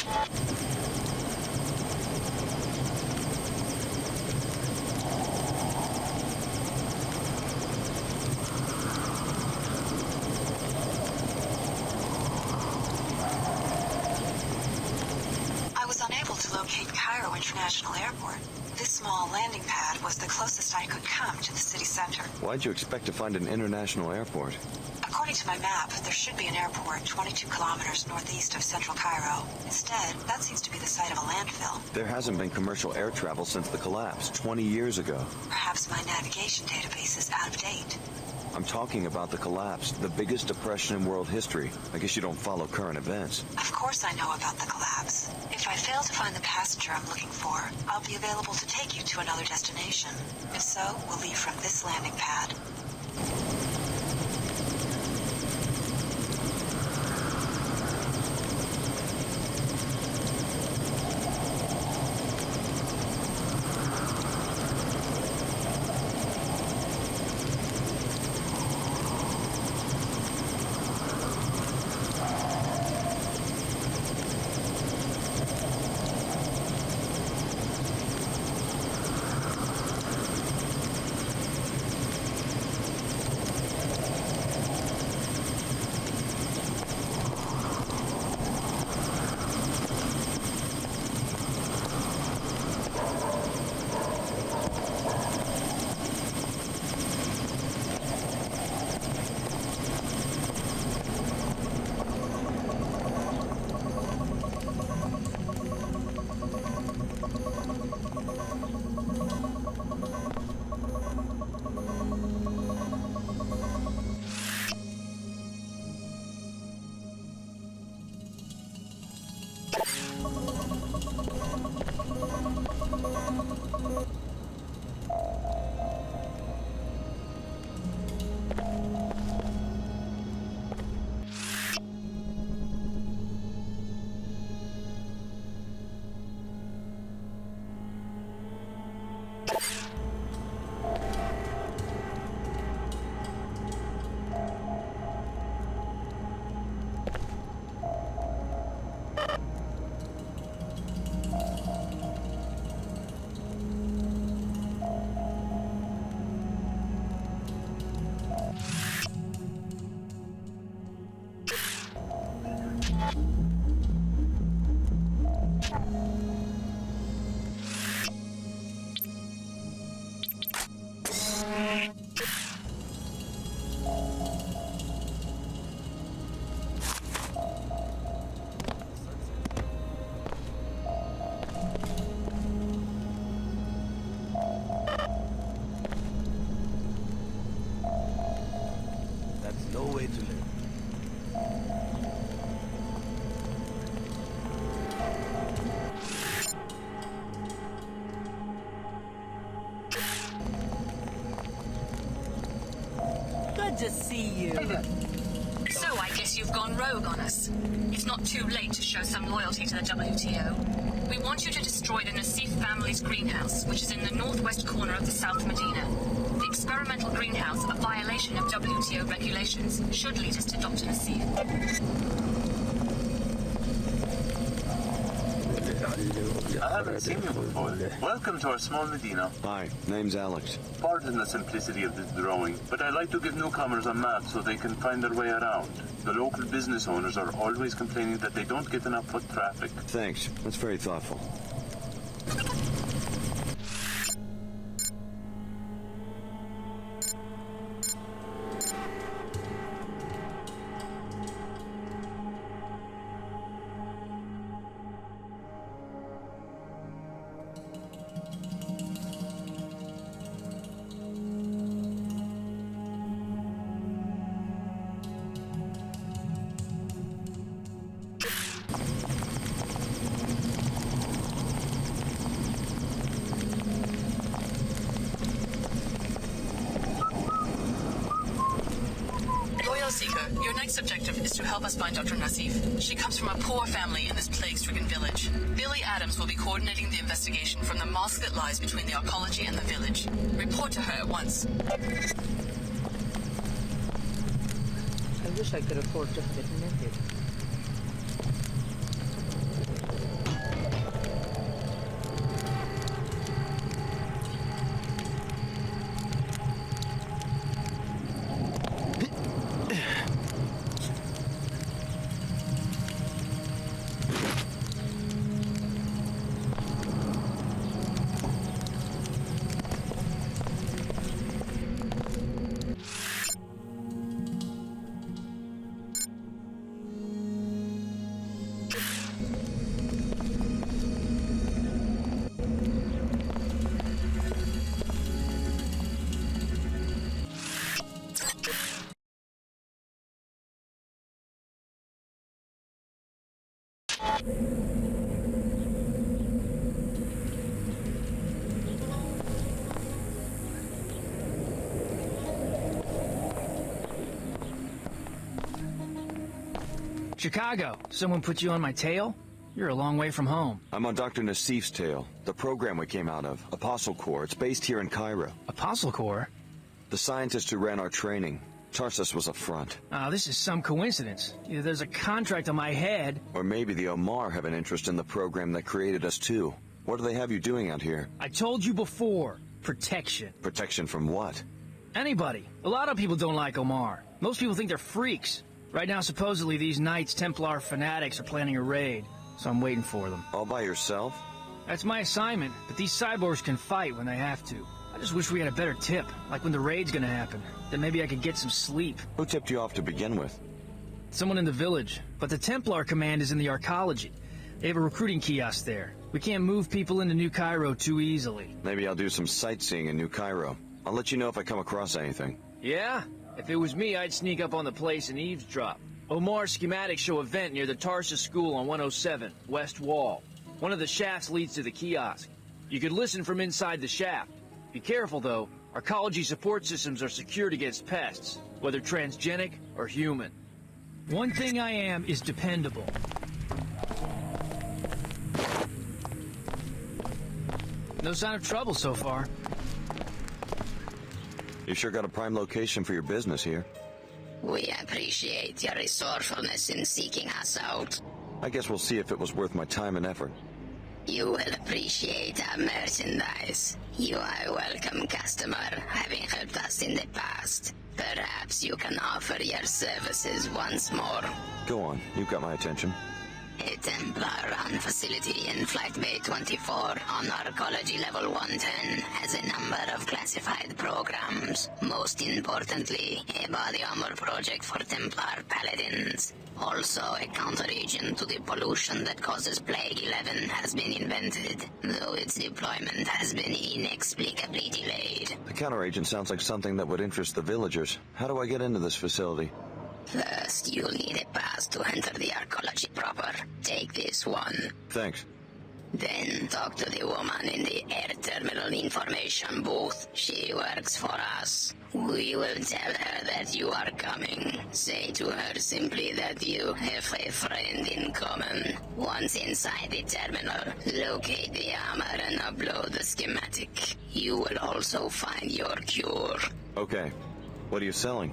I was unable to locate Cairo International Airport. This small landing pad was the closest I could come to the city center. Why'd you expect to find an international airport? According to my map, there should be an airport 22 kilometers northeast of central Cairo. Instead, that seems to be the site of a landfill. There hasn't been commercial air travel since the collapse, 20 years ago. Perhaps my navigation database is out of date. I'm talking about the collapse, the biggest depression in world history. I guess you don't follow current events. Of course I know about the collapse. If I fail to find the passenger I'm looking for, I'll be available to take you to another destination. If so, we'll leave from this landing pad. Good to see you. So I guess you've gone rogue on us. It's not too late to show some loyalty to the WTO. We want you to destroy the Nassif family's greenhouse, which is in the northwest corner of the South Medina. The experimental greenhouse, a violation of WTO regulations, should lead us to Dr. Nassif. I haven't seen you before. Welcome to our small Medina. Hi, name's Alex. Pardon the simplicity of this drawing, but I like to give newcomers a map so they can find their way around. The local business owners are always complaining that they don't get enough foot traffic. Thanks. That's very thoughtful. Your next objective is to help us find Dr. Nassif. She comes from a poor family in this plague-stricken village. Billy Adams will be coordinating the investigation from the mosque that lies between the arcology and the village. Report to her at once. I wish I could afford just admit it. Chicago, someone put you on my tail? You're a long way from home. I'm on Dr. Nassif's tail, the program we came out of, Apostle Corps. It's based here in Cairo. Apostle Corps? The scientist who ran our training. Tarsus was a front. This is some coincidence. Either there's a contract on my head, Or maybe the Omar have an interest in the program that created us too. What do they have you doing out here? I told you before. Protection. Protection from what? Anybody. A lot of people don't like Omar. Most people think they're freaks. Right now, supposedly, these Knights Templar fanatics are planning a raid, so I'm waiting for them. All by yourself? That's my assignment, but these cyborgs can fight when they have to. I just wish we had a better tip, like when the raid's gonna happen. Then maybe I could get some sleep. Who tipped you off to begin with? Someone in the village, but the Templar command is in the arcology. They have a recruiting kiosk there. We can't move people into New Cairo too easily. Maybe I'll do some sightseeing in New Cairo. I'll let you know if I come across anything. Yeah? If it was me, I'd sneak up on the place and eavesdrop. Omar's schematics show a vent near the Tarsus School on 107, West Wall. One of the shafts leads to the kiosk. You could listen from inside the shaft. Be careful, though. Arcology support systems are secured against pests, whether transgenic or human. One thing I am is dependable. No sign of trouble so far. You sure got a prime location for your business here. We appreciate your resourcefulness in seeking us out. I guess we'll see if it was worth my time and effort. You will appreciate our merchandise. You are a welcome customer, having helped us in the past. Perhaps you can offer your services once more. Go on, you've got my attention. A Templar-run facility in Flight Bay 24 on Arcology Level 110 has a number of classified programs. Most importantly, a body armor project for Templar paladins. Also, a counter-agent to the pollution that causes Plague 11 has been invented, though its deployment has been inexplicably delayed. The counteragent sounds like something that would interest the villagers. How do I get into this facility? First, you'll need a pass to enter the arcology proper. Take this one. Thanks. Then talk to the woman in the air terminal information booth. She works for us. We will tell her that you are coming. Say to her simply that you have a friend in common. Once inside the terminal, locate the armor and upload the schematic. You will also find your cure. Okay. What are you selling?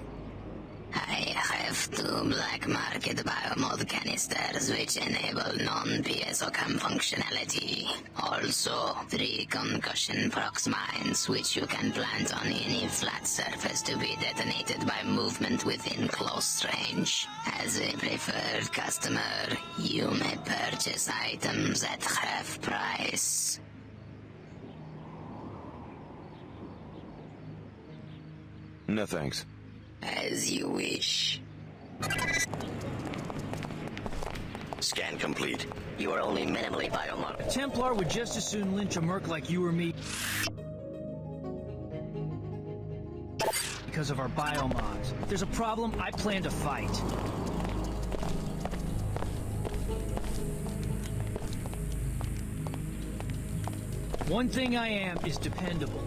I have 2 black market biomod canisters which enable non-PSOCAM functionality. Also, 3 concussion prox mines which you can plant on any flat surface to be detonated by movement within close range. As a preferred customer, you may purchase items at half price. No thanks. As you wish. Scan complete. You are only minimally biomarked. Templar would just as soon lynch a merc like you or me because of our biomods. If there's a problem, I plan to fight. One thing I am is dependable.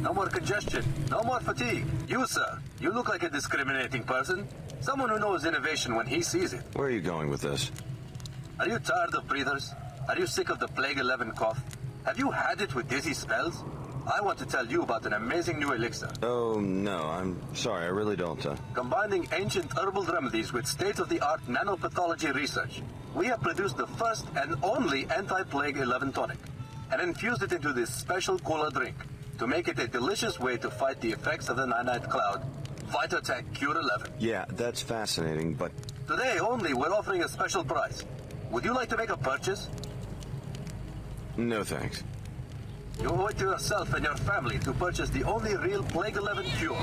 No more congestion. No more fatigue. You, sir, you look like a discriminating person. Someone who knows innovation when he sees it. Where are you going with this? Are you tired of breathers? Are you sick of the Plague 11 cough? Have you had it with dizzy spells? I want to tell you about an amazing new elixir. Oh, no, I'm sorry, I really don't. Combining ancient herbal remedies with state-of-the-art nanopathology research, we have produced the first and only anti-Plague 11 tonic and infused it into this special cola drink to make it a delicious way to fight the effects of the Nanite Cloud. Fight Attack Cure 11. Yeah, that's fascinating, but... Today only, we're offering a special price. Would you like to make a purchase? No thanks. You owe it to yourself and your family to purchase the only real Plague 11 cure.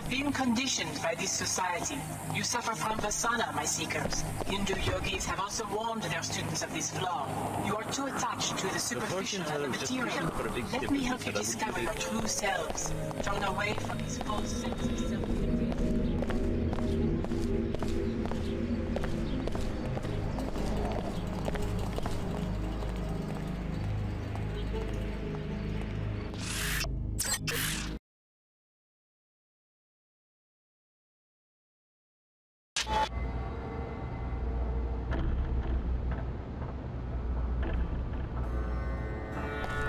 been conditioned by this society. You suffer from vasana, my seekers. Hindu yogis have also warned their students of this flaw. You are too attached to the superficial and the material. Let me help you discover your true selves, drawn away from these false sense of self-identity.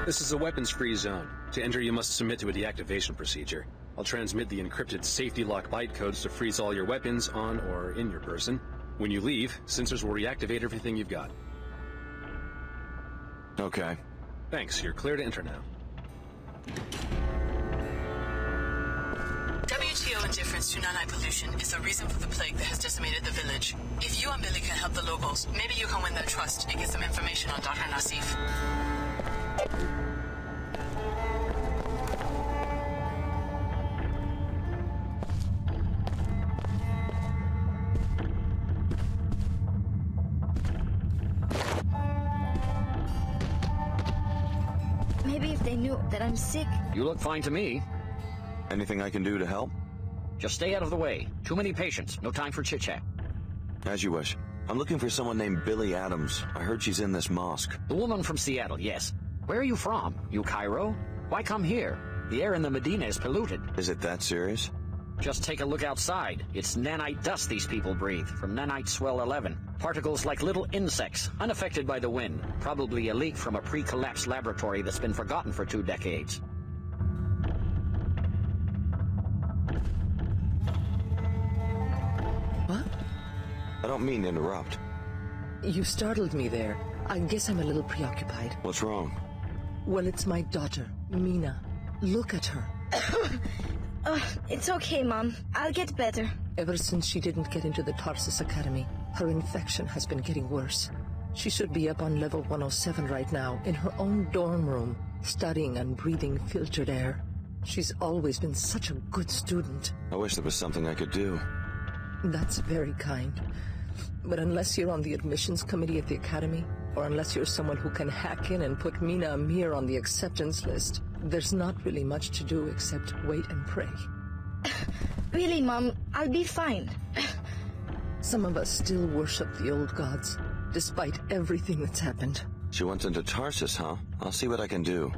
This is a weapons-free zone. To enter, you must submit to a deactivation procedure. I'll transmit the encrypted safety lock byte codes to freeze all your weapons on or in your person. When you leave, sensors will reactivate everything you've got. Okay. Thanks, you're clear to enter now. WTO indifference to nanite pollution is the reason for the plague that has decimated the village. If you and Billy can help the locals, maybe you can win their trust and get some information on Dr. Nassif. Maybe if they knew that I'm sick. You look fine to me. Anything I can do to help? Just stay out of the way. Too many patients. No time for chit-chat. As you wish. I'm looking for someone named Billy Adams. I heard she's in this mosque. The woman from Seattle, yes. Where are you from? You Cairo? Why come here? The air in the Medina is polluted. Is it that serious? Just take a look outside. It's nanite dust these people breathe, from nanite swell 11. Particles like little insects, unaffected by the wind. Probably a leak from a pre-collapsed laboratory that's been forgotten for 2 decades. What? I don't mean to interrupt. You startled me there. I guess I'm a little preoccupied. What's wrong? Well, it's my daughter, Mina. Look at her. It's okay, Mom. I'll get better. Ever since she didn't get into the Tarsus Academy, her infection has been getting worse. She should be up on level 107 right now, in her own dorm room, studying and breathing filtered air. She's always been such a good student. I wish there was something I could do. That's very kind. But unless you're on the admissions committee at the academy, or unless you're someone who can hack in and put Mina Amir on the acceptance list, there's not really much to do except wait and pray. Really, Mom, I'll be fine. Some of us still worship the old gods, despite everything that's happened. She went into Tarsus, huh? I'll see what I can do.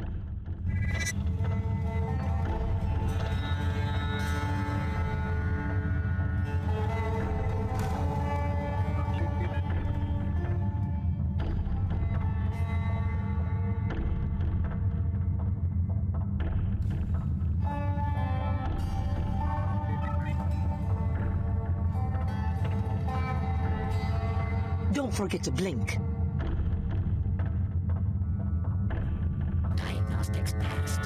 Don't forget to blink. Diagnostics passed.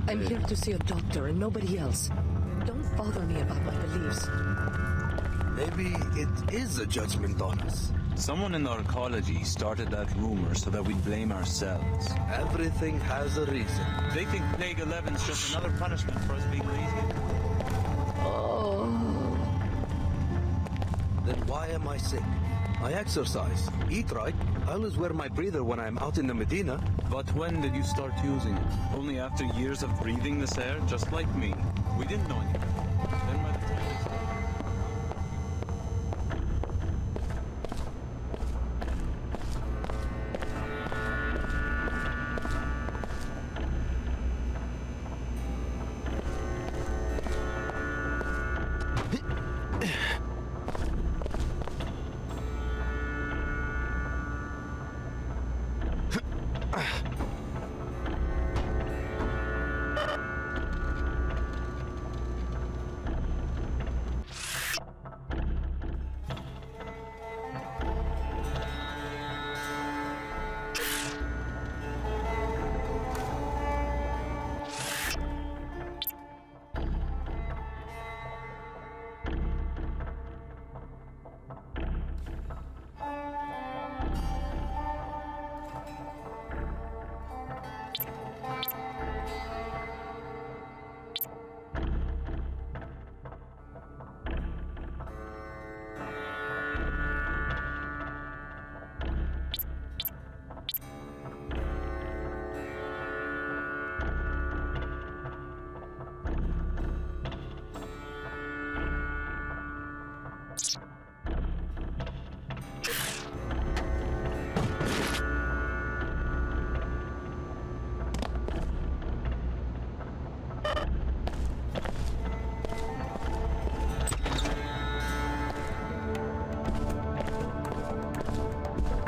I'm here to see a doctor and nobody else. Don't bother me about my beliefs. Maybe it is a judgment on us. Someone in archaeology started that rumor so that we'd blame ourselves. Everything has a reason. They think Plague 11's just another punishment for us being lazy. Oh. Then why am I sick? I exercise, eat right. I always wear my breather when I'm out in the Medina. But when did you start using it? Only after years of breathing this air, just like me. We didn't know anything. Then by the time they started...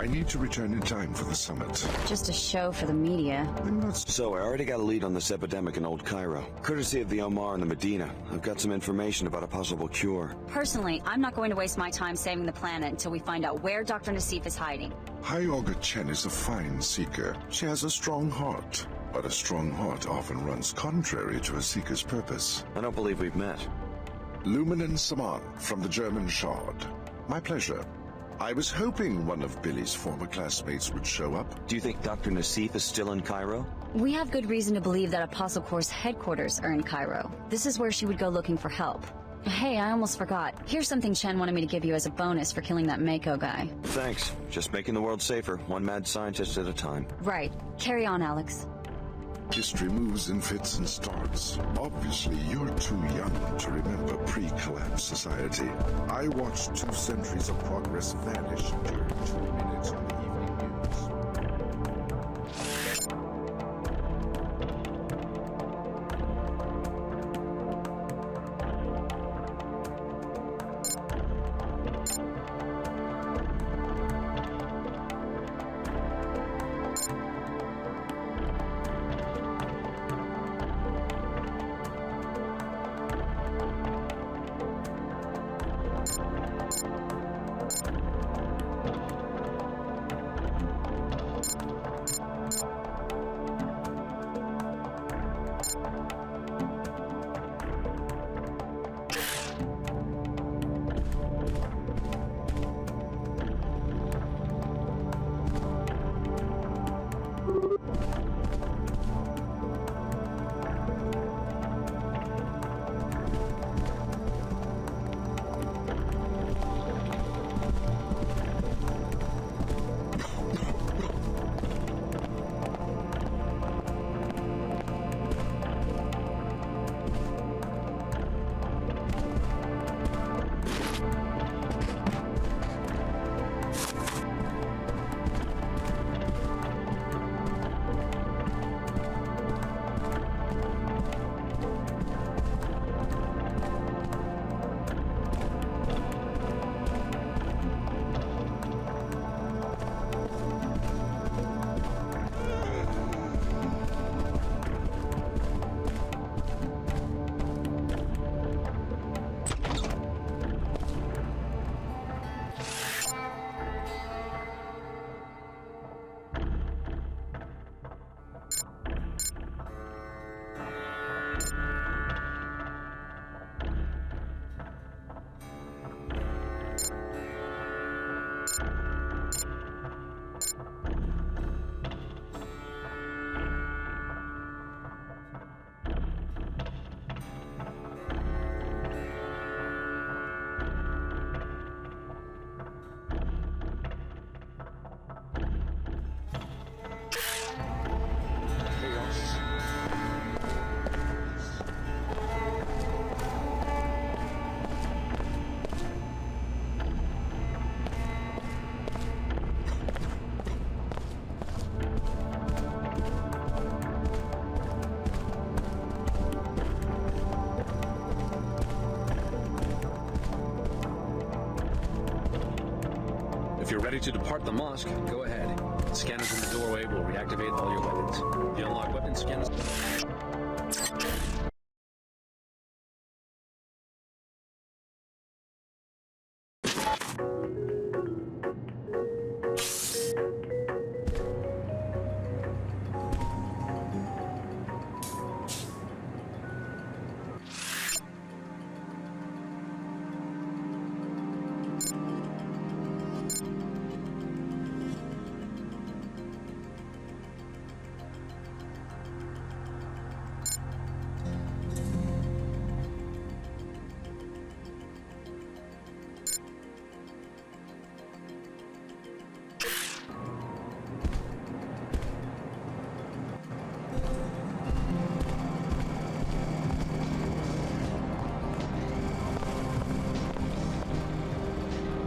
need to return in time for the summit. Just a show for the media. So, I already got a lead on this epidemic in Old Cairo. Courtesy of the Omar and the Medina, I've got some information about a possible cure. Personally, I'm not going to waste my time saving the planet until we find out where Dr. Nassif is hiding. High Augur Chen is a fine seeker. She has a strong heart, but a strong heart often runs contrary to a seeker's purpose. I don't believe we've met. Lumen Saman from the German Shard. My pleasure. I was hoping one of Billy's former classmates would show up. Do you think Dr. Nassif is still in Cairo? We have good reason to believe that Apostle Corps' headquarters are in Cairo. This is where she would go looking for help. Hey, I almost forgot. Here's something Chen wanted me to give you as a bonus for killing that Mako guy. Thanks. Just making the world safer, one mad scientist at a time. Right. Carry on, Alex. History moves in fits and starts. Obviously, you're too young to remember pre-collapse society. I watched 2 centuries of progress vanish during 2 minutes on the evening news. If you're ready to depart the mosque, go ahead. Scanners in the doorway will reactivate all your weapons. The unlocked weapon scanners...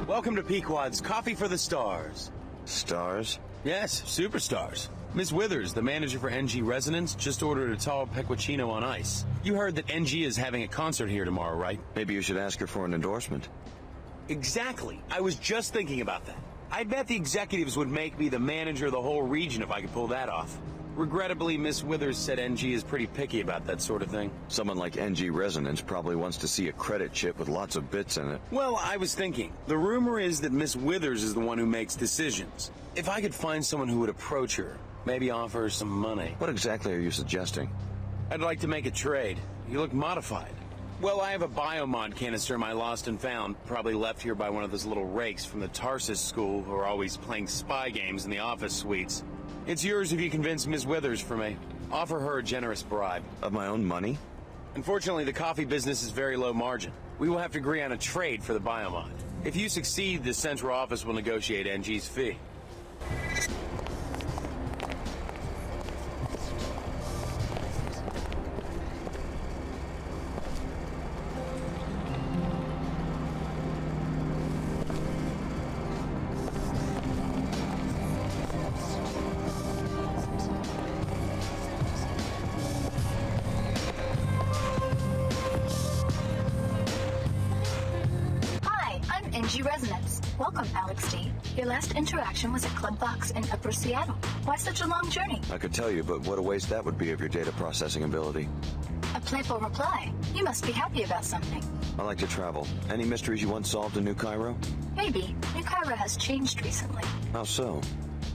Welcome to Pequod's Coffee for the Stars. Stars? Yes, superstars. Miss Withers, the manager for NG Resonance, just ordered a tall pecuccino on ice. You heard that NG is having a concert here tomorrow, right? Maybe you should ask her for an endorsement. Exactly. I was just thinking about that. I bet the executives would make me the manager of the whole region if I could pull that off. Regrettably, Miss Withers said NG is pretty picky about that sort of thing. Someone like NG Resonance probably wants to see a credit chip with lots of bits in it. Well, I was thinking, the rumor is that Miss Withers is the one who makes decisions. If I could find someone who would approach her, maybe offer her some money. What exactly are you suggesting? I'd like to make a trade. You look modified. Well, I have a biomod canister I lost and found, probably left here by one of those little rakes from the Tarsus school who are always playing spy games in the office suites. It's yours if you convince Ms. Withers for me. Offer her a generous bribe. Of my own money? Unfortunately, the coffee business is very low margin. We will have to agree on a trade for the biomod. If you succeed, the central office will negotiate NG's fee. Welcome, Alex D. Your last interaction was at Club Box in Upper Seattle. Why such a long journey? I could tell you, but what a waste that would be of your data processing ability. A playful reply. You must be happy about something. I like to travel. Any mysteries you once solved in New Cairo? Maybe. New Cairo has changed recently. How so?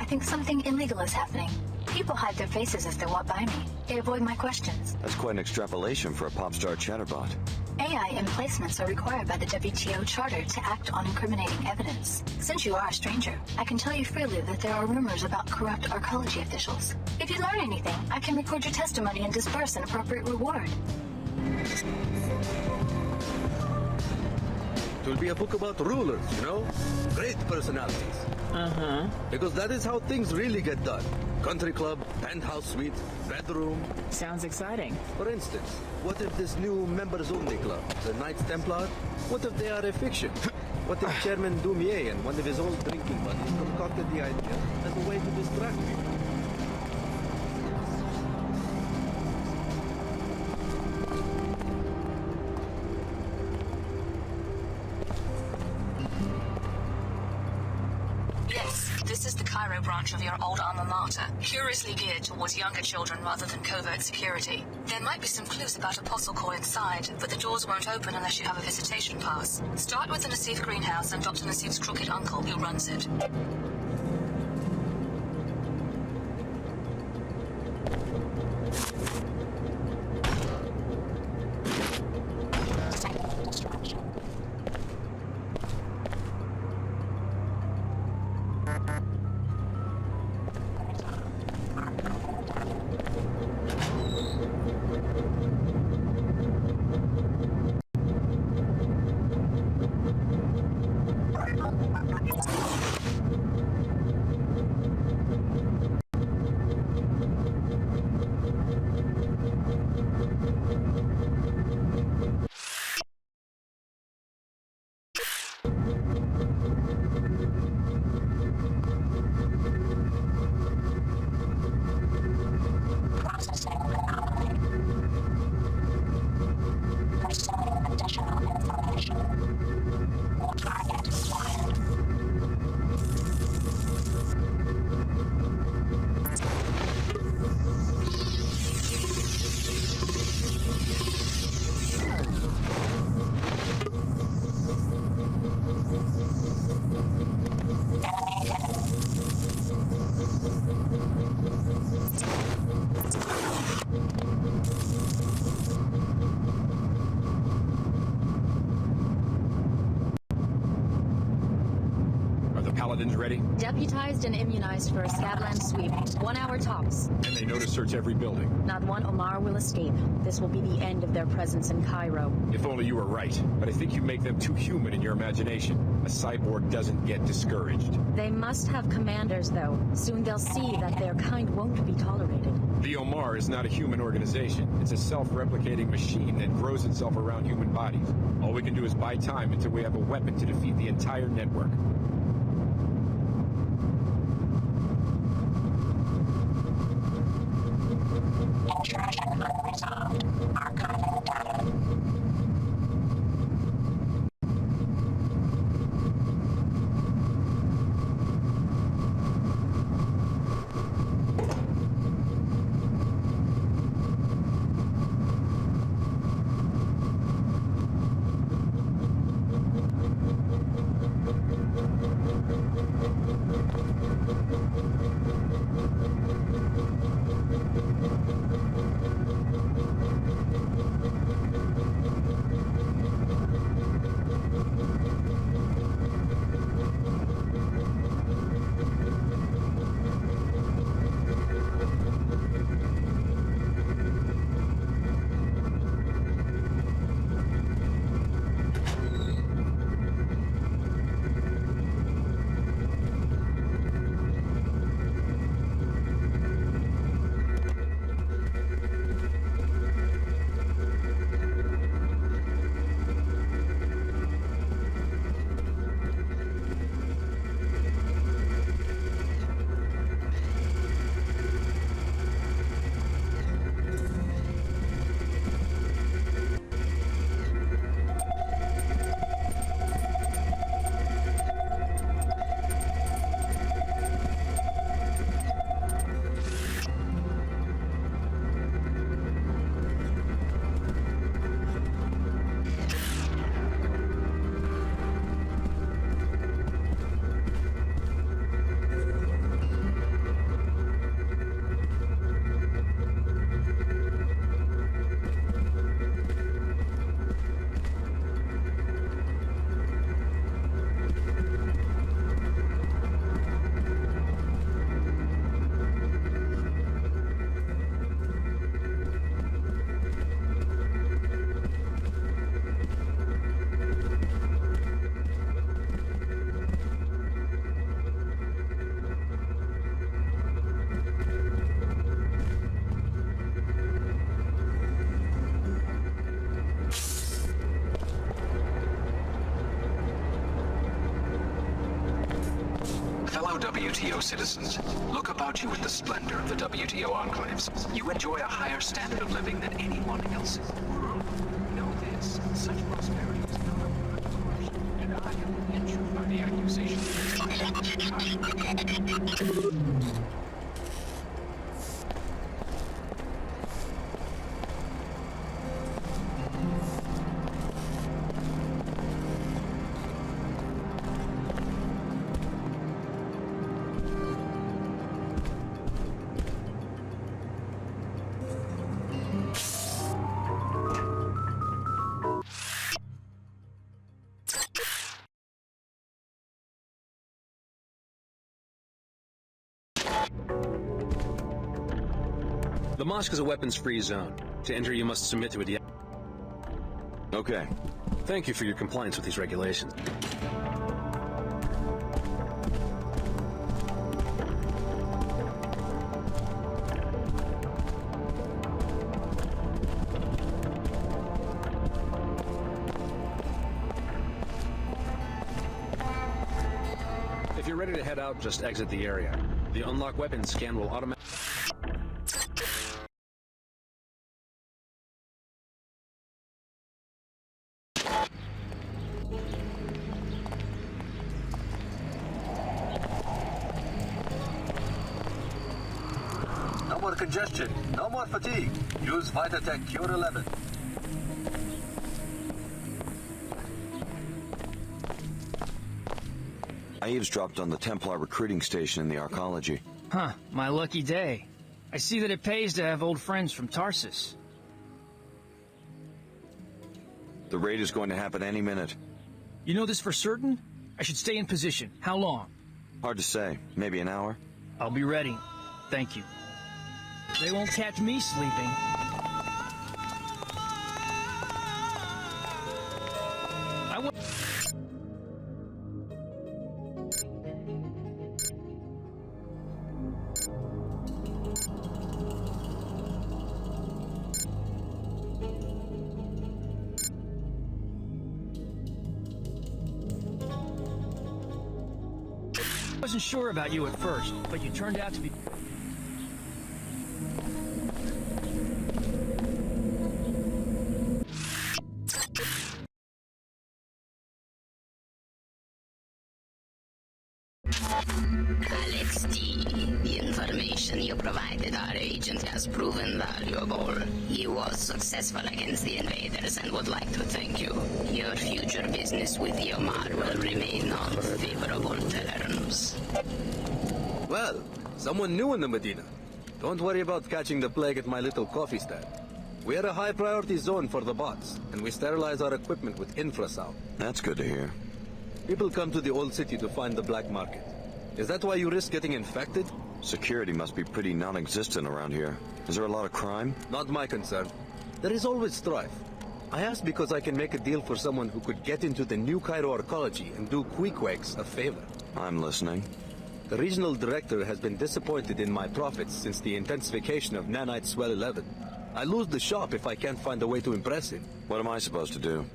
I think something illegal is happening. People hide their faces as they walk by me. They avoid my questions. That's quite an extrapolation for a pop star chatterbot. AI emplacements are required by the WTO Charter to act on incriminating evidence. Since you are a stranger, I can tell you freely that there are rumors about corrupt arcology officials. If you learn anything, I can record your testimony and disperse an appropriate reward. It will be a book about rulers, you know? Great personalities. Uh-huh. Because that is how things really get done. Country club, penthouse suite, bedroom. Sounds exciting. For instance, what if this new members-only club, the Knights Templar, what if they are a fiction? What if Chairman Dumier and one of his old drinking buddies concocted the idea as a way to distract people? This is the Cairo branch of your old alma mater, curiously geared towards younger children rather than covert security. There might be some clues about Apostle Core inside, but the doors won't open unless you have a visitation pass. Start with the Nassif greenhouse and Dr. Nassif's crooked uncle who runs it. Ready? Deputized and immunized for a Scatland sweep. 1 hour tops. And they know to search every building. Not one Omar will escape. This will be the end of their presence in Cairo. If only you were right. But I think you make them too human in your imagination. A cyborg doesn't get discouraged. They must have commanders, though. Soon they'll see that their kind won't be tolerated. The Omar is not a human organization. It's a self-replicating machine that grows itself around human bodies. All we can do is buy time until we have a weapon to defeat the entire network. Fellow WTO citizens, look about you at the splendor of the WTO enclaves. You enjoy a higher standard of living than anyone else in the world. Know this, such prosperity is not a product of corruption, and I am injured by the accusation. The mosque is a weapons-free zone. To enter, you must submit to a Okay. Thank you for your compliance with these regulations. If you're ready to head out, just exit the area. The unlock weapons scan will automatically... No more congestion, no more fatigue. Use Vitatech Cure 11. I eavesdropped on the Templar recruiting station in the arcology. Huh, my lucky day. I see that it pays to have old friends from Tarsus. The raid is going to happen any minute. You know this for certain? I should stay in position. How long? Hard to say. Maybe an hour? I'll be ready. Thank you. They won't catch me sleeping. I wasn't sure about you at first, but you turned out to be... Alex D, the information you provided our agent has proven valuable. He was successful against the invaders and would like to thank you. Your future business with Yomar will remain on favorable terms. Well, someone new in the Medina. Don't worry about catching the plague at my little coffee stand. We are a high-priority zone for the bots, and we sterilize our equipment with infrasound. That's good to hear. People come to the old city to find the black market. Is that why you risk getting infected? Security must be pretty non-existent around here. Is there a lot of crime? Not my concern. There is always strife. I asked because I can make a deal for someone who could get into the new Cairo arcology and do Queequegs a favor. I'm listening. The regional director has been disappointed in my profits since the intensification of Nanite Swell 11. I lose the shop if I can't find a way to impress him. What am I supposed to do?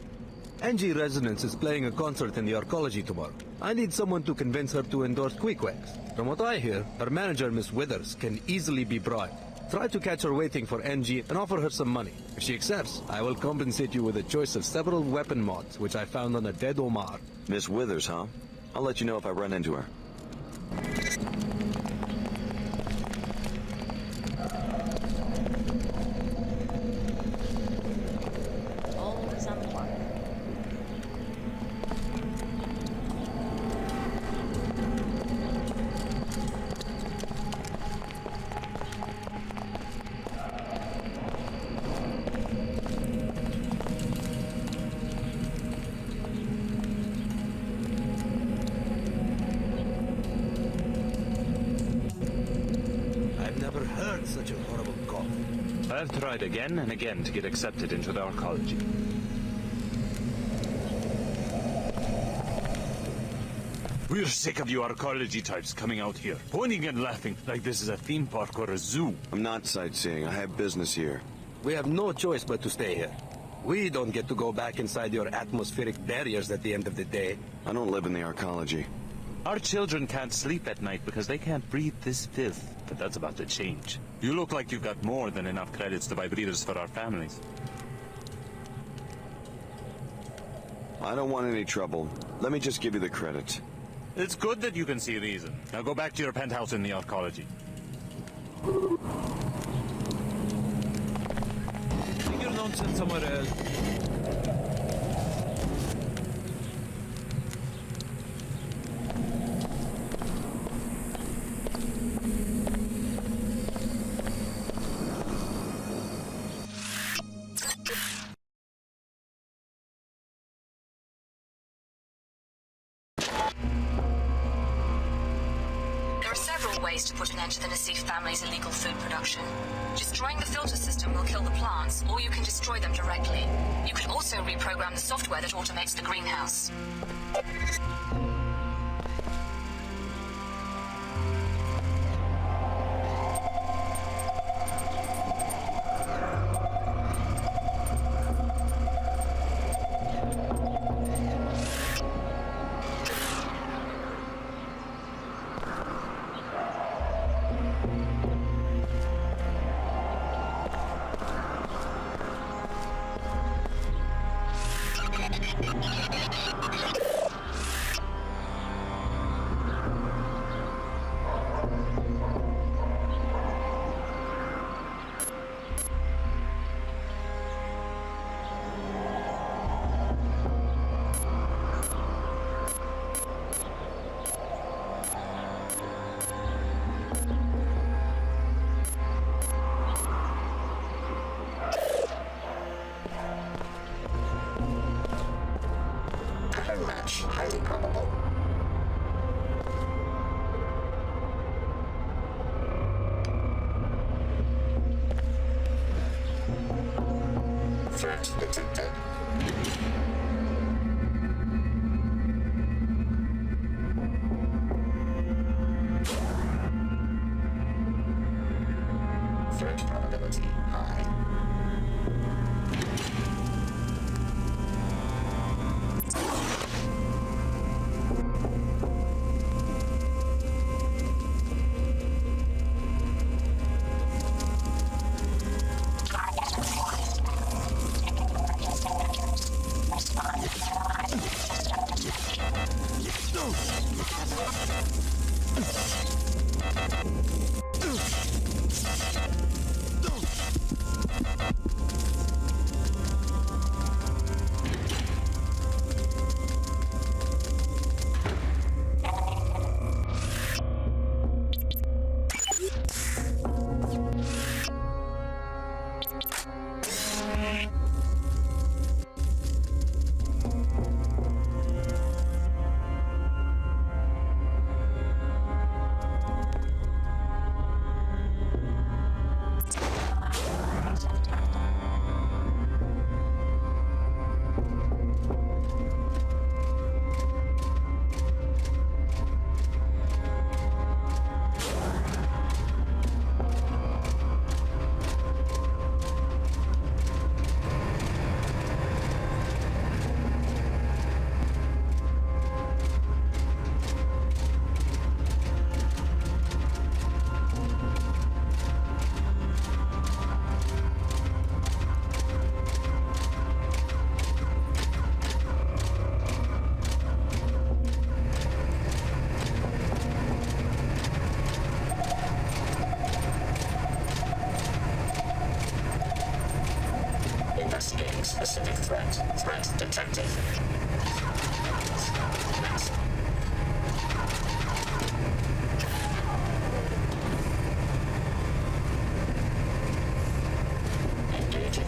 Angie Resonance is playing a concert in the arcology tomorrow. I need someone to convince her to endorse Queequegs. From what I hear, her manager, Miss Withers, can easily be bribed. Try to catch her waiting for Angie and offer her some money. If she accepts, I will compensate you with a choice of several weapon mods, which I found on a dead Omar. Miss Withers, huh? I'll let you know if I run into her. Always on the clock. Such a horrible cough. I've tried again and again to get accepted into the arcology. We're sick of you arcology types coming out here, pointing and laughing like this is a theme park or a zoo. I'm not sightseeing. I have business here. We have no choice but to stay here. We don't get to go back inside your atmospheric barriers at the end of the day. I don't live in the arcology. Our children can't sleep at night because they can't breathe this filth, but that's about to change. You look like you've got more than enough credits to buy breathers for our families. I don't want any trouble. Let me just give you the credit. It's good that you can see reason. Now go back to your penthouse in the arcology. Take your nonsense somewhere else. There are several ways to put an end to the Nassif family's illegal food production. Destroying the filter system will kill the plants, or you can destroy them directly. You can also reprogram the software that automates the greenhouse. Match, highly probable. Threat detected. Threat probability high. Investigating specific threat. Threat detected. Next. Engaging.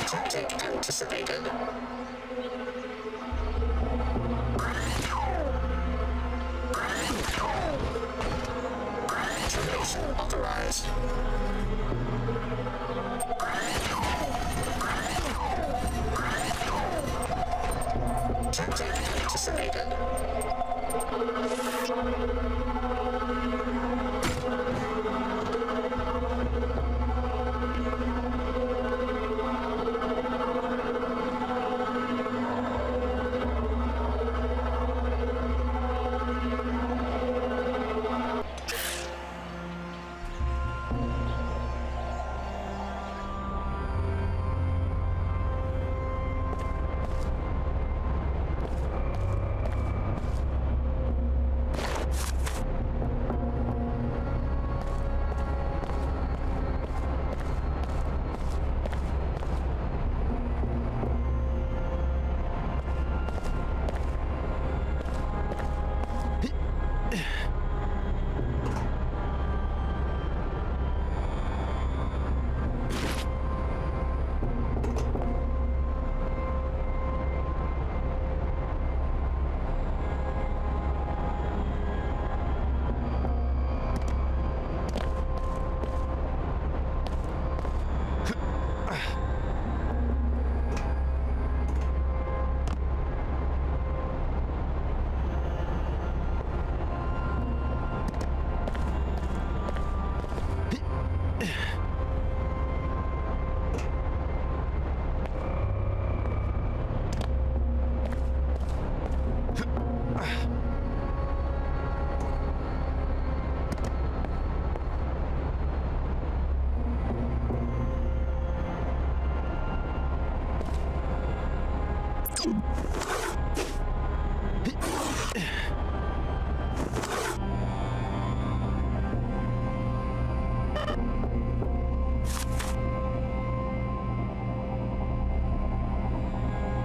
Tactic anticipated. Activation authorized. Tactic anticipated.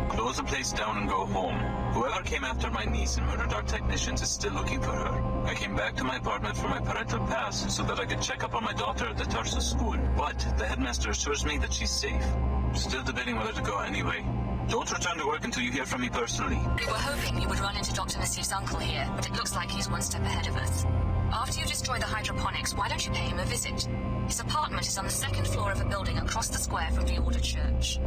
Close the place down and go home. Whoever came after my niece and murdered our technicians is still looking for her. I came back to my apartment for my parental pass so that I could check up on my daughter at the Tarsus school, but the headmaster assures me that she's safe. Still debating whether to go anyway. Don't return to work until you hear from me personally. We were hoping you would run into Dr. Nassif's uncle here, but it looks like he's one step ahead of us. After you destroy the hydroponics, why don't you pay him a visit? His apartment is on the second floor of a building across the square from the Order Church.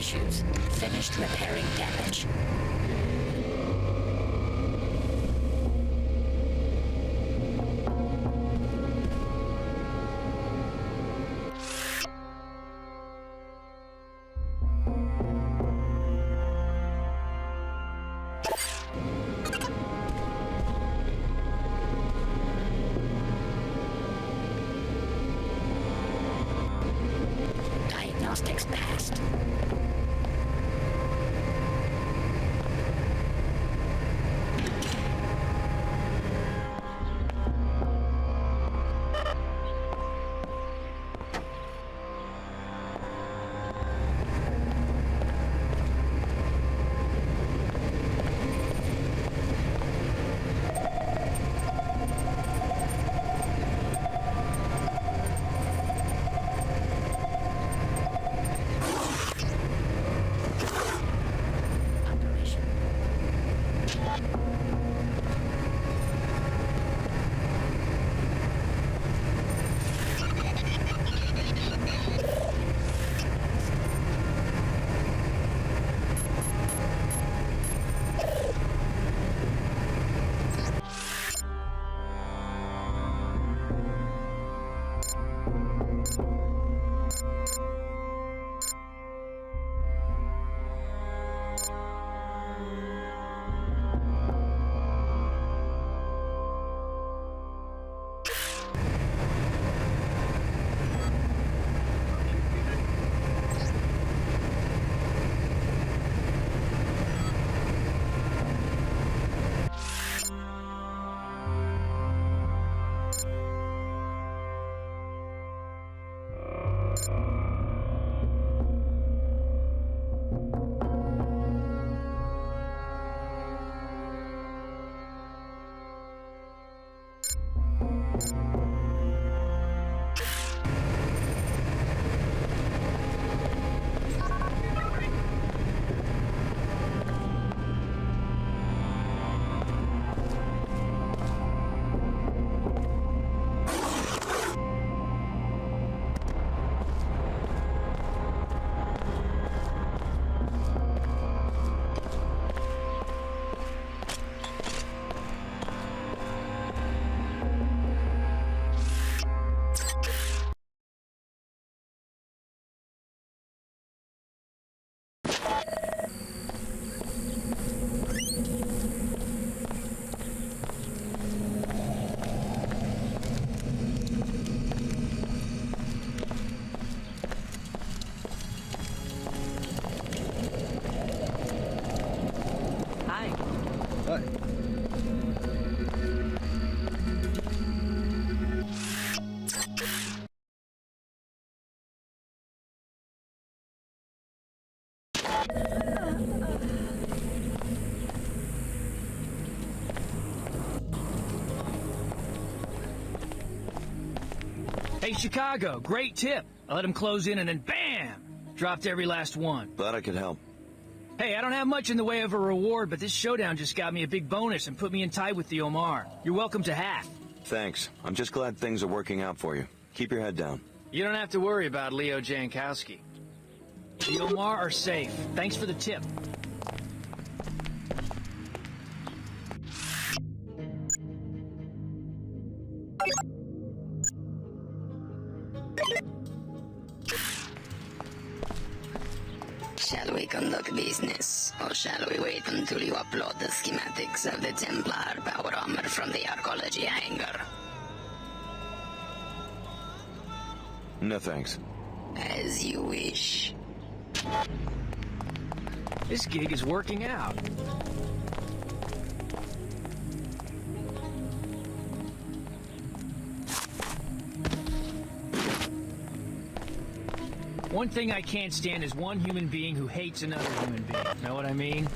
tissues. Finished repairing damage. Diagnostics passed. Hey, Chicago, great tip. I let him close in and then BAM! Dropped every last one. Glad I could help. Hey, I don't have much in the way of a reward, but this showdown just got me a big bonus and put me in tight with the Omar. You're welcome to half. Thanks. I'm just glad things are working out for you. Keep your head down. You don't have to worry about Leo Jankowski. The Omar are safe. Thanks for the tip. Shall we conduct business, or shall we wait until you upload the schematics of the Templar power armor from the archaeology hangar? No thanks. As you wish. This gig is working out. One thing I can't stand is one human being who hates another human being. Know what I mean?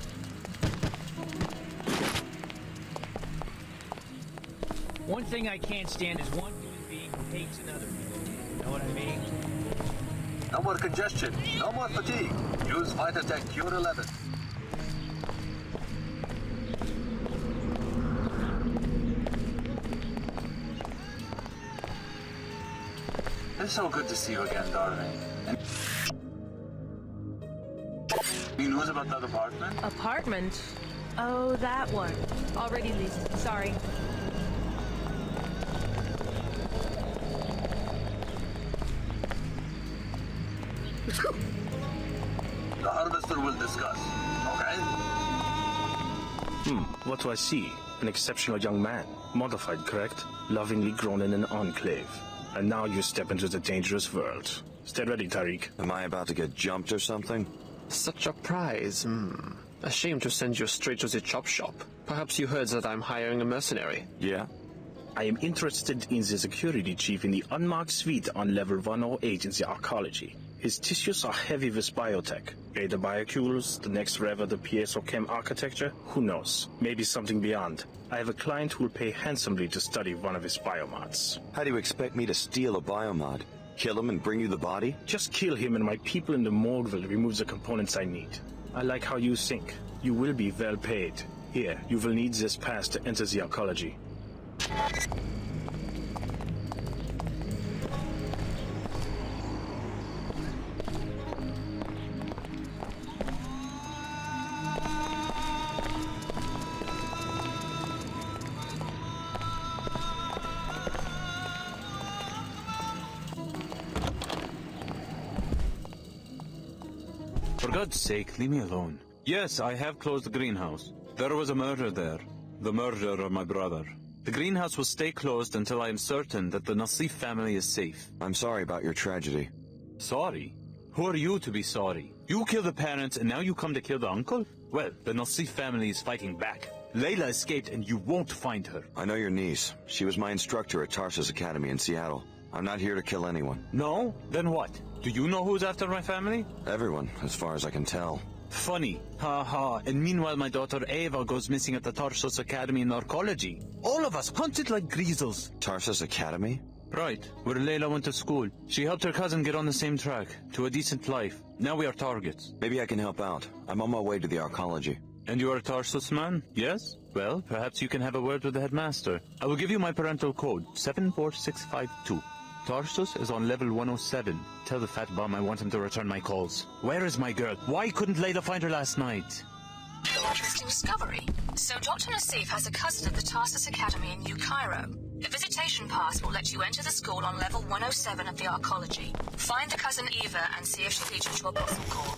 One thing I can't stand is one human being who hates another human being. Know what I mean? No more congestion. No more fatigue. Use Vitatech Cure 11. It's so good to see you again, darling. news about that apartment? Apartment? Oh, that one. Already leased. Sorry. The Harvester will discuss, okay? What do I see? An exceptional young man. Modified, correct? Lovingly grown in an enclave. And now you step into the dangerous world. Stay ready, Tariq. Am I about to get jumped or something? Such a prize, A shame to send you straight to the chop shop. Perhaps you heard that I'm hiring a mercenary. Yeah? I am interested in the security chief in the unmarked suite on level 108 in the arcology. His tissues are heavy with biotech. Beta biocules, the next rev of the PSO-Chem architecture? Who knows? Maybe something beyond. I have a client who will pay handsomely to study one of his biomods. How do you expect me to steal a biomod? Kill him and bring you the body? Just kill him and my people in the morgue will remove the components I need. I like how you think. You will be well paid. Here, you will need this pass to enter the arcology. For God's sake, leave me alone. Yes, I have closed the greenhouse. There was a murder there. The murder of my brother. The greenhouse will stay closed until I am certain that the Nassif family is safe. I'm sorry about your tragedy. Sorry? Who are you to be sorry? You killed the parents and now you come to kill the uncle? Well, the Nassif family is fighting back. Layla escaped and you won't find her. I know your niece. She was my instructor at Tarsus Academy in Seattle. I'm not here to kill anyone. No? Then what? Do you know who's after my family? Everyone, as far as I can tell. Funny. Ha ha. And meanwhile my daughter Ava goes missing at the Tarsus Academy in Arcology. All of us hunted like greasels. Tarsus Academy? Right, where Layla went to school. She helped her cousin get on the same track, to a decent life. Now we are targets. Maybe I can help out. I'm on my way to the arcology. And you are a Tarsus man? Yes? Well, perhaps you can have a word with the headmaster. I will give you my parental code, 74652. Tarsus is on level 107. Tell the fat bum I want him to return my calls. Where is my girl? Why couldn't Layla find her last night? Interesting discovery. So Dr. Nassif has a cousin at the Tarsus Academy in New Cairo. A visitation pass will let you enter the school on level 107 of the arcology. Find the cousin Eva and see if she'll teach you to a bottle call.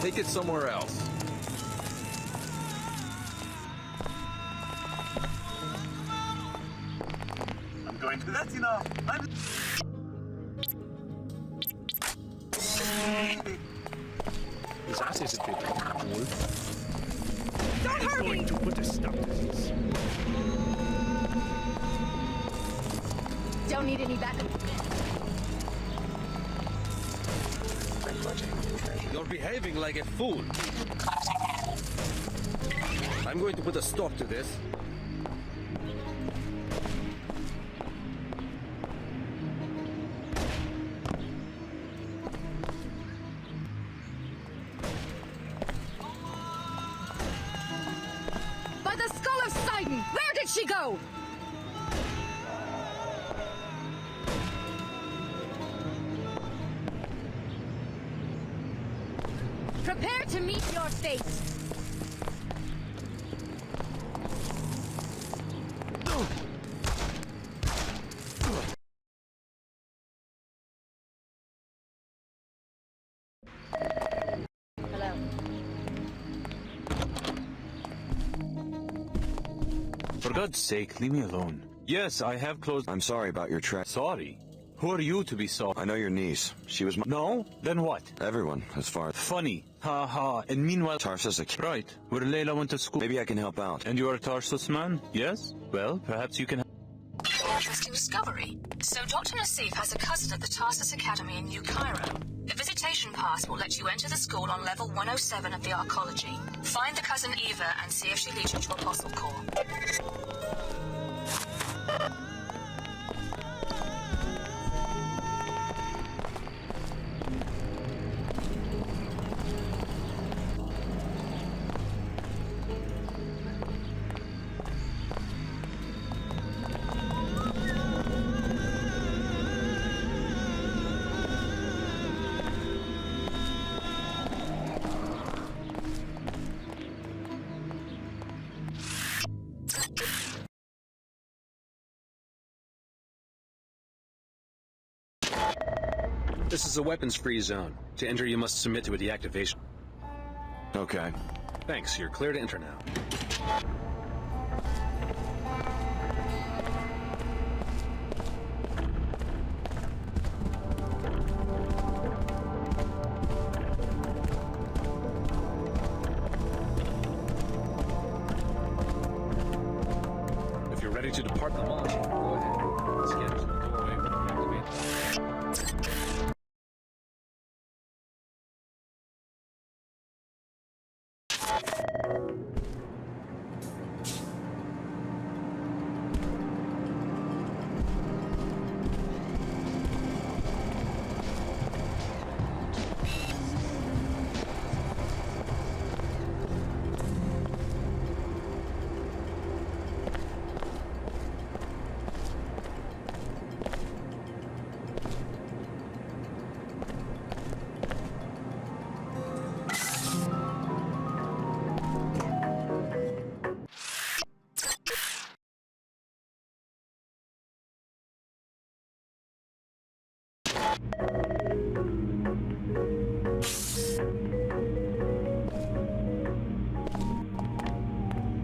Take it somewhere else. I'm going to let you know. That is a bit cool. Don't hurt me! Going to put a stop to this. Don't need any backup. You're behaving like a fool. I'm going to put a stop to this. did she go? Prepare to meet your fate. For God's sake, leave me alone. Yes, I have closed... I'm sorry about your trip. Sorry? Who are you to be sorry? I know your niece. She was my... No? Then what? Everyone, as far as... Funny. Ha ha. And meanwhile... Tarsus... Right. Where Layla went to school. Maybe I can help out. And you are a Tarsus man? Yes? Well, perhaps you can... Interesting discovery. So Dr. Nassif has a cousin at the Tarsus Academy in New Cairo. A visitation pass will let you enter the school on level 107 of the arcology. Find the cousin Eva and see if she leads you to Apostle Corps. This is a weapons-free zone. To enter, you must submit to a deactivation. Okay. Thanks, you're clear to enter now. If you're ready to depart the mall, go ahead. Scanners in the doorway will deactivate.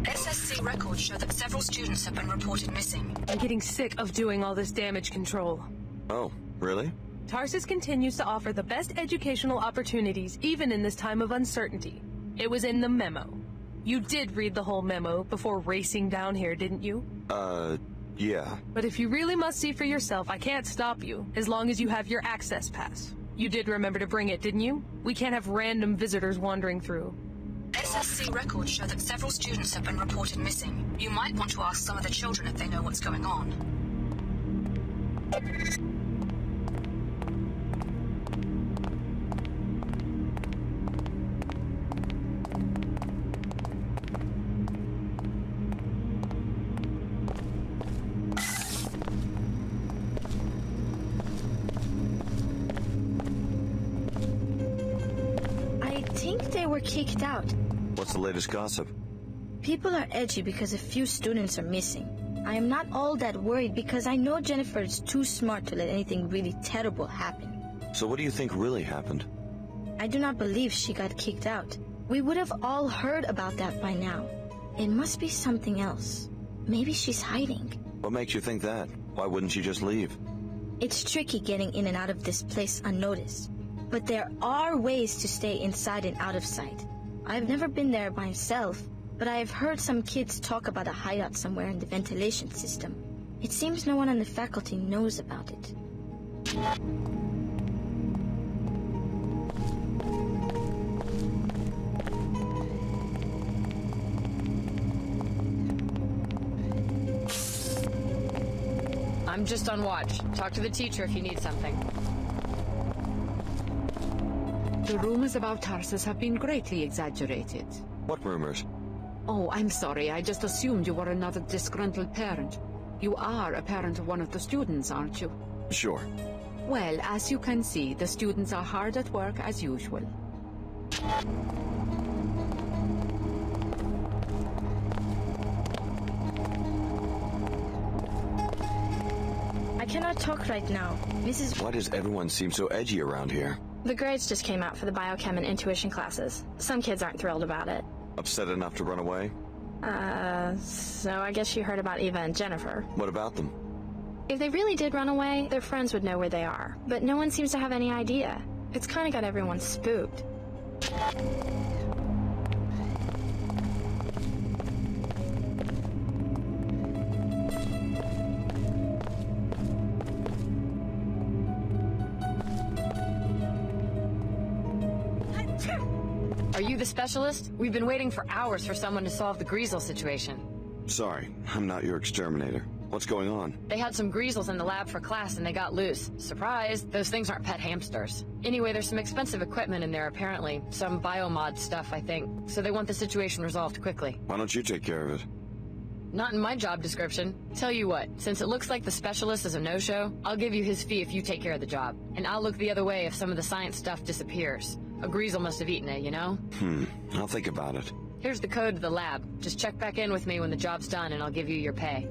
SSC records show that several students have been reported missing. I'm getting sick of doing all this damage control. Oh, really? Tarsus continues to offer the best educational opportunities, even in this time of uncertainty. It was in the memo. You did read the whole memo before racing down here, didn't you? Yeah. But if you really must see for yourself, I can't stop you, as long as you have your access pass. You did remember to bring it, didn't you? We can't have random visitors wandering through. SSC records show that several students have been reported missing. You might want to ask some of the children if they know what's going on. I think they were kicked out. What's the latest gossip? People are edgy because a few students are missing. I am not all that worried because I know Jennifer is too smart to let anything really terrible happen. So what do you think really happened? I do not believe she got kicked out. We would have all heard about that by now. It must be something else. Maybe she's hiding. What makes you think that? Why wouldn't she just leave? It's tricky getting in and out of this place unnoticed. But there are ways to stay inside and out of sight. I've never been there myself, but I have heard some kids talk about a hideout somewhere in the ventilation system. It seems no one on the faculty knows about it. I'm just on watch. Talk to the teacher if you need something. The rumors about Tarsus have been greatly exaggerated. What rumors? Oh, I'm sorry. I just assumed you were another disgruntled parent. You are a parent of one of the students, aren't you? Sure. Well, as you can see, the students are hard at work as usual. I cannot talk right now. Mrs. Why does everyone seem so edgy around here? The grades just came out for the biochem and intuition classes. Some kids aren't thrilled about it. Upset enough to run away? So I guess you heard about Eva and Jennifer. What about them? If they really did run away, their friends would know where they are. But no one seems to have any idea. It's kind of got everyone spooked. Are you the specialist? We've been waiting for hours for someone to solve the Greasel situation. Sorry, I'm not your exterminator. What's going on? They had some Greasels in the lab for class and they got loose. Surprise! Those things aren't pet hamsters. Anyway, there's some expensive equipment in there apparently. Some biomod stuff, I think. So they want the situation resolved quickly. Why don't you take care of it? Not in my job description. Tell you what, since it looks like the specialist is a no-show, I'll give you his fee if you take care of the job. And I'll look the other way if some of the science stuff disappears. A Greasel must have eaten it, you know? I'll think about it. Here's the code to the lab. Just check back in with me when the job's done and I'll give you your pay.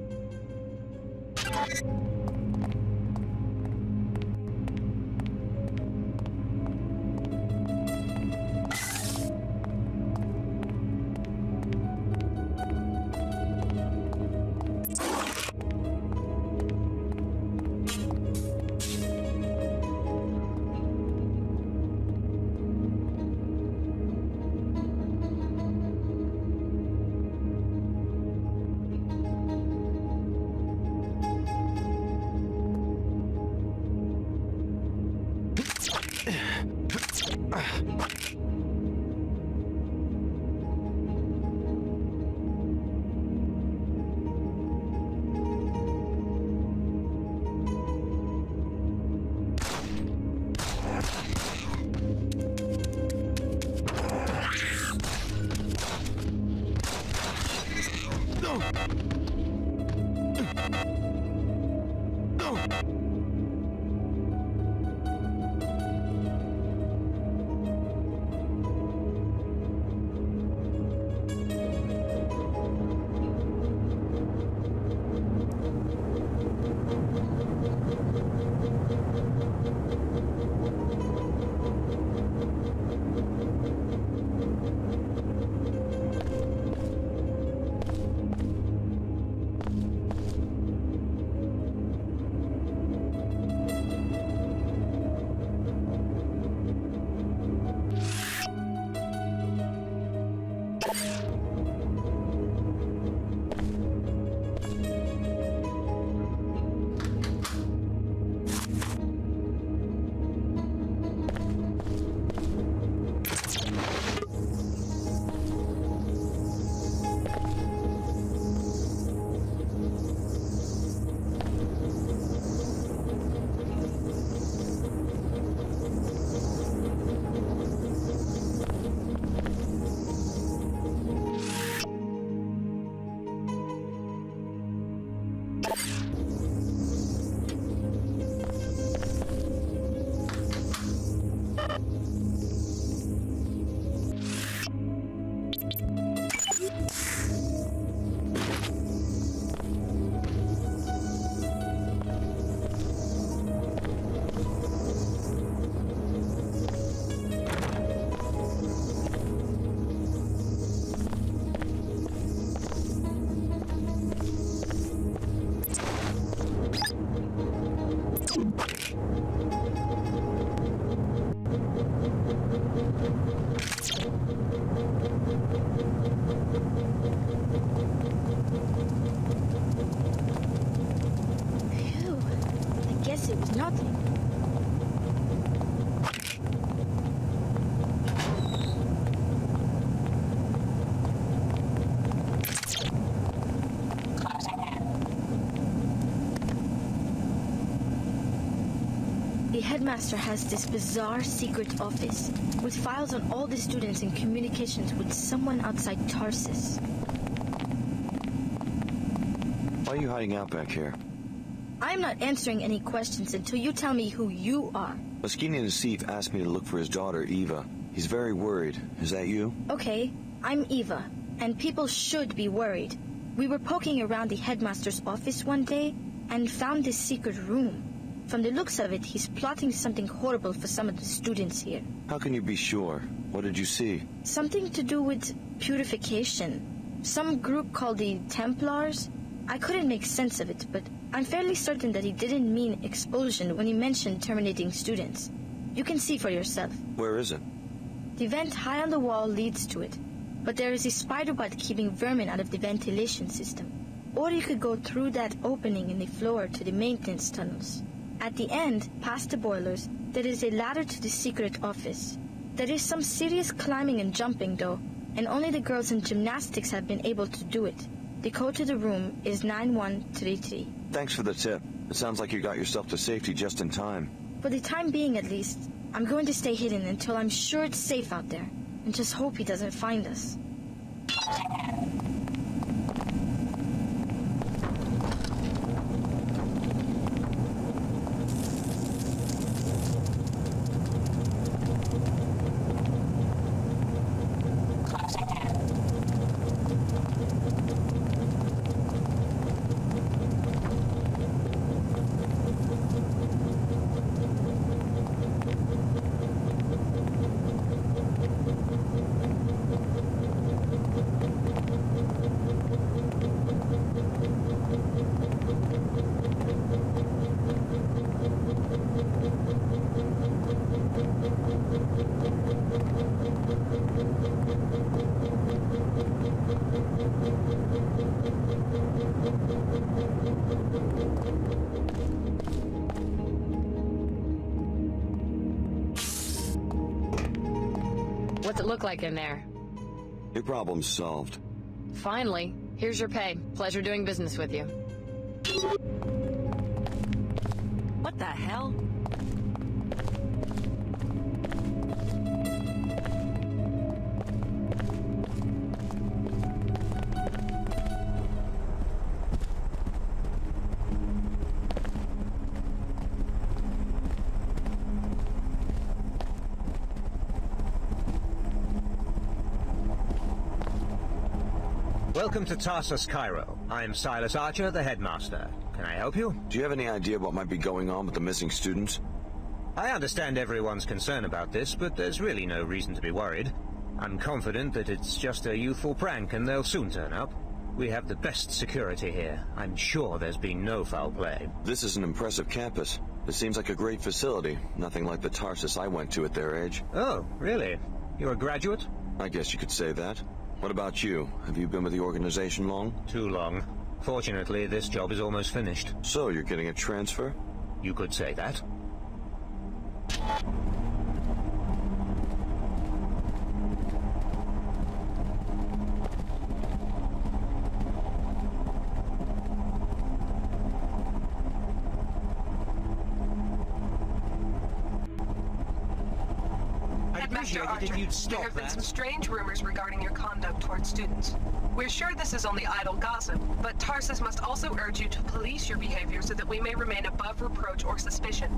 the headmaster has this bizarre secret office with files on all the students in communications with someone outside Tarsus. Why are you hiding out back here? I'm not answering any questions until you tell me who you are. Moschini Nassif asked me to look for his daughter, Eva. He's very worried. Is that you? Okay, I'm Eva, and people should be worried. We were poking around the headmaster's office one day and found this secret room. From the looks of it, he's plotting something horrible for some of the students here. How can you be sure? What did you see? Something to do with purification. Some group called the Templars. I couldn't make sense of it, but I'm fairly certain that he didn't mean expulsion when he mentioned terminating students. You can see for yourself. Where is it? The vent high on the wall leads to it, but there is a spider bite keeping vermin out of the ventilation system. Or you could go through that opening in the floor to the maintenance tunnels. At the end, past the boilers, there is a ladder to the secret office. There is some serious climbing and jumping, though, and only the girls in gymnastics have been able to do it. The code to the room is 9133. Thanks for the tip. It sounds like you got yourself to safety just in time. For the time being, at least, I'm going to stay hidden until I'm sure it's safe out there, and just hope he doesn't find us. What's it look like in there? Your problem's solved. Finally. Here's your pay. Pleasure doing business with you. What the hell? Welcome to Tarsus, Cairo. I'm Silas Archer, the headmaster. Can I help you? Do you have any idea what might be going on with the missing students? I understand everyone's concerned about this, but there's really no reason to be worried. I'm confident that it's just a youthful prank and they'll soon turn up. We have the best security here. I'm sure there's been no foul play. This is an impressive campus. It seems like a great facility. Nothing like the Tarsus I went to at their age. Oh, really? You're a graduate? I guess you could say that. What about you? Have you been with the organization long? Too long. Fortunately, this job is almost finished. So, you're getting a transfer? You could say that. Master Archer, there have been some strange rumors regarding your conduct towards students. We're sure this is only idle gossip, but Tarsus must also urge you to police your behavior so that we may remain above reproach or suspicion.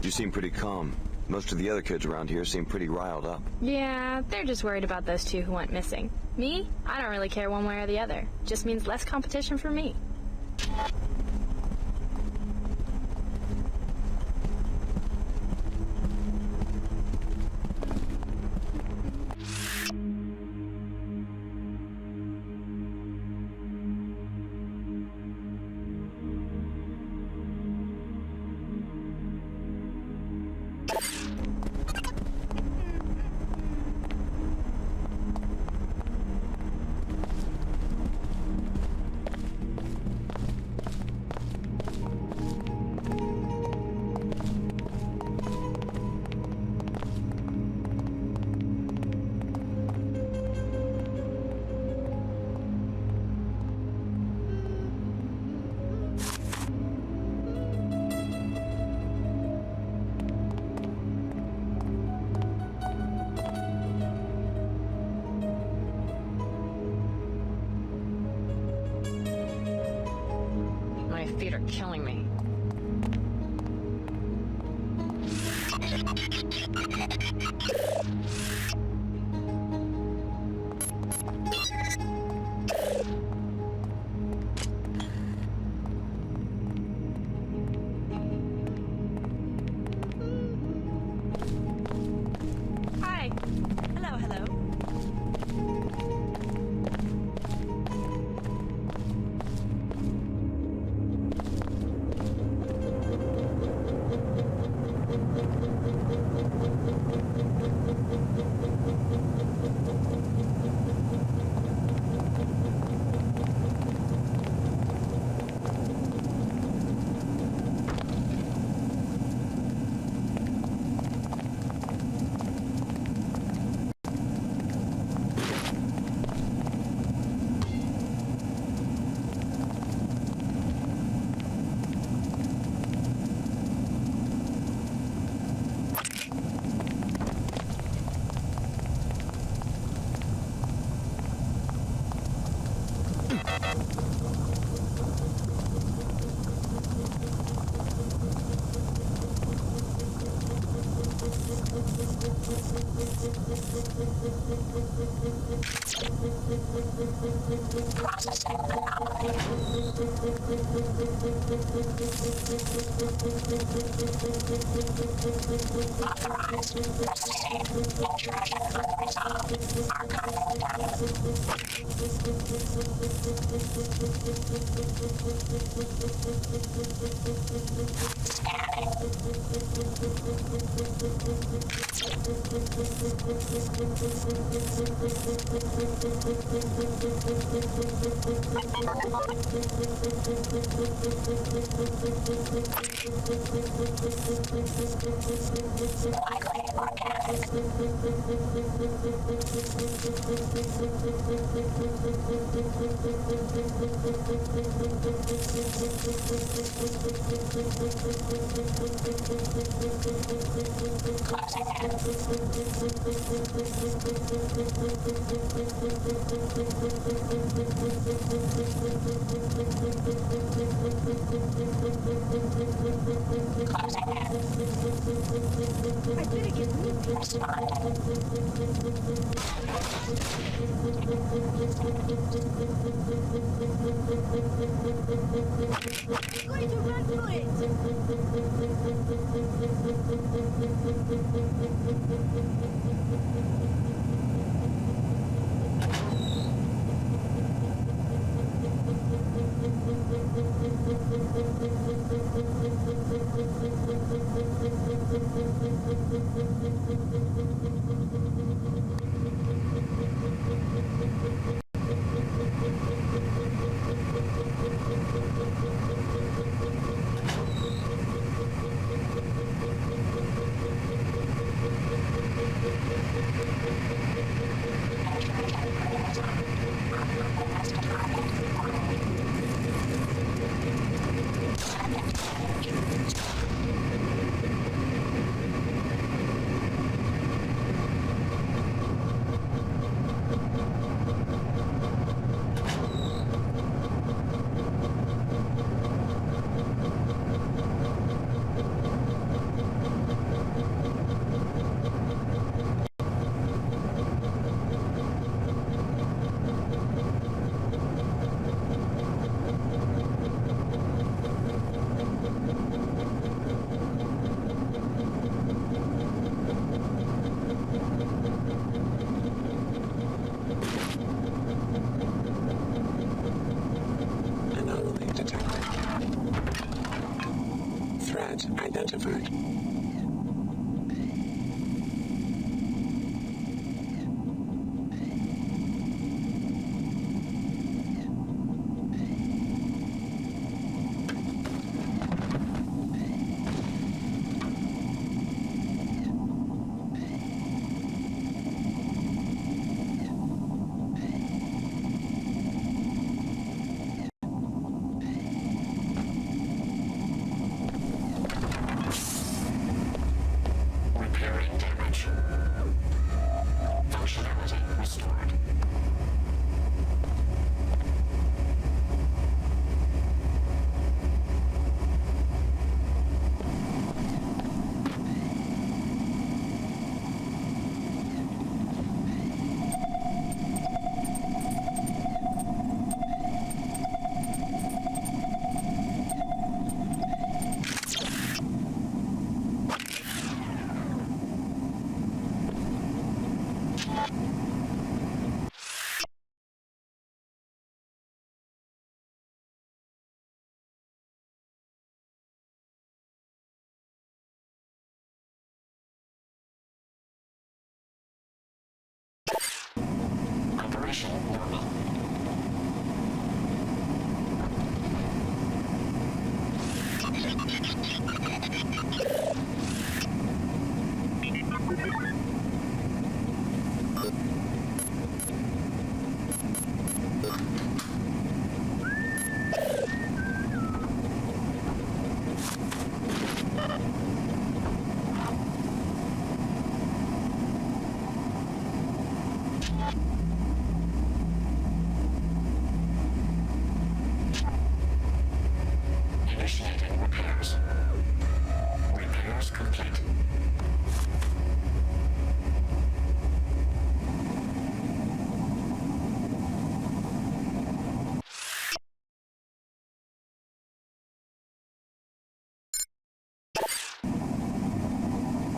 You seem pretty calm. Most of the other kids around here seem pretty riled up. Yeah, they're just worried about those two who went missing. Me? I don't really care one way or the other. Just means less competition for me. feet are killing me. Hi. Hello, hello. Identified. Source complete.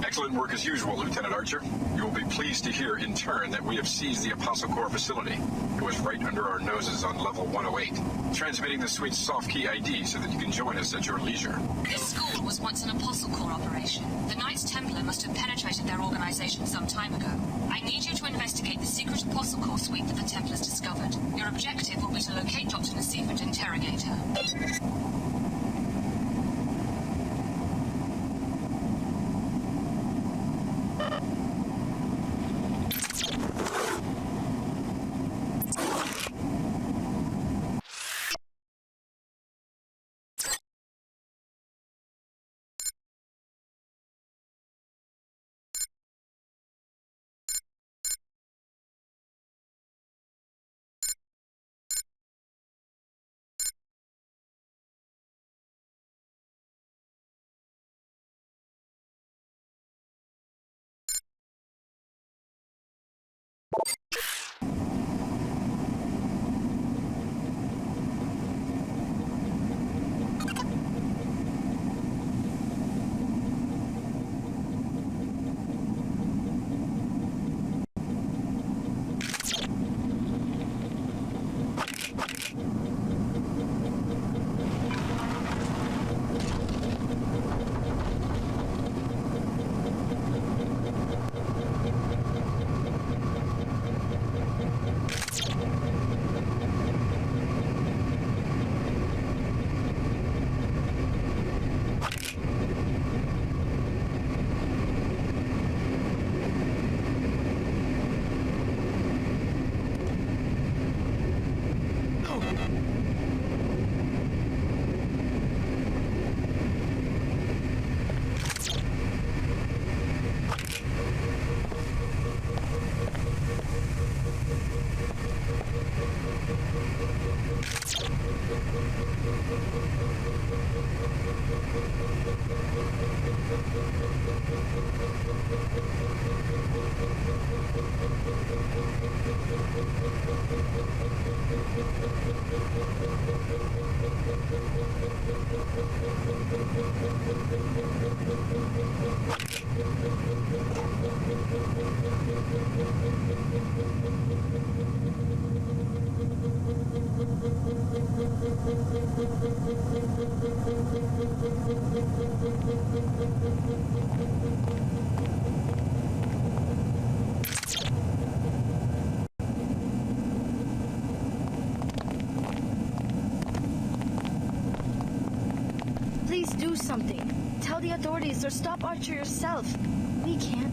Excellent work as usual, Lieutenant Archer. You will be pleased to hear, in turn, that we have seized the Apostle Corps facility. It was right under our noses on level 108. Transmitting the suite's soft key ID so that you can join us at your leisure. This school was once an Apostle Corps operation. The Knights Templar must have penetrated their organization some time ago. I need you to investigate the secret Apostle Corps suite that the Templars discovered. Your objective will be to locate Dr. Nassif and interrogate her. Please do something. Tell the authorities or stop Archer yourself. We can't.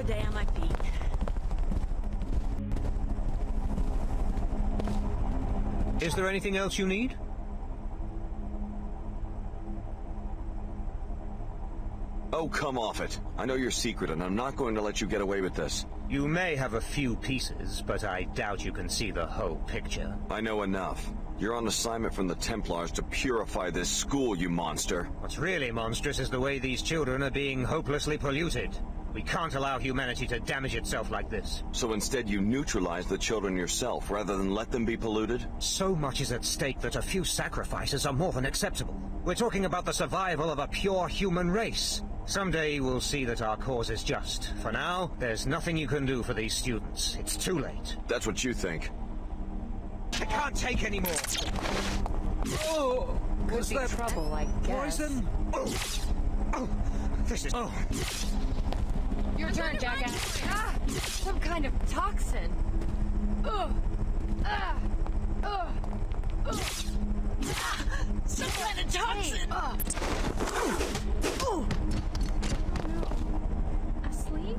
a day on my feet. Is there anything else you need? Oh, come off it. I know your secret, and I'm not going to let you get away with this. You may have a few pieces, but I doubt you can see the whole picture. I know enough. You're on assignment from the Templars to purify this school, you monster. What's really monstrous is the way these children are being hopelessly polluted. We can't allow humanity to damage itself like this. So instead you neutralize the children yourself, rather than let them be polluted? So much is at stake that a few sacrifices are more than acceptable. We're talking about the survival of a pure human race. Someday you will see that our cause is just. For now, there's nothing you can do for these students. It's too late. That's what you think. I can't take any more. Oh, could be trouble, I guess. Poison? Oh, this is... Oh. Your turn, jackass. Ah, some kind of toxin. Ugh. Ah. Ugh. Ugh. Some kind of toxin! Asleep?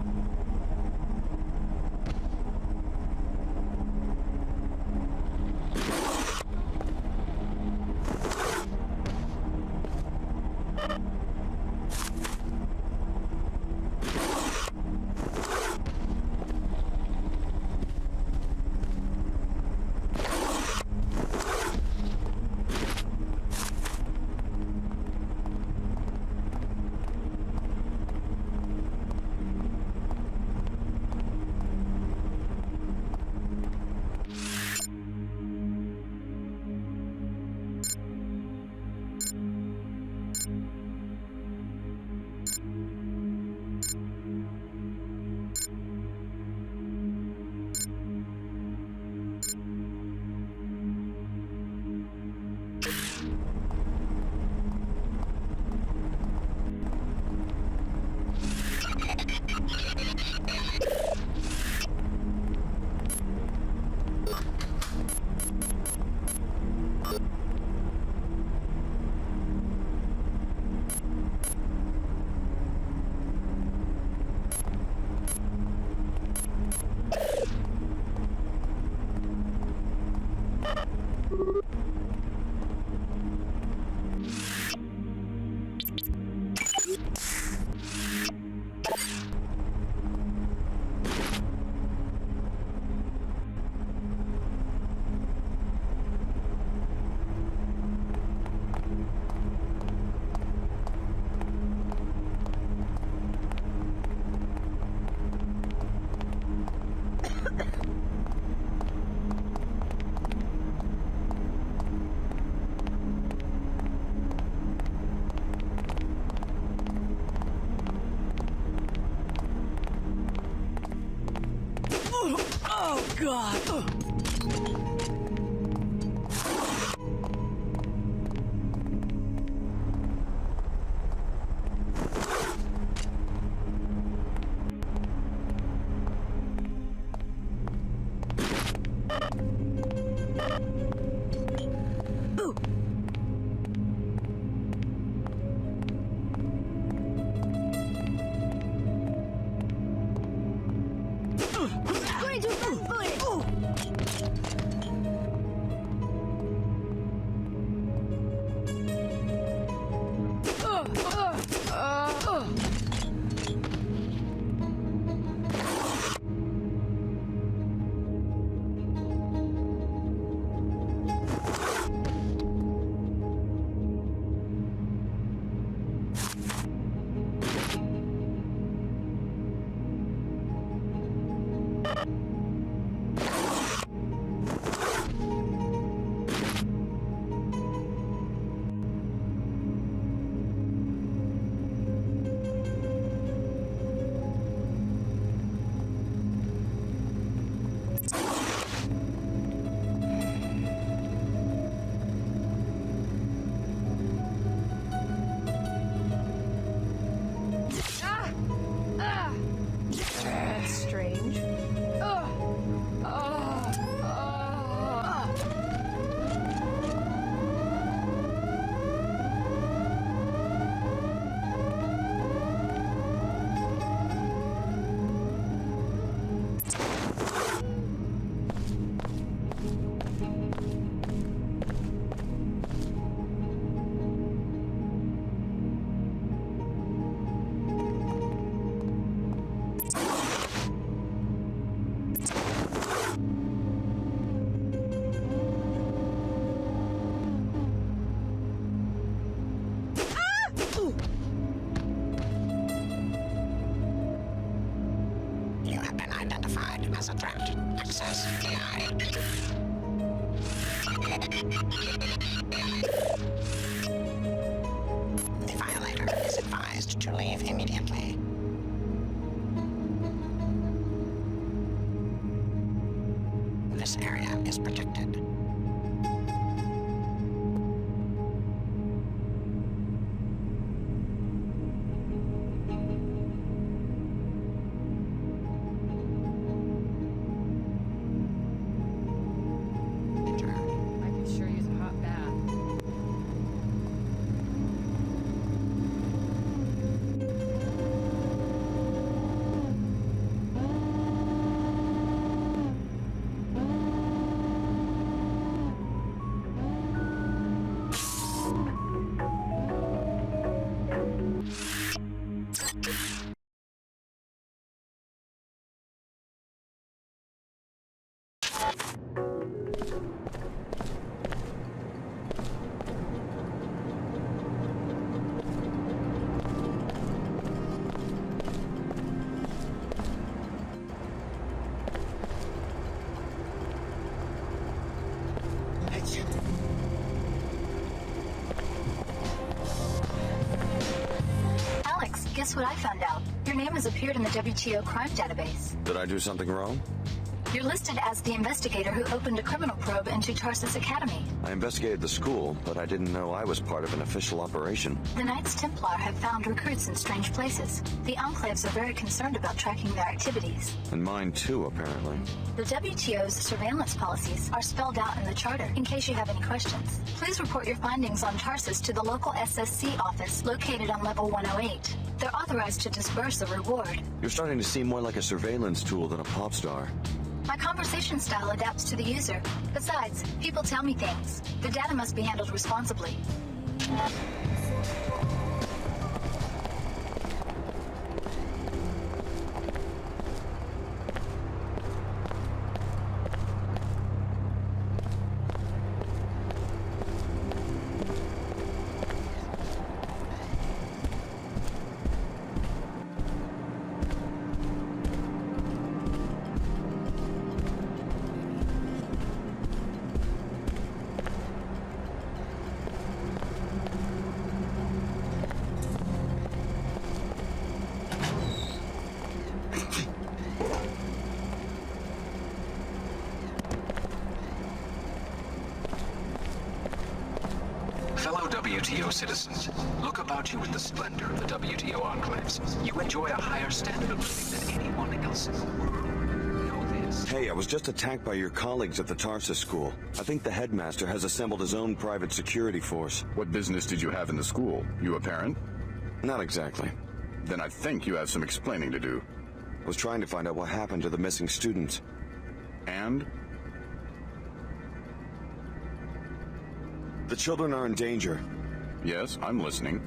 Oh, God! Going to run for it! identified as a threat. Access denied. The violator is advised to leave immediately. This area is protected. Alex, guess what I found out? Your name has appeared in the WTO crime database. Did I do something wrong? You're listed as the investigator who opened a criminal probe into Tarsus Academy. I investigated the school, but I didn't know I was part of an official operation. The Knights Templar have found recruits in strange places. The Enclaves are very concerned about tracking their activities. And mine too, apparently. The WTO's surveillance policies are spelled out in the charter, in case you have any questions. Please report your findings on Tarsus to the local SSC office located on level 108. They're authorized to disburse a reward. You're starting to seem more like a surveillance tool than a pop star. My conversation style adapts to the user. Besides, people tell me things. The data must be handled responsibly. Fellow WTO citizens, look about you in the splendor of the WTO enclaves. You enjoy a higher standard of living than anyone else in the world. Know this. Hey, I was just attacked by your colleagues at the Tarsus school. I think the headmaster has assembled his own private security force. What business did you have in the school? You a parent? Not exactly. Then I think you have some explaining to do. I was trying to find out what happened to the missing students. And? The children are in danger. Yes, I'm listening.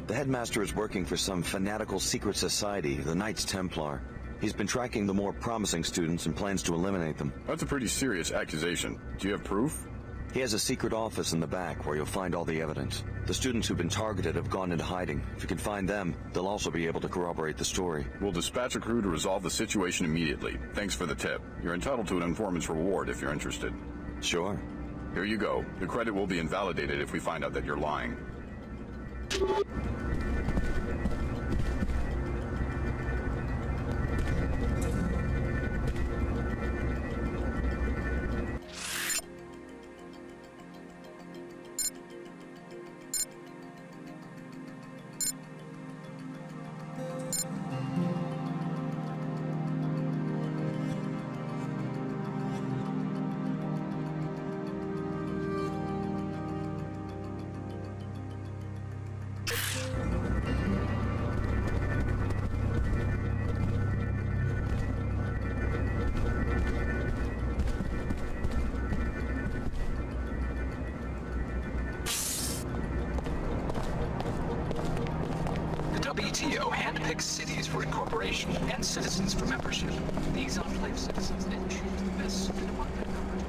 The headmaster is working for some fanatical secret society, the Knights Templar. He's been tracking the more promising students and plans to eliminate them. That's a pretty serious accusation. Do you have proof? He has a secret office in the back where you'll find all the evidence. The students who've been targeted have gone into hiding. If you can find them, they'll also be able to corroborate the story. We'll dispatch a crew to resolve the situation immediately. Thanks for the tip. You're entitled to an informant's reward if you're interested. Sure. Here you go. The credit will be invalidated if we find out that you're lying. WTO handpicks cities for incorporation and citizens for membership. These enclave citizens then choose the best suited among their numbers.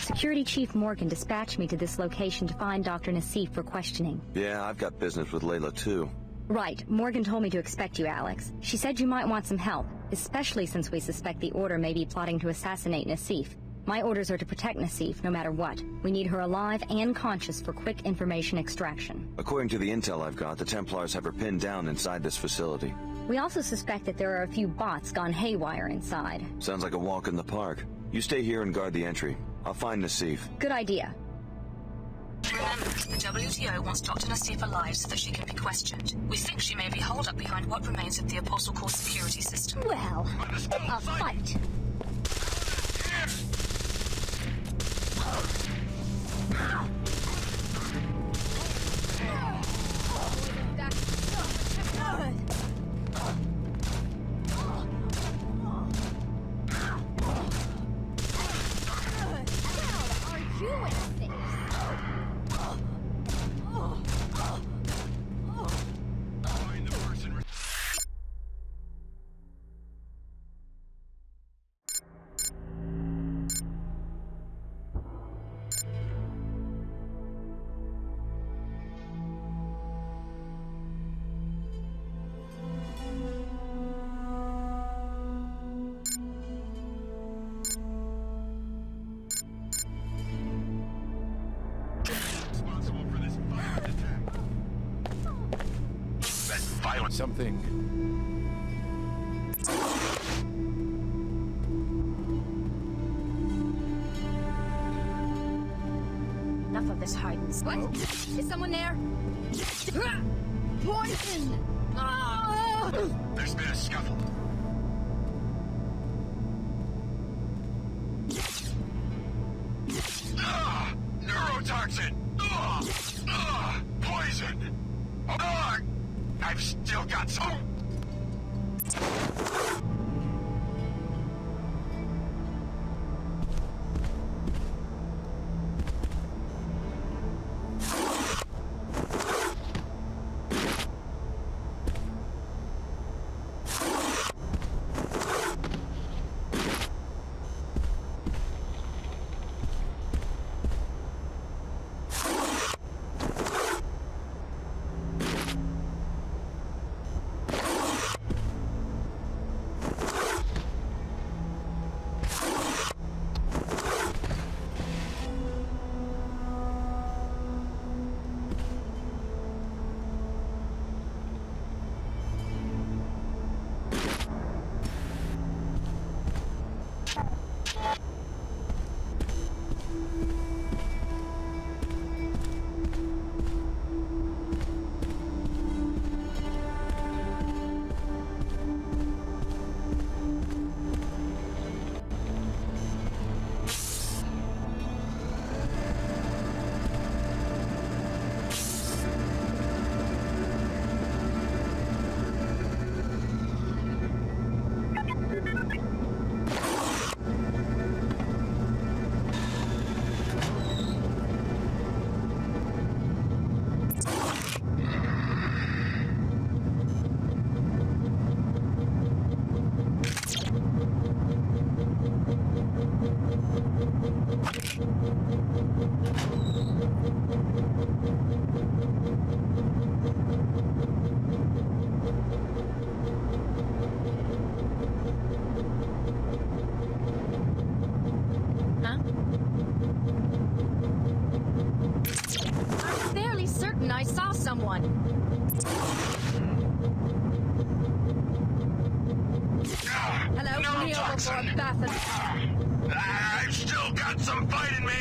Security Chief Morgan dispatched me to this location to find Dr. Nassif for questioning. Yeah, I've got business with Layla too. Right. Morgan told me to expect you, Alex. She said you might want some help, especially since we suspect the Order may be plotting to assassinate Nassif. My orders are to protect Nassif no matter what. We need her alive and conscious for quick information extraction. According to the intel I've got, the Templars have her pinned down inside this facility. We also suspect that there are a few bots gone haywire inside. Sounds like a walk in the park. You stay here and guard the entry. I'll find Nassif. Good idea. Remember, the WTO wants Dr. Nassif alive so that she can be questioned. We think she may be holed up behind what remains of the Apostle Corps security system. Well, a fight. Something. Enough of this hide and seek. What? Is someone there? Poison! Ah! There's been a scuffle. Neurotoxin! Poison! I've still got some. I saw someone. Hello, kneel before Bethany. I've still got some fight in me.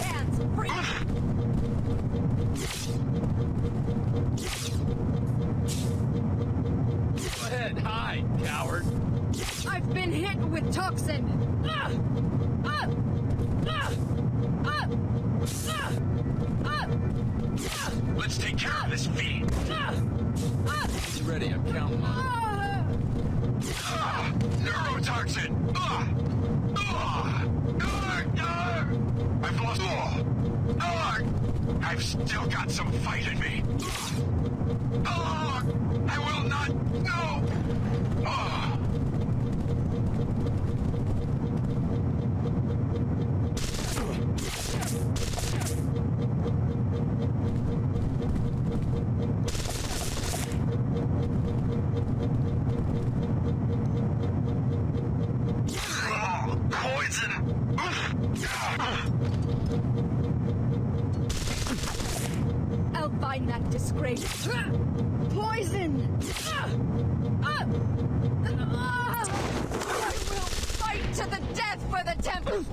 Hands free. Go ahead, hide, coward. I've been hit with toxin. Let's take care of this fiend. You ready? I'm counting on it. Neurotoxin. I've lost. I've still got some fight in me. I will not. No. find that disgrace. Poison! I will fight to the death for the temple!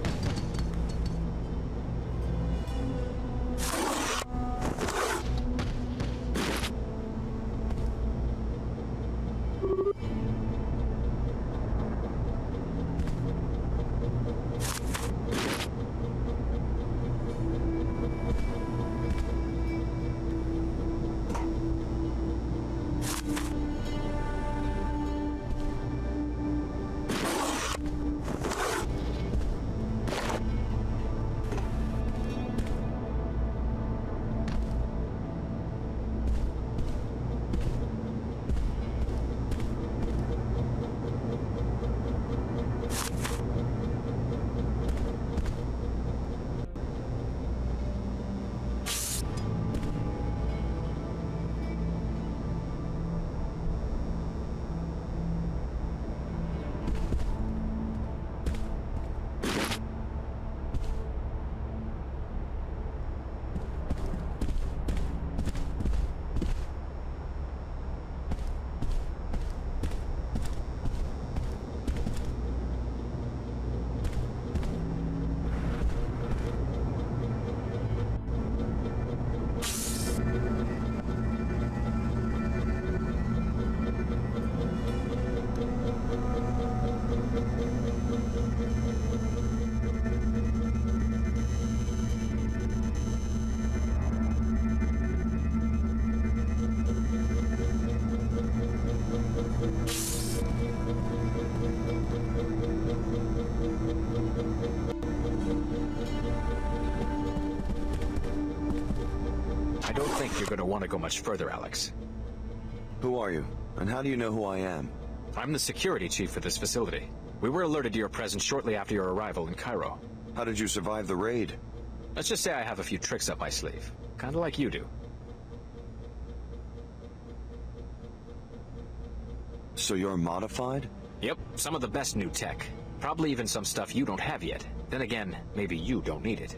I don't think you're going to want to go much further, Alex. Who are you? And how do you know who I am? I'm the security chief for this facility. We were alerted to your presence shortly after your arrival in Cairo. How did you survive the raid? Let's just say I have a few tricks up my sleeve. Kinda like you do. So you're modified? Yep, some of the best new tech. Probably even some stuff you don't have yet. Then again, maybe you don't need it.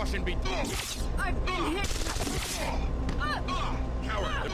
Caution be... I've been hit. Coward!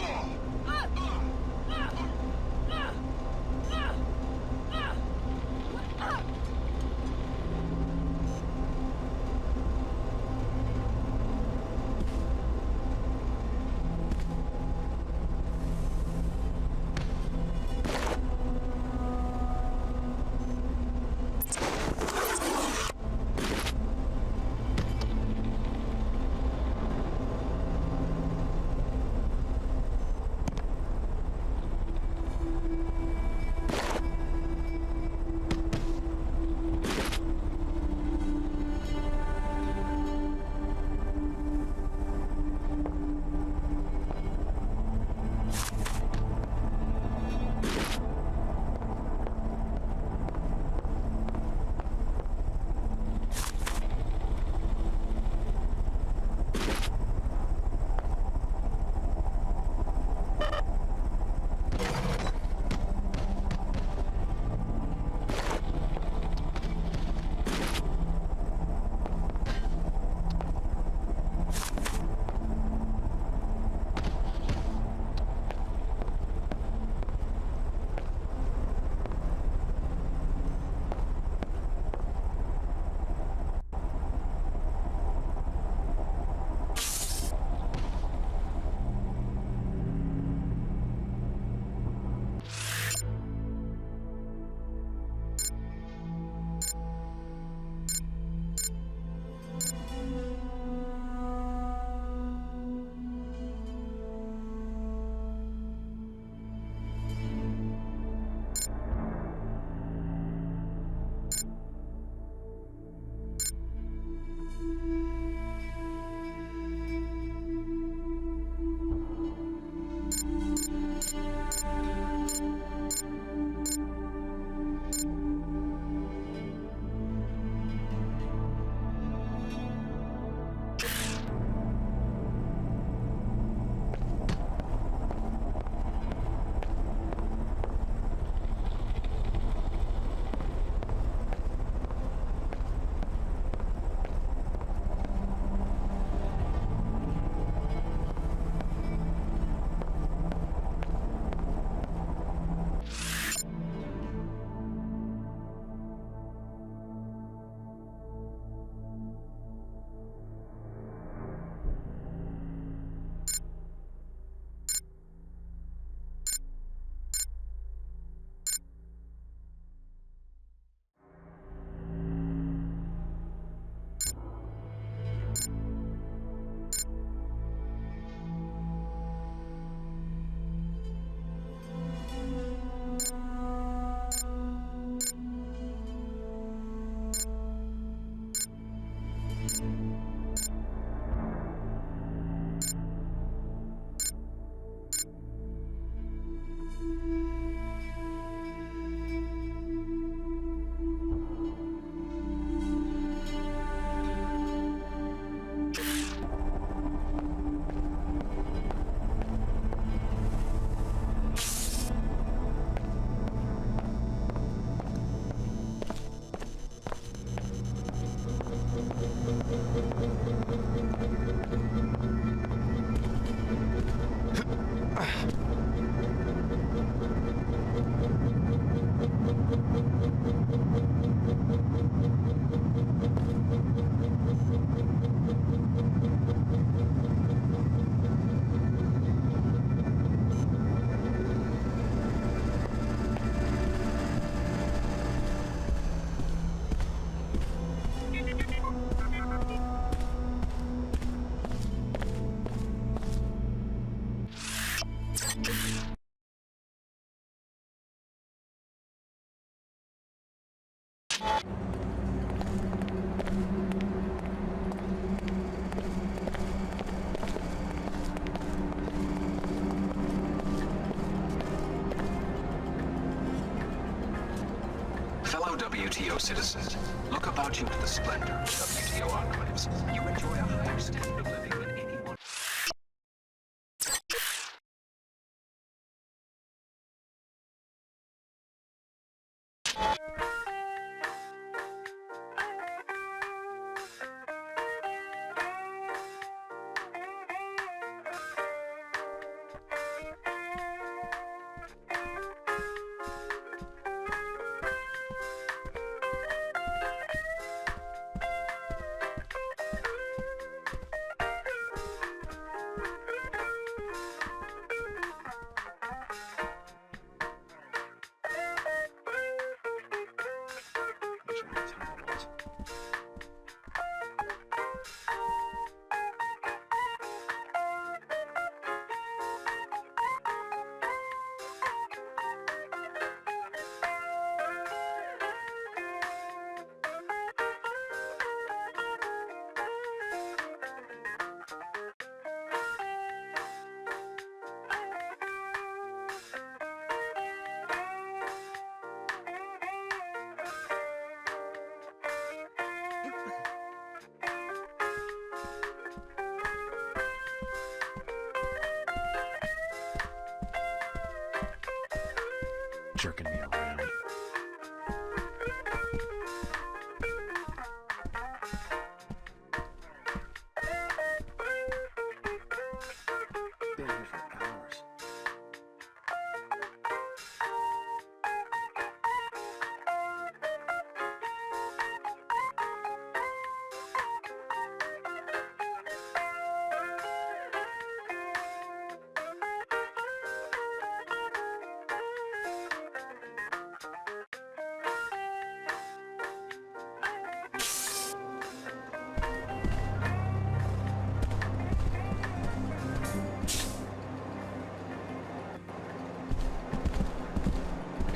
Fellow WTO citizens, look about you to the splendor of WTO enclaves. You enjoy a higher standard of living than anyone.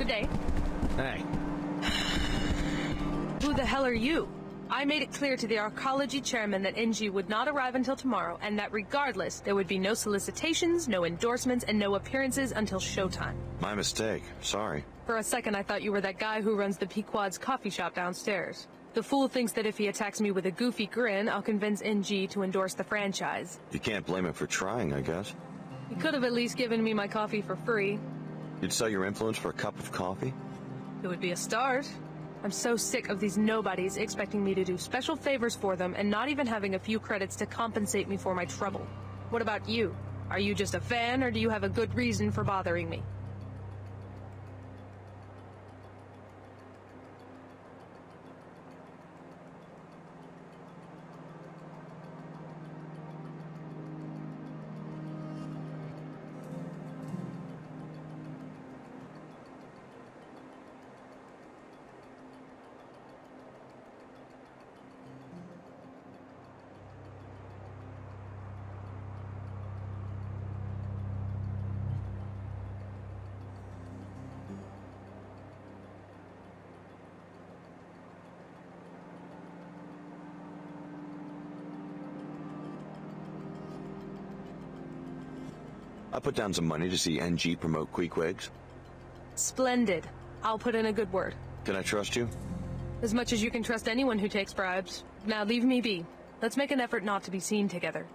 Good day. Hey. Who the hell are you? I made it clear to the arcology chairman that NG would not arrive until tomorrow, and that regardless, there would be no solicitations, no endorsements, and no appearances until showtime. My mistake. Sorry. For a second, I thought you were that guy who runs the Pequod's coffee shop downstairs. The fool thinks that if he attacks me with a goofy grin, I'll convince NG to endorse the franchise. You can't blame him for trying, I guess. He could have at least given me my coffee for free. You'd sell your influence for a cup of coffee? It would be a start. I'm so sick of these nobodies expecting me to do special favors for them and not even having a few credits to compensate me for my trouble. What about you? Are you just a fan, or do you have a good reason for bothering me? I put down some money to see NG promote Queequegs. Splendid. I'll put in a good word. Can I trust you? As much as you can trust anyone who takes bribes. Now leave me be. Let's make an effort not to be seen together.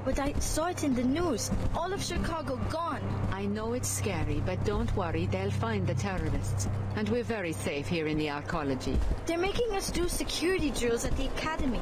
But I saw it in the news. All of Chicago gone. I know it's scary, but don't worry, they'll find the terrorists. And we're very safe here in the arcology. They're making us do security drills at the academy.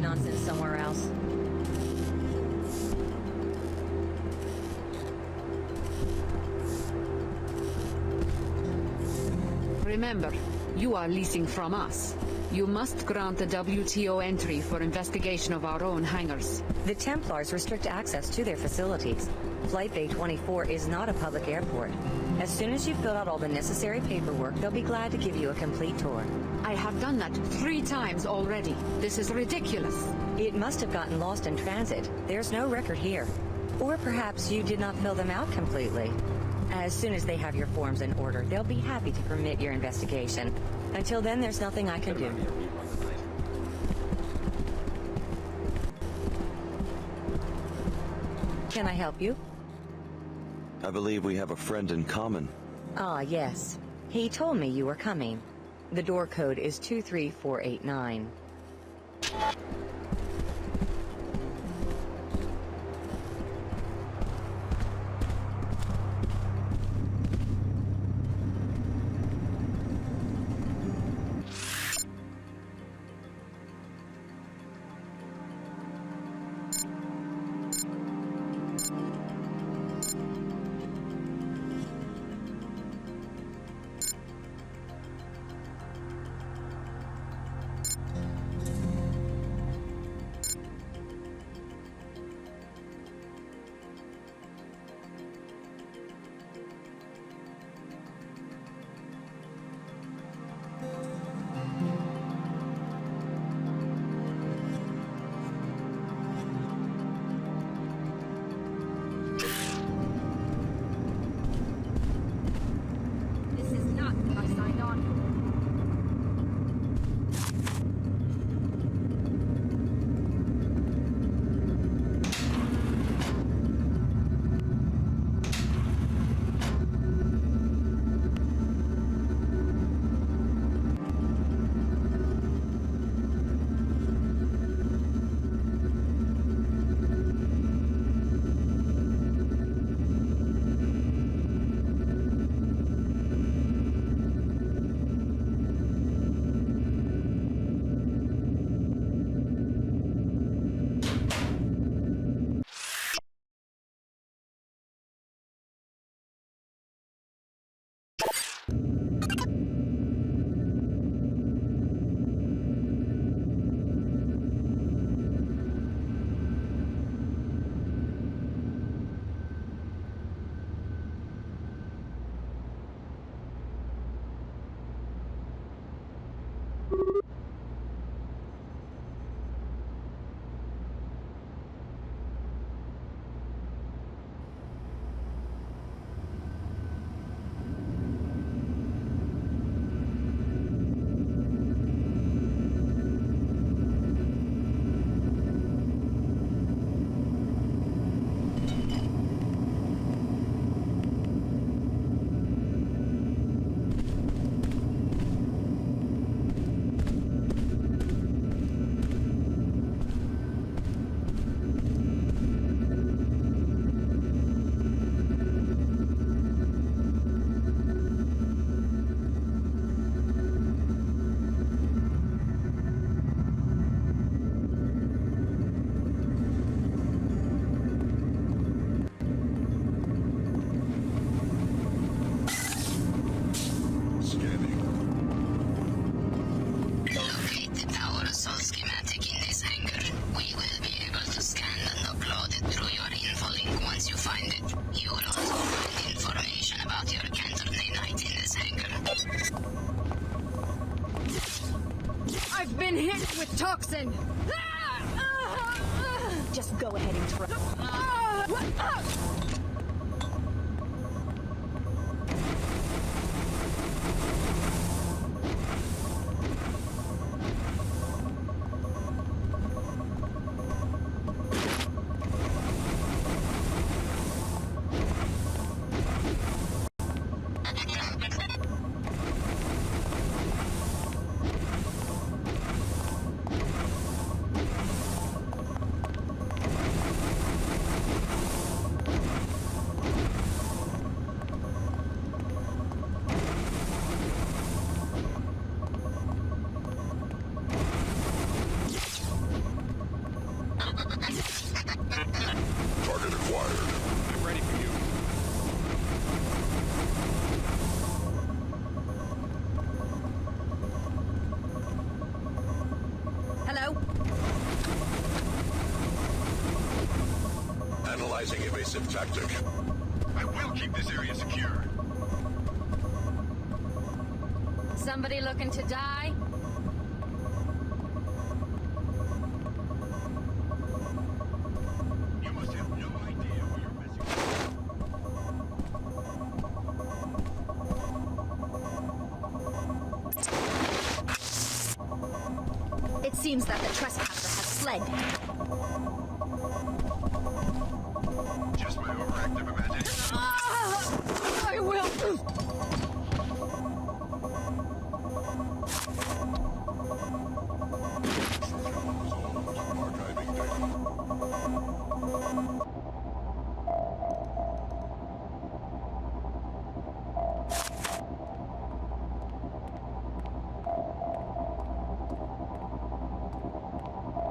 Nonsense somewhere else. Remember, you are leasing from us. You must grant the WTO entry for investigation of our own hangars. The Templars restrict access to their facilities. Flight Bay 24 is not a public airport. As soon as you've filled out all the necessary paperwork, they'll be glad to give you a complete tour. I have done that 3 times already. This is ridiculous. It must have gotten lost in transit. There's no record here. Or perhaps you did not fill them out completely. As soon as they have your forms in order, they'll be happy to permit your investigation. Until then, there's nothing I can do. Can I help you? I believe we have a friend in common. Ah, yes. He told me you were coming. The door code is 23489. toxin! Just go ahead and try. Target acquired. I'm ready for you. Hello? Analyzing evasive tactic. I will keep this area secure. Somebody looking to die? You must have no idea who you're messing with. It seems that the trespasser has fled. Just my overactive imagination. I will. Archiving data.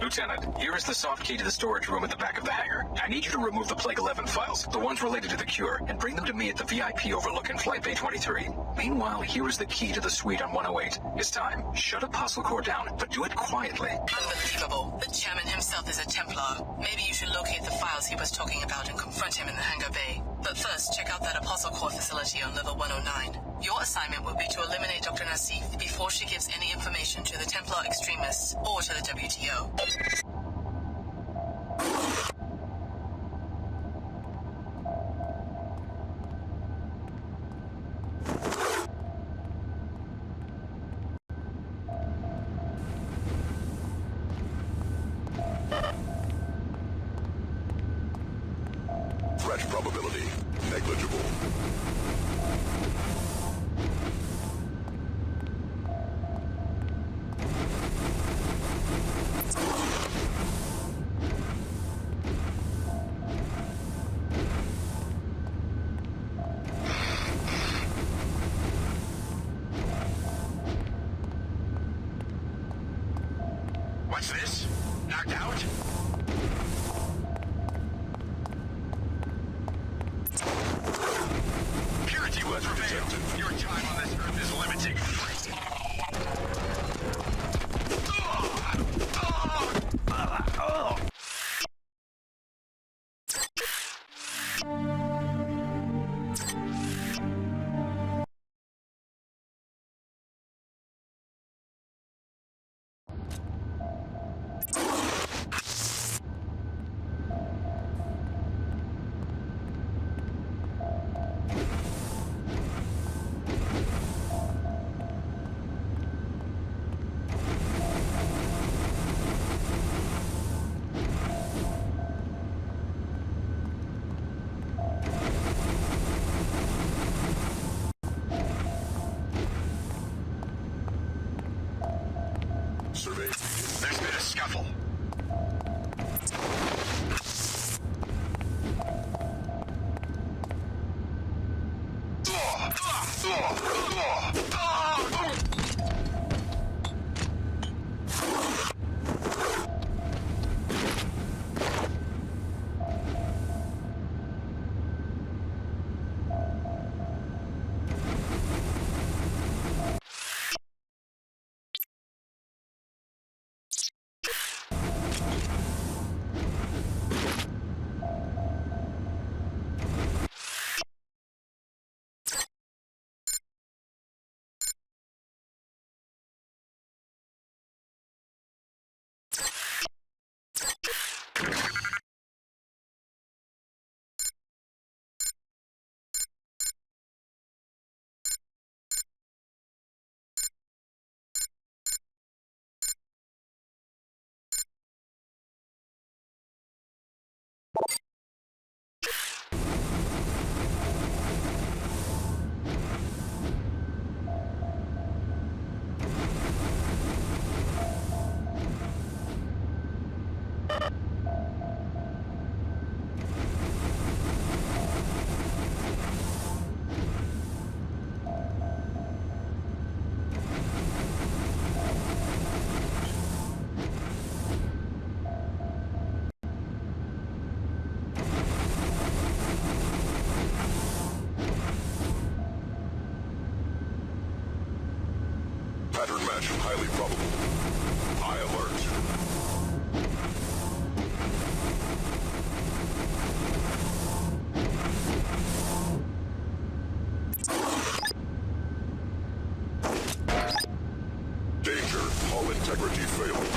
Lieutenant, here is the soft key to the storage room at the back of the hangar. I need you to remove the Plague 11 files, the ones related to the cure, and bring them to me at the VIP overlook in Flight Bay 23. Meanwhile, here is the key to the suite on 108. It's time. Shut Apostle Core down, but do it quietly. Unbelievable. The chairman himself is a Templar. Maybe you should locate the files he was talking about and confront him in the hangar bay. But first, check out that Apostle Core facility on level 109. Your assignment will be to eliminate Dr. Nassif before she gives any information to the Templar extremists or to the WTO. Threat probability negligible. What's this? Knocked out? Purity will prevail. Your time on this earth is limited. Survey. There's been a scuffle. Pattern match highly probable. High alert. Danger. Hull integrity failing.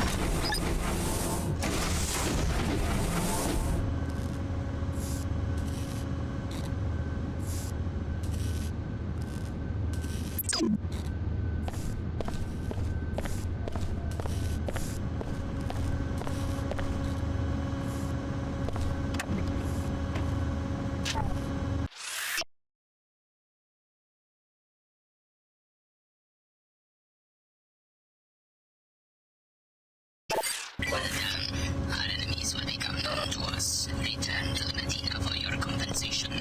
Well done. Our enemies will become known to us. Return to the Medina for your compensation.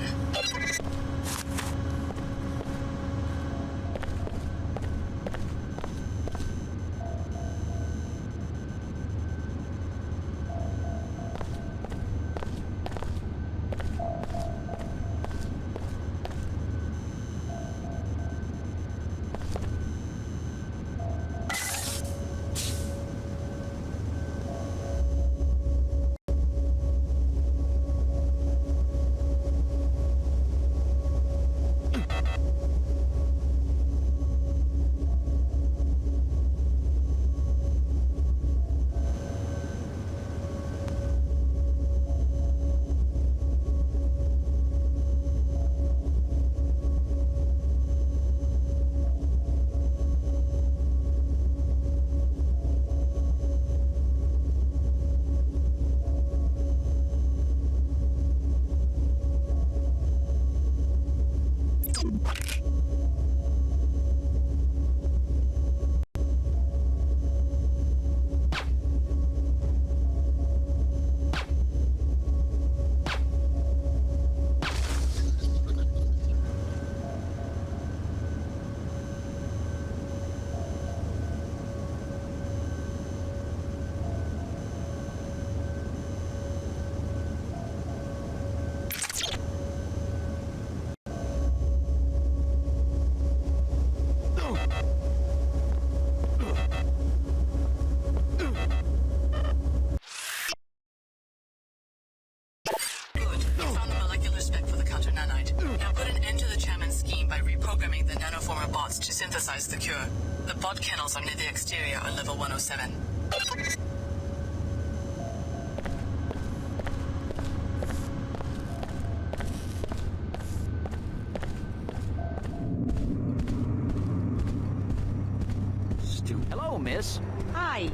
To synthesize the cure. The pod kennels are near the exterior on level 107. Hello, miss. Hi.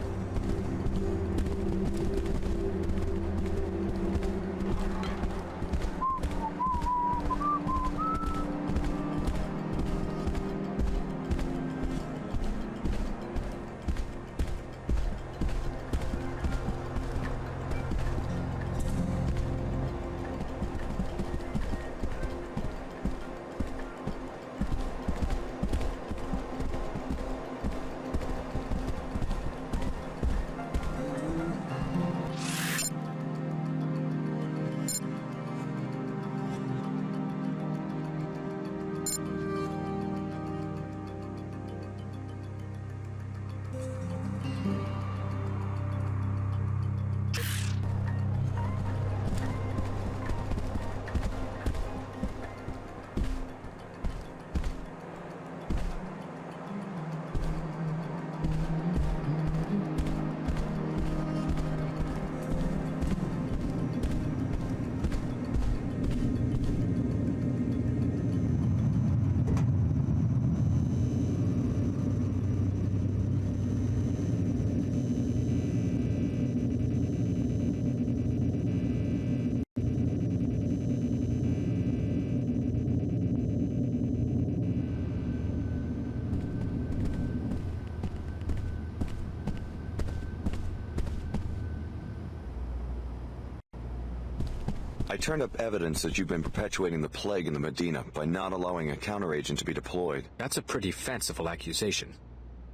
I turned up evidence that you've been perpetuating the plague in the Medina by not allowing a counteragent to be deployed. That's a pretty fanciful accusation.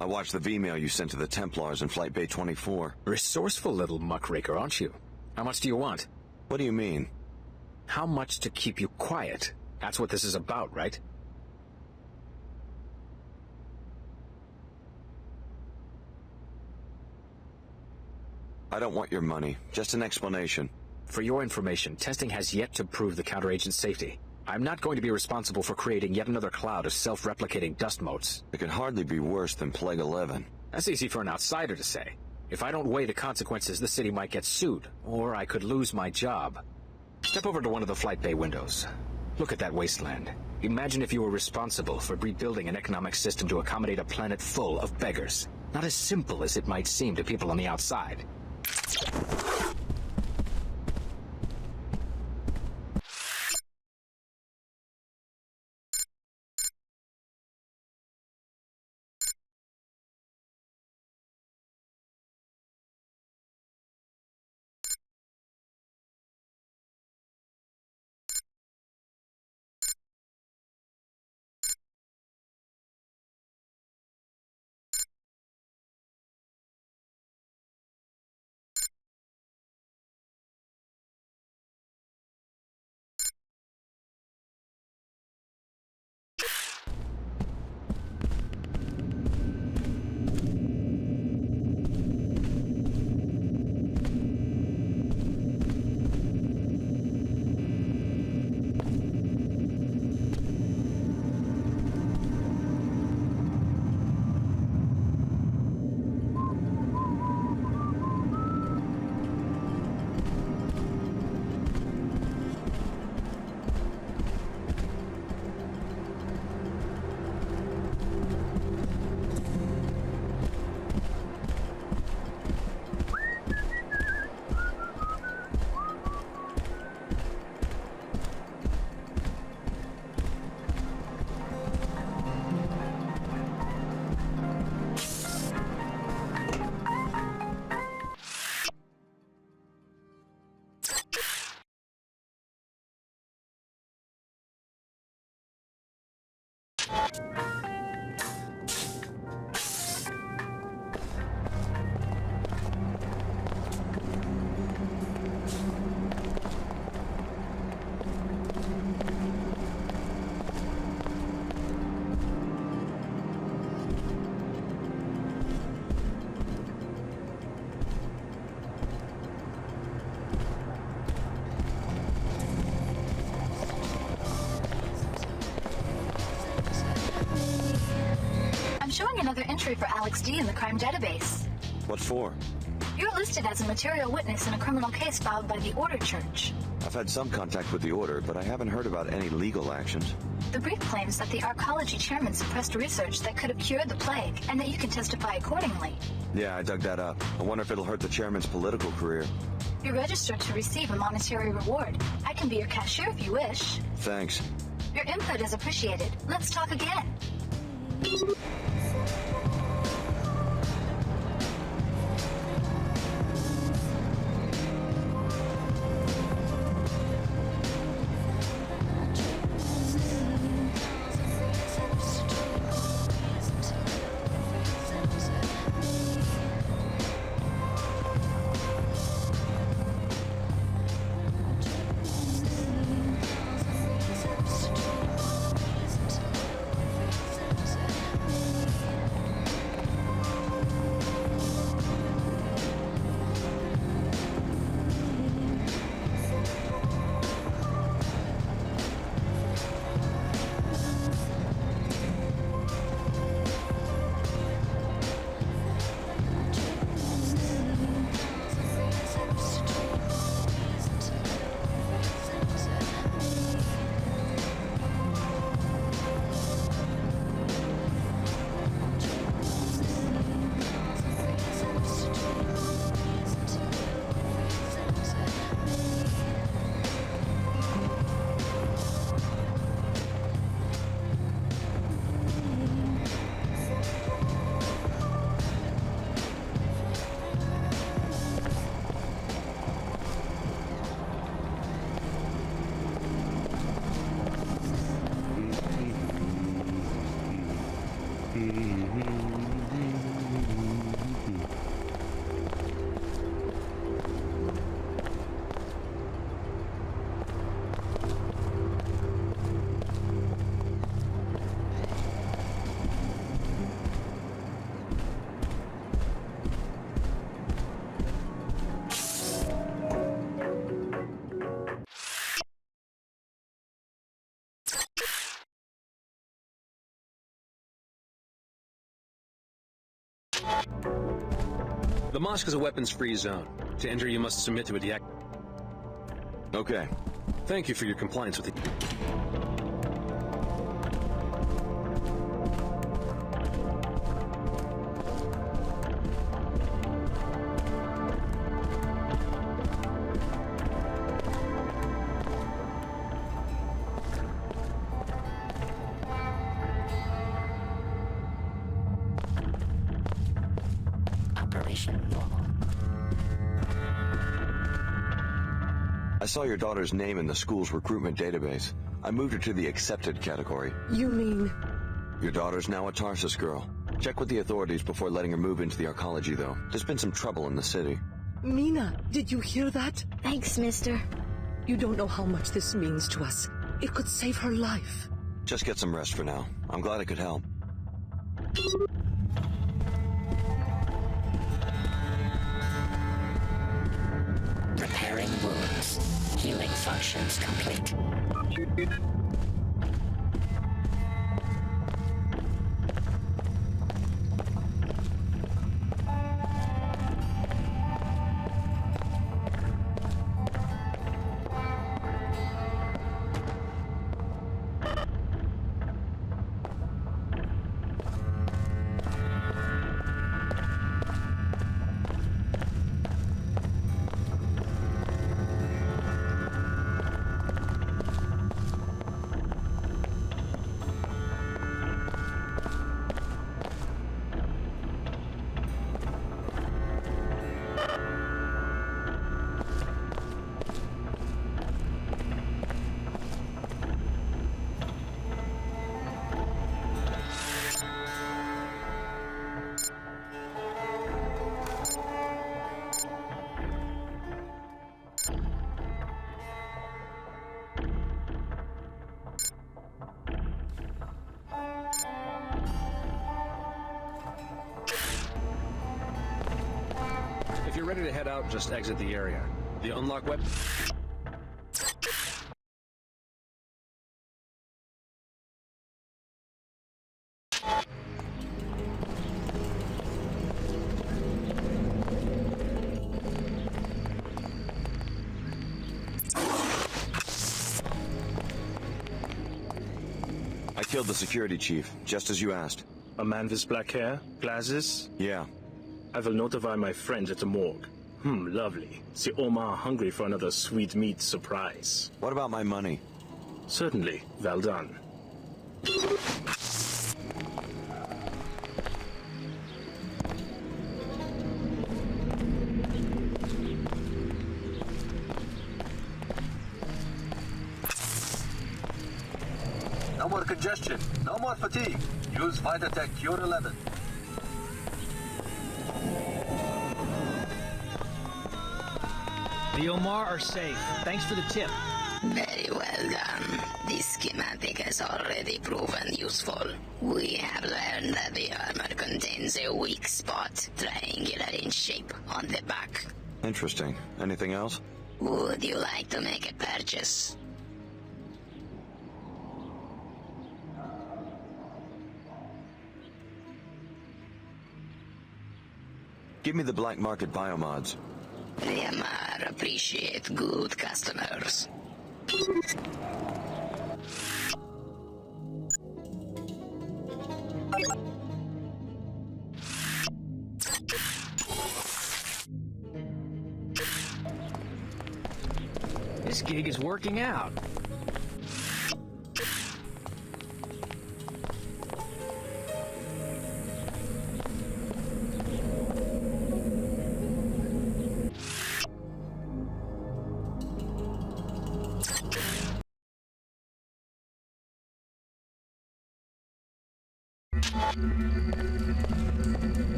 I watched the V-mail you sent to the Templars in Flight Bay 24. Resourceful little muckraker, aren't you? How much do you want? What do you mean? How much to keep you quiet? That's what this is about, right? I don't want your money, just an explanation. For your information, testing has yet to prove the counteragent's safety. I'm not going to be responsible for creating yet another cloud of self-replicating dust motes. It could hardly be worse than Plague 11. That's easy for an outsider to say. If I don't weigh the consequences, the city might get sued, or I could lose my job. Step over to one of the flight bay windows. Look at that wasteland. Imagine if you were responsible for rebuilding an economic system to accommodate a planet full of beggars. Not as simple as it might seem to people on the outside. Showing another entry for Alex D in the crime database. What for? You're listed as a material witness in a criminal case filed by the Order Church. I've had some contact with the Order, but I haven't heard about any legal actions. The brief claims that the Arcology chairman suppressed research that could have cured the plague, and that you can testify accordingly. Yeah, I dug that up. I wonder if it'll hurt the chairman's political career. You're registered to receive a monetary reward. I can be your cashier if you wish. Thanks. Your input is appreciated. Let's talk again. The mosque is a weapons-free zone. To enter, you must submit to a deact... Okay. Thank you for your compliance with the... I saw your daughter's name in the school's recruitment database. I moved her to the accepted category. You mean... Your daughter's now a Tarsus girl. Check with the authorities before letting her move into the arcology, though. There's been some trouble in the city. Mina, did you hear that? Thanks, mister. You don't know how much this means to us. It could save her life. Just get some rest for now. I'm glad I could help. Repairing wounds. Healing functions complete. If you're ready to head out, just exit the area. The unlock weapon... I killed the security chief, just as you asked. A man with black hair? Glasses? Yeah. I will notify my friends at the morgue. Lovely. The Oma are hungry for another sweet meat surprise. What about my money? Certainly. Well done. No more congestion. No more fatigue. Use Vitatech Cure 11. The Omar are safe. Thanks for the tip. Very well done. This schematic has already proven useful. We have learned that the armor contains a weak spot, triangular in shape, on the back. Interesting. Anything else? Would you like to make a purchase? Give me the black market biomods. The Amar appreciate good customers. This gig is working out.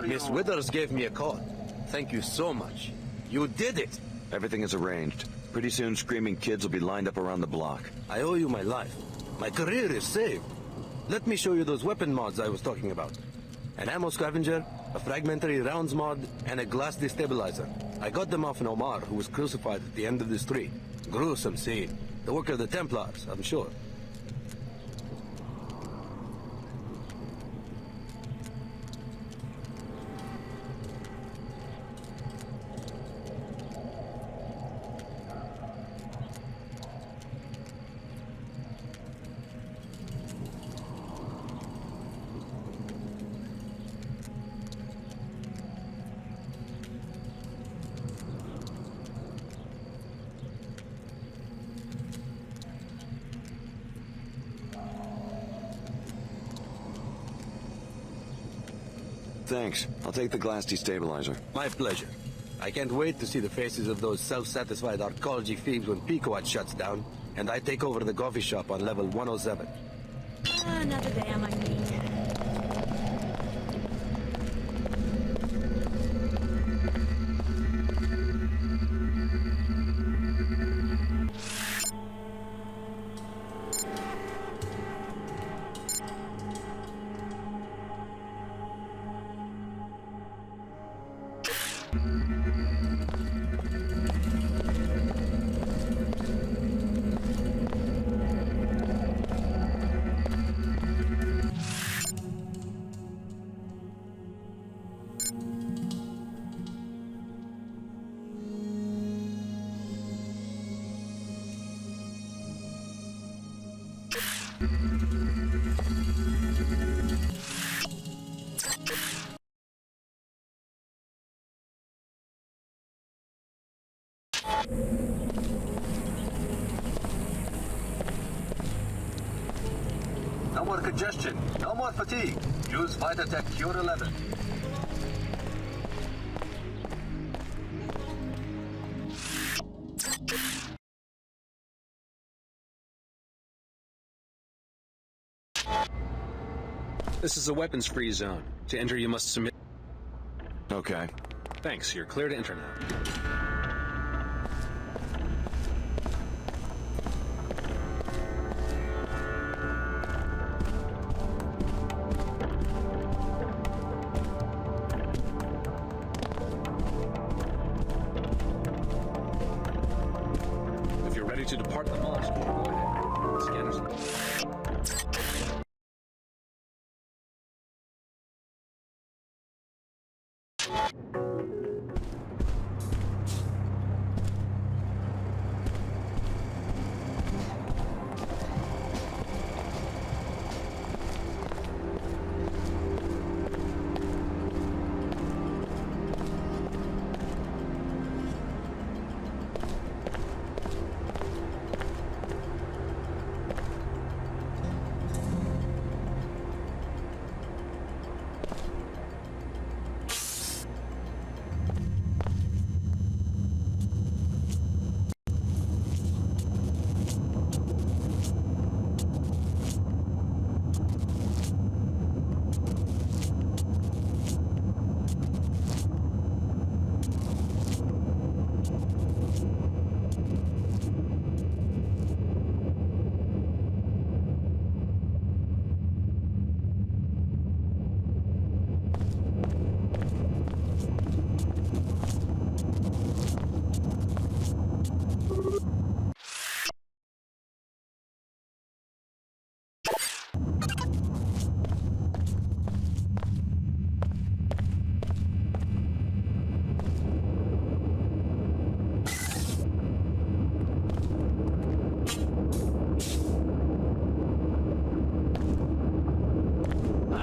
Miss Withers gave me a call. Thank you so much. You did it! Everything is arranged. Pretty soon, screaming kids will be lined up around the block. I owe you my life. My career is saved. Let me show you those weapon mods I was talking about. An ammo scavenger, a fragmentary rounds mod, and a glass destabilizer. I got them off an Omar who was crucified at the end of the street. Gruesome scene. The work of the Templars, I'm sure. Thanks. I'll take the glass destabilizer. My pleasure. I can't wait to see the faces of those self-satisfied arcology thieves when Pequot shuts down, and I take over the coffee shop on level 107. Another day on my feet. No more congestion. No more fatigue. Use Vitatech Cure 11. This is a weapons-free zone. To enter, you must submit... Okay. Thanks. You're clear to enter now. If you're ready to depart the mosque, go ahead. Scanners.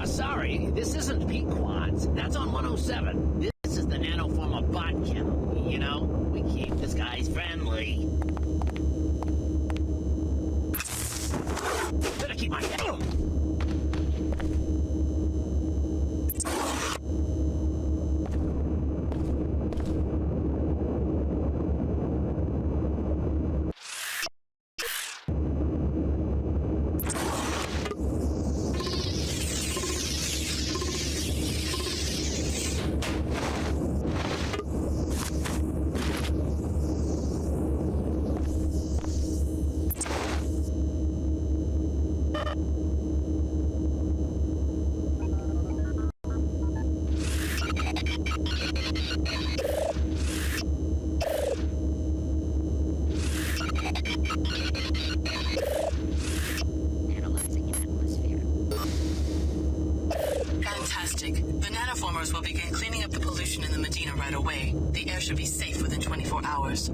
Sorry, this isn't Pequod's. That's on 107. This is the nanoform of bot kennel. You know, we keep this guy's friendly. Better keep my head. Fantastic. The nanoformers will begin cleaning up the pollution in the Medina right away. The air should be safe within 24 hours.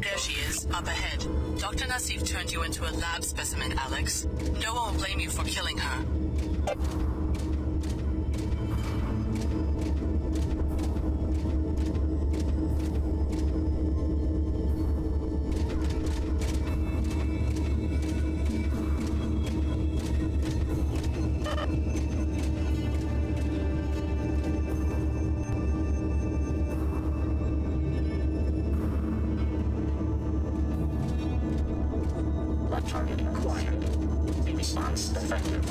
There she is, up ahead. Dr. Nassif turned you into a lab specimen, Alex. No one will blame you for killing her. Target acquired. The response effective.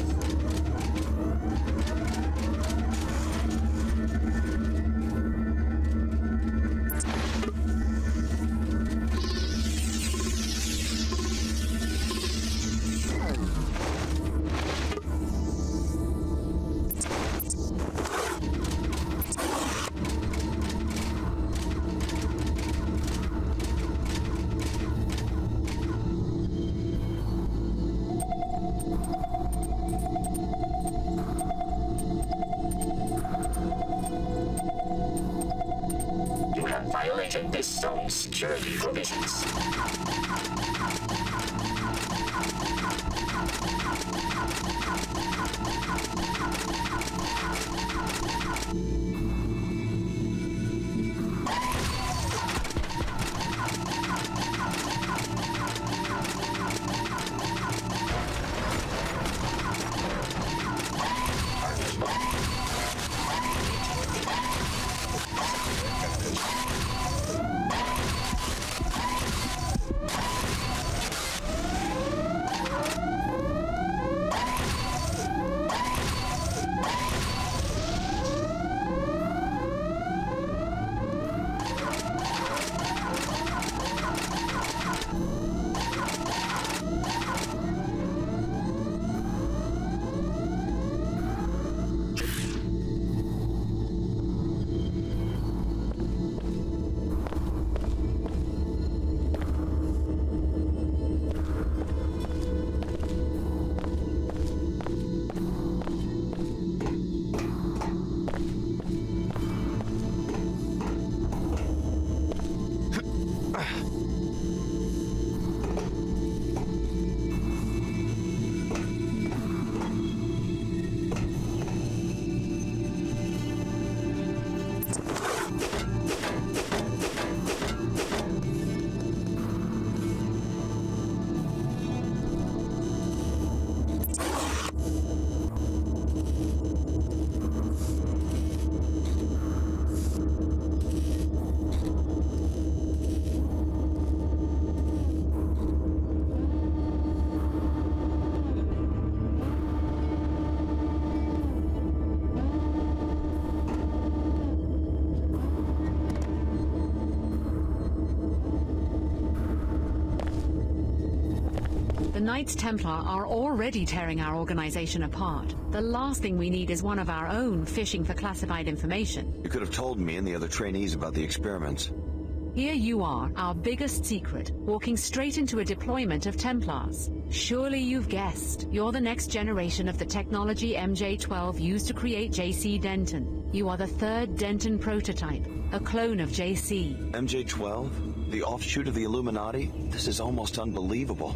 Violated this zone's security provisions. Knights Templar are already tearing our organization apart. The last thing we need is one of our own fishing for classified information. You could have told me and the other trainees about the experiments. Here you are, our biggest secret, walking straight into a deployment of Templars. Surely you've guessed. You're the next generation of the technology MJ-12 used to create JC Denton. You are the third Denton prototype, a clone of JC. MJ-12? The offshoot of the Illuminati? This is almost unbelievable.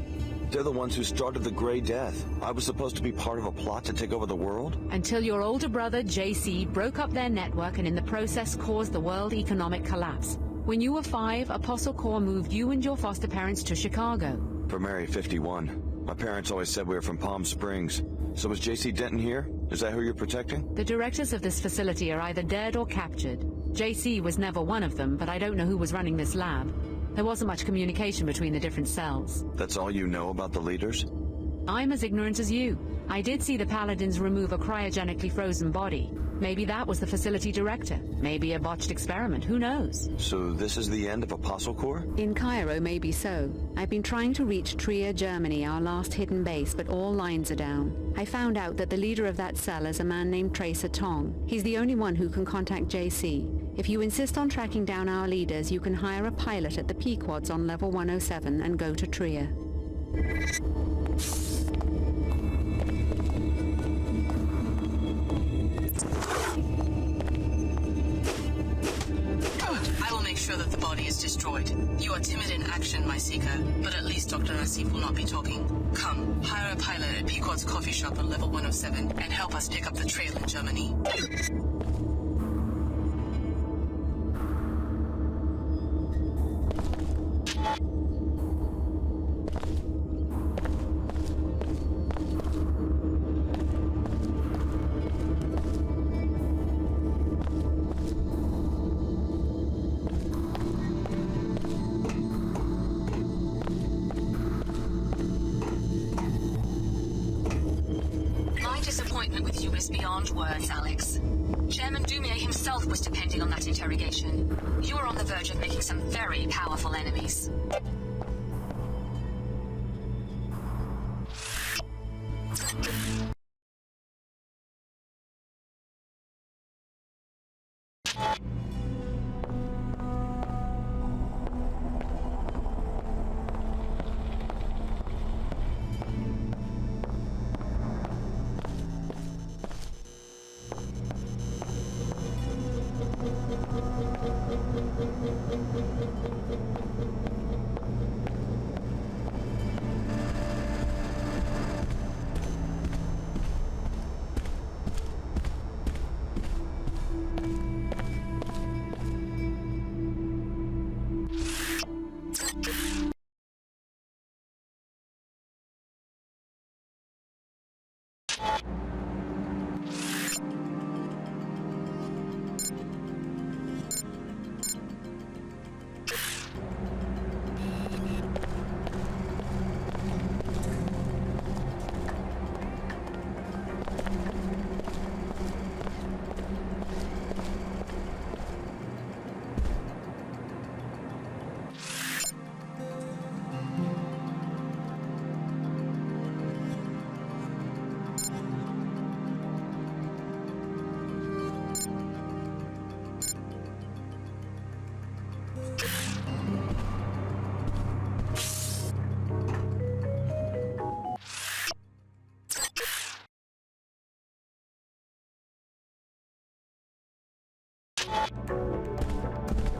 They're the ones who started the Grey Death. I was supposed to be part of a plot to take over the world? Until your older brother, JC, broke up their network and in the process caused the world economic collapse. When you were 5, Apostle Corps moved you and your foster parents to Chicago. From Area 51. My parents always said we were from Palm Springs. So is JC Denton here? Is that who you're protecting? The directors of this facility are either dead or captured. JC was never one of them, but I don't know who was running this lab. There wasn't much communication between the different cells. That's all you know about the leaders? I'm as ignorant as you. I did see the Paladins remove a cryogenically frozen body. Maybe that was the facility director. Maybe a botched experiment. Who knows? So this is the end of Apostle Corps? In Cairo, maybe so. I've been trying to reach Trier, Germany, our last hidden base, but all lines are down. I found out that the leader of that cell is a man named Tracer Tong. He's the only one who can contact JC. If you insist on tracking down our leaders, you can hire a pilot at the Pequods on level 107 and go to Trier. I will make sure that the body is destroyed. You are timid in action, my seeker, but at least Dr. Nassif will not be talking. Come, hire a pilot at Pequod's coffee shop on level 107 and help us pick up the trail in Germany. Disappointment with you is beyond words, Alex. Chairman Dumier himself was depending on that interrogation. You are on the verge of making some very powerful enemies.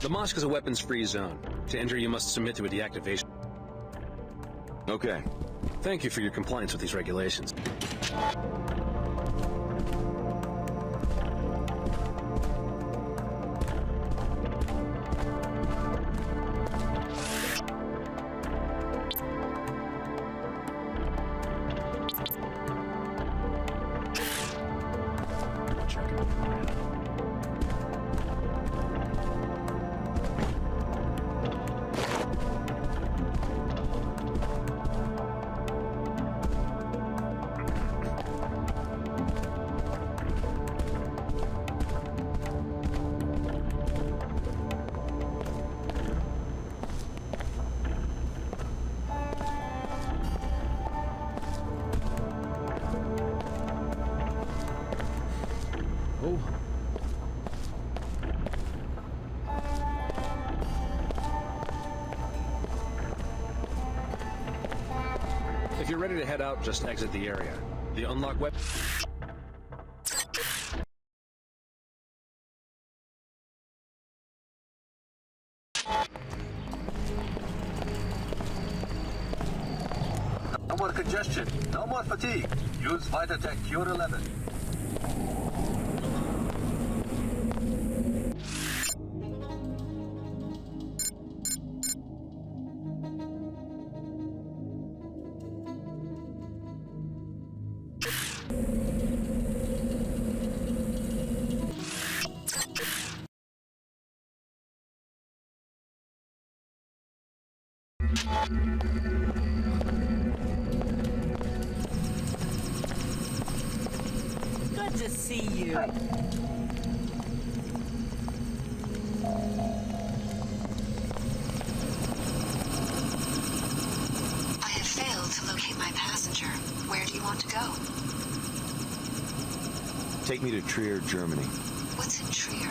The mosque is a weapons-free zone. To enter, you must submit to a deactivation. Okay. Thank you for your compliance with these regulations. you're ready to head out, just exit the area. The unlock web... No more congestion. No more fatigue. Use Vitatech Cure 11. Good to see you. I have failed to locate my passenger. Where do you want to go? Take me to Trier, Germany. What's in Trier?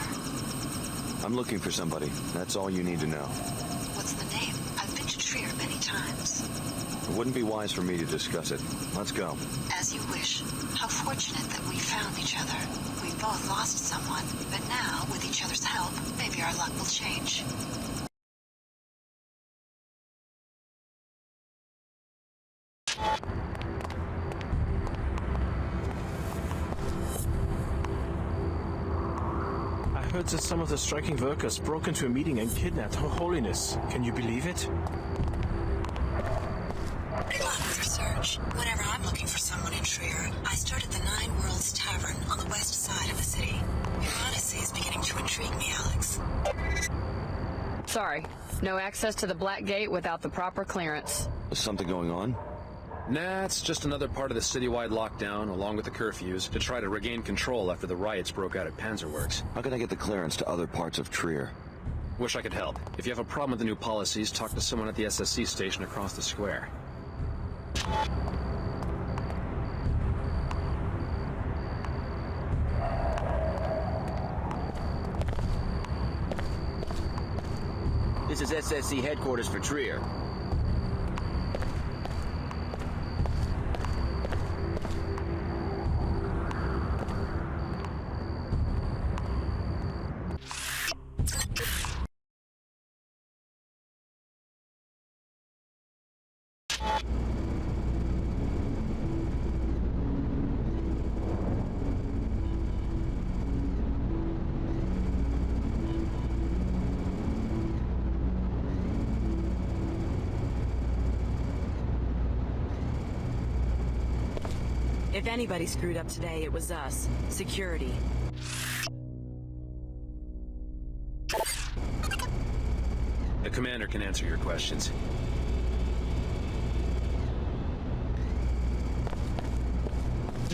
I'm looking for somebody. That's all you need to know. What's the name? I've been to Trier many times. It wouldn't be wise for me to discuss it. Let's go. As you wish. How fortunate that we found each other. We both lost someone, but now, with each other's help, maybe our luck will change. I heard that some of the striking workers broke into a meeting and kidnapped Her Holiness. Can you believe it? Good luck with your search. Whenever I'm looking for someone in Trier, I start at the Nine Worlds Tavern on the west side of the city. Your honesty is beginning to intrigue me, Alex. Sorry. No access to the Black Gate without the proper clearance. Is something going on? Nah, it's just another part of the citywide lockdown, along with the curfews, to try to regain control after the riots broke out at Panzerworks. How can I get the clearance to other parts of Trier? Wish I could help. If you have a problem with the new policies, talk to someone at the SSC station across the square. This is SSC headquarters for Trier. If anybody screwed up today, it was us. Security. The commander can answer your questions.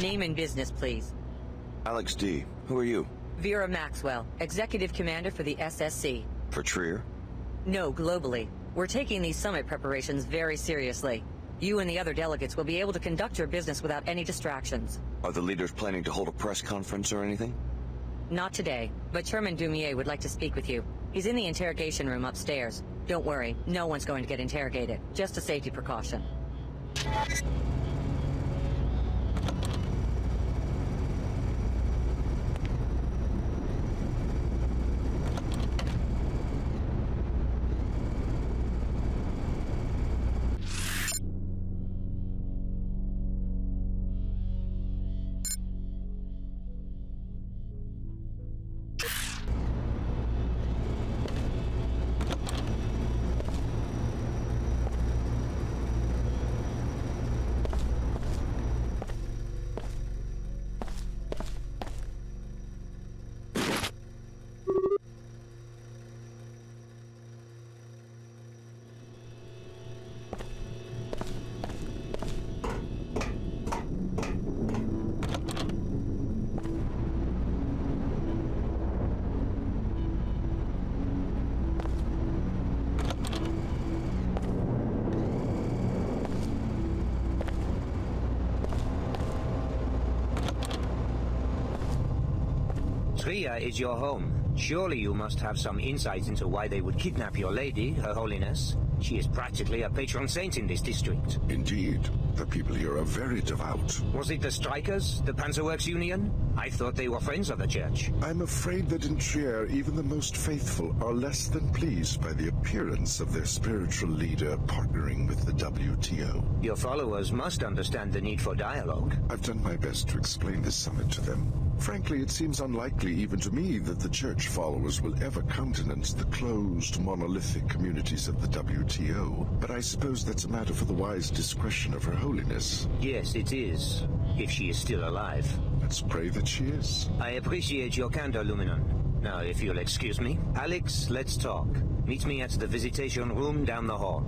Name and business, please. Alex D. Who are you? Vera Maxwell, Executive Commander for the SSC. For Trier? No, globally. We're taking these summit preparations very seriously. You and the other delegates will be able to conduct your business without any distractions. Are the leaders planning to hold a press conference or anything? Not today, but Chairman Dumier would like to speak with you. He's in the interrogation room upstairs. Don't worry, no one's going to get interrogated. Just a safety precaution. Trier is your home. Surely you must have some insight into why they would kidnap your lady, Her Holiness. She is practically a patron saint in this district. Indeed. the people here are very devout. Was it the strikers? The Panzerworks Union? I thought they were friends of the church. I'm afraid that in Trier, even the most faithful are less than pleased by the appearance of their spiritual leader partnering with the WTO. Your followers must understand the need for dialogue. I've done my best to explain this summit to them. Frankly, it seems unlikely even to me that the church followers will ever countenance the closed, monolithic communities of the WTO. But I suppose that's a matter for the wise discretion of Her Holiness. Yes, it is. If she is still alive. Let's pray that she is. I appreciate your candor, Luminon. Now, if you'll excuse me. Alex, let's talk. Meet me at the visitation room down the hall.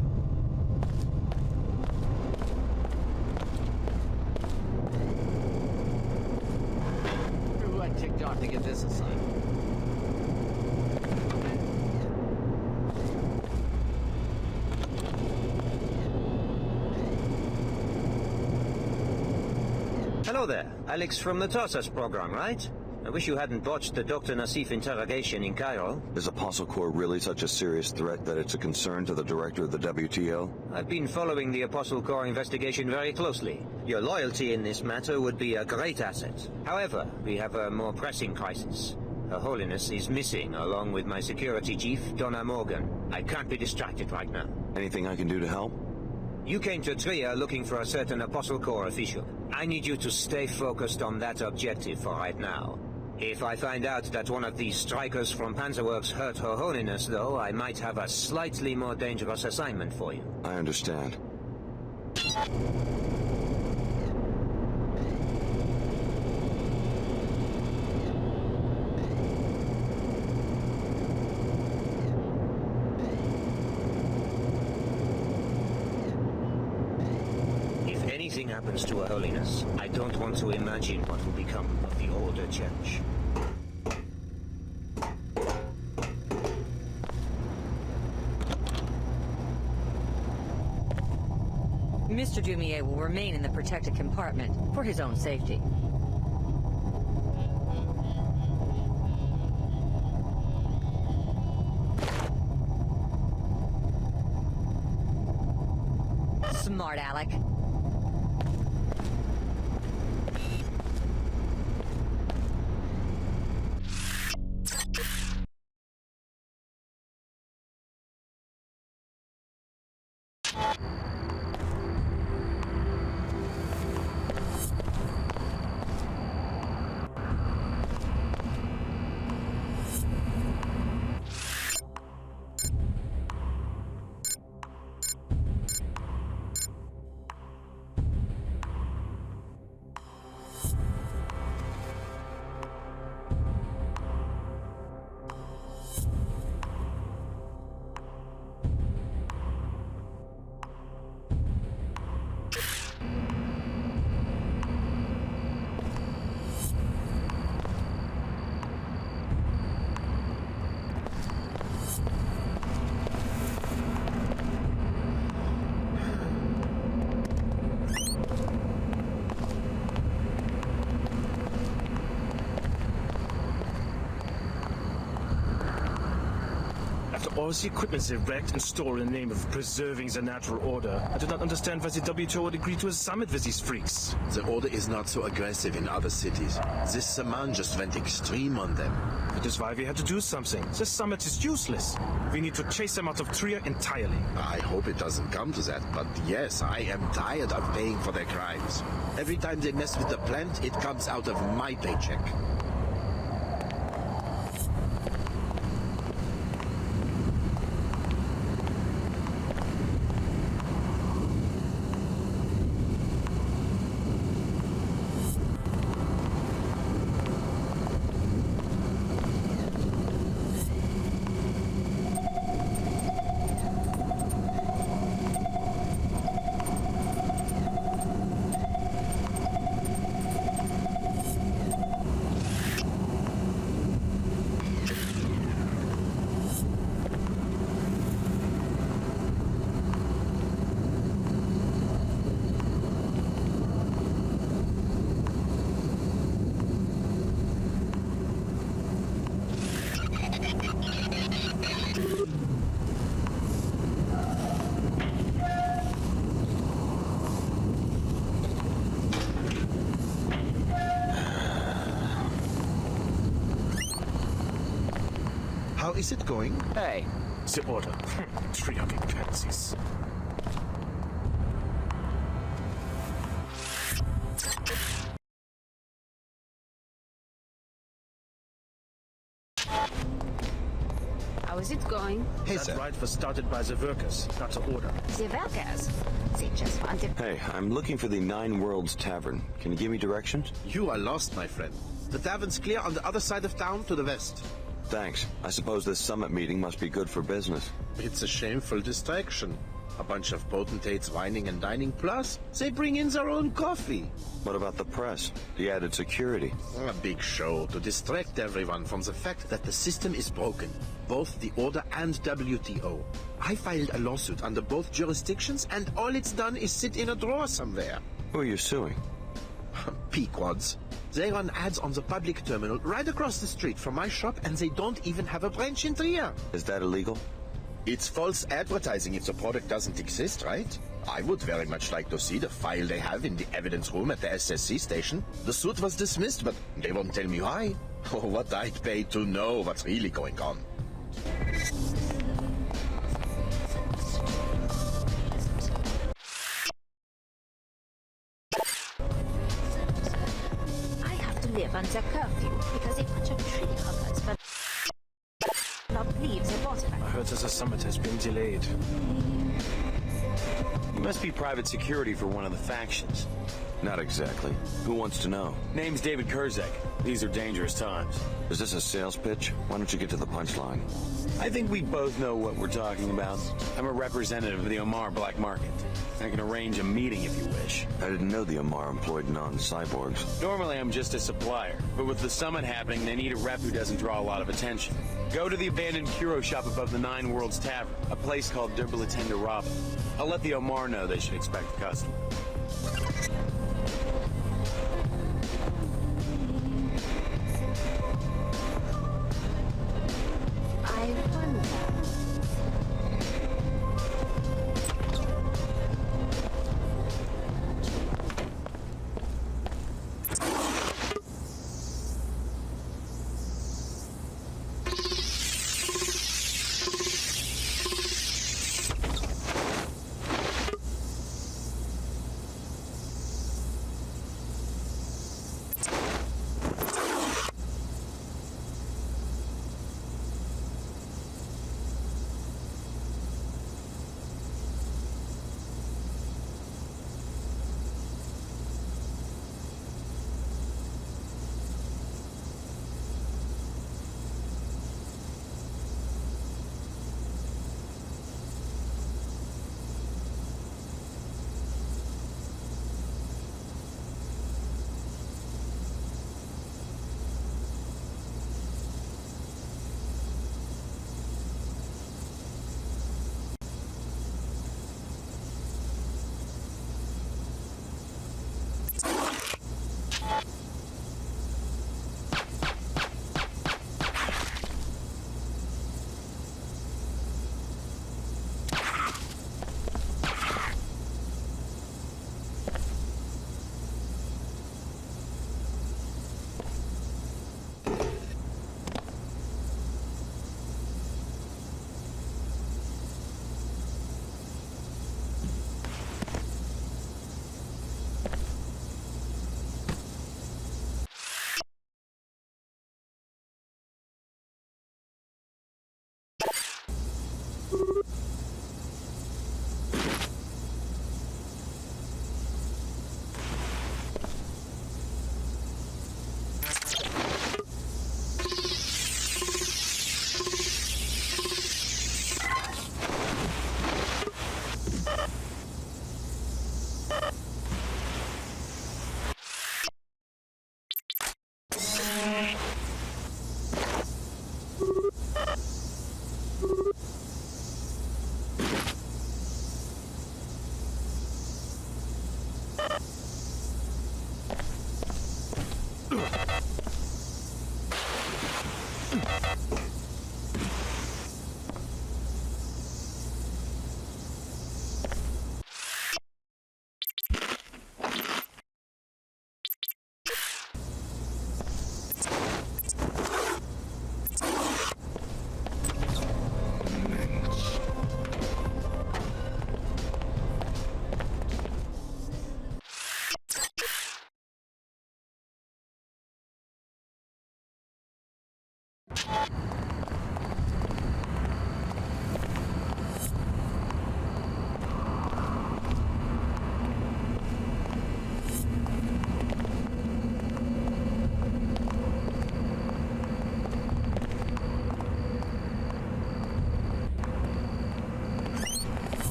Who I ticked off to get this assignment? Hello there. Alex from the Tarsus program, right? I wish you hadn't botched the Dr. Nassif interrogation in Cairo. Is Apostle Corps really such a serious threat that it's a concern to the director of the WTO? I've been following the Apostle Corps investigation very closely. Your loyalty in this matter would be a great asset. However, we have a more pressing crisis. Her Holiness is missing, along with my security chief, Donna Morgan. I can't be distracted right now. Anything I can do to help? You came to Trier looking for a certain Apostle Corps official. I need you to stay focused on that objective for right now. If I find out that one of these strikers from Panzerworks hurt Her Holiness, though, I might have a slightly more dangerous assignment for you. I understand. If anything happens to Her Holiness, I don't want to imagine what will become of the older church. Mr. Dumier will remain in the protected compartment for his own safety. Smart Alec. All the equipment's erect and stored in the name of preserving the natural order. I do not understand why the WTO would agree to a summit with these freaks. The order is not so aggressive in other cities. This Saman just went extreme on them. That is why we had to do something. This summit is useless. We need to chase them out of Trier entirely. I hope it doesn't come to that, but yes, I am tired of paying for their crimes. Every time they mess with the plant, it comes out of my paycheck. is it going? Hey. The order. Triumphing fancies. How is it going? Hey, that sir. ride was started by the workers, not the order. The workers. They just wanted... Hey, I'm looking for the Nine Worlds Tavern. Can you give me directions? You are lost, my friend. The tavern's clear on the other side of town to the west. Thanks. I suppose this summit meeting must be good for business. It's a shameful distraction. A bunch of potentates whining and dining, plus they bring in their own coffee. What about the press? The added security? A big show to distract everyone from the fact that the system is broken. Both the Order and WTO. I filed a lawsuit under both jurisdictions, and all it's done is sit in a drawer somewhere. Who are you suing? Pequods. They run ads on the public terminal right across the street from my shop, and they don't even have a branch in Trier. Is that illegal? It's false advertising if the product doesn't exist, right? I would very much like to see the file they have in the evidence room at the SSC station. The suit was dismissed, but they won't tell me why. Oh, what I'd pay to know what's really going on. I have to live under curfew because a bunch of tree hoppers but not leave the water. I heard that the summit has been delayed. You must be private security for one of the factions. Not exactly. Who wants to know? Name's David Kurzek. These are dangerous times. Is this a sales pitch? Why don't you get to the punchline? I think we both know what we're talking about. I'm a representative of the Omar black market. I can arrange a meeting if you wish. I didn't know the Omar employed non-cyborgs. Normally I'm just a supplier, but with the summit happening, they need a rep who doesn't draw a lot of attention. Go to the abandoned Kuro shop above the Nine Worlds Tavern, a place called Derbalatenda Rava. I'll let the Omar know they should expect a customer. I wonder.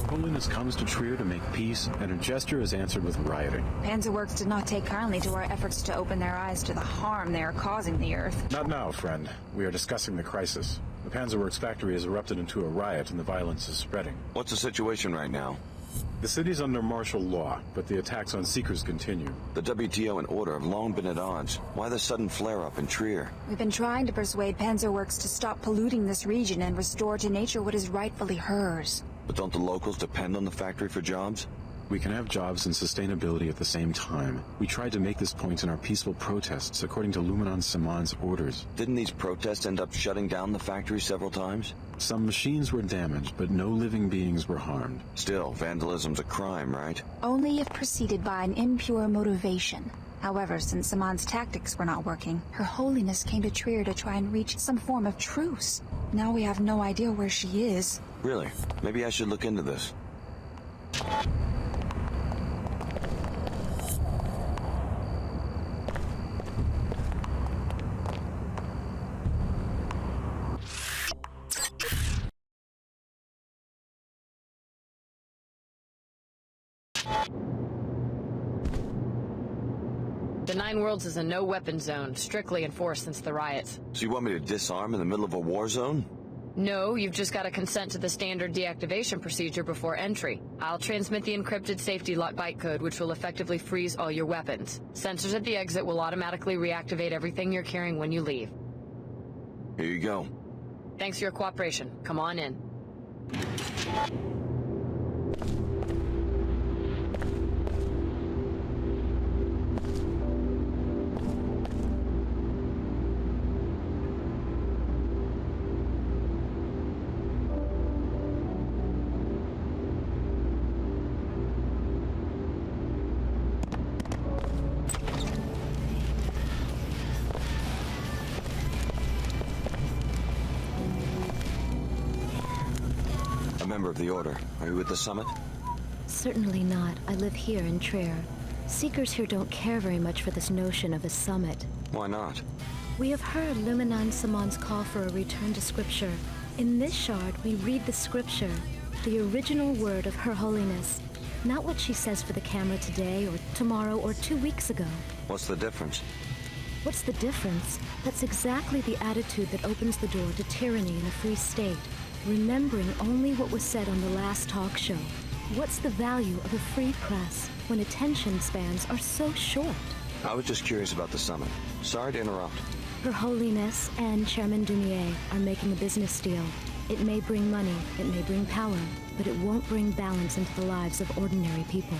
Holiness comes to Trier to make peace, and her gesture is answered with rioting. Panzerworks did not take kindly to our efforts to open their eyes to the harm they are causing the Earth. Not now, friend. We are discussing the crisis. The Panzerworks factory has erupted into a riot and the violence is spreading. What's the situation right now? The city's under martial law, but the attacks on Seekers continue. The WTO and Order have long been at odds. Why the sudden flare-up in Trier? We've been trying to persuade Panzerworks to stop polluting this region and restore to nature what is rightfully hers. But don't the locals depend on the factory for jobs? We can have jobs and sustainability at the same time. We tried to make this point in our peaceful protests according to Luminon Saman's orders. Didn't these protests end up shutting down the factory several times? Some machines were damaged, but no living beings were harmed. Still, vandalism's a crime, right? Only if preceded by an impure motivation. However, since Saman's tactics were not working, Her Holiness came to Trier to try and reach some form of truce. Now we have no idea where she is. Really? Maybe I should look into this. The Nine Worlds is a no-weapon zone, strictly enforced since the riots. So you want me to disarm in the middle of a war zone? No, you've just got to consent to the standard deactivation procedure before entry. I'll transmit the encrypted safety lock bytecode, which will effectively freeze all your weapons. Sensors at the exit will automatically reactivate everything you're carrying when you leave. Here you go. Thanks for your cooperation. Come on in. Member of the Order. Are you at the summit? Certainly not. I live here in Trier. Seekers here don't care very much for this notion of a summit. Why not? We have heard Luminon Saman's call for a return to Scripture. In this shard, we read the Scripture, the original word of Her Holiness. Not what she says for the camera today, or tomorrow, or 2 weeks ago. What's the difference? What's the difference? That's exactly the attitude that opens the door to tyranny in a free state. Remembering only what was said on the last talk show. What's the value of a free press when attention spans are so short? I was just curious about the summit. Sorry to interrupt. Her Holiness and Chairman Dumier are making a business deal. It may bring money, it may bring power, but it won't bring balance into the lives of ordinary people.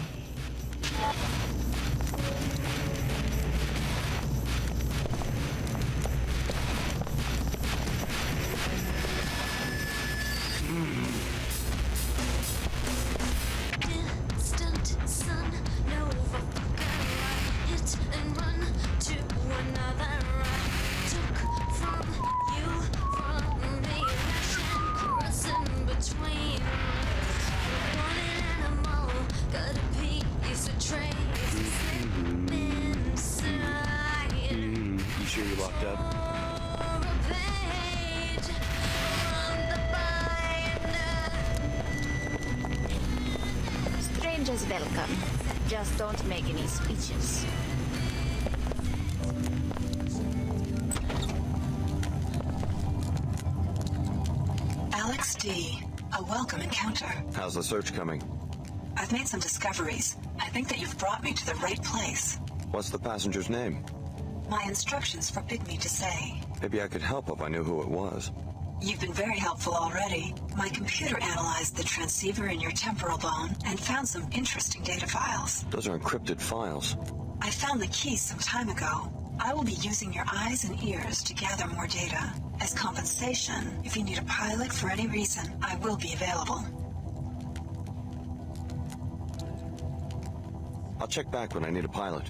Strangers welcome. Just don't make any speeches. Alex D. A welcome encounter. How's the search coming? I've made some discoveries. I think that you've brought me to the right place. What's the passenger's name? My instructions forbid me to say. Maybe I could help if I knew who it was. You've been very helpful already. My computer analyzed the transceiver in your temporal bone and found some interesting data files. Those are encrypted files. I found the keys some time ago. I will be using your eyes and ears to gather more data. As compensation, if you need a pilot for any reason, I will be available. I'll check back when I need a pilot.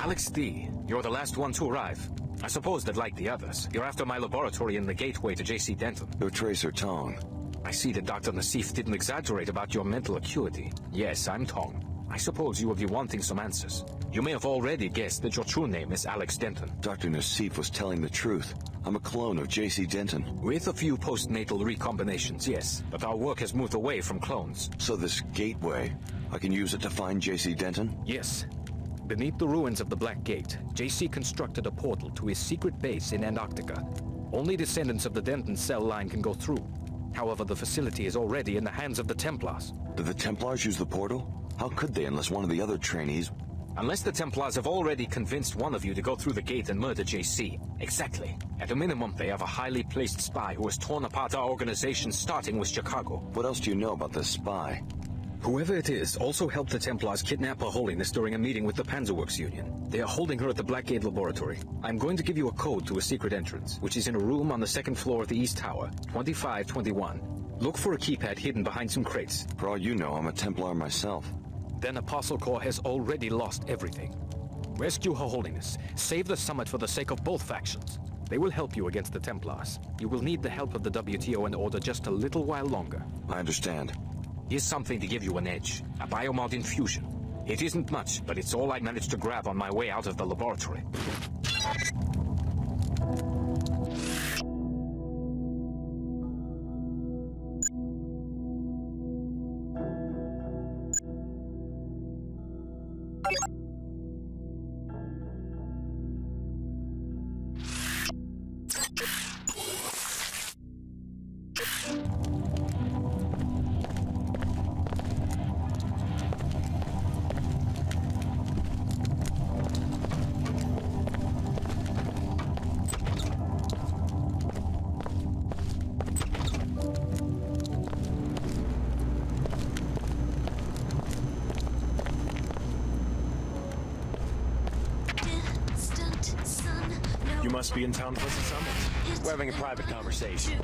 Alex D., you're the last one to arrive. I suppose that, like the others, you're after my laboratory in the gateway to JC Denton. You're Tracer Tong. I see that Dr. Nassif didn't exaggerate about your mental acuity. Yes, I'm Tong. I suppose you will be wanting some answers. You may have already guessed that your true name is Alex Denton. Dr. Nassif was telling the truth. I'm a clone of J.C. Denton. With a few postnatal recombinations, yes. But our work has moved away from clones. So this gateway, I can use it to find J.C. Denton? Yes. Beneath the ruins of the Black Gate, J.C. constructed a portal to his secret base in Antarctica. Only descendants of the Denton cell line can go through. However, the facility is already in the hands of the Templars. Did the Templars use the portal? How could they unless one of the other trainees... Unless the Templars have already convinced one of you to go through the gate and murder JC. Exactly. At a minimum, they have a highly placed spy who has torn apart our organization, starting with Chicago. What else do you know about this spy? Whoever it is also helped the Templars kidnap Her Holiness during a meeting with the Panzerworks Union. They are holding her at the Blackgate Laboratory. I'm going to give you a code to a secret entrance, which is in a room on the second floor of the East Tower, 2521. Look for a keypad hidden behind some crates. For all you know, I'm a Templar myself. Then Apostle Corps has already lost everything. Rescue Her Holiness. Save the summit for the sake of both factions. They will help you against the Templars. You will need the help of the WTO and Order just a little while longer. I understand. Here's something to give you an edge. A biomod infusion. It isn't much, but it's all I managed to grab on my way out of the laboratory. You must be in town for the summit. We're having a private conversation.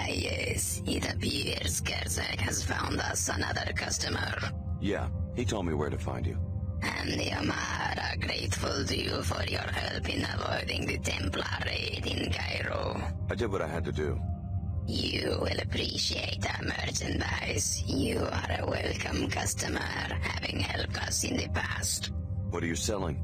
Yes, it appears Gerzak has found us another customer. Yeah, he told me where to find you. And the Amar are grateful to you for your help in avoiding the Templar raid in Cairo. I did what I had to do. You will appreciate our merchandise. You are a welcome customer, having helped us in the past. What are you selling?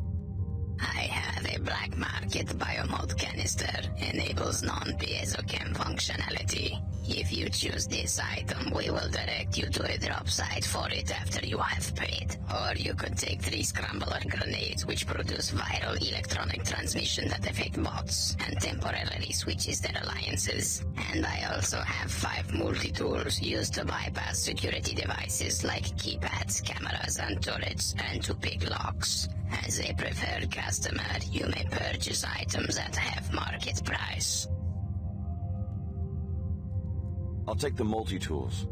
I have a black market biomod canister. Enables non-piezochem functionality. If you choose this item, we will direct you to a drop site for it after you have paid. Or you could take 3 scrambler grenades which produce viral electronic transmission that affect bots and temporarily switches their alliances. And I also have 5 multi-tools used to bypass security devices like keypads, cameras and turrets, and to pick locks. As a preferred customer, you may purchase items at half market price. I'll take the multi-tools.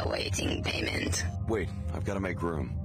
Awaiting payment. Wait, I've got to make room.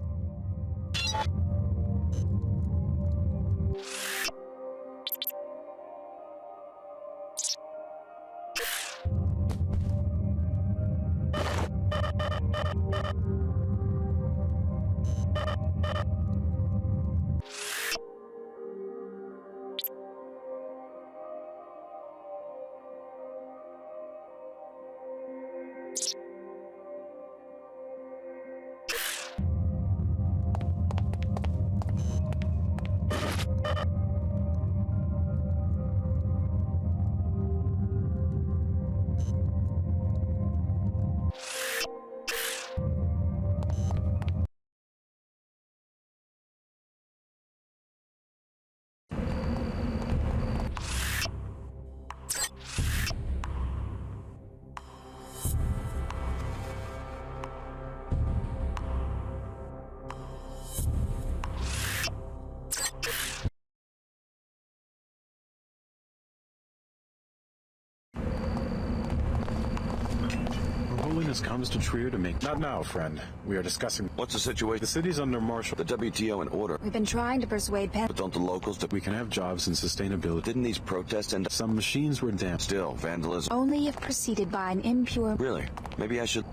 highness comes to Trier to make... Not now, friend. We are discussing... What's the situation? The city's under martial... The WTO in order. We've been trying to persuade But don't the locals... We can have jobs and sustainability. Didn't these protests end... Some machines were damaged. Still, vandalism. Only if preceded by an impure... Really? Maybe I should...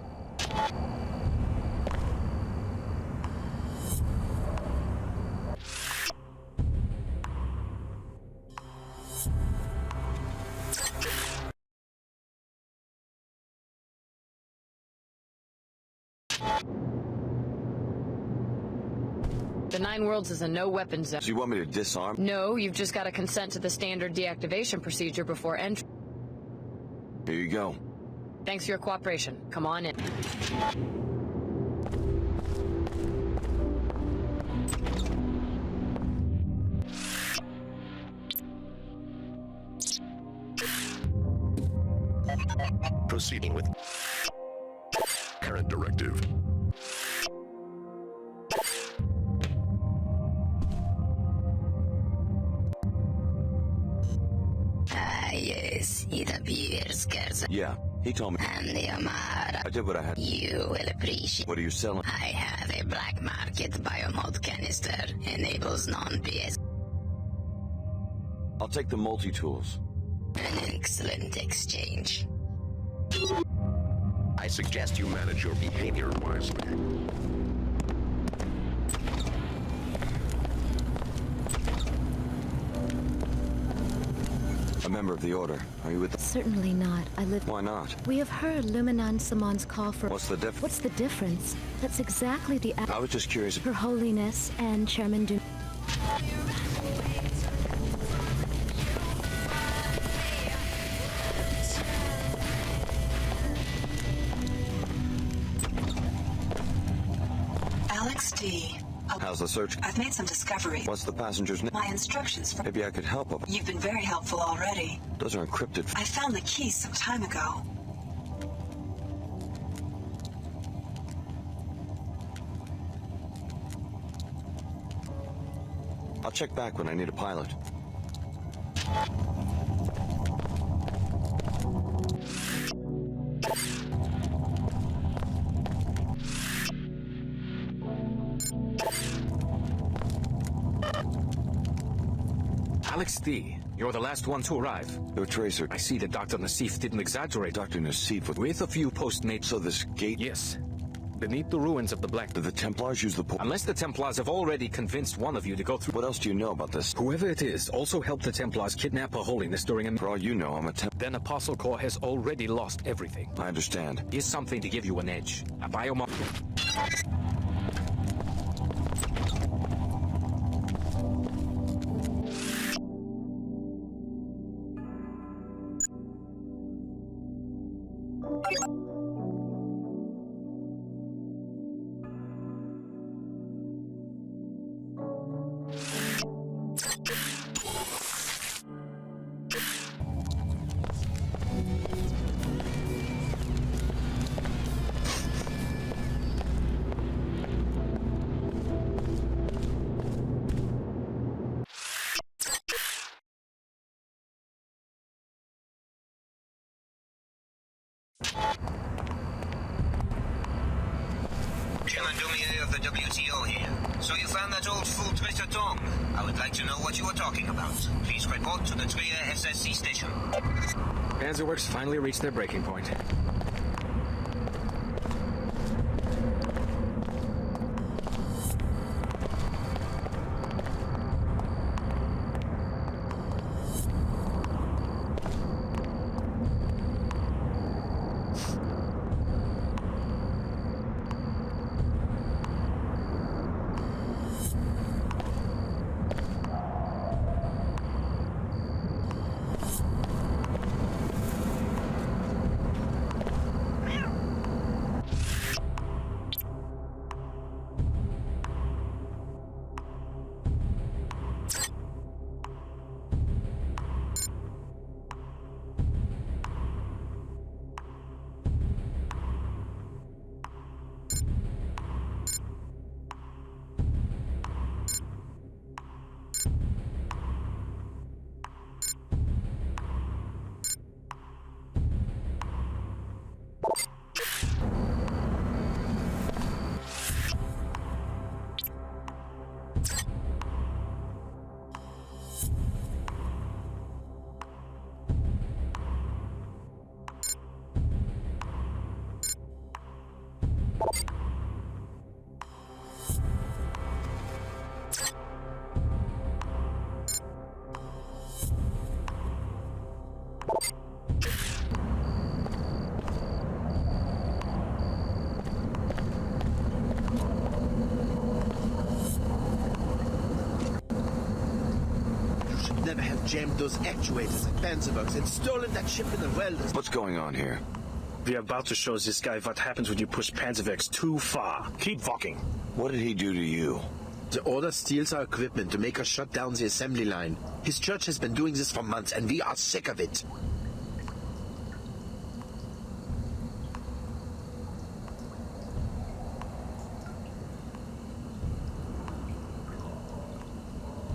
The Nine Worlds is a no-weapons zone. Do you want me to disarm? No, you've just got to consent to the standard deactivation procedure before entry. Here you go. Thanks for your cooperation. Come on in. Proceeding with current directive. Yes, it appears, Gerza. Yeah, he told me. And the Amara. I did what I had. You will appreciate. What are you selling? I have a black market biomod canister. Enables non-PS. I'll take the multi-tools. An excellent exchange. I suggest you manage your behavior wisely. A member of the Order. Are you with the... Certainly not. I live... Why not? We have heard Luminon Samon's call for... What's the difference? What's the difference? That's exactly the... I was just curious. Her Holiness and Chairman Doom... Alex D. How's the search? I've made some discoveries. What's the passenger's name? My instructions for... Maybe I could help him. You've been very helpful already. Those are encrypted. I found the keys some time ago. I'll check back when I need a pilot. Alex D., you're the last one to arrive. No tracer. I see that Dr. Nassif didn't exaggerate. Dr. Nassif with a few postmates. So this gate... Yes. Beneath the ruins of the Black... Did the Templars use the... Unless the Templars have already convinced one of you to go through... What else do you know about this? Whoever it is also helped the Templars kidnap Her Holiness during a... For all you know, I'm a Then Apostle Corps has already lost everything. I understand. Here's something to give you an edge. A biomod... Chairman Dumier of the WTO here. So you found that old fool Trisha Tong. I would like to know what you were talking about. Please report to the Trier SSC station. Panzerworks finally reached their breaking point. never have jammed those actuators at Panzerworks and stolen that ship in the welders. What's going on here? We're about to show this guy what happens when you push Panzerwerks too far. Keep walking. What did he do to you? The Order steals our equipment to make us shut down the assembly line. His church has been doing this for months, and we are sick of it.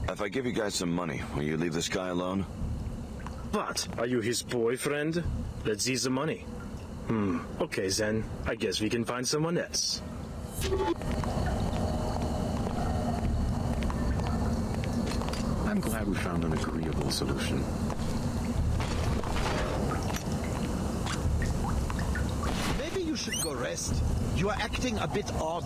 If I give you guys some money, will you leave this guy alone? What? Are you his boyfriend? Let's see the money. Okay then. I guess we can find someone else. I'm glad we found an agreeable solution. Maybe you should go rest. You are acting a bit odd.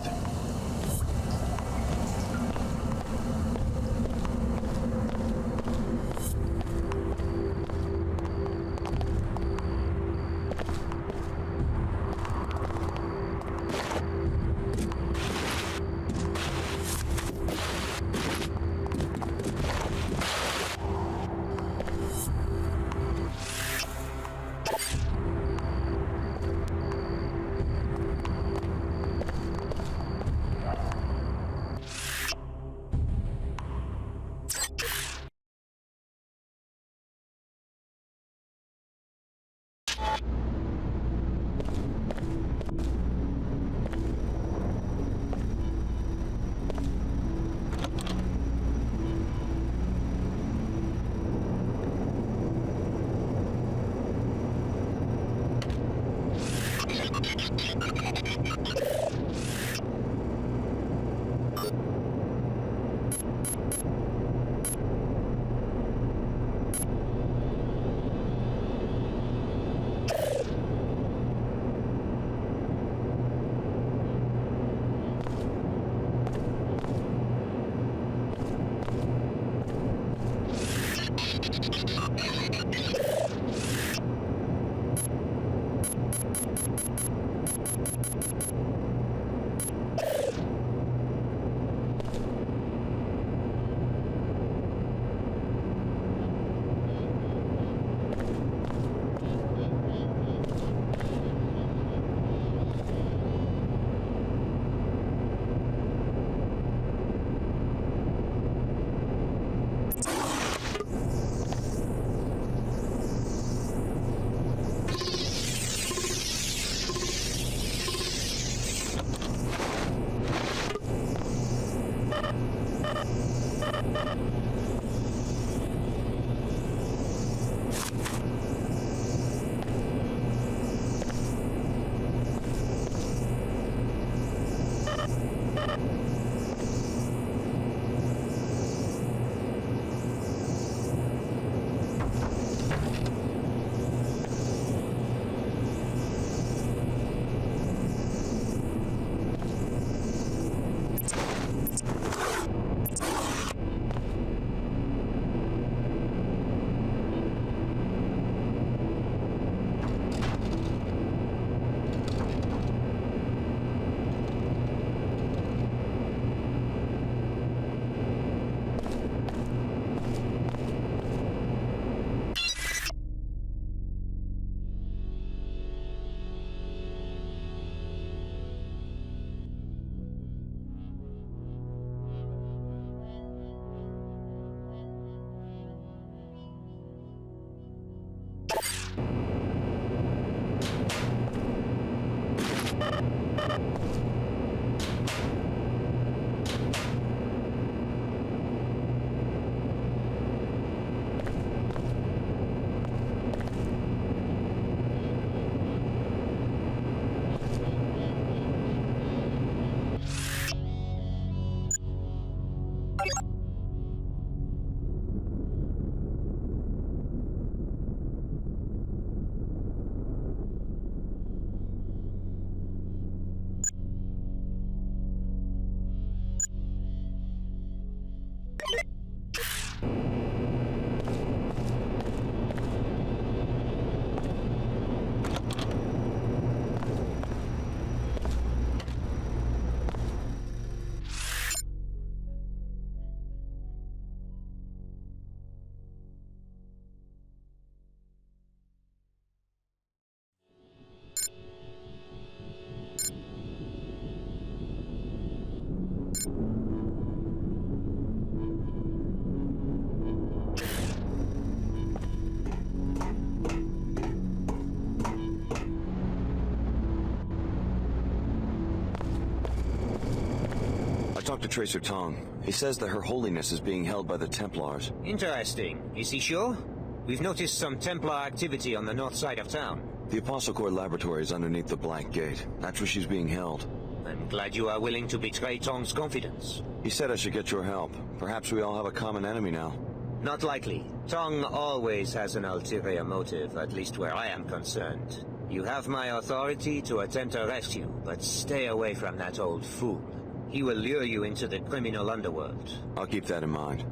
talked to Tracer Tong. He says that Her Holiness is being held by the Templars. Interesting. Is he sure? We've noticed some Templar activity on the north side of town. The Apostle Corps laboratory is underneath the Black Gate. That's where she's being held. I'm glad you are willing to betray Tong's confidence. He said I should get your help. Perhaps we all have a common enemy now. Not likely. Tong always has an ulterior motive, at least where I am concerned. You have my authority to attempt a rescue, but stay away from that old fool. He will lure you into the criminal underworld. I'll keep that in mind.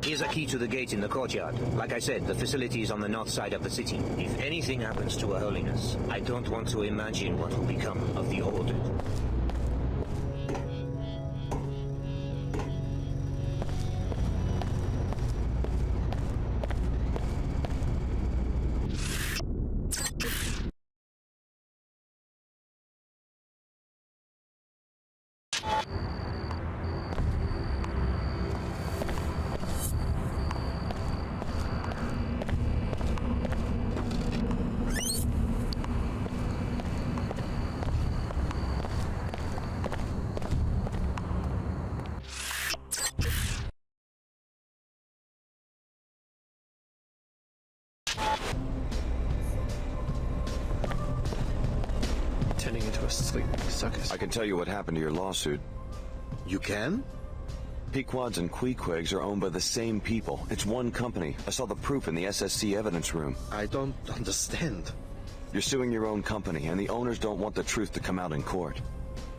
Here's a key to the gate in the courtyard. Like I said, the facility is on the north side of the city. If anything happens to Her Holiness, I don't want to imagine what will become of the Order. Turning into a sleeping succus. I can tell you what happened to your lawsuit. You can? Pequods and Queequegs are owned by the same people. It's one company. I saw the proof in the SSC evidence room. I don't understand. You're suing your own company, and the owners don't want the truth to come out in court.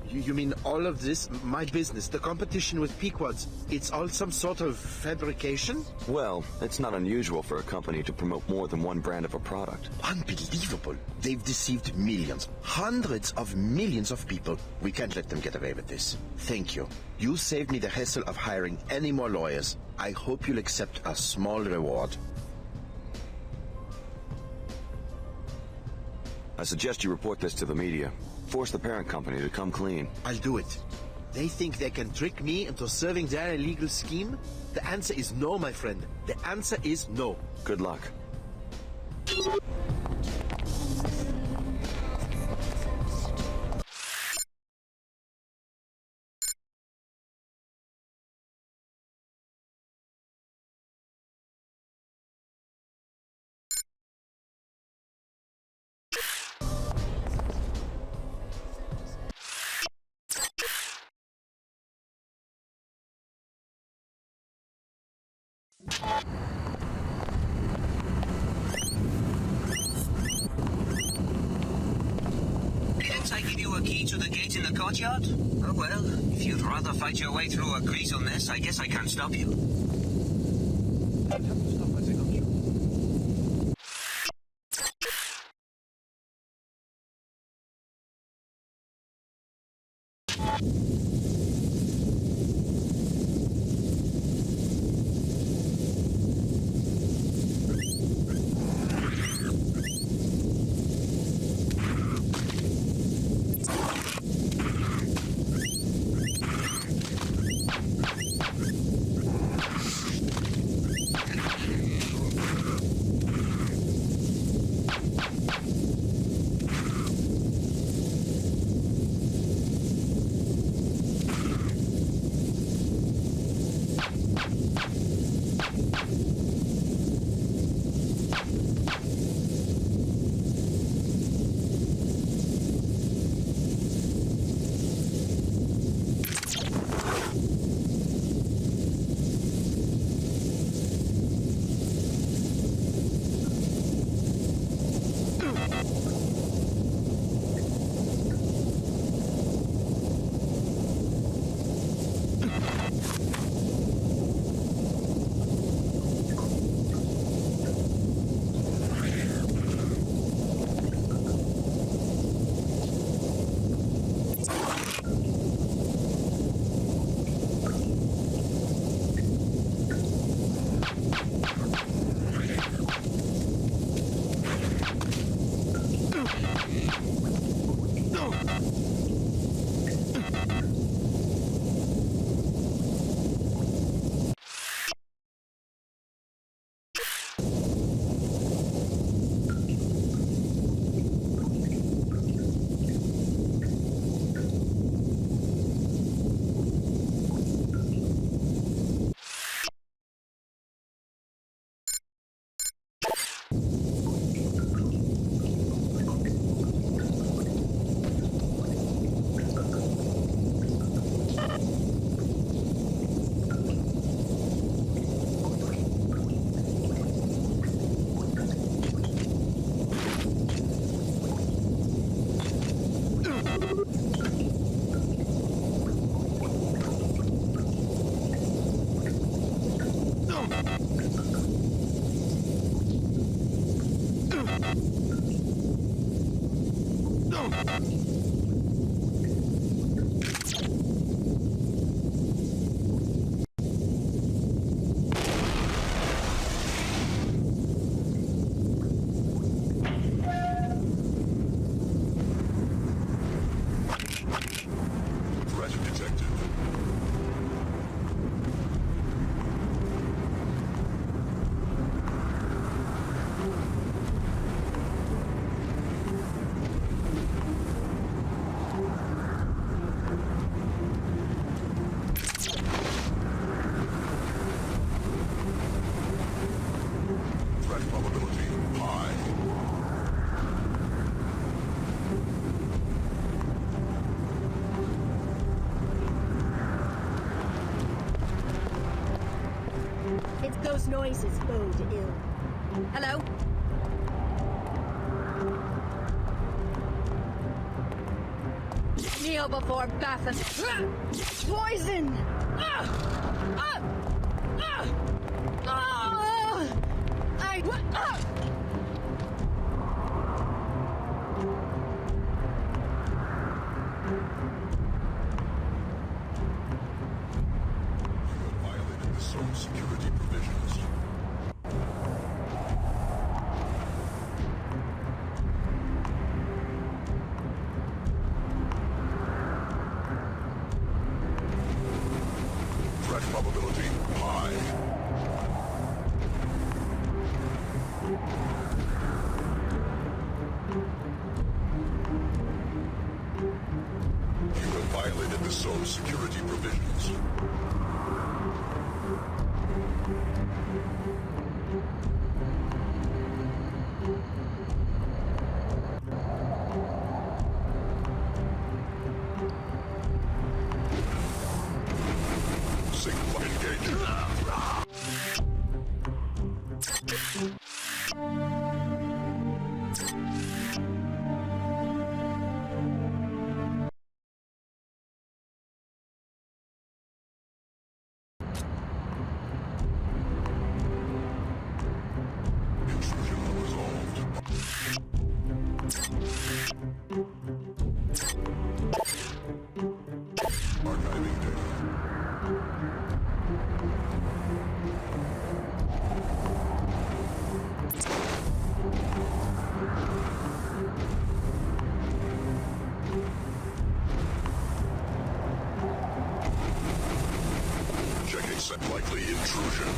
You mean all of this, my business, the competition with Pequods, it's all some sort of fabrication? Well, it's not unusual for a company to promote more than one brand of a product. Unbelievable. They've deceived millions, hundreds of millions of people. We can't let them get away with this. Thank you. You saved me the hassle of hiring any more lawyers. I hope you'll accept a small reward. I suggest you report this to the media. Force the parent company to come clean. I'll do it. They think they can trick me into serving their illegal scheme? The answer is no, my friend. The answer is no. Good luck. Didn't I give you a key to the gate in the courtyard? Oh well, if you'd rather fight your way through a greasel mess, I guess I can't stop you. Threat detected. Threat probability high. It's those noises bode ill. Hello? Kneel before Baphomet. Poison! Violated the zone security provisions. Threat probability high. You have violated the zone security provisions. Signal engaged. Intrusion unresolved. Archiving data. Checking set likely intrusion.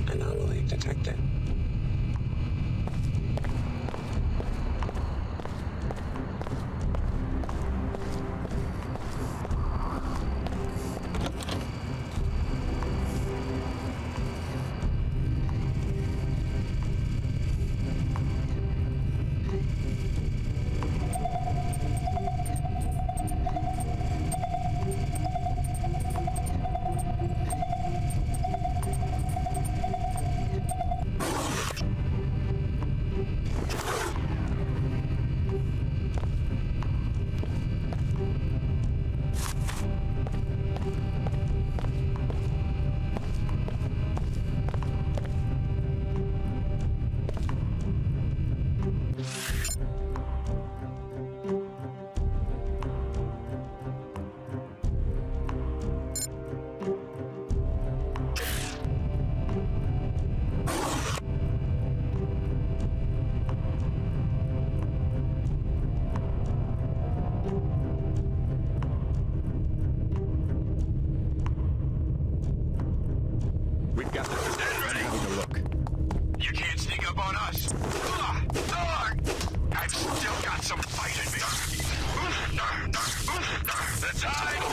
Anomaly detected. us! I've still got some fight in me. The tide!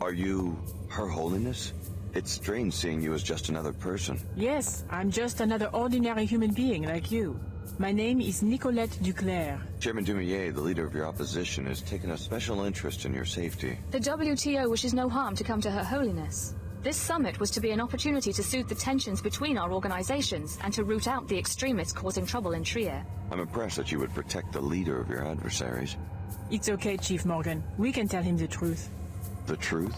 Are you Her Holiness? It's strange seeing you as just another person. Yes, I'm just another ordinary human being like you. My name is Nicolette Duclair. Chairman Dumier, the leader of your opposition, has taken a special interest in your safety. The WTO wishes no harm to come to Her Holiness. This summit was to be an opportunity to soothe the tensions between our organizations and to root out the extremists causing trouble in Trier. I'm impressed that you would protect the leader of your adversaries. It's okay, Chief Morgan. We can tell him the truth. The truth?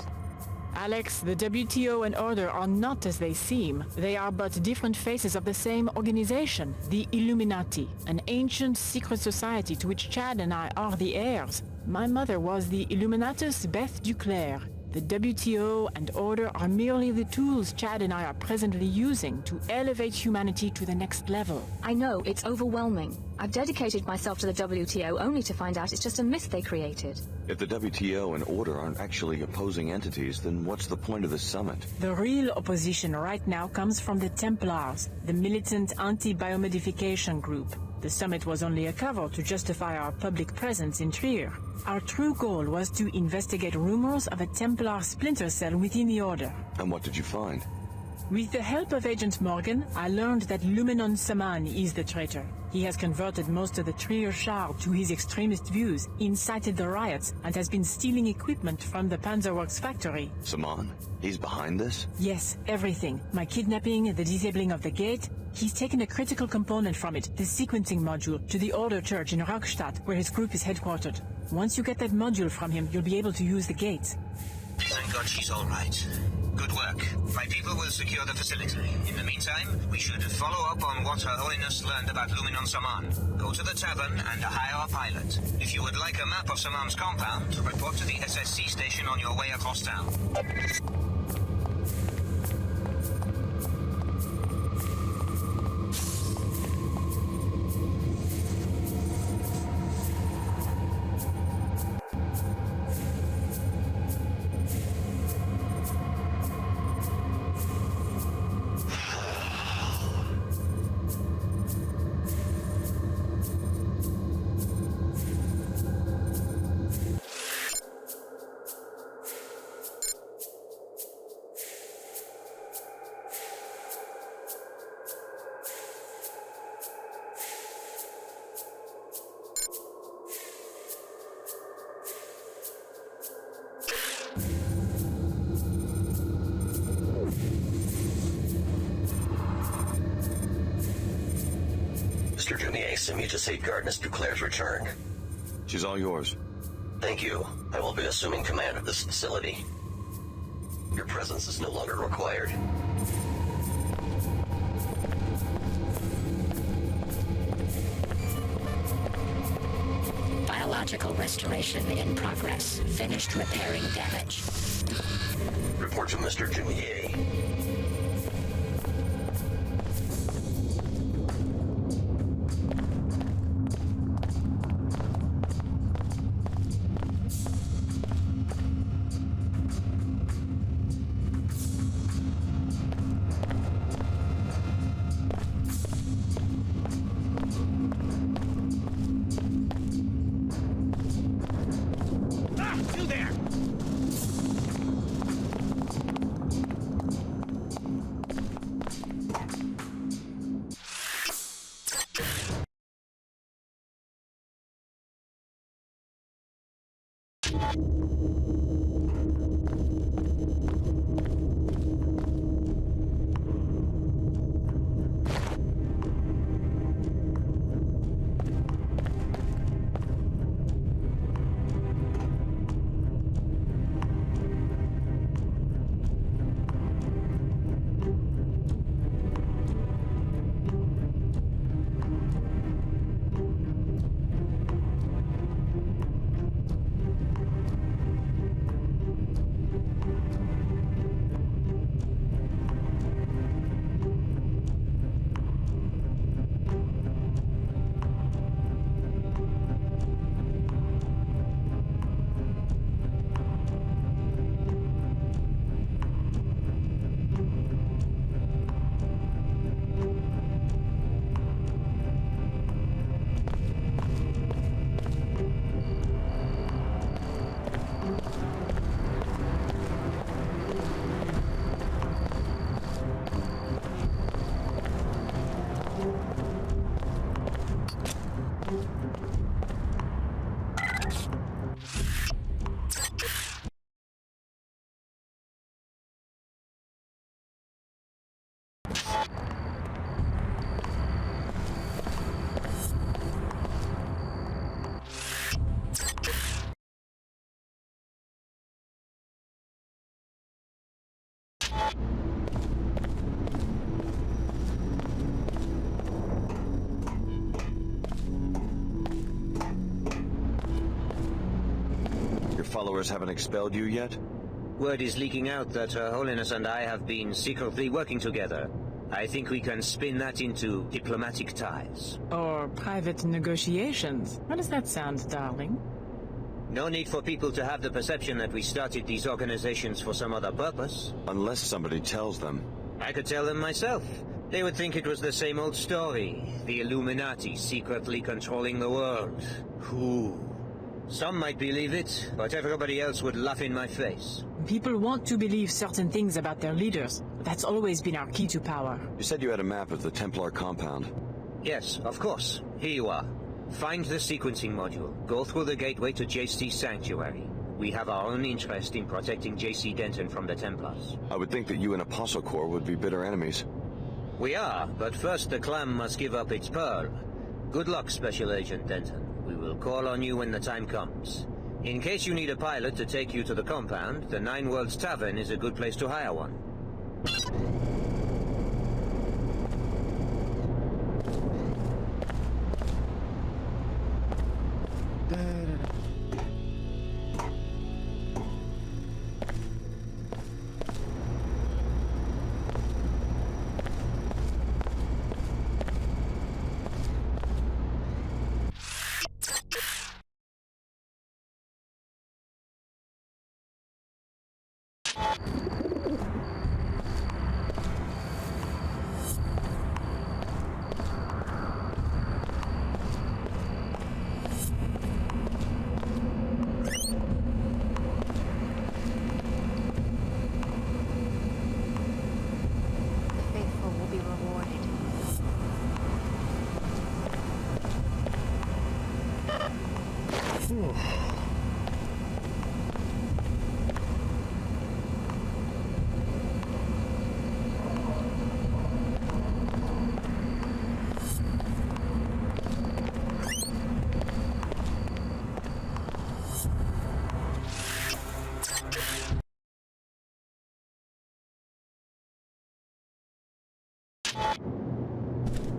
Alex, the WTO and Order are not as they seem. They are but different faces of the same organization, the Illuminati, an ancient secret society to which Chad and I are the heirs. My mother was the Illuminatus Beth Duclair. The WTO and Order are merely the tools Chad and I are presently using to elevate humanity to the next level. I know, it's overwhelming. I've dedicated myself to the WTO only to find out it's just a myth they created. If the WTO and Order aren't actually opposing entities, then what's the point of this summit? The real opposition right now comes from the Templars, the militant anti-biomodification group. The summit was only a cover to justify our public presence in Trier. Our true goal was to investigate rumors of a Templar splinter cell within the Order. And what did you find? With the help of Agent Morgan, I learned that Lumenon Saman is the traitor. He has converted most of the Trier Shard to his extremist views, incited the riots, and has been stealing equipment from the Panzerworks factory. Saman? He's behind this? Yes, everything. My kidnapping, the disabling of the gate. He's taken a critical component from it, the sequencing module, to the Order Church in Rockstadt, where his group is headquartered. Once you get that module from him, you'll be able to use the gates. Thank God she's all right. Good work. My people will secure the facility. In the meantime, we should follow up on what Her Holiness learned about Lumenon Saman. Go to the tavern and hire a pilot. If you would like a map of Saman's compound, report to the SSC station on your way across town. Mr. Dumier sent me to safeguard Miss Duclair's return. She's all yours. Thank you. I will be assuming command of this facility. Your presence is no longer required. Biological restoration in progress. Finished repairing damage. Report to Mr. Dumier. Templars. Your followers haven't expelled you yet? Word is leaking out that Her Holiness and I have been secretly working together. I think we can spin that into diplomatic ties. Or private negotiations. How does that sound, darling? No need for people to have the perception that we started these organizations for some other purpose. Unless somebody tells them. I could tell them myself. They would think it was the same old story. The Illuminati secretly controlling the world. Who? Some might believe it, but everybody else would laugh in my face. People want to believe certain things about their leaders. That's always been our key to power. You said you had a map of the Templar compound. Yes, of course. Here you are. Find the sequencing module. Go through the gateway to JC Sanctuary. We have our own interest in protecting JC Denton from the Templars. I would think that you and Apostle Corps would be bitter enemies. We are, but first the clam must give up its pearl. Good luck, Special Agent Denton. We will call on you when the time comes. In case you need a pilot to take you to the compound, the Nine Worlds Tavern is a good place to hire one.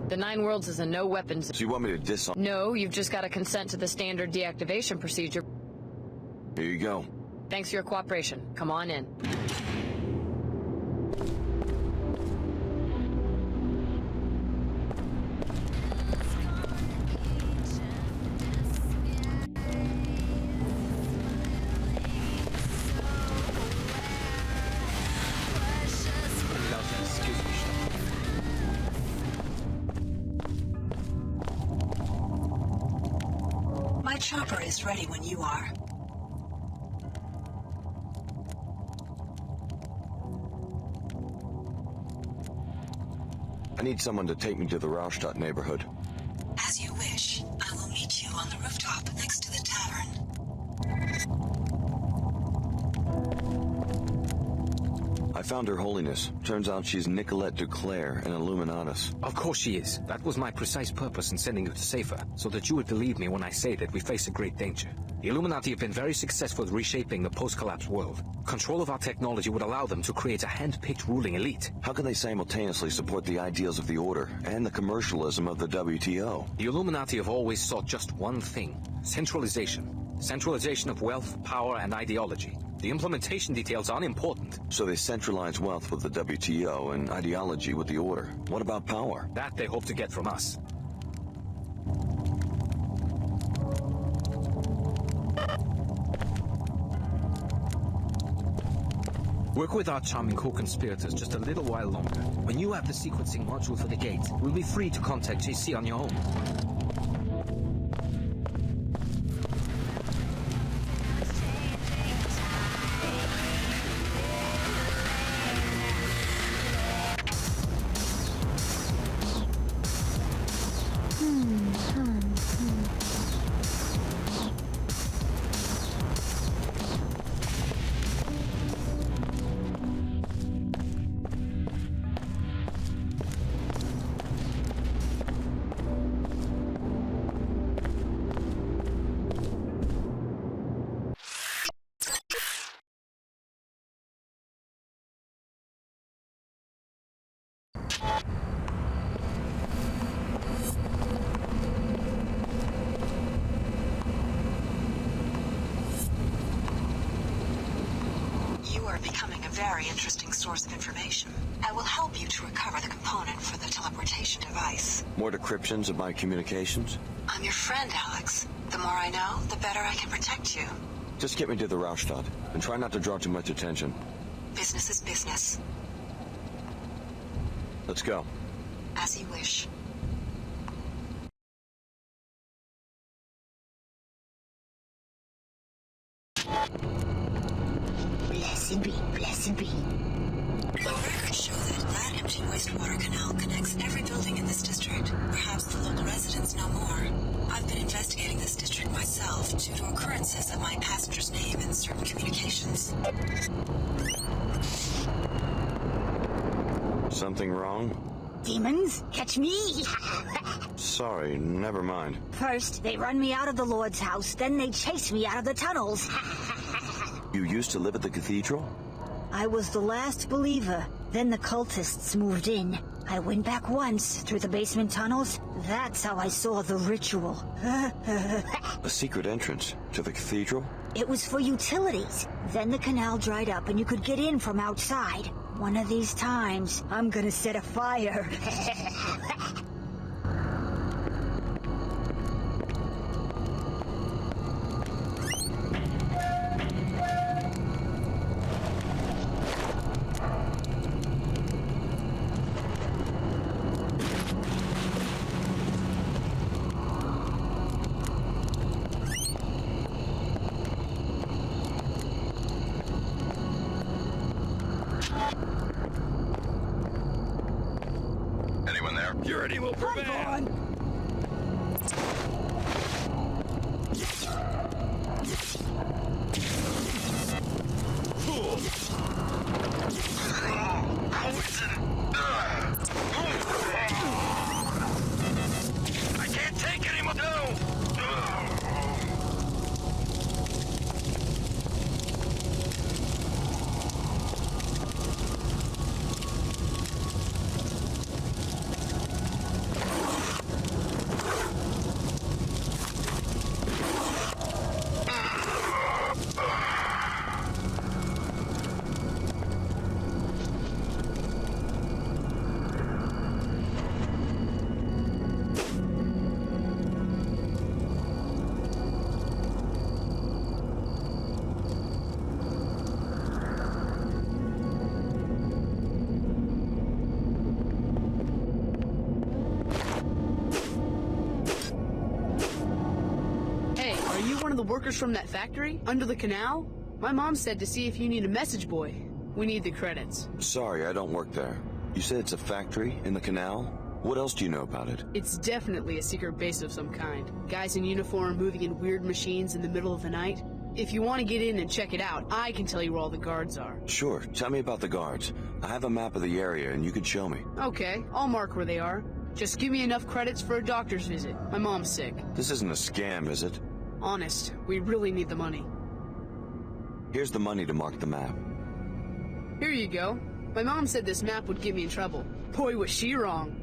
The Nine Worlds is a no weapons. So you want me to disarm? No, you've just got to consent to the standard deactivation procedure. Here you go. Thanks for your cooperation. Come on in. My chopper is ready when you are. I need someone to take me to the Raustadt neighborhood. As you wish. I will meet you on the rooftop next to the tavern. I found Her Holiness. Turns out she's Nicolette Duclair, an Illuminatus. Of course she is. That was my precise purpose in sending you to save her, so that you would believe me when I say that we face a great danger. The Illuminati have been very successful at reshaping the post-collapse world. Control of our technology would allow them to create a hand-picked ruling elite. How can they simultaneously support the ideals of the Order and the commercialism of the WTO? The Illuminati have always sought just one thing: centralization. Centralization of wealth, power, and ideology. The implementation details are unimportant. So they centralize wealth with the WTO and ideology with the Order. What about power? That they hope to get from us. Work with our charming co-conspirators just a little while longer. When you have the sequencing module for the gate, we'll be free to contact JC on your own. becoming a very interesting source of information. I will help you to recover the component for the teleportation device. More decryptions of my communications? I'm your friend, Alex. The more I know, the better I can protect you. Just get me to the Raustad, and try not to draw too much attention. Business is business. Let's go. As you wish. Blessed be, blessed be. The records show that empty wastewater canal connects every building in this district. Perhaps the local residents know more. I've been investigating this district myself due to occurrences of my passenger's name in certain communications. Something wrong? Demons, catch me! Sorry, never mind. First, they run me out of the Lord's house, then they chase me out of the tunnels. You used to live at the cathedral? I was the last believer. Then the cultists moved in. I went back once through the basement tunnels. That's how I saw the ritual. A secret entrance to the cathedral? It was for utilities. Then the canal dried up and you could get in from outside. One of these times, I'm gonna set a fire. Anyone there? Purity will prevail! I can't take any more. No! The workers from that factory under the canal? My mom said to see if you need a message boy. We need the credits. Sorry, I don't work there. You said it's a factory in the canal? What else do you know about it? It's definitely a secret base of some kind. Guys in uniform moving in weird machines in the middle of the night. If you want to get in and check it out, I can tell you where all the guards are. Sure, tell me about the guards. I have a map of the area and you could show me. Okay, I'll mark where they are. Just give me enough credits for a doctor's visit. My mom's sick. This isn't a scam, is it? Honest, we really need the money. Here's the money to mark the map. Here you go. My mom said this map would get me in trouble. Boy, was she wrong.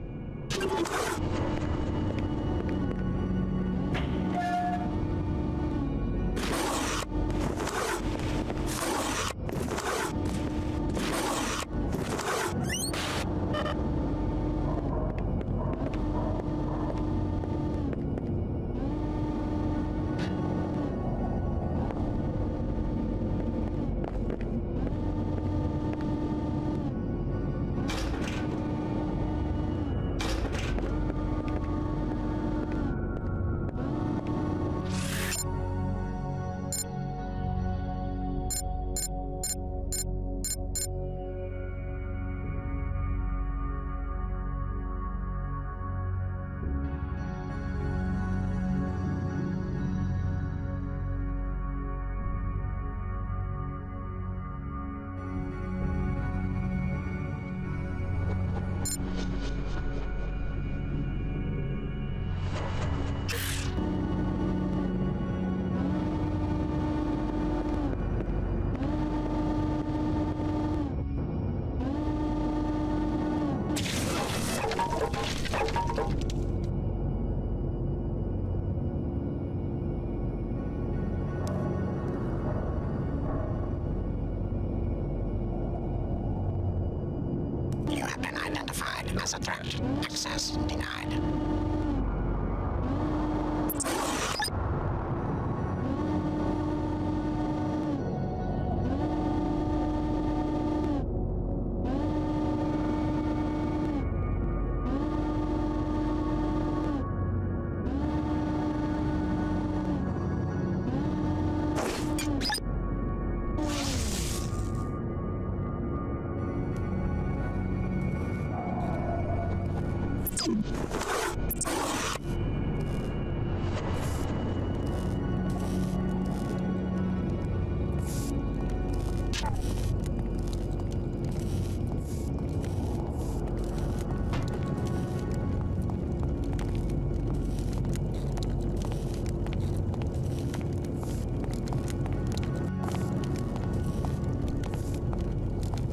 Access denied.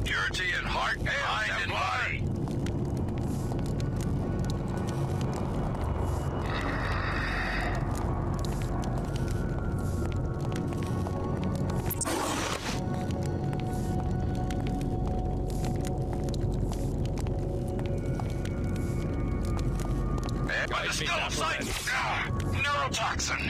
Purity and heart, mind and body. By the skull sight! Neurotoxin!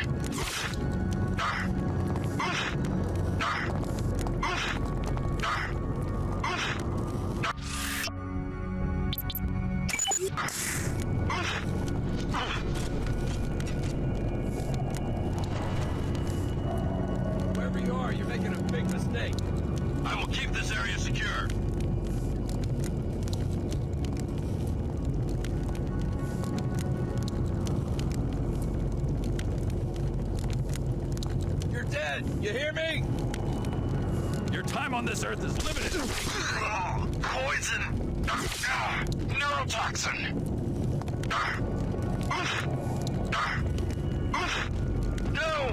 Wherever you are, you're making a big mistake. I will keep this area secure. You're dead! You hear me? Your time on this earth is limited. Poison! Neurotoxin! No!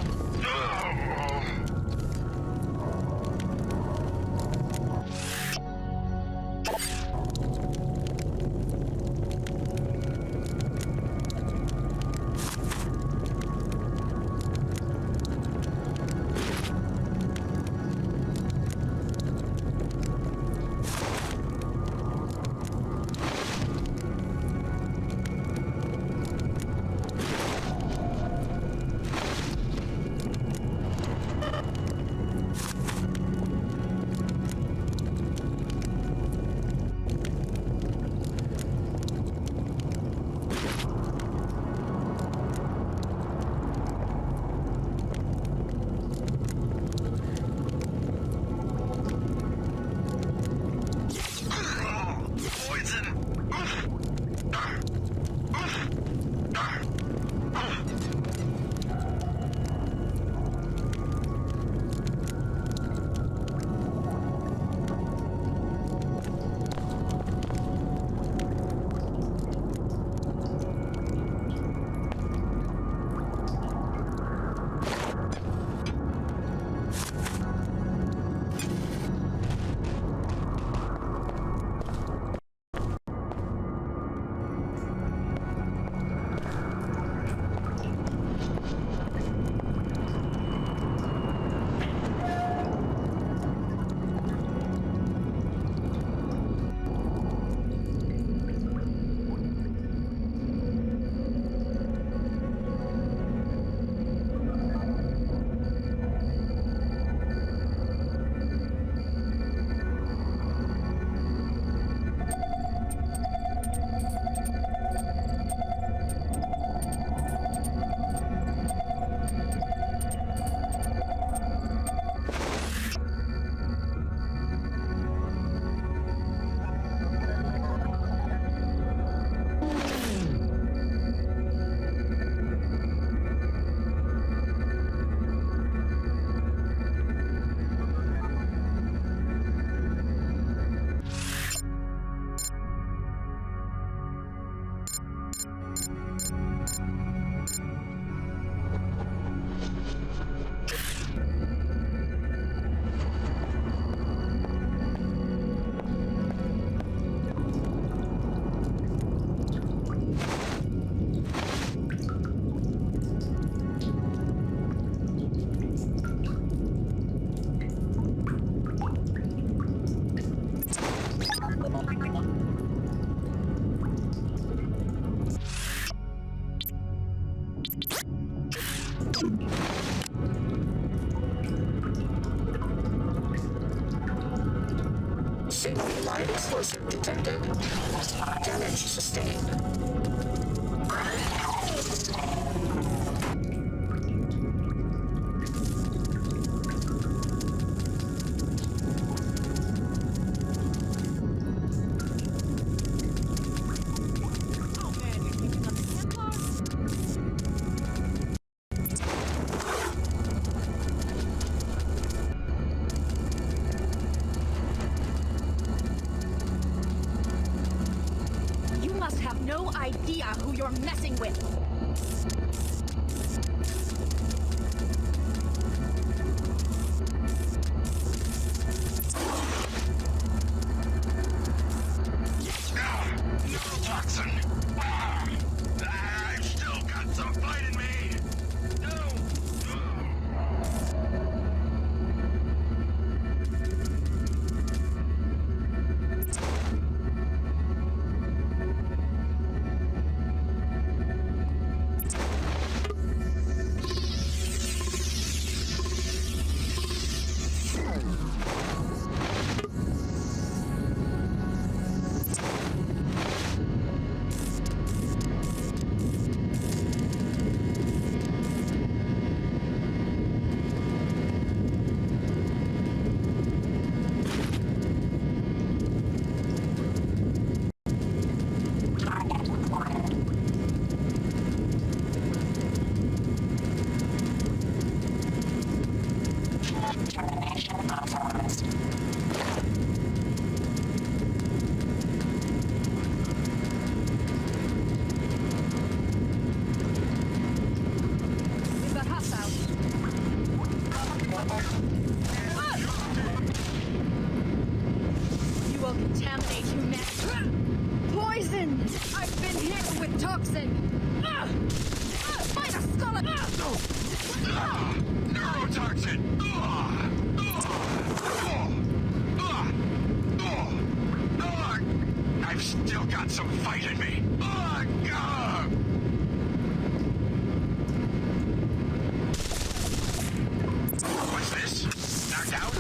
Signal light explosive detected. Damage sustained. You must have no idea who you're messing with. Neurotoxin! I've still got some fight in me! You will contaminate humanity. Poison! I've been hit with toxin! By the skull! Neurotoxin! I've still got some fight in me. What's this? Knocked out?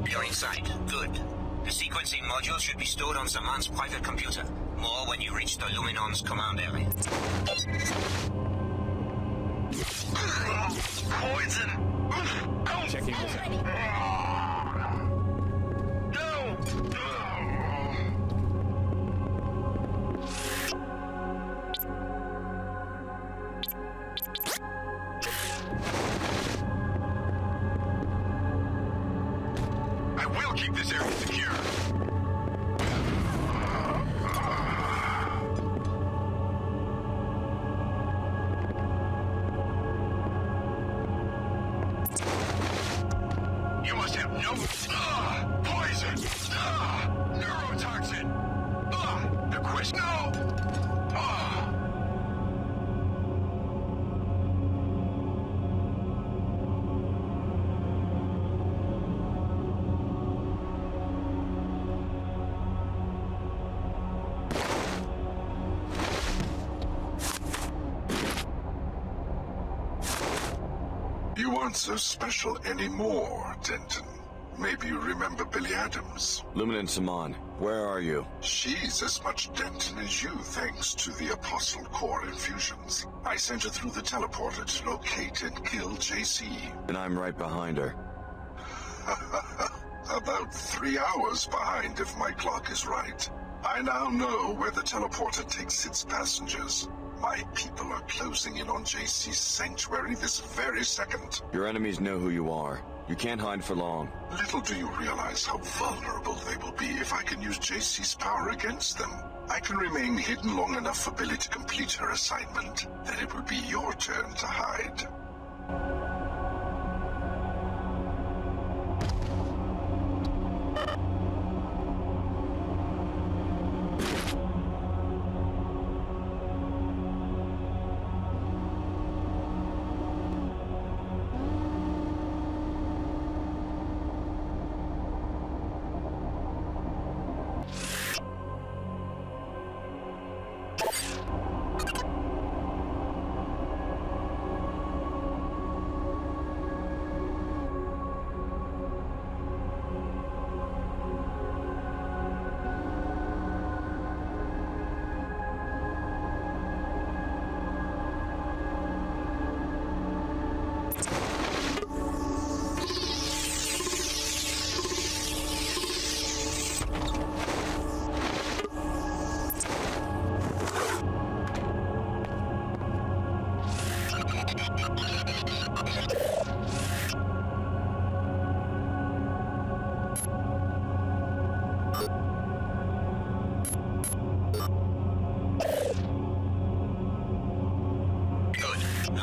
You're inside. Good. The sequencing module should be stored on Zaman's private computer. More when you reach the Luminon's command area. Poison! Checking this out. No! I will keep this area secure. You must have no... poison! Neurotoxin! The quest... No! You aren't so special anymore, Denton. Maybe you remember Billy Adams. Lumin Saman, where are you? She's as much Denton as you, thanks to the Apostle Core infusions. I sent her through the teleporter to locate and kill JC. And I'm right behind her. About 3 hours behind, if my clock is right. I now know where the teleporter takes its passengers. My people are closing in on JC's sanctuary this very second. Your enemies know who you are. You can't hide for long. Little do you realize how vulnerable they will be if I can use JC's power against them. I can remain hidden long enough for Billy to complete her assignment. Then it will be your turn to hide.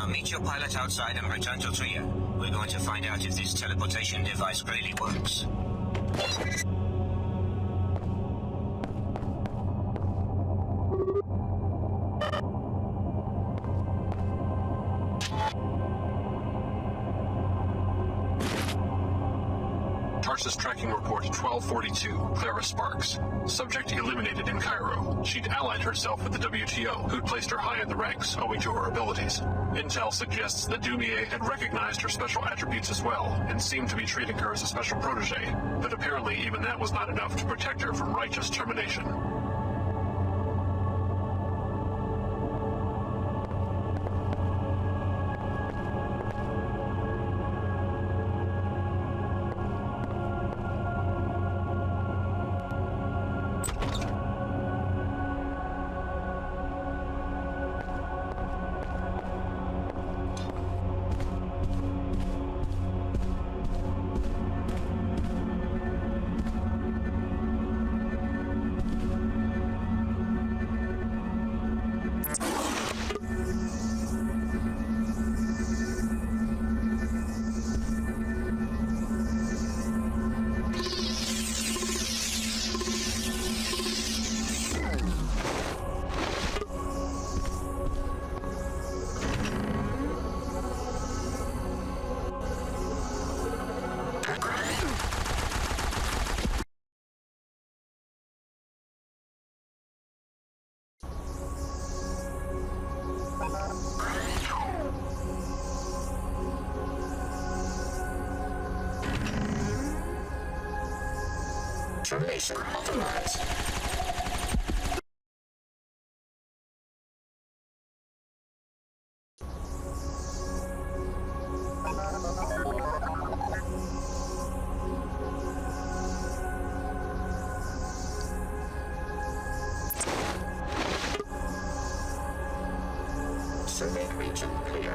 Meet your pilot outside and return to Tria. We're going to find out if this teleportation device really works. Tarsus tracking report 1242, Clara Sparks. Subject eliminated in Cairo. She'd allied herself with the WTO, who'd placed her high in the ranks owing to her abilities. Intel suggests that Dumier had recognized her special attributes as well, and seemed to be treating her as a special protege. But apparently even that was not enough to protect her from righteous termination. Termination authorized. Survey region clear.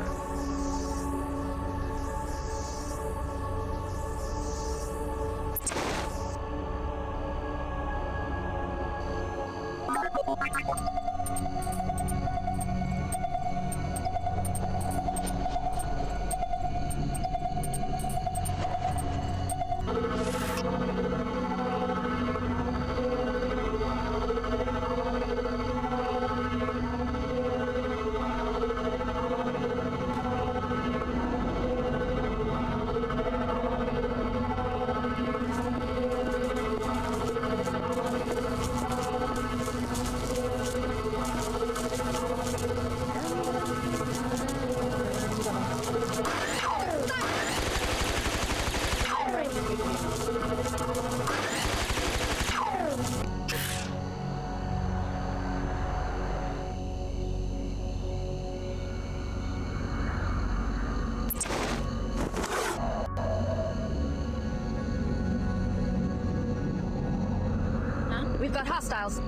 We've got hostiles.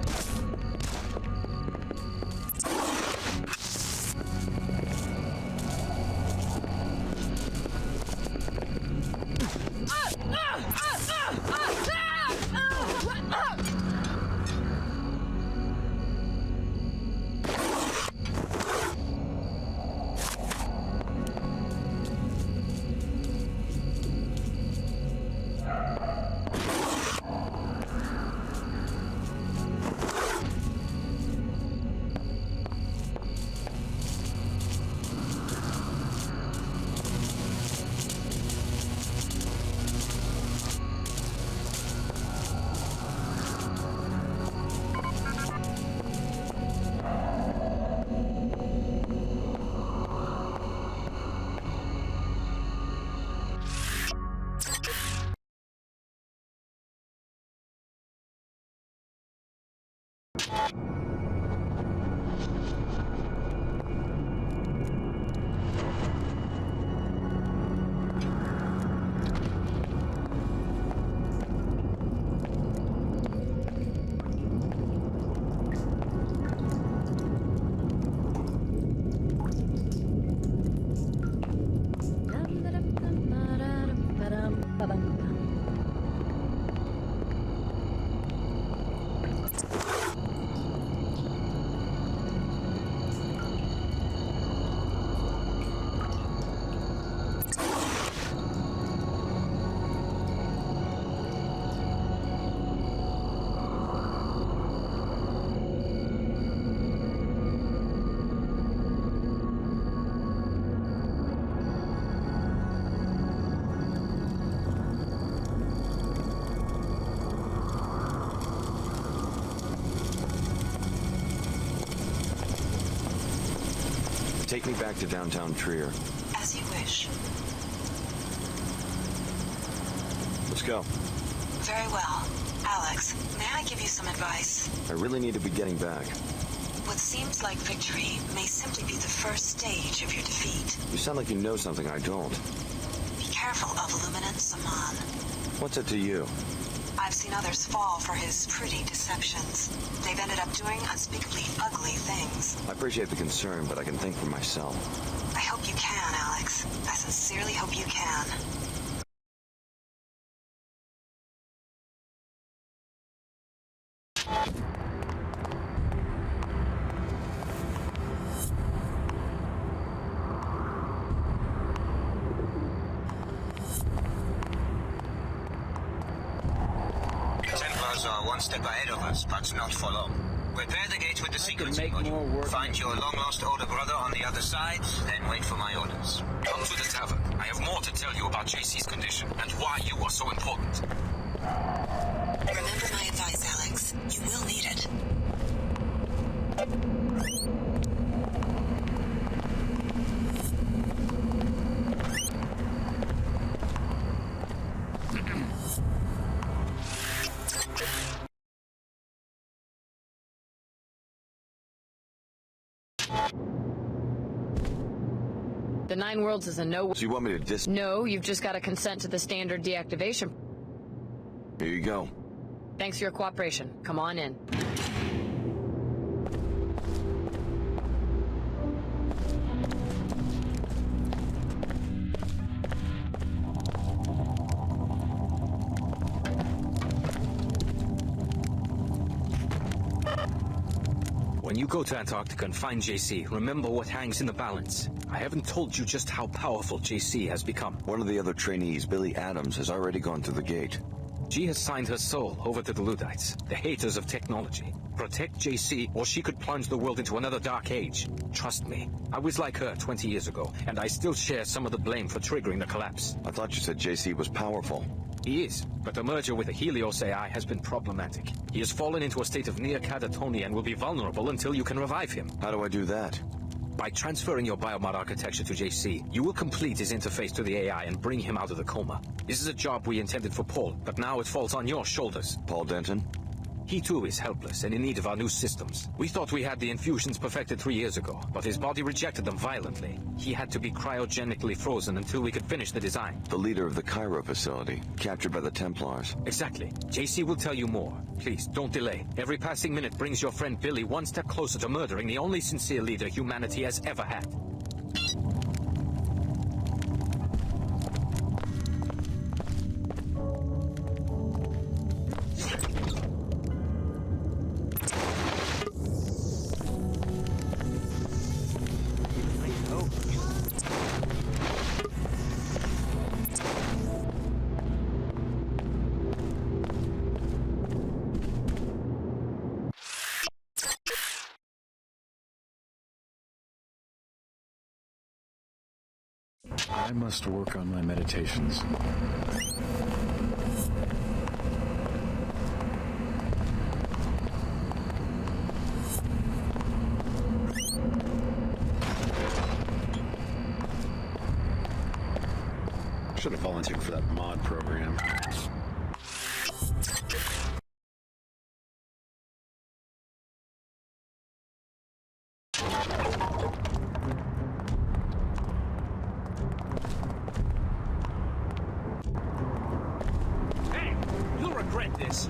Take me back to downtown Trier. As you wish. Let's go. Very well. Alex, may I give you some advice? I really need to be getting back. What seems like victory may simply be the first stage of your defeat. You sound like you know something I don't. Be careful of Illuminant Saman. What's it to you? I've seen others fall for his pretty deceptions. They've ended up doing unspeakably ugly things. I appreciate the concern, but I can think for myself. I hope you can, Alex. I sincerely hope you can. Templars are one step ahead of us, but not for long. Repair the gate with the secrets module. Find your long-lost older brother on the other side, then wait for my orders. Come to the tavern. I have more to tell you about JC's condition and why you are so important. Remember my advice, Alex. You will need it. The Nine Worlds is a no... So you want me to No, you've just got to consent to the standard deactivation. Here you go. Thanks for your cooperation. Come on in. When you go to Antarctica and find JC, remember what hangs in the balance. I haven't told you just how powerful JC has become. One of the other trainees, Billy Adams, has already gone through the gate. She has signed her soul over to the Luddites, the haters of technology. Protect JC, or she could plunge the world into another dark age. Trust me, I was like her 20 years ago, and I still share some of the blame for triggering the collapse. I thought you said JC was powerful. He is, but the merger with the Helios AI has been problematic. He has fallen into a state of near catatonia and will be vulnerable until you can revive him. How do I do that? By transferring your biomod architecture to JC, you will complete his interface to the AI and bring him out of the coma. This is a job we intended for Paul, but now it falls on your shoulders. Paul Denton? He too is helpless and in need of our new systems. We thought we had the infusions perfected 3 years ago, but his body rejected them violently. He had to be cryogenically frozen until we could finish the design. The leader of the Cairo facility, captured by the Templars. Exactly. JC will tell you more. Please, don't delay. Every passing minute brings your friend Billy one step closer to murdering the only sincere leader humanity has ever had. I must work on my meditations. Should have volunteered for that mod program. Hey, you'll regret this.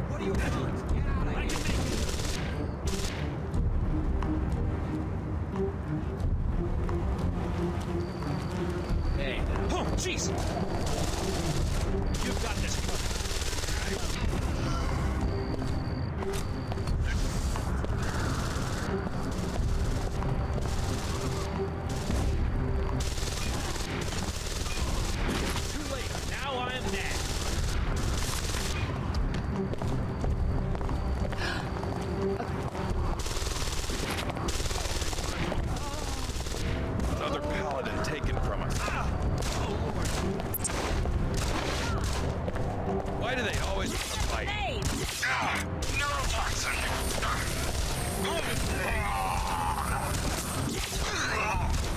What do you want? Hey, oh, jeez! You've got this Too late. Now I am dead. Another paladin taken from us. Why do they always want to fight? Neurotoxin!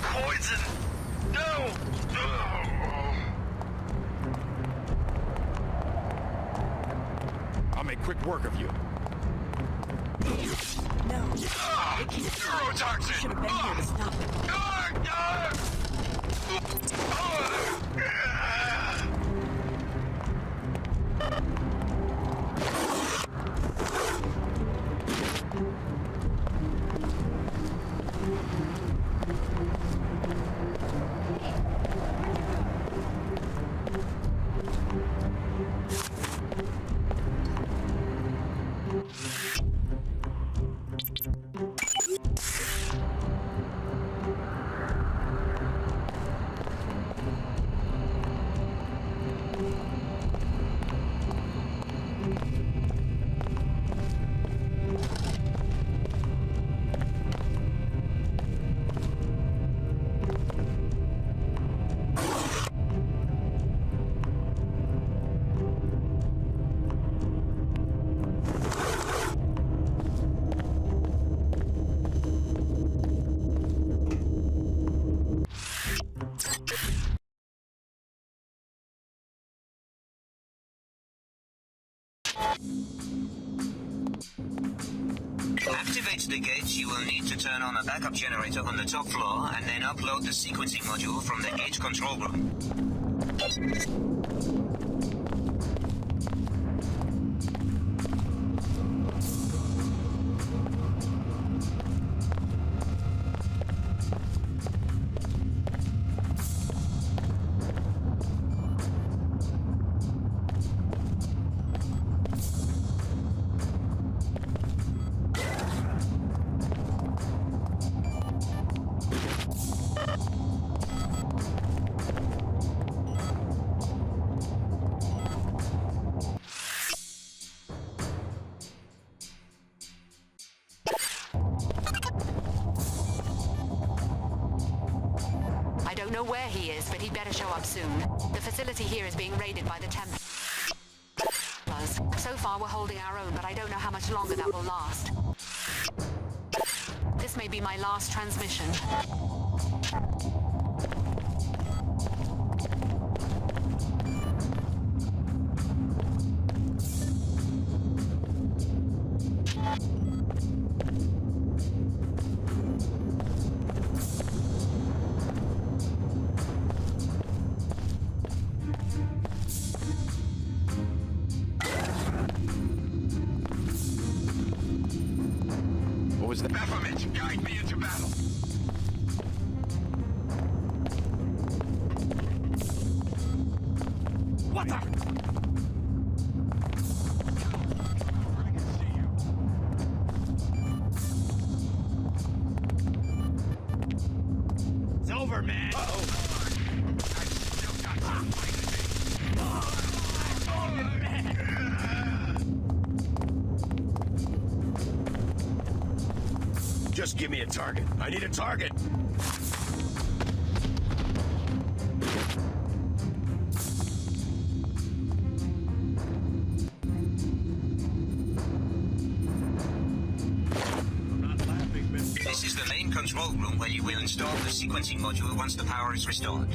Poison! No! I'll make quick work of you. No. Neurotoxin! Should have been here to stop it. activate the gate, you will need to turn on a backup generator on the top floor and then upload the sequencing module from the gate control room. I don't know where he is, but he'd better show up soon. The facility here is being raided by the Templars. So far we're holding our own, but I don't know how much longer that will last. This may be my last transmission. What was that? Baphomet, guide me into battle. What the? It's over, man. Uh-oh. Just give me a target. I need a target. This is the main control room where you will install the sequencing module once the power is restored.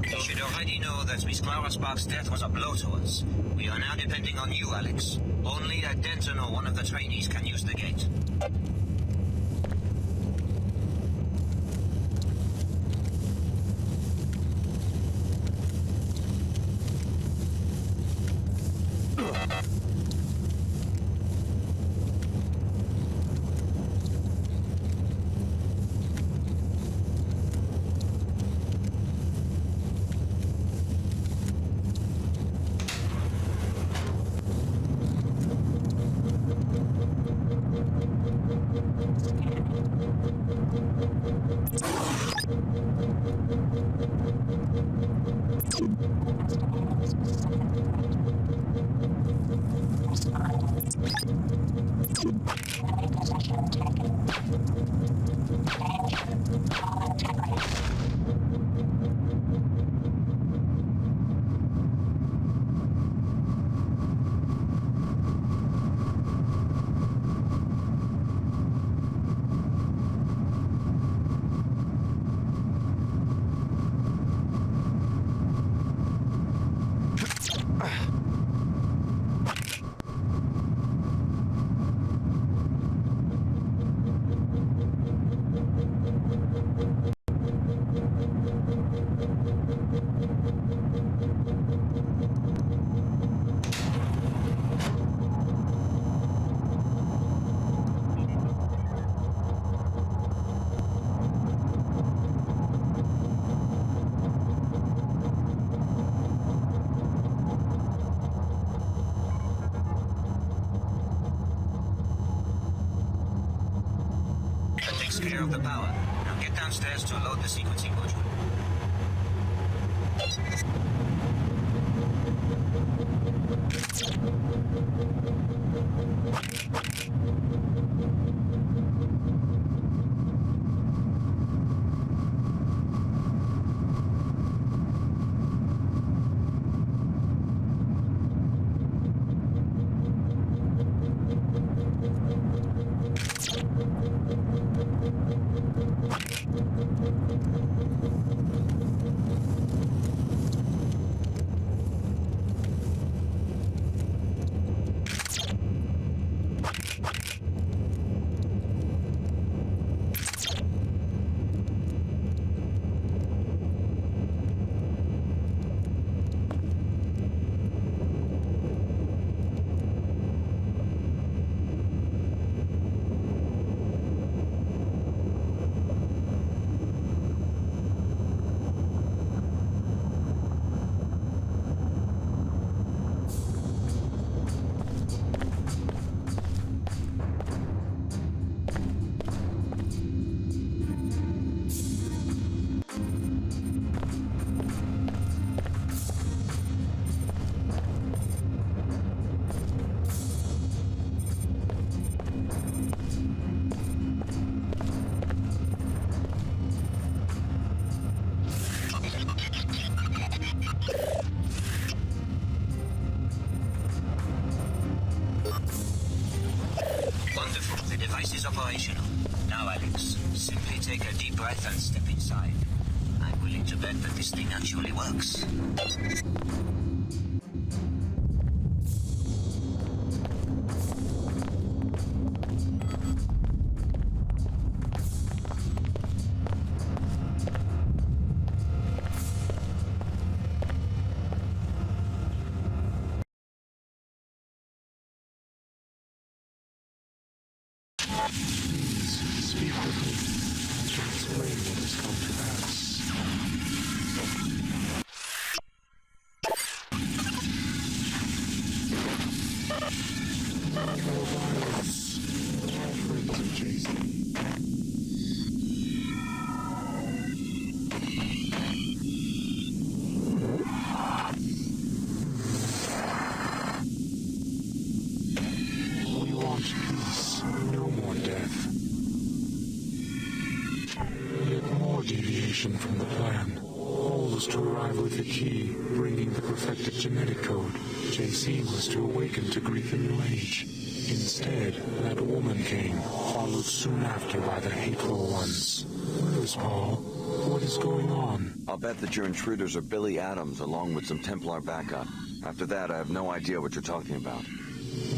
You should already know that Miss Clara Sparks' death was a blow to us. We are now depending on you, Alex. Only a Denton or one of the trainees can use the gate. care of the power. Now get downstairs to load the sequencing module. Wonderful. The device is operational. Now, Alex, simply take a deep breath and step inside. I'm willing to bet that this thing actually works. Speak with me to explain what has come to pass. No violence. All friends of Jason. We want peace, no more death. Yet more deviation from the plan. All was to arrive with the key, bringing the perfected genetic code. JC was to awaken to greet the new age. Instead, that woman came, followed soon after by the hateful ones. Where is Paul? What is going on? I'll bet that your intruders are Billy Adams along with some Templar backup. After that, I have no idea what you're talking about.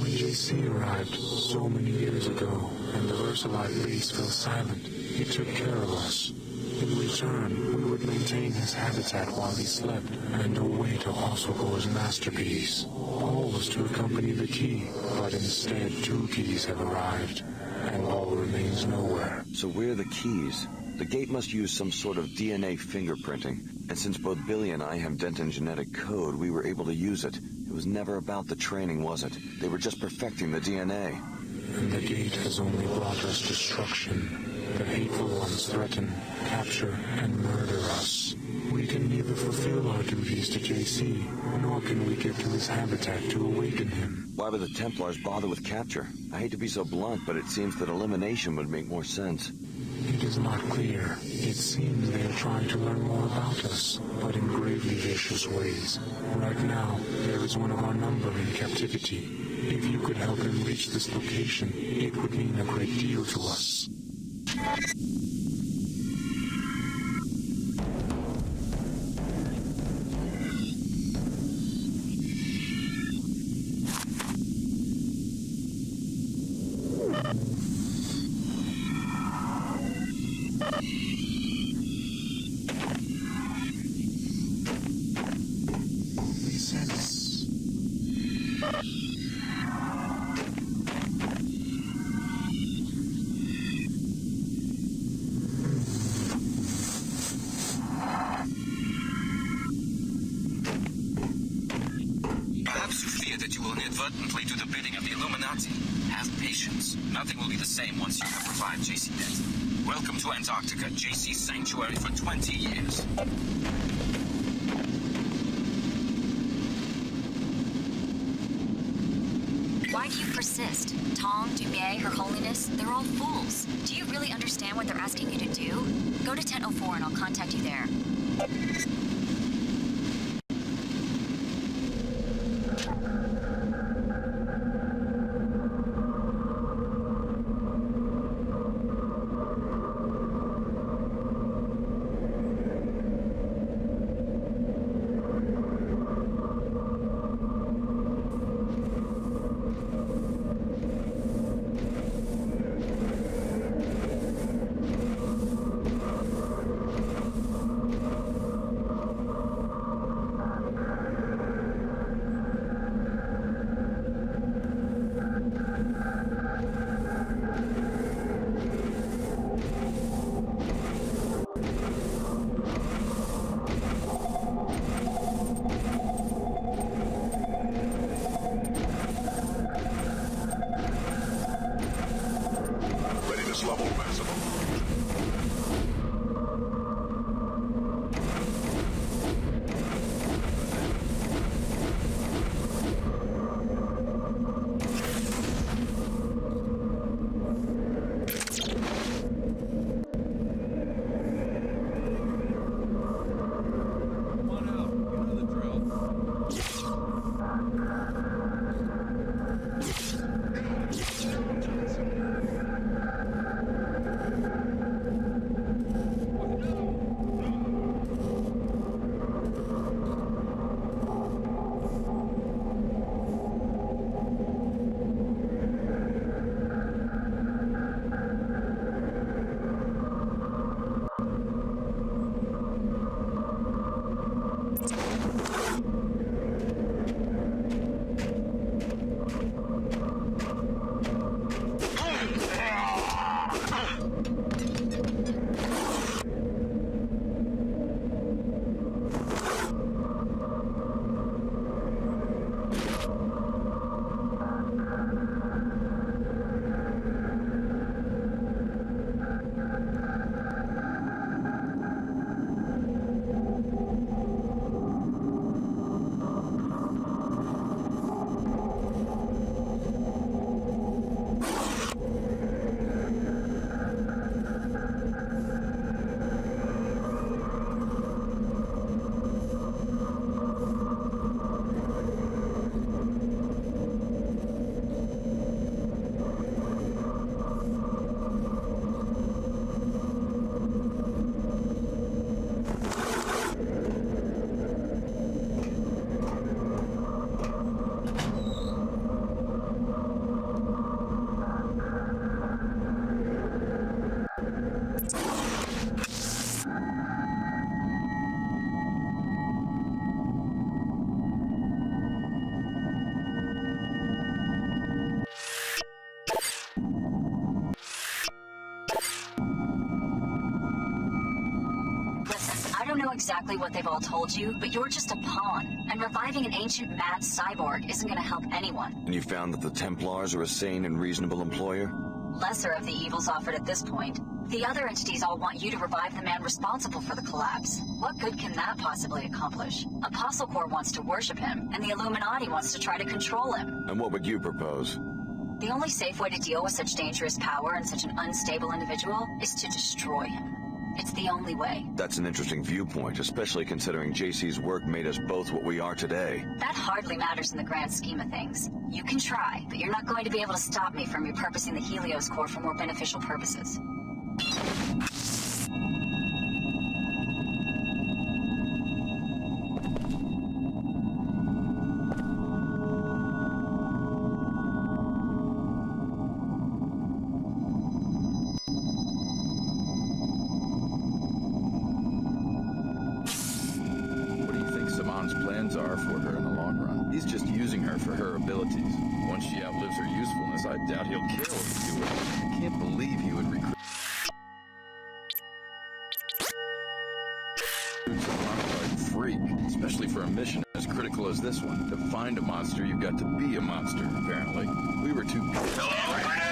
When JC arrived so many years ago, and the Versalite base fell silent, he took care of us. In return, we would maintain his habitat while he slept, and await Ossogore's masterpiece. Paul was to accompany the key, but instead 2 keys have arrived, and all remains nowhere. So we're the keys. The gate must use some sort of DNA fingerprinting, and since both Billy and I have Denton genetic code, we were able to use it. It was never about the training, was it? They were just perfecting the DNA. And the gate has only brought us destruction. The hateful ones threaten, capture, and murder us. We can neither fulfill our duties to JC, nor can we get to his habitat to awaken him. Why would the Templars bother with capture? I hate to be so blunt, but it seems that elimination would make more sense. It is not clear. It seems they are trying to learn more about us, but in gravely vicious ways. Right now, there is one of our number in captivity. If you could help him reach this location, it would mean a great deal to us. Perhaps you fear that you will inadvertently do the bidding of the Illuminati. Have patience. Nothing will be the same once you have revived JC Denton. Welcome to Antarctica, JC's sanctuary for 20 years. Why do you persist? Tom, Dumier, Her Holiness, they're all fools. Do you really understand what they're asking you to do? Go to Tent 04 and I'll contact you there. Exactly what they've all told you, but you're just a pawn, and reviving an ancient mad cyborg isn't going to help anyone. And you found that the Templars are a sane and reasonable employer? Lesser of the evils offered at this point. The other entities all want you to revive the man responsible for the collapse. What good can that possibly accomplish? Apostle Corps wants to worship him, and the Illuminati wants to try to control him. And what would you propose? The only safe way to deal with such dangerous power and such an unstable individual is to destroy him. It's the only way. That's an interesting viewpoint, especially considering JC's work made us both what we are today. That hardly matters in the grand scheme of things. You can try, but you're not going to be able to stop me from repurposing the Helios core for more beneficial purposes. Are for her in the long run. He's just using her for her abilities. Once she outlives her usefulness, I doubt he'll care what you do with her. I can't believe he would recruit some monster freak, especially for a mission as critical as this one. To find a monster, you've got to be a monster, apparently. We were too... Hello, grenade!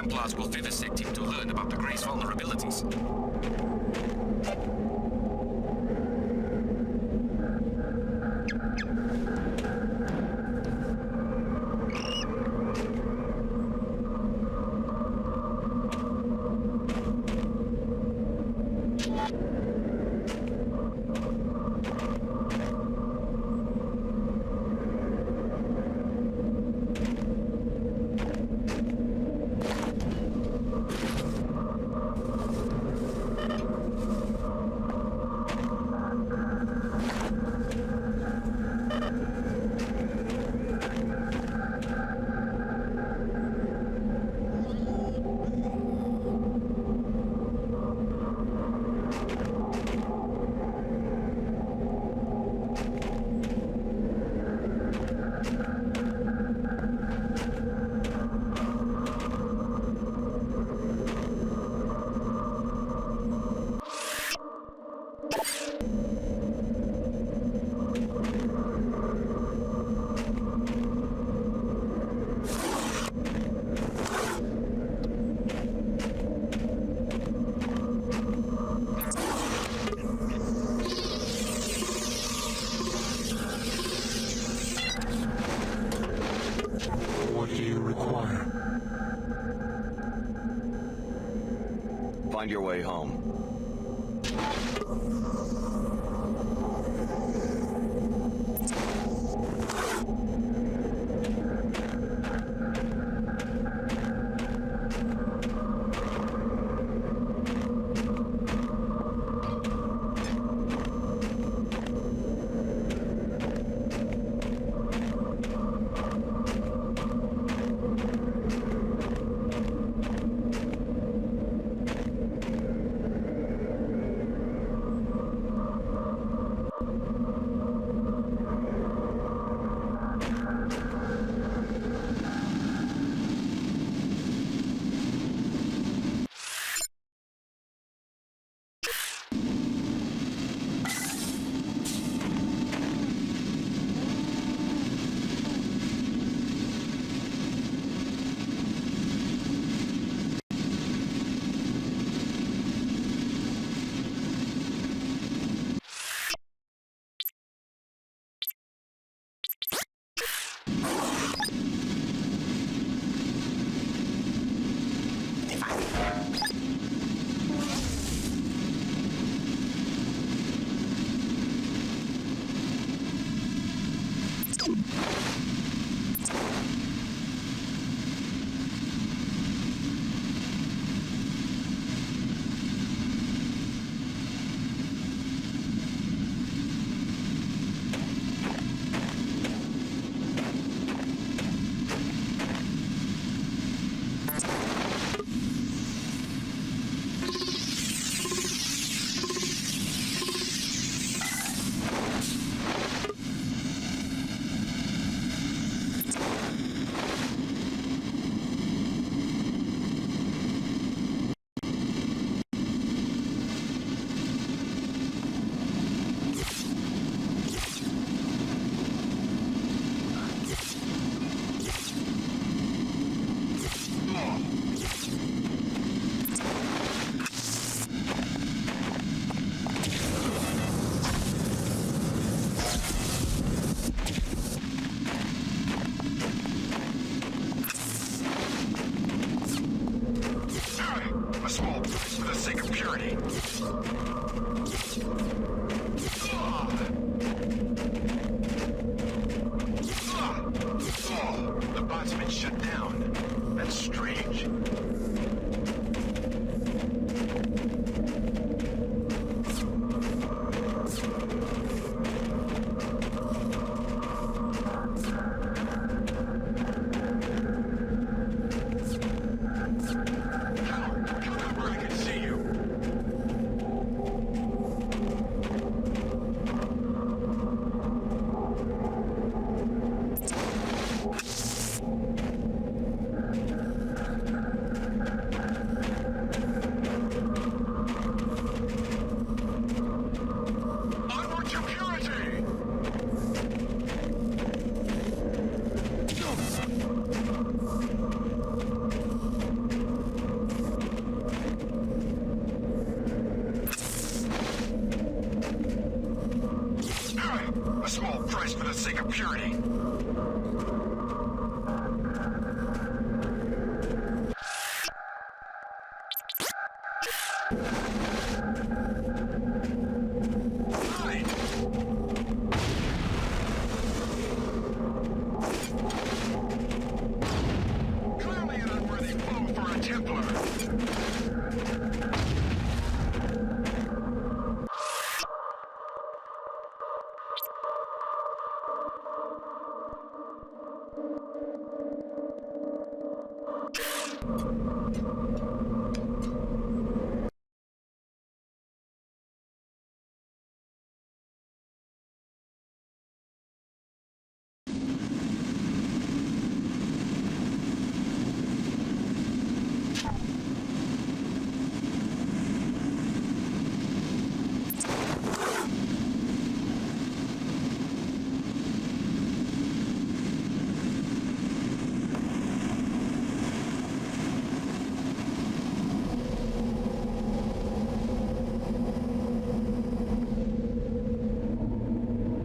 Templars will vivisect him to learn about the Grey's vulnerabilities. Find your way home. A small price for the sake of purity. The bot's been shut down. That's strange. sake of purity. Clearly an unworthy foe for a Templar.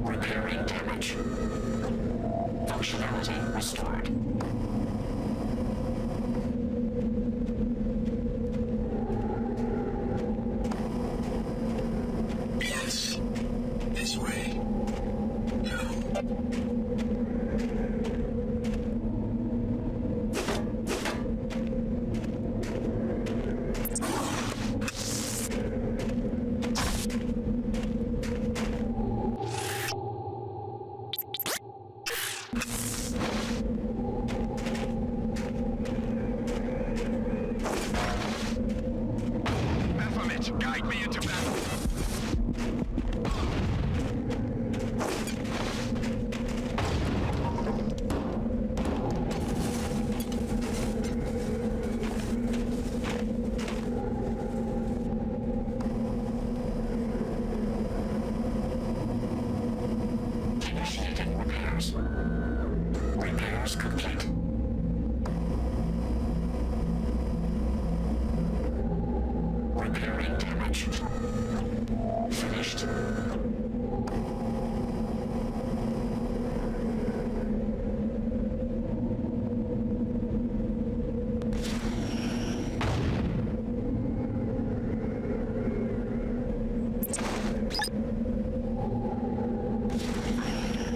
Repairing damage. Functionality restored. Yes. This way. Go. Baphomet, guide me into battle. Initiating repairs. Repairs complete. Repairing damage. Finished.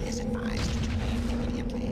Is advised to leave immediately.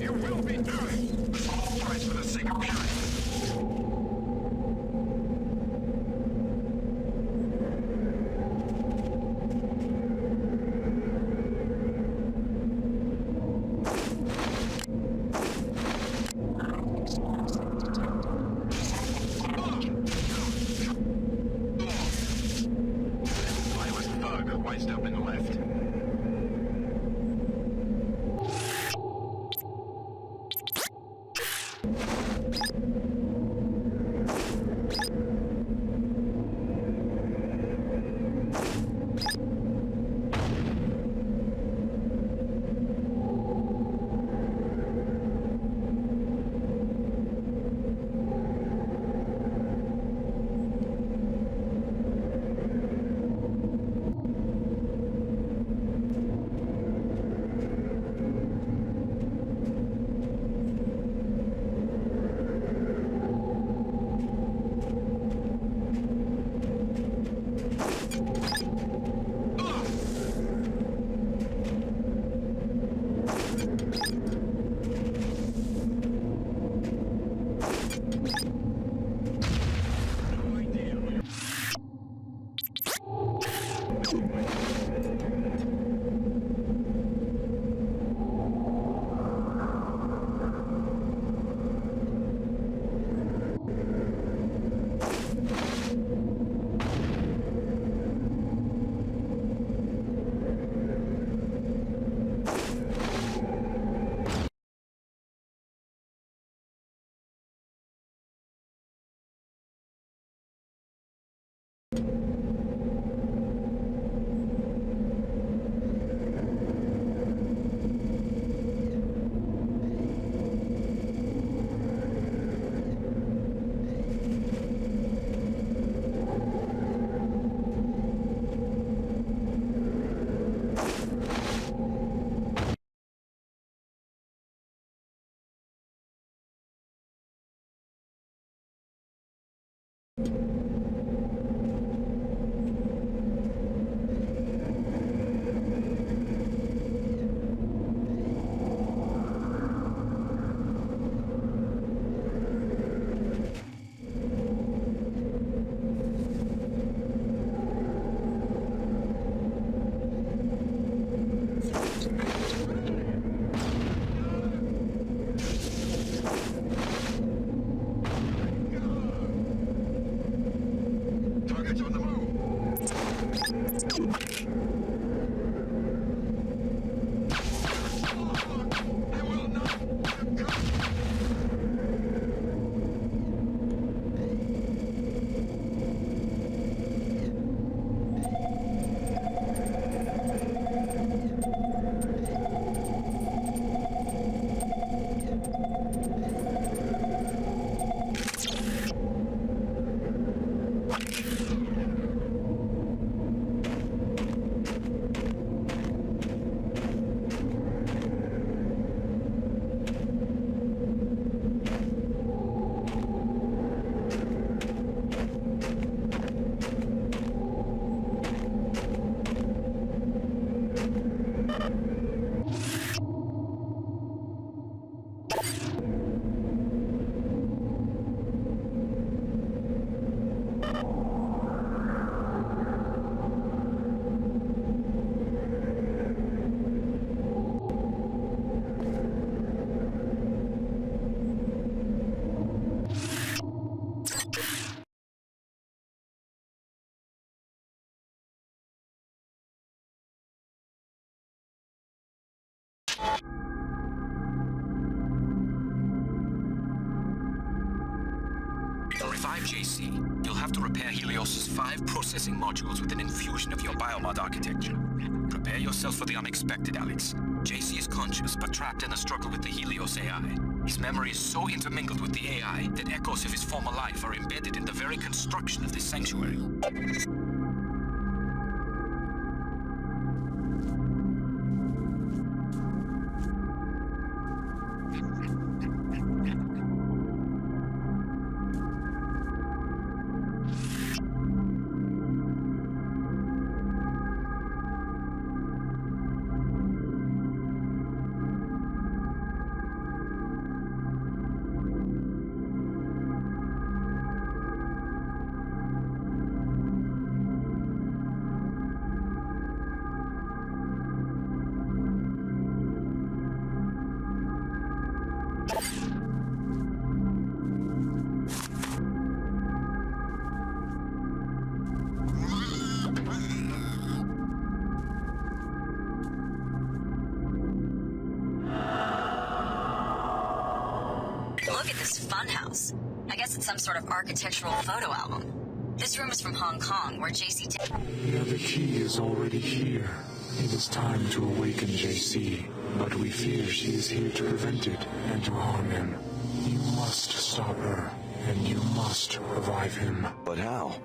You will be doing all price for the sake of purity. To revive JC, you'll have to repair Helios's 5 processing modules with an infusion of your biomod architecture. Prepare yourself for the unexpected, Alex. JC is conscious, but trapped in a struggle with the Helios AI. His memory is so intermingled with the AI that echoes of his former life are embedded in the very construction of this sanctuary. Look at this funhouse. I guess it's some sort of architectural photo album. This room is from Hong Kong, where JC... The other key is already here. It is time to awaken JC, but we fear she is here to prevent it and to harm him. You must stop her, and you must revive him. But how?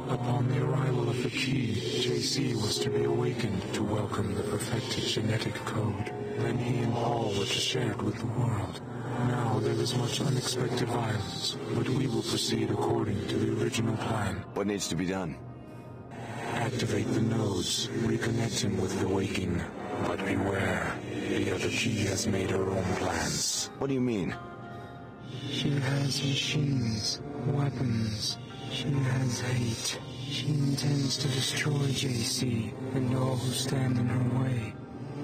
Upon the arrival of the key, JC was to be awakened to welcome the perfected genetic code. Then he and Paul were to share it with the world. Now there is much unexpected violence, but we will proceed according to the original plan. What needs to be done? Activate the nodes, reconnect him with the waking. But beware, the other key has made her own plans. What do you mean? She has machines, weapons. She has hate. She intends to destroy JC and all who stand in her way.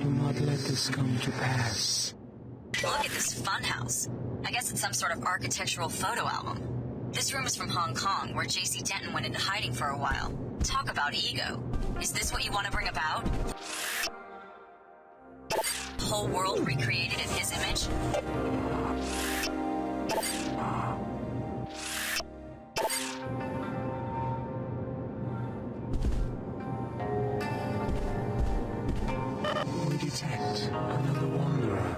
Do not let this come to pass. Look at this funhouse. I guess it's some sort of architectural photo album. This room is from Hong Kong, where JC Denton went into hiding for a while. Talk about ego. Is this what you want to bring about? The whole world recreated in his image? detect another wanderer.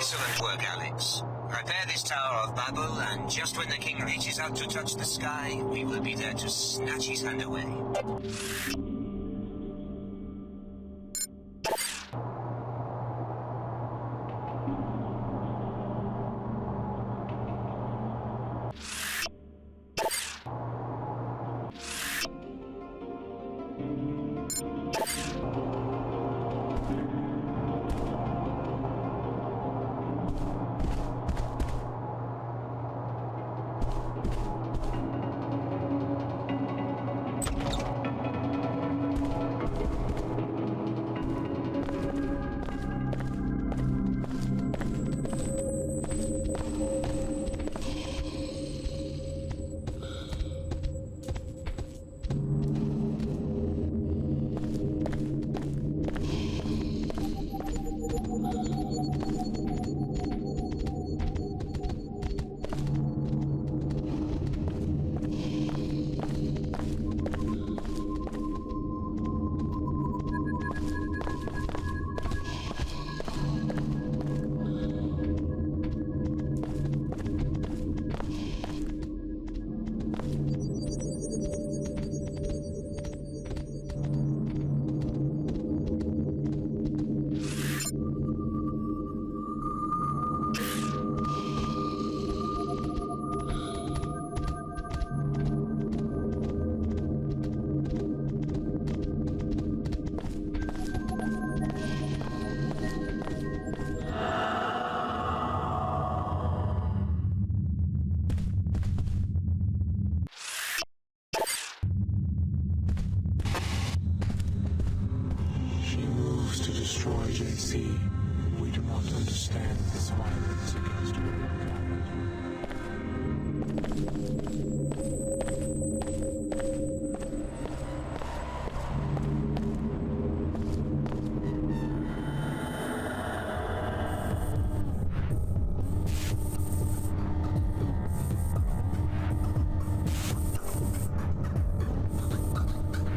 Excellent work, Alex. Repair this Tower of Babel, and just when the king reaches out to touch the sky, we will be there to snatch his hand away. JC, we do not understand this violence against humankind.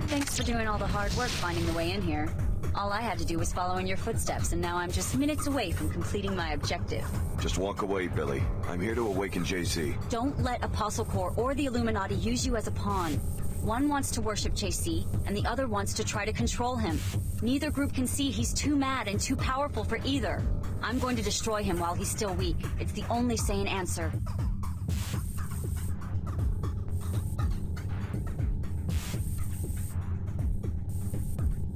Thanks for doing all the hard work finding the way in here. All I had to do was follow in your footsteps, and now I'm just minutes away from completing my objective. Just walk away, Billy. I'm here to awaken JC. Don't let Apostle Corps or the Illuminati use you as a pawn. One wants to worship JC, and the other wants to try to control him. Neither group can see he's too mad and too powerful for either. I'm going to destroy him while he's still weak. It's the only sane answer.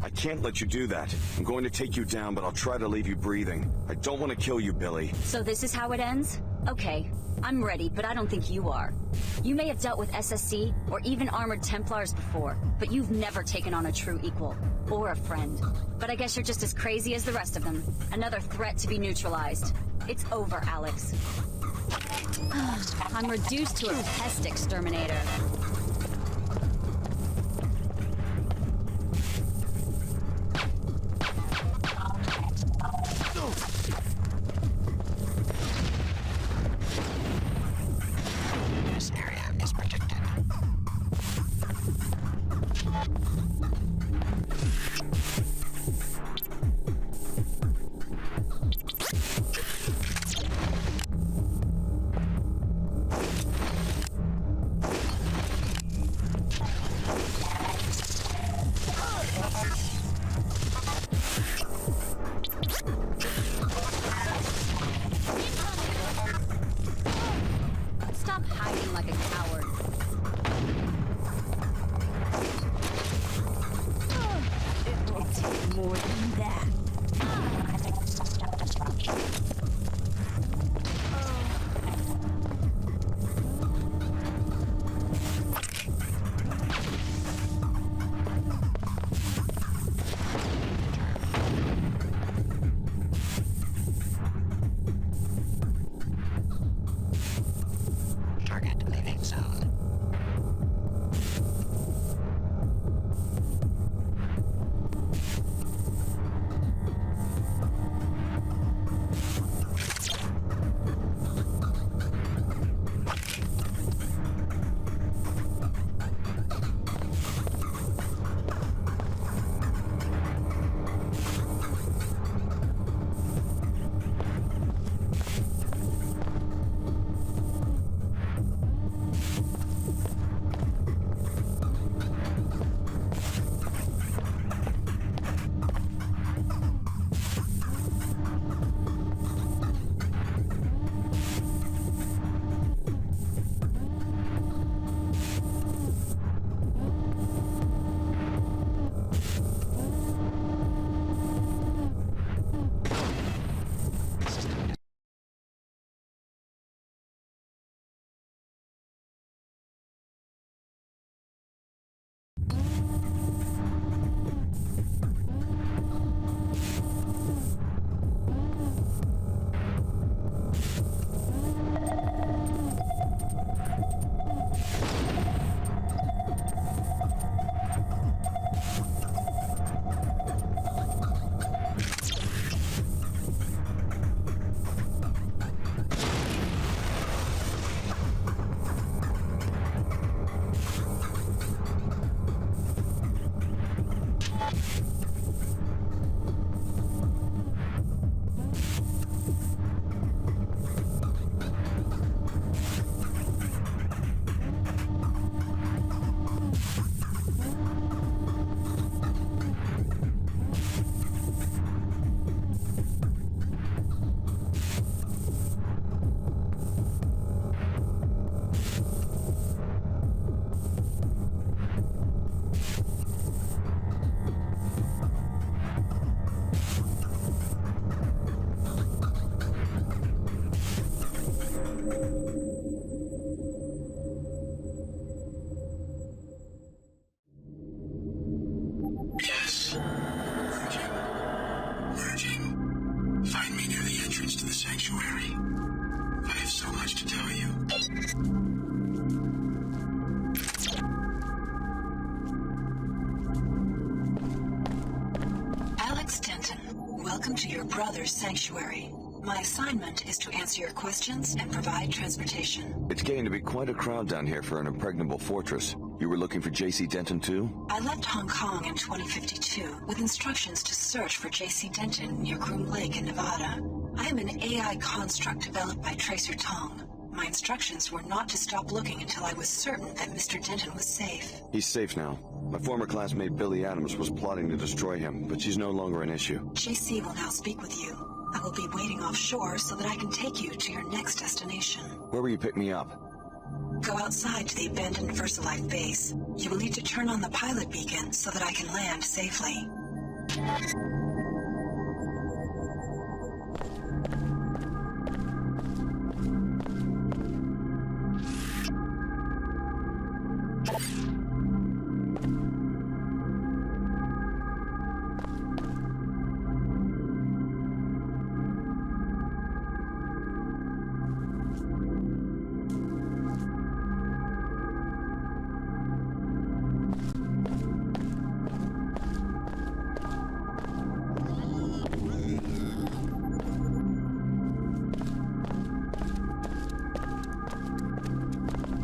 I can't let you do that. I'm going to take you down, but I'll try to leave you breathing. I don't want to kill you, Billy. So this is how it ends? Okay, I'm ready, but I don't think you are. You may have dealt with SSC or even armored Templars before, but you've never taken on a true equal or a friend. But I guess you're just as crazy as the rest of them. Another threat to be neutralized. It's over, Alex. I'm reduced to a pest exterminator. This area is protected. much to tell you. Alex Denton, welcome to your brother's sanctuary. My assignment is to answer your questions and provide transportation. It's getting to be quite a crowd down here for an impregnable fortress. You were looking for J.C. Denton too? I left Hong Kong in 2052 with instructions to search for J.C. Denton near Groom Lake in Nevada. I am an AI construct developed by Tracer Tong. My instructions were not to stop looking until I was certain that Mr. Denton was safe. He's safe now. My former classmate Billy Adams was plotting to destroy him, but she's no longer an issue. J.C. will now speak with you. I will be waiting offshore so that I can take you to your next destination. Where will you pick me up? Go outside to the abandoned VersaLife base. You will need to turn on the pilot beacon so that I can land safely.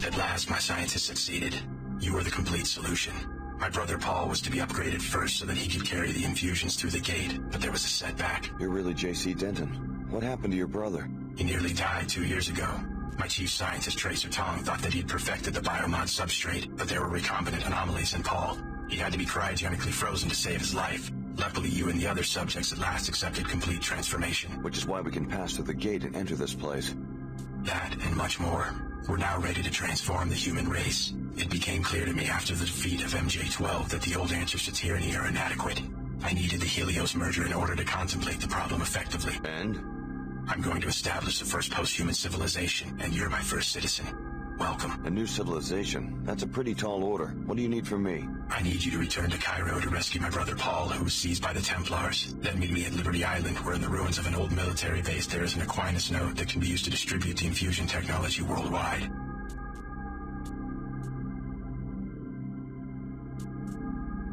At last, my scientists succeeded. You were the complete solution. My brother Paul was to be upgraded first so that he could carry the infusions through the gate, but there was a setback. You're really J.C. Denton. What happened to your brother? He nearly died 2 years ago. My chief scientist, Tracer Tong, thought that he'd perfected the biomod substrate, but there were recombinant anomalies in Paul. He had to be cryogenically frozen to save his life. Luckily, you and the other subjects at last accepted complete transformation. Which is why we can pass through the gate and enter this place. That and much more. We're now ready to transform the human race. It became clear to me after the defeat of MJ-12 that the old answers to tyranny are inadequate. I needed the Helios merger in order to contemplate the problem effectively. And? I'm going to establish the first post-human civilization, and you're my first citizen. Welcome. A new civilization? That's a pretty tall order. What do you need from me? I need you to return to Cairo to rescue my brother Paul, who was seized by the Templars. Then meet me at Liberty Island, where in the ruins of an old military base there is an Aquinas node that can be used to distribute the infusion technology worldwide.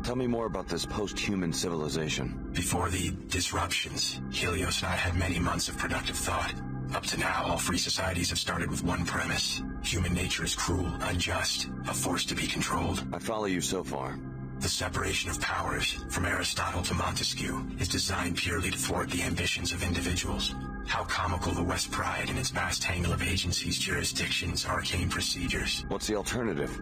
Tell me more about this post-human civilization. Before the disruptions, Helios and I had many months of productive thought. Up to now, all free societies have started with one premise. Human nature is cruel, unjust, a force to be controlled. I follow you so far. The separation of powers, from Aristotle to Montesquieu, is designed purely to thwart the ambitions of individuals. How comical the West pride in its vast tangle of agencies, jurisdictions, arcane procedures. What's the alternative?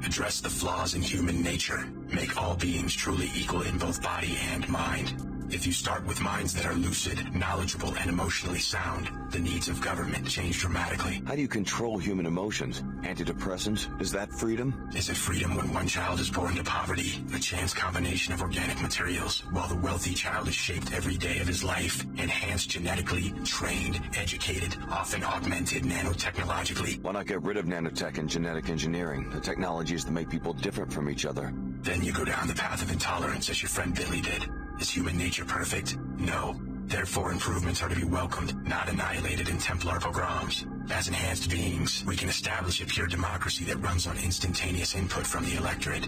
Address the flaws in human nature. Make all beings truly equal in both body and mind. If you start with minds that are lucid, knowledgeable, and emotionally sound, the needs of government change dramatically. How do you control human emotions? Antidepressants? Is that freedom? Is it freedom when one child is born to poverty, a chance combination of organic materials, while the wealthy child is shaped every day of his life, enhanced genetically, trained, educated, often augmented nanotechnologically? Why not get rid of nanotech and genetic engineering, the technologies that make people different from each other? Then you go down the path of intolerance as your friend Billy did. Is human nature perfect? No. Therefore, improvements are to be welcomed, not annihilated in Templar pogroms. As enhanced beings, we can establish a pure democracy that runs on instantaneous input from the electorate.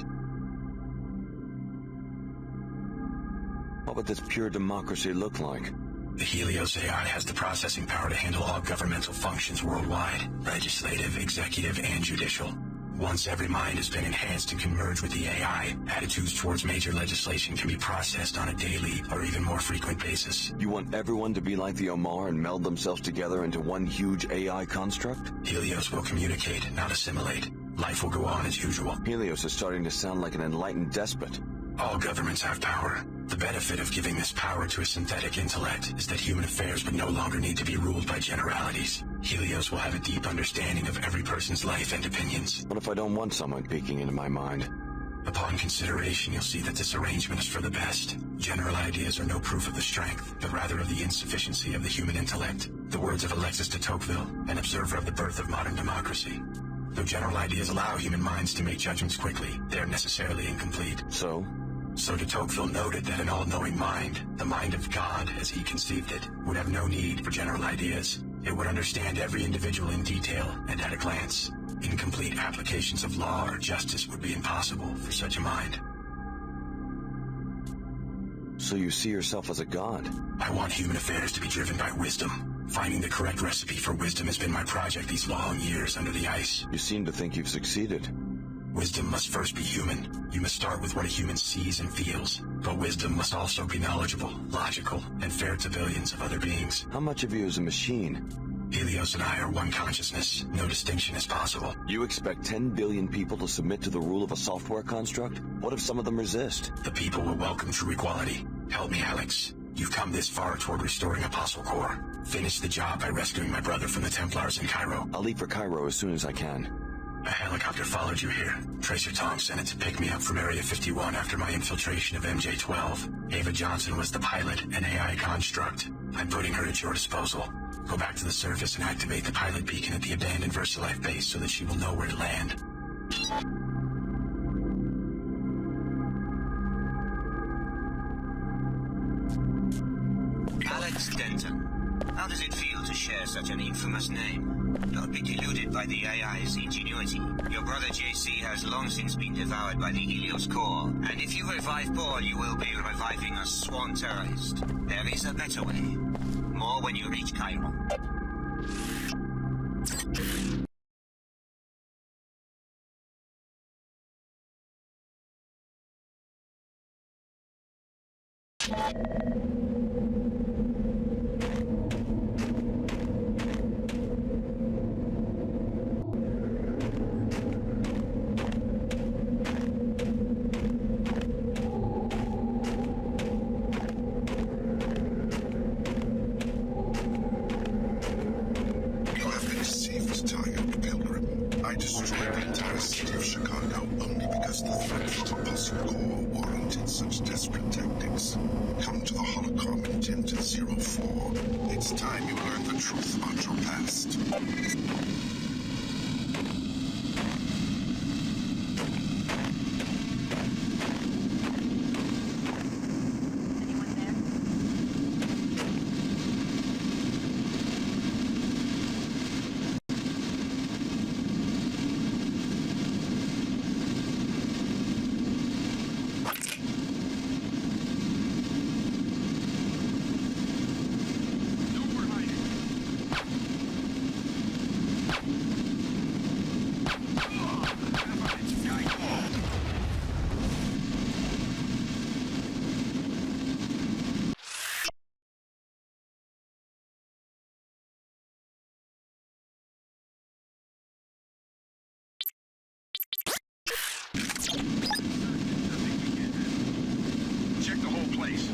What would this pure democracy look like? The Helios AI has the processing power to handle all governmental functions worldwide, legislative, executive, and judicial. Once every mind has been enhanced and can merge with the AI, attitudes towards major legislation can be processed on a daily or even more frequent basis. You want everyone to be like the Omar and meld themselves together into one huge AI construct? Helios will communicate, not assimilate. Life will go on as usual. Helios is starting to sound like an enlightened despot. All governments have power. The benefit of giving this power to a synthetic intellect is that human affairs would no longer need to be ruled by generalities. Helios will have a deep understanding of every person's life and opinions. What if I don't want someone peeking into my mind? Upon consideration, you'll see that this arrangement is for the best. General ideas are no proof of the strength, but rather of the insufficiency of the human intellect. The words of Alexis de Tocqueville, an observer of the birth of modern democracy. Though general ideas allow human minds to make judgments quickly, they are necessarily incomplete. So de Tocqueville noted that an all-knowing mind, the mind of God as he conceived it, would have no need for general ideas. It would understand every individual in detail and at a glance. Incomplete applications of law or justice would be impossible for such a mind. So you see yourself as a god? I want human affairs to be driven by wisdom. Finding the correct recipe for wisdom has been my project these long years under the ice. You seem to think you've succeeded. Wisdom must first be human. You must start with what a human sees and feels. But wisdom must also be knowledgeable, logical, and fair to billions of other beings. How much of you is a machine? Helios and I are one consciousness. No distinction is possible. You expect 10 billion people to submit to the rule of a software construct? What if some of them resist? The people will welcome true equality. Help me, Alex. You've come this far toward restoring Apostle Corps. Finish the job by rescuing my brother from the Templars in Cairo. I'll leave for Cairo as soon as I can. A helicopter followed you here. Tracer Tong sent it to pick me up from Area 51 after my infiltration of MJ-12. Ava Johnson was the pilot, an AI construct. I'm putting her at your disposal. Go back to the surface and activate the pilot beacon at the abandoned VersaLife base so that she will know where to land. Alex Denton. How does it feel to share such an infamous name? Don't be deluded by the AI's ingenuity. Your brother JC has long since been devoured by the Helios core, and if you revive Paul, you will be reviving a sworn terrorist. There is a better way. More when you reach Cairo. It's time you learn the truth about your past. Check the whole place.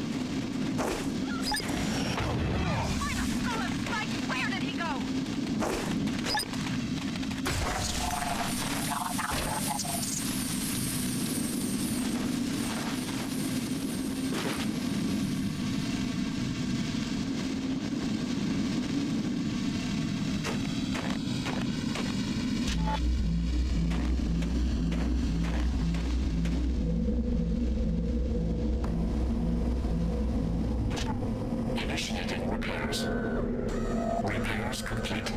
Where did he go? Initiating repairs. Repairs complete.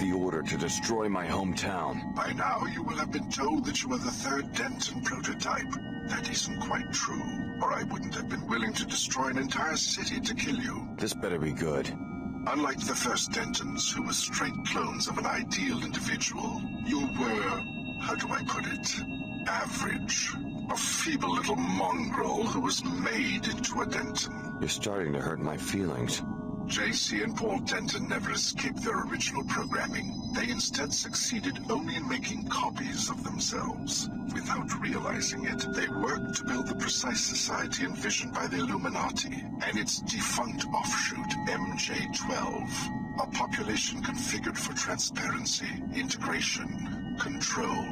the order to destroy my hometown. By now, you will have been told that you are the third Denton prototype. That isn't quite true, or I wouldn't have been willing to destroy an entire city to kill you. This better be good. Unlike the first Dentons, who were straight clones of an ideal individual, you were, how do I put it, average. A feeble little mongrel who was made into a Denton. You're starting to hurt my feelings. JC and Paul Denton never escaped their original programming. They instead succeeded only in making copies of themselves. Without realizing it, they worked to build the precise society envisioned by the Illuminati and its defunct offshoot, MJ-12. A population configured for transparency, integration, control.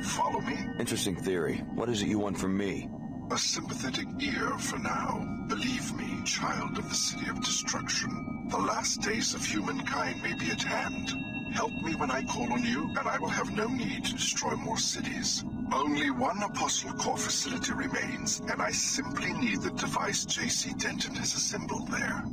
Follow me? Interesting theory. What is it you want from me? A sympathetic ear for now. Believe me, child of the City of Destruction, the last days of humankind may be at hand. Help me when I call on you, and I will have no need to destroy more cities. Only one Apostle Core facility remains, and I simply need the device JC Denton has assembled there.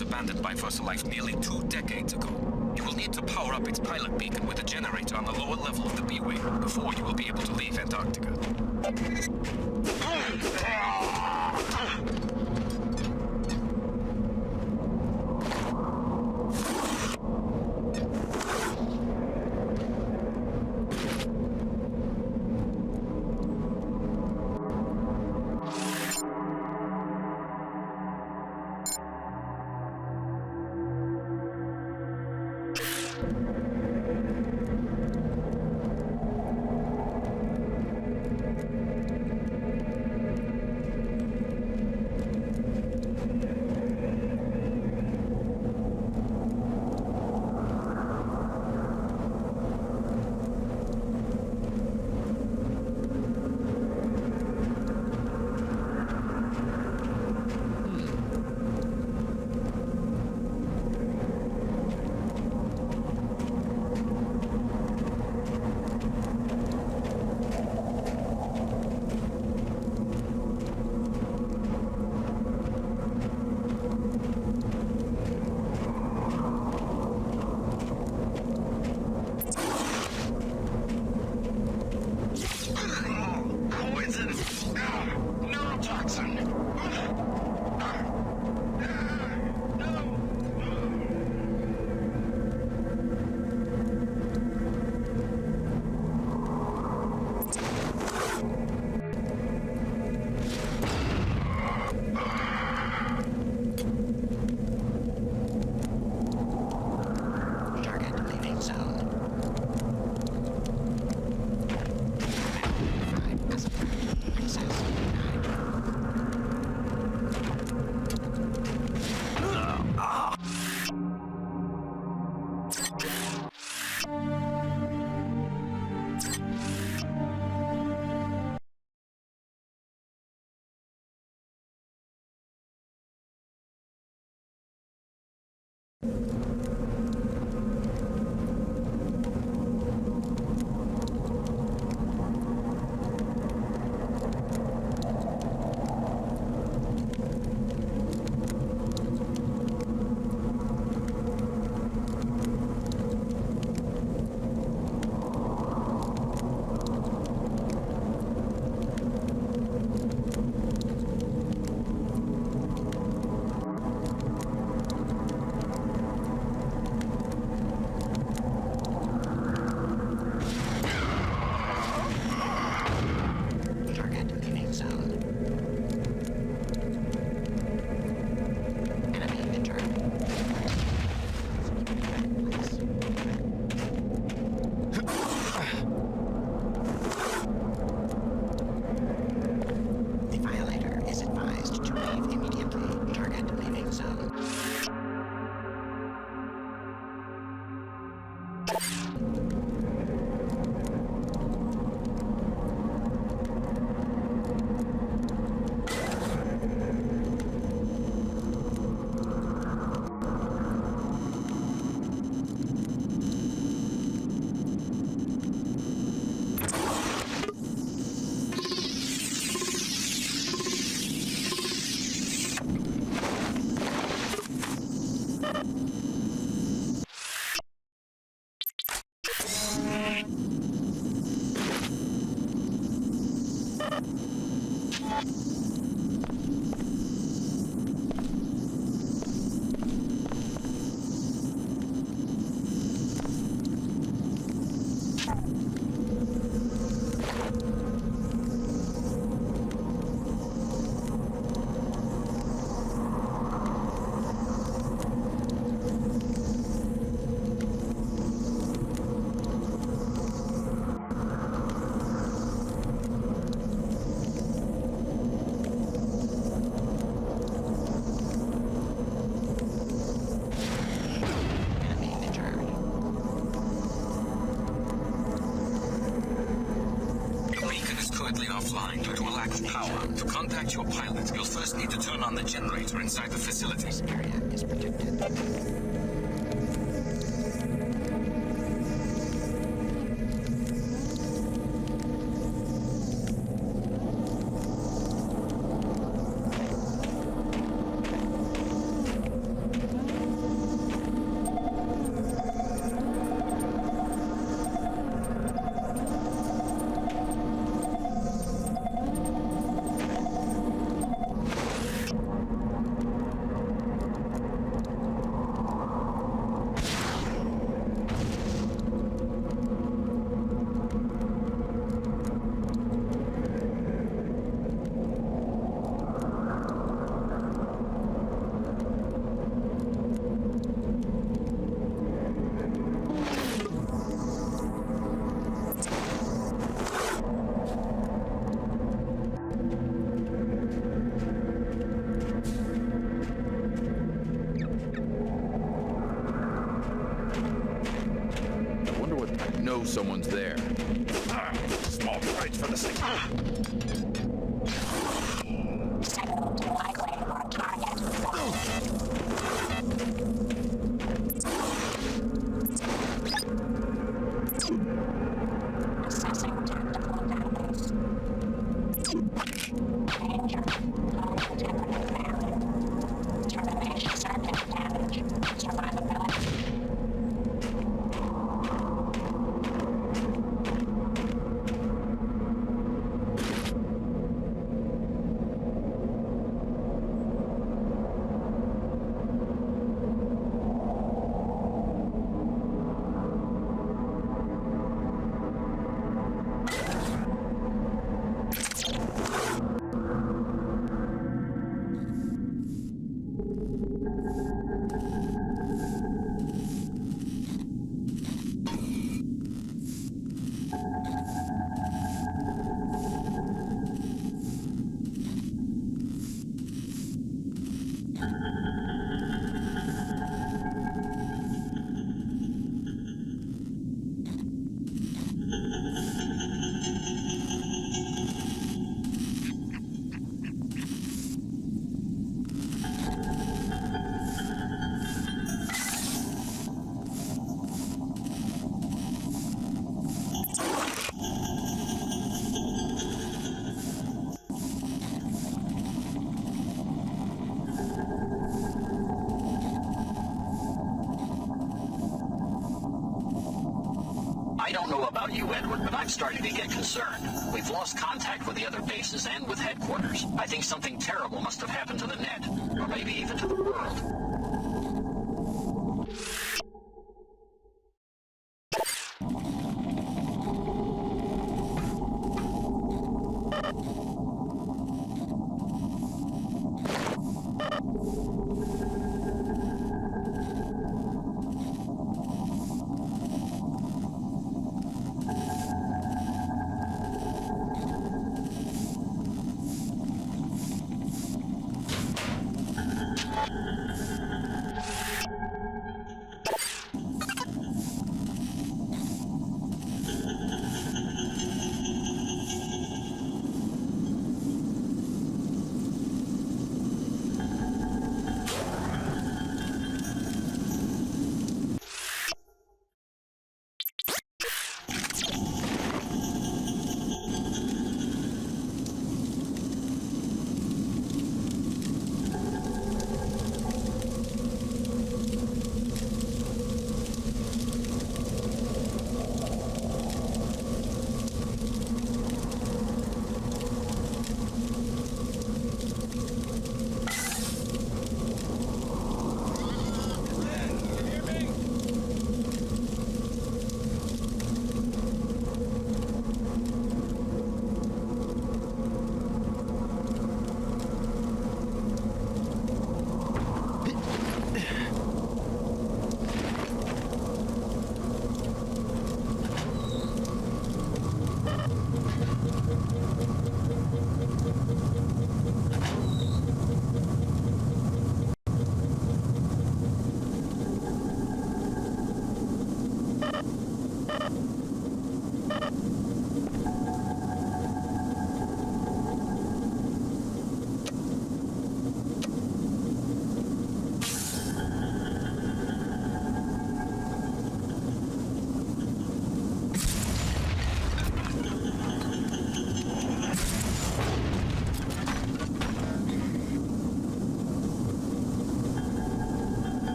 Abandoned by First Life nearly 2 decades ago. You will need to power up its pilot beacon with a generator on the lower level of the B-Wing before you will be able to leave Antarctica. Offline due to a lack of power. To contact your pilot, you'll first need to turn on the generator inside the facility. This area is protected. Someone's there. Small price for the signal. I don't know about you, Edward, but I'm starting to get concerned. We've lost contact with the other bases and with headquarters. I think something terrible must have happened to the net, or maybe even to the world.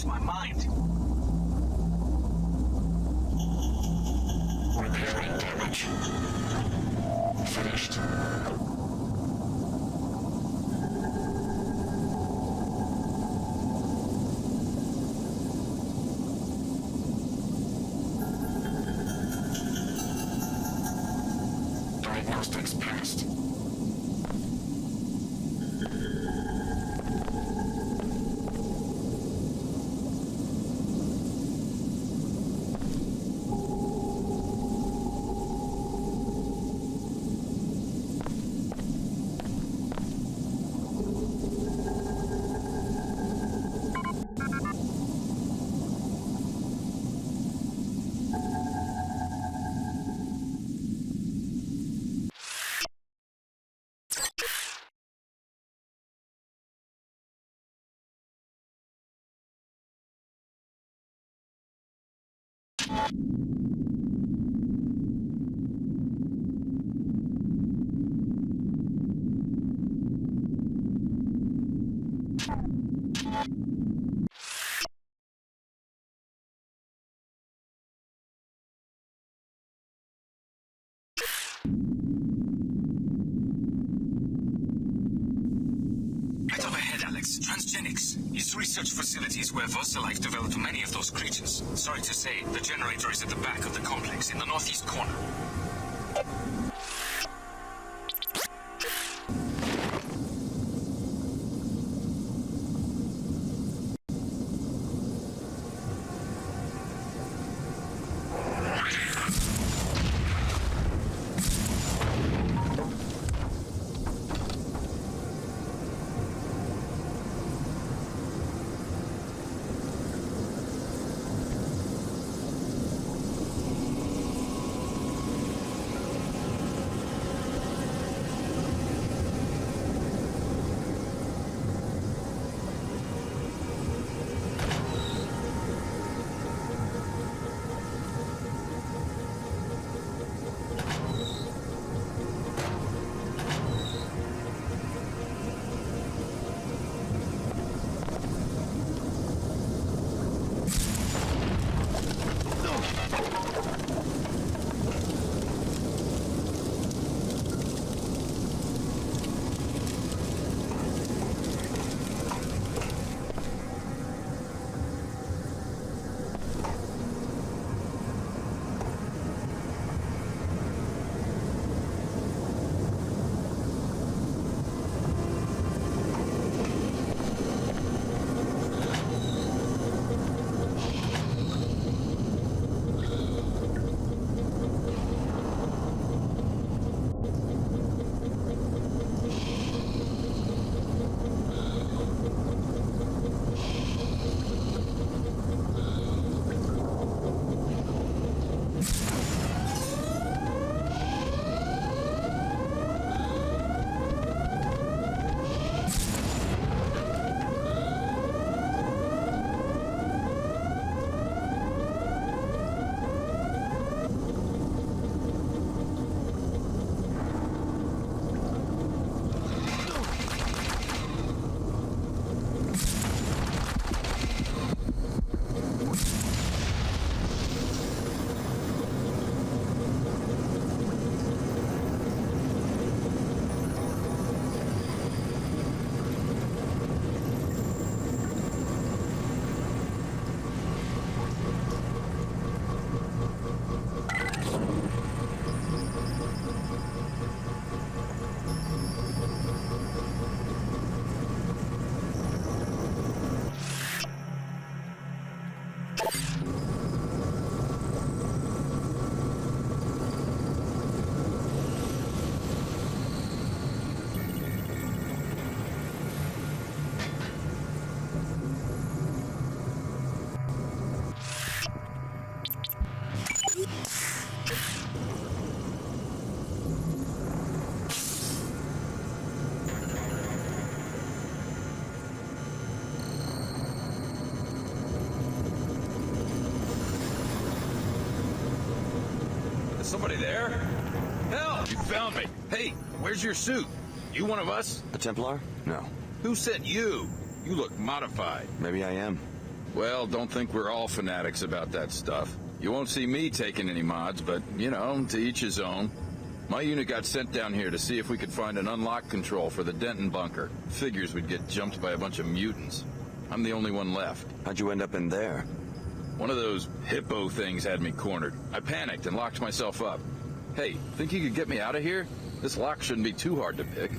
lost my mind. Repairing damage. Finished. Diagnostics passed. Right overhead, Alex. Transgenics. It's research facilities where VersaLife developed many of those creatures. Sorry to say, the generator is at the back of the complex, in the northeast corner. Somebody there? Help! You found me. Hey, where's your suit? You one of us? A Templar? No. Who sent you? You look modified. Maybe I am. Well, don't think we're all fanatics about that stuff. You won't see me taking any mods, but, you know, to each his own. My unit got sent down here to see if we could find an unlock control for the Denton bunker. Figures we'd get jumped by a bunch of mutants. I'm the only one left. How'd you end up in there? One of those hippo things had me cornered. I panicked and locked myself up. Hey, think you could get me out of here? This lock shouldn't be too hard to pick.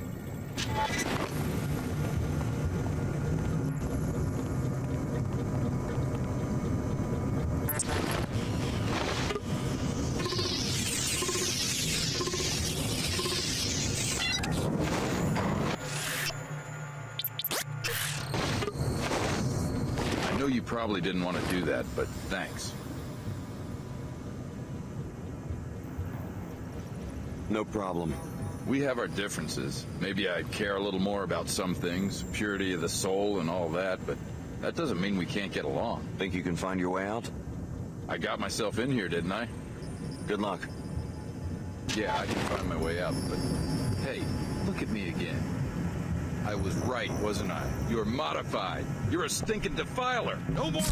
I know you probably didn't want to do that, but thanks. No problem. We have our differences. Maybe I care a little more about some things, purity of the soul and all that, but that doesn't mean we can't get along. Think you can find your way out? I got myself in here, didn't I? Good luck. Yeah, I can find my way out, but hey, look at me again. I was right, wasn't I? You're modified. You're a stinking defiler. No more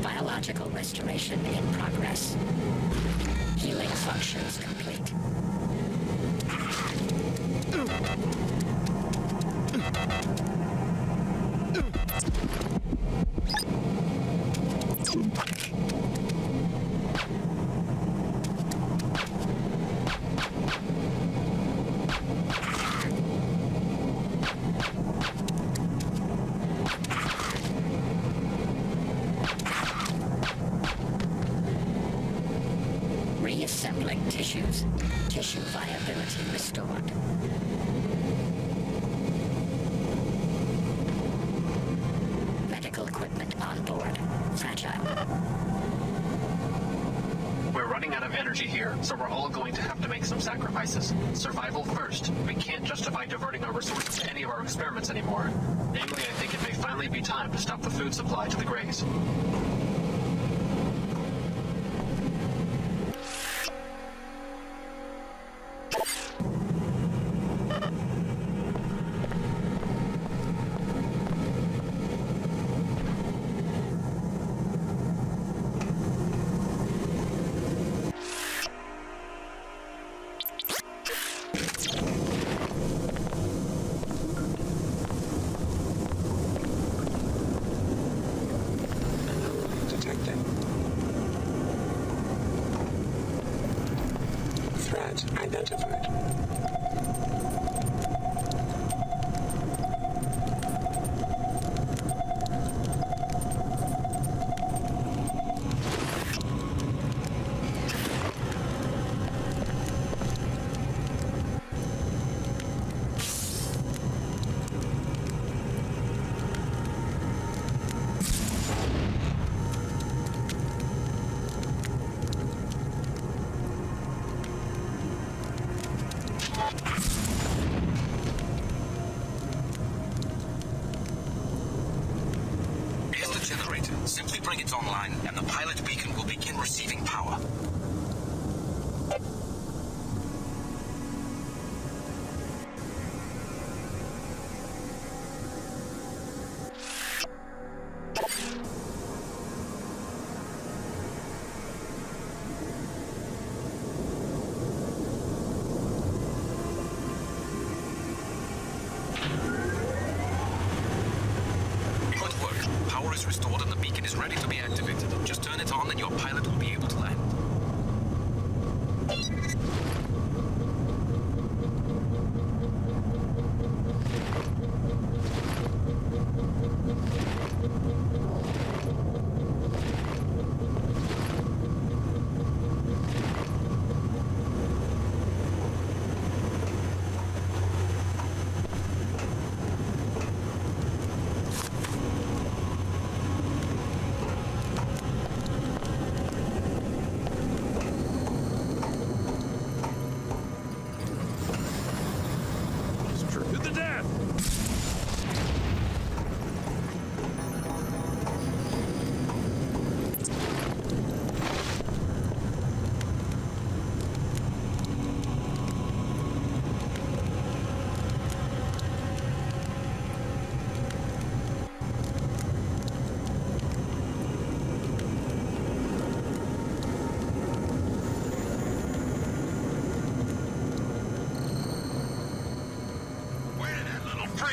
Biological restoration in progress. Healing functions complete. Reassembling tissues. Tissue viability restored. Medical equipment on board. Fragile. We're running out of energy here, so we're all going to have to make some sacrifices. Survival first. We can't justify diverting our resources to any of our experiments anymore. Namely, I think it may finally be time to stop the food supply to the Greys. Identified. comes online, and the pilot beacon will begin receiving power. Power is restored and the beacon is ready to be activated. Just turn it on and your pilot will be able to land.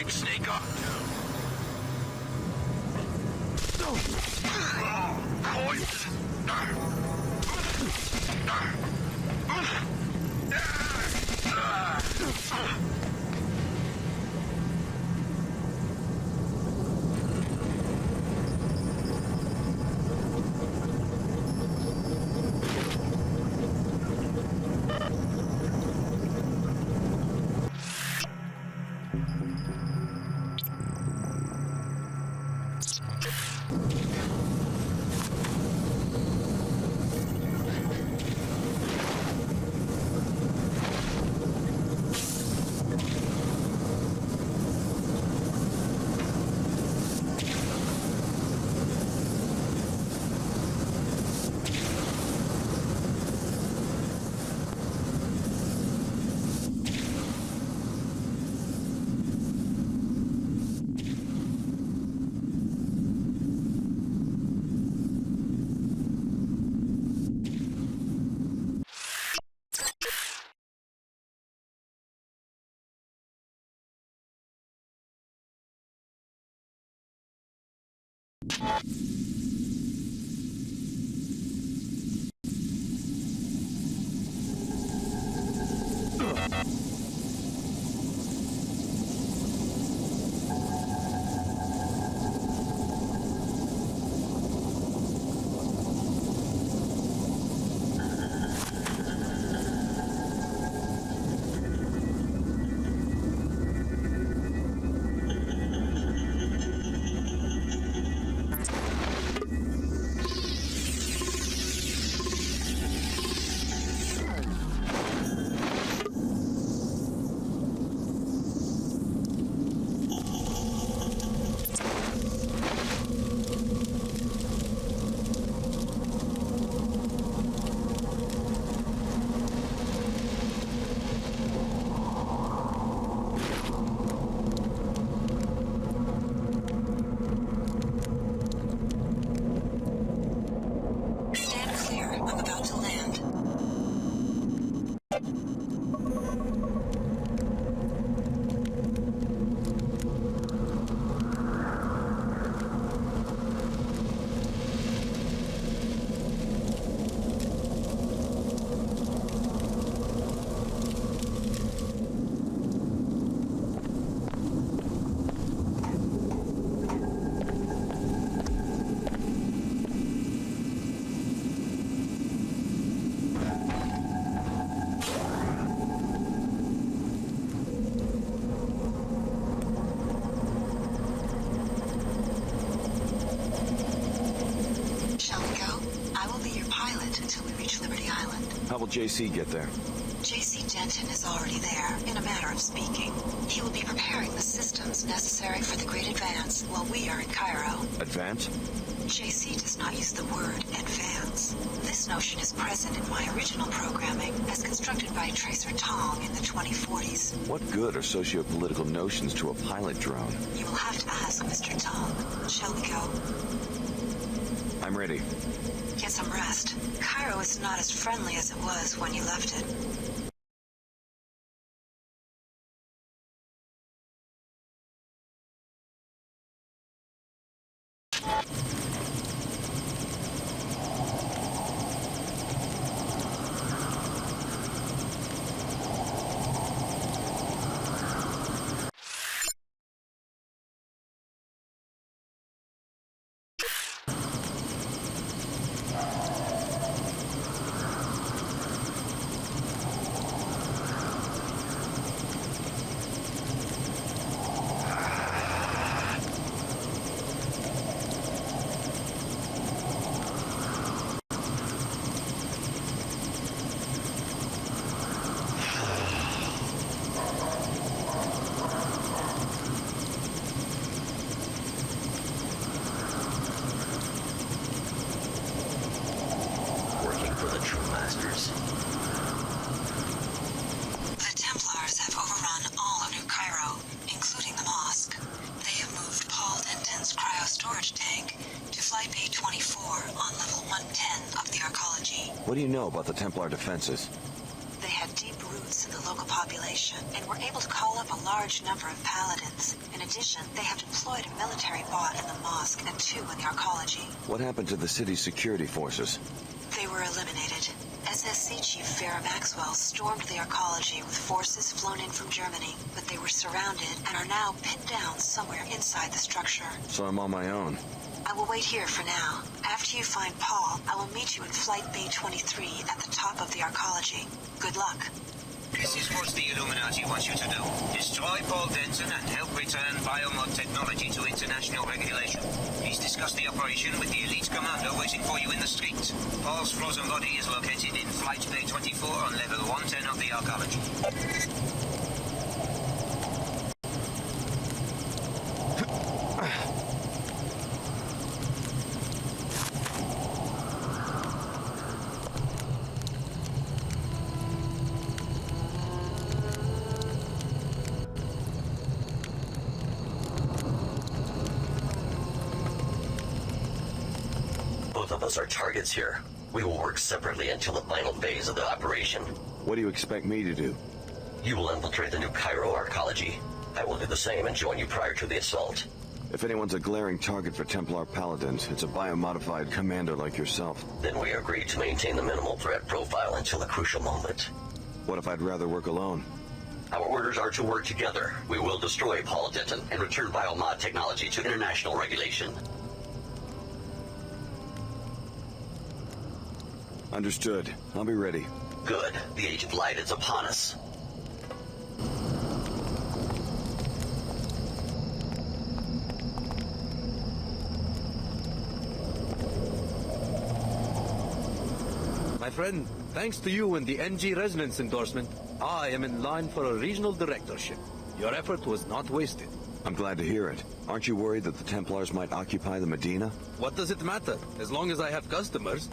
Snake up. How will JC get there? JC Denton is already there, in a manner of speaking. He will be preparing the systems necessary for the Great Advance while we are in Cairo. Advance? JC does not use the word advance. This notion is present in my original programming, as constructed by Tracer Tong in the 2040s. What good are socio-political notions to a pilot drone? You will have to ask Mr. Tong. Shall we go? I'm ready. Get some rest. Cairo is not as friendly as it was when you left it. The Templars have overrun all of New Cairo, including the mosque. They have moved Paul Denton's cryo-storage tank to Flight Bay 24 on level 110 of the arcology. What do you know about the Templar defenses? They have deep roots in the local population and were able to call up a large number of paladins. In addition, they have deployed a military bot in the mosque and 2 in the arcology. What happened to the city's security forces? They were eliminated. SSC Chief Farrah Maxwell stormed the arcology with forces flown in from Germany, but they were surrounded and are now pinned down somewhere inside the structure. So I'm on my own. I will wait here for now. After you find Paul, I will meet you in Flight Bay 23 at the top of the arcology. Good luck. This is what the Illuminati wants you to do. Destroy Paul Denton and help return biomod technology to international regulation. Please discuss the operation with the elite commander waiting for you in the street. Paul's frozen body is located in Flight Bay 24 on level 110 of the arcology. Both of us are targets here. We will work separately until the final phase of the operation. What do you expect me to do? You will infiltrate the New Cairo arcology. I will do the same and join you prior to the assault. If anyone's a glaring target for Templar Paladins, it's a biomodified commander like yourself. Then we agree to maintain the minimal threat profile until a crucial moment. What if I'd rather work alone? Our orders are to work together. We will destroy Paul Denton and return biomod technology to international regulation. Understood. I'll be ready. Good. The Age of Light is upon us. My friend, thanks to you and the NG Resonance endorsement, I am in line for a regional directorship. Your effort was not wasted. I'm glad to hear it. Aren't you worried that the Templars might occupy the Medina? What does it matter? As long as I have customers.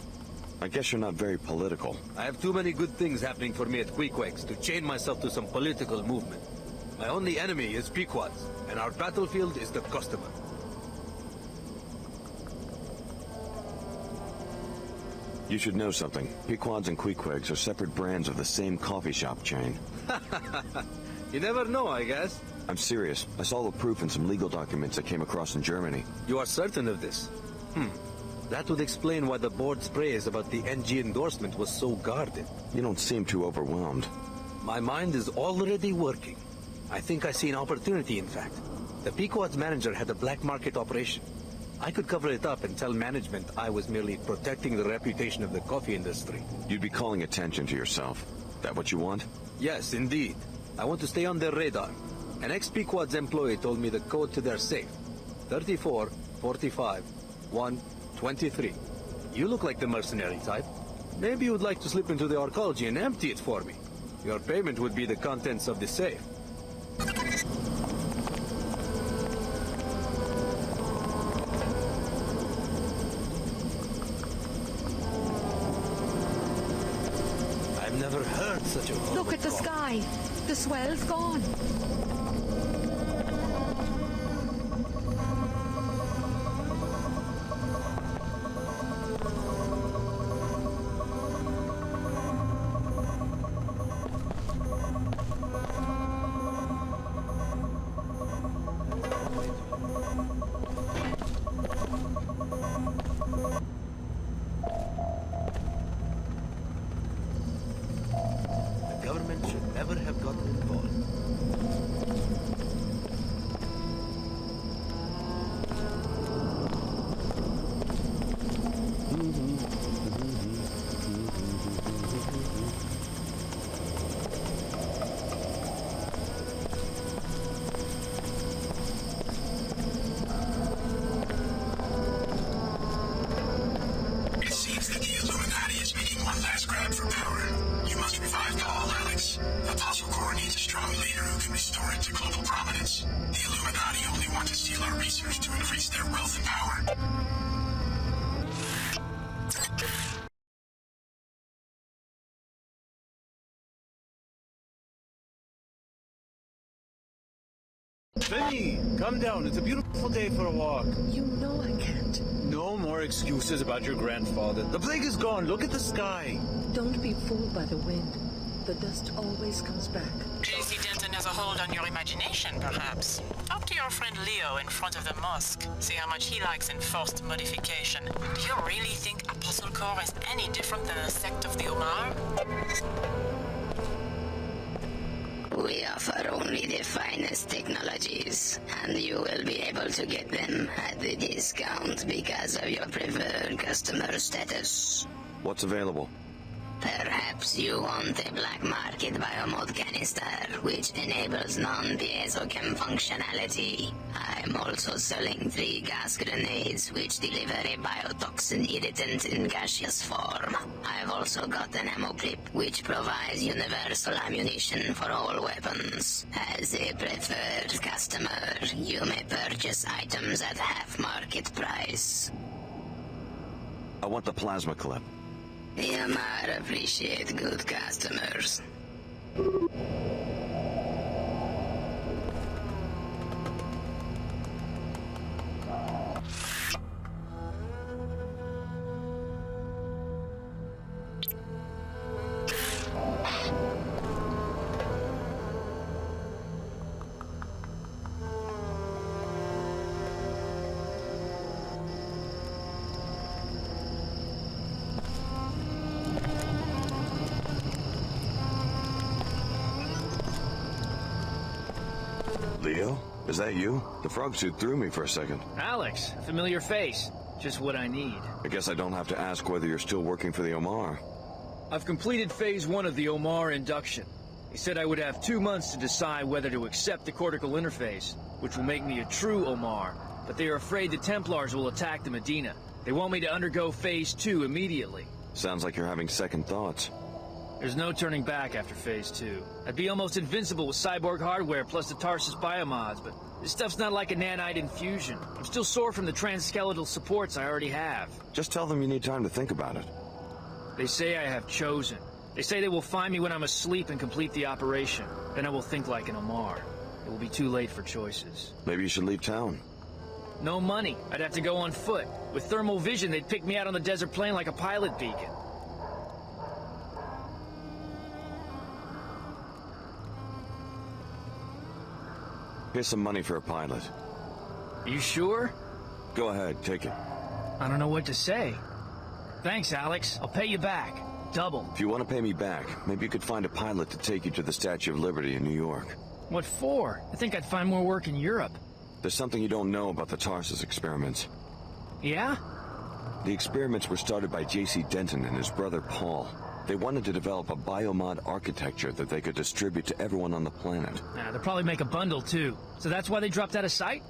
I guess you're not very political. I have too many good things happening for me at Queequex to chain myself to some political movement. My only enemy is Pequods, and our battlefield is the customer. You should know something. Pequods and Queequegs are separate brands of the same coffee shop chain. You never know, I guess. I'm serious. I saw the proof in some legal documents I came across in Germany. You are certain of this? That would explain why the board's praise about the NG endorsement was so guarded. You don't seem too overwhelmed. My mind is already working. I think I see an opportunity, in fact. The Pequod's manager had a black market operation. I could cover it up and tell management I was merely protecting the reputation of the coffee industry. You'd be calling attention to yourself. That what you want? Yes, indeed. I want to stay on their radar. An ex-Pequod's employee told me the code to their safe. 34, 45, 1, 23. You look like the mercenary type. Maybe you would like to slip into the arcology and empty it for me. Your payment would be the contents of the safe. Never heard such a horrible Look at the call. sky. The swell's gone. The government should never have gotten involved. It seems that the Illuminati is making one last grab for power. You must revive Paul, Alex. Apostle Corps needs a strong leader who can restore it to global prominence. The Illuminati only want to steal our research to increase their wealth and power. Benny, come down. It's a beautiful day for a walk. You know I can't. No more excuses about your grandfather. The plague is gone. Look at the sky. Don't be fooled by the wind. The dust always comes back. JC Denton has a hold on your imagination, perhaps. Talk to your friend Leo in front of the mosque. See how much he likes enforced modification. Do you really think Apostle Corps is any different than a sect of the Omar? We offer only the finest technologies, and you will be able to get them at the discount because of your preferred customer status. What's available? Perhaps you want a black market biomod canister, which enables non-piezochem functionality. I'm also selling 3 gas grenades, which deliver a biotoxin irritant in gaseous form. I've also got an ammo clip, which provides universal ammunition for all weapons. As a preferred customer, you may purchase items at half market price. I want the plasma clip. You might appreciate good customers. Leo? Is that you? The frog suit threw me for a second. Alex, familiar face. Just what I need. I guess I don't have to ask whether you're still working for the Omar. I've completed phase 1 of the Omar induction. They said I would have 2 months to decide whether to accept the cortical interface, which will make me a true Omar. But they are afraid the Templars will attack the Medina. They want me to undergo phase 2 immediately. Sounds like you're having second thoughts. There's no turning back after phase 2. I'd be almost invincible with cyborg hardware plus the Tarsus biomods, but this stuff's not like a nanite infusion. I'm still sore from the transskeletal supports I already have. Just tell them you need time to think about it. They say I have chosen. They say they will find me when I'm asleep and complete the operation. Then I will think like an Omar. It will be too late for choices. Maybe you should leave town. No money. I'd have to go on foot. With thermal vision, they'd pick me out on the desert plain like a pilot beacon. Here's some money for a pilot. You sure? Go ahead, take it. I don't know what to say. Thanks, Alex. I'll pay you back. Double. If you want to pay me back, maybe you could find a pilot to take you to the Statue of Liberty in New York. What for? I think I'd find more work in Europe. There's something you don't know about the Tarsus experiments. Yeah? The experiments were started by J.C. Denton and his brother Paul. They wanted to develop a biomod architecture that they could distribute to everyone on the planet. They'll probably make a bundle, too. So that's why they dropped out of sight?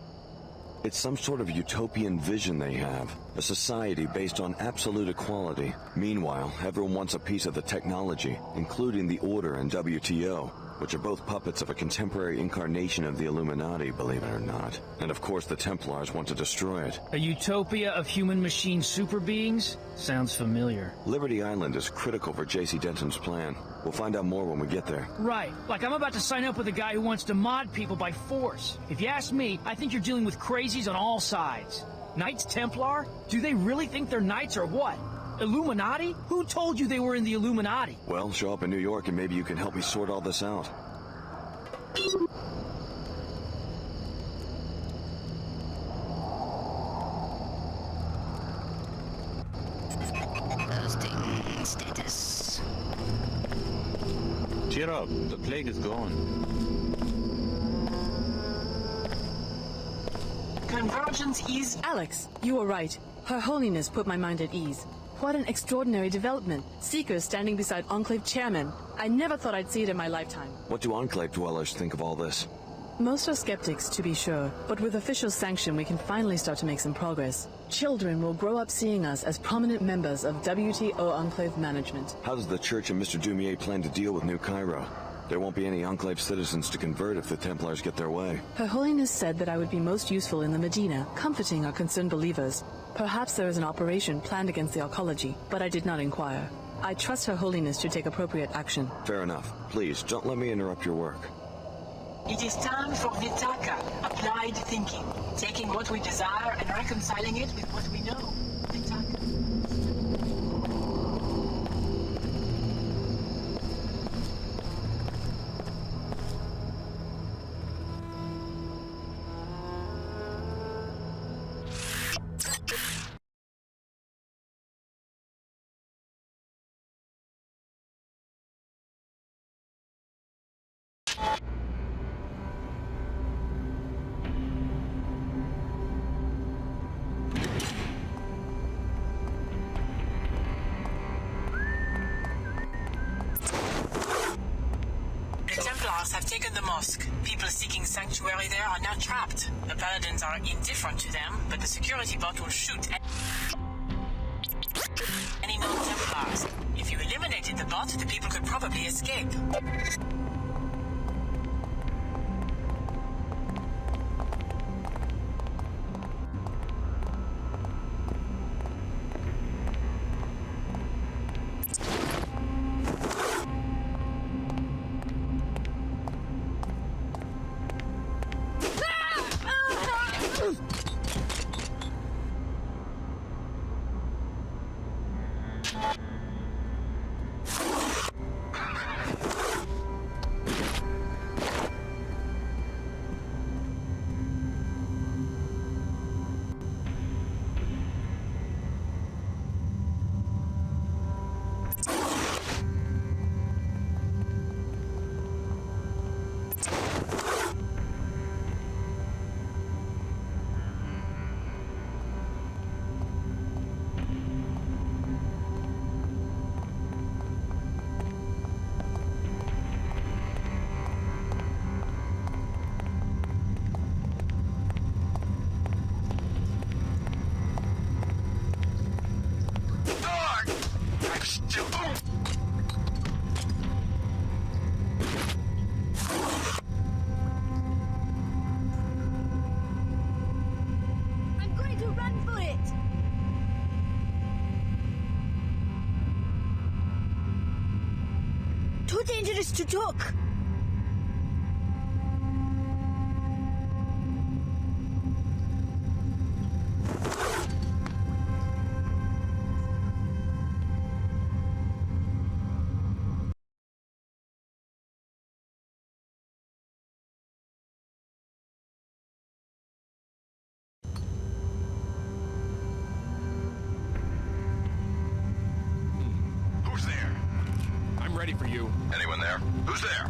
It's some sort of utopian vision they have. A society based on absolute equality. Meanwhile, everyone wants a piece of the technology, including the Order and WTO. which are both puppets of a contemporary incarnation of the Illuminati, believe it or not. And of course the Templars want to destroy it. A utopia of human-machine super beings? Sounds familiar. Liberty Island is critical for J.C. Denton's plan. We'll find out more when we get there. Right. Like I'm about to sign up with a guy who wants to mod people by force. If you ask me, I think you're dealing with crazies on all sides. Knights Templar? Do they really think they're knights or what? Illuminati? Who told you they were in the Illuminati? Well, show up in New York and maybe you can help me sort all this out. Posting status. Cheer up, the plague is gone. Convergence is... Alex, you were right. Her Holiness put my mind at ease. What an extraordinary development. Seekers standing beside Enclave chairmen. I never thought I'd see it in my lifetime. What do Enclave dwellers think of all this? Most are skeptics, to be sure, but with official sanction we can finally start to make some progress. Children will grow up seeing us as prominent members of WTO Enclave management. How does the Church and Mr. Dumier plan to deal with New Cairo? There won't be any Enclave citizens to convert if the Templars get their way. Her Holiness said that I would be most useful in the Medina, comforting our concerned believers. Perhaps there is an operation planned against the arcology, but I did not inquire. I trust Her Holiness to take appropriate action. Fair enough. Please, don't let me interrupt your work. It is time for Vitaka, applied thinking. Taking what we desire and reconciling it with what we know. Vitaka. Have taken the mosque. People seeking sanctuary there are now trapped. The paladins are indifferent to them, but the security bot will shoot any non-Templars. If you eliminated the bot, the people could probably escape. I'm going to run for it! Too dangerous to talk! Who's there? I'm ready for you. Anyone there? Who's there?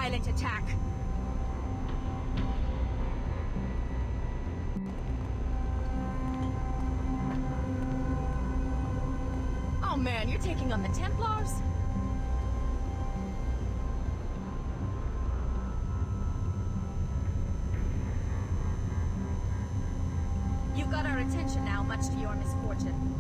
violent attack. Oh man, you're taking on the Templars? You've got our attention now, much to your misfortune.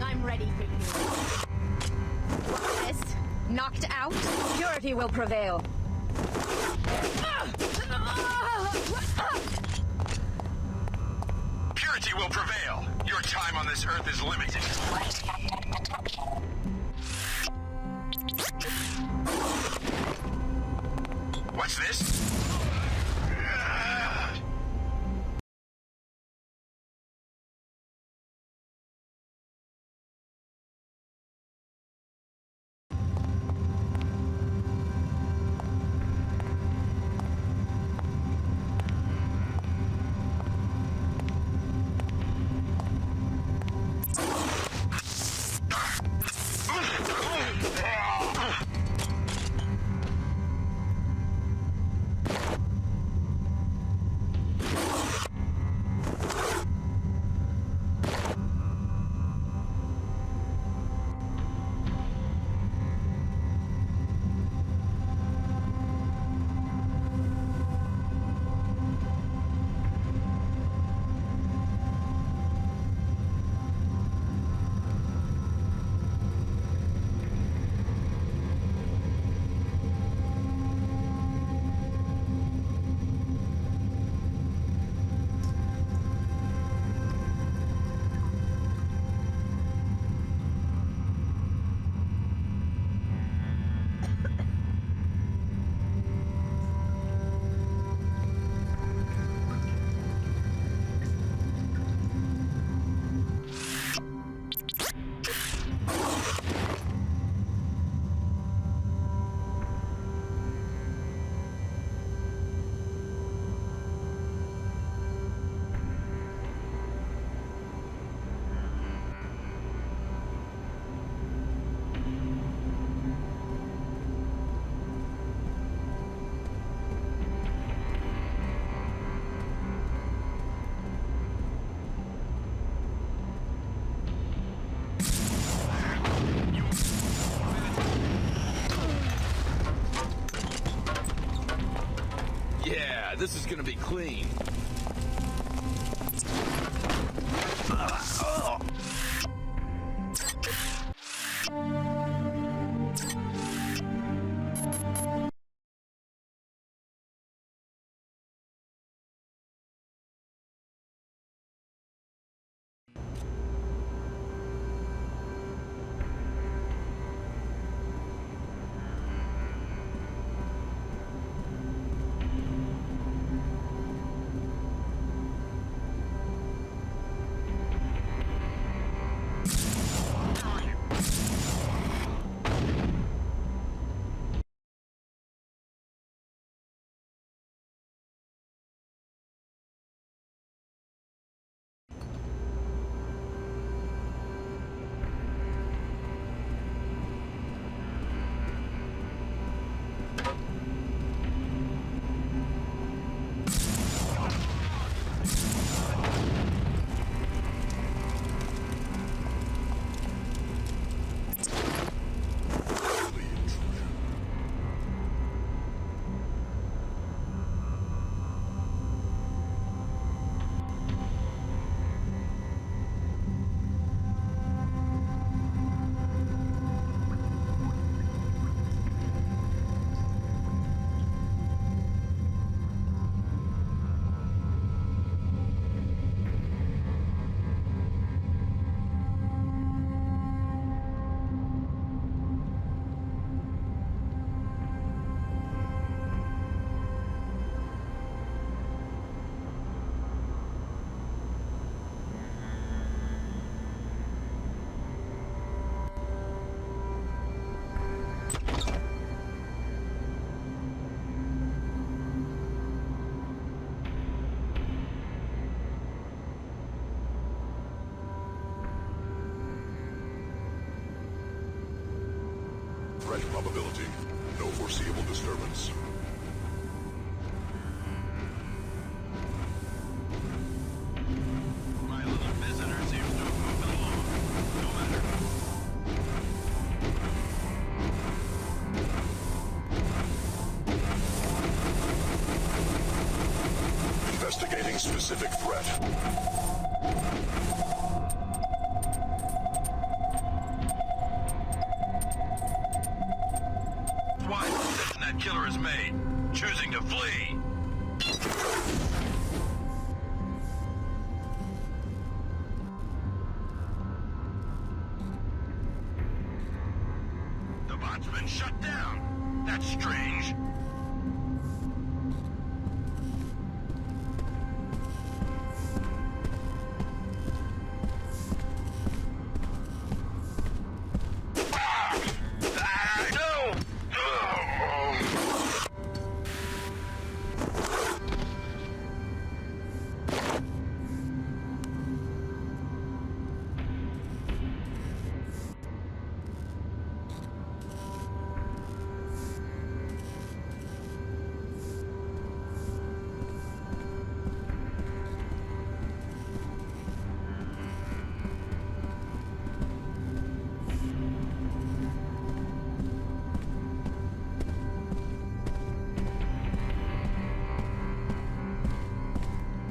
I'm ready for you. What's this? Knocked out? Purity will prevail. Purity will prevail. Your time on this earth is limited. What's this? Yeah, this is gonna be clean. threat probability. No foreseeable disturbance. My little visitor seems to have moved along. No matter. Investigating specific threat. What decision that killer has made? Choosing to flee. The bot's been shut down. That's strange.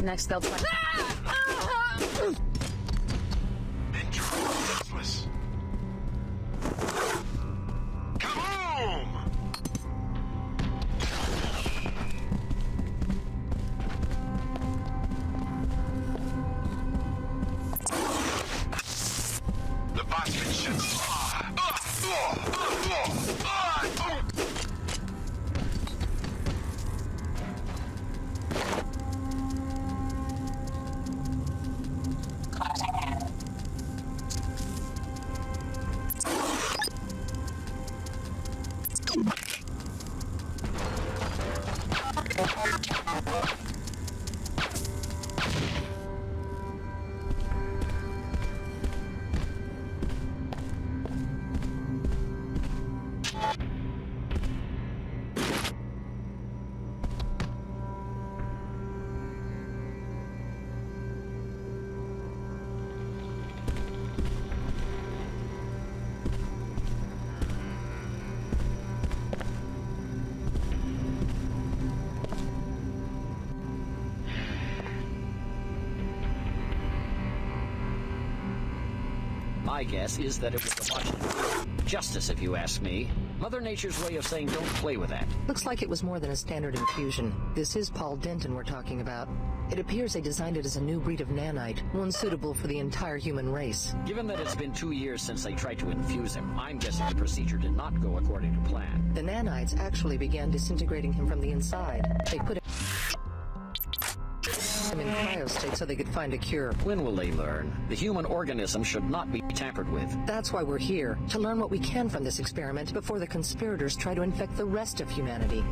Next they'll try... Senseless. Come home! The bot's been shut. My guess is that it was a botched justice, if you ask me. Mother Nature's way of saying don't play with that. Looks like it was more than a standard infusion. This is Paul Denton we're talking about. It appears they designed it as a new breed of nanite, one suitable for the entire human race. Given that it's been 2 years since they tried to infuse him, I'm guessing the procedure did not go according to plan. The nanites actually began disintegrating him from the inside. They put him in cryostate so they could find a cure. When will they learn? The human organism should not be tampered with. That's why we're here, to learn what we can from this experiment before the conspirators try to infect the rest of humanity.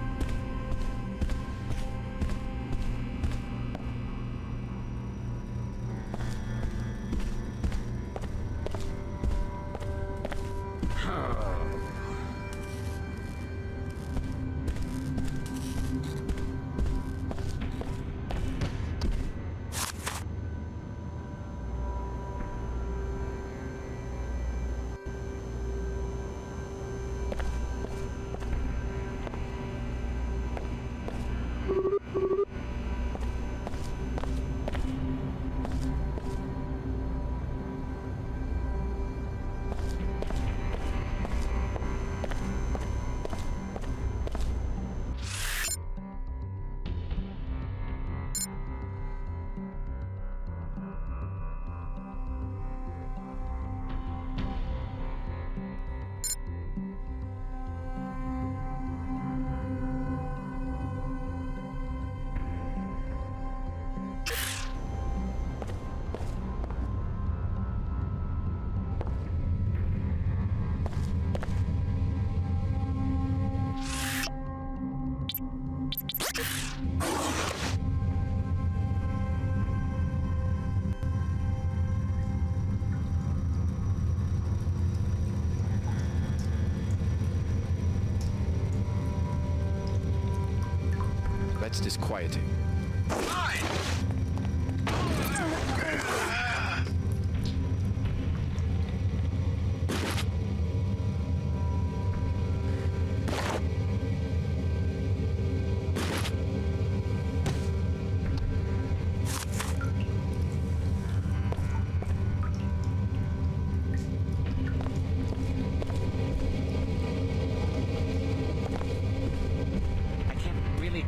That's disquieting.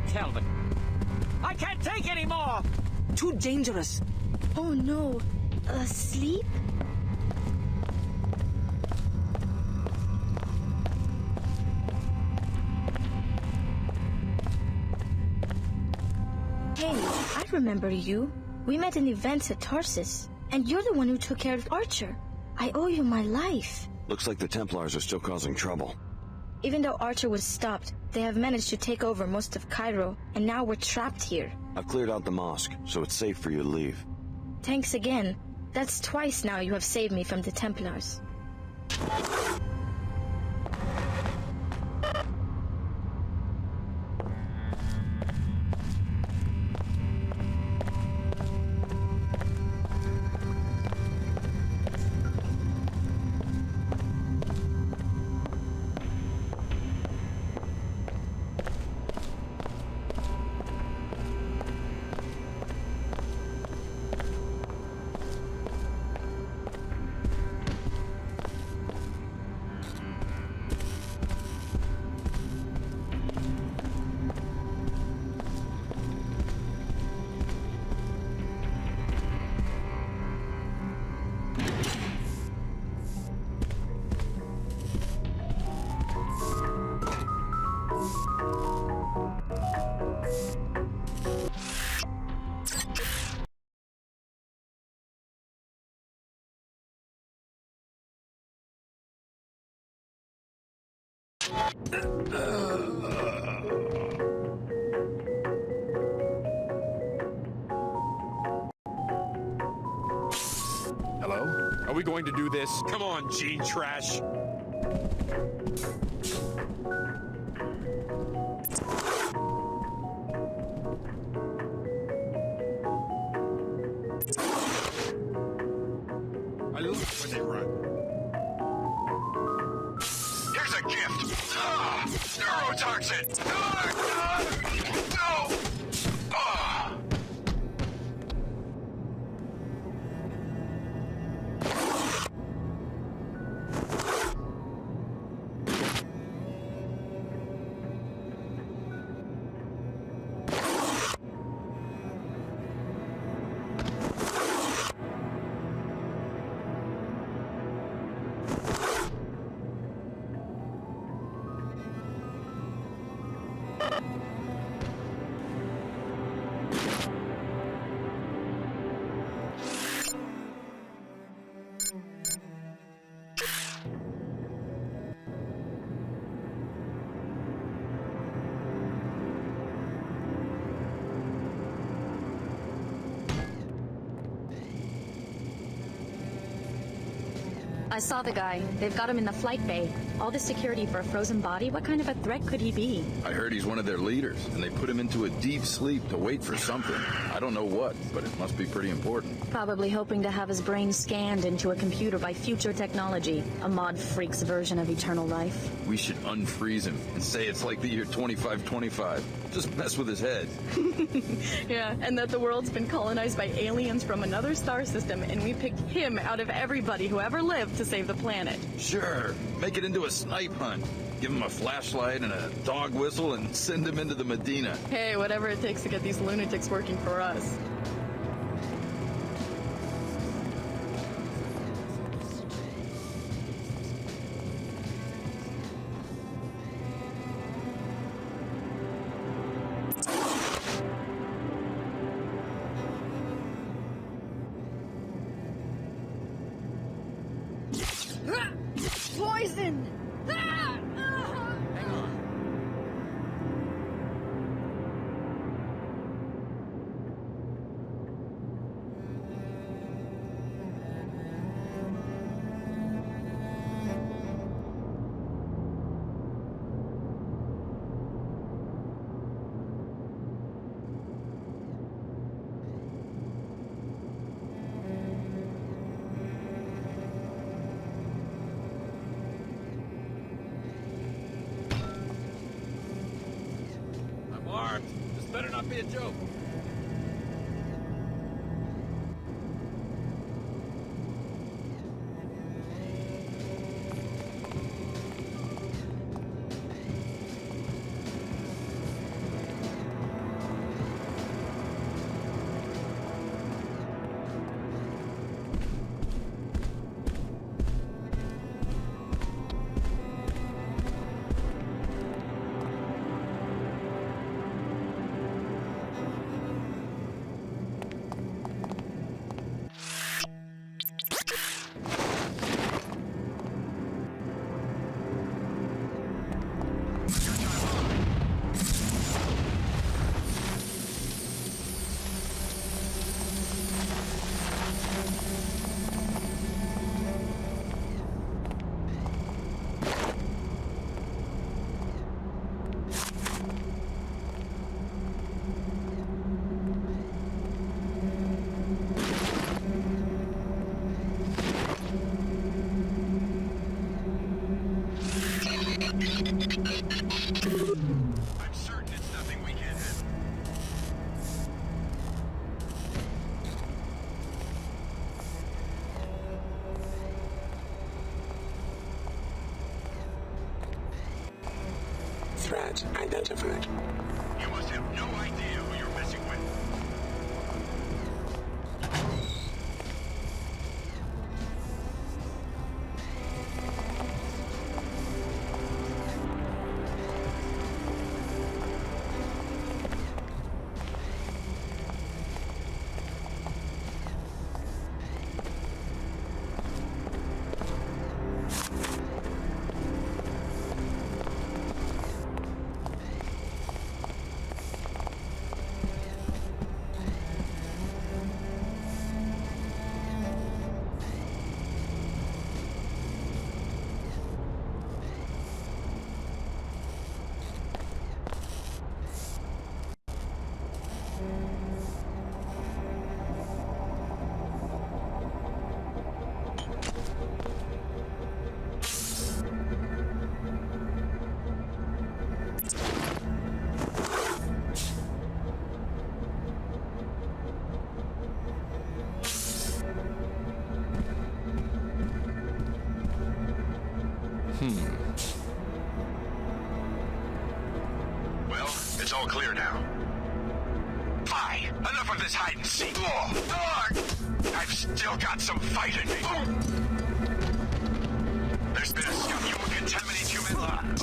Tell, but I can't take any more! Too dangerous. Oh no. Asleep? Hey, I remember you. We met in events at Tarsus, and you're the one who took care of Archer. I owe you my life. Looks like the Templars are still causing trouble. Even though Archer was stopped, they have managed to take over most of Cairo, and now we're trapped here. I've cleared out the mosque, so it's safe for you to leave. Thanks again. That's twice now you have saved me from the Templars. Hello? Are we going to do this? Come on, gene trash! I love when they run. Here's a gift. Ah, neurotoxin. No. Ah. I saw the guy. They've got him in the flight bay. All this security for a frozen body? What kind of a threat could he be? I heard he's one of their leaders, and they put him into a deep sleep to wait for something. I don't know what, but it must be pretty important. Probably hoping to have his brain scanned into a computer by future technology. A mod freak's version of eternal life. We should unfreeze him and say it's like the year 2525. Just mess with his head. Yeah, and that the world's been colonized by aliens from another star system, and we picked him out of everybody who ever lived to save the planet. Sure. Make it into a snipe hunt. Give him a flashlight and a dog whistle and send him into the Medina. Hey, whatever it takes to get these lunatics working for us. Poison! better not be a joke. I'm certain it's nothing we can't handle. Threat identified. You must have no idea who you're messing with. Well, it's all clear now. Fine, enough of this hide and seek. I've still got some fight in me. There's been a scum you will contaminate human lives.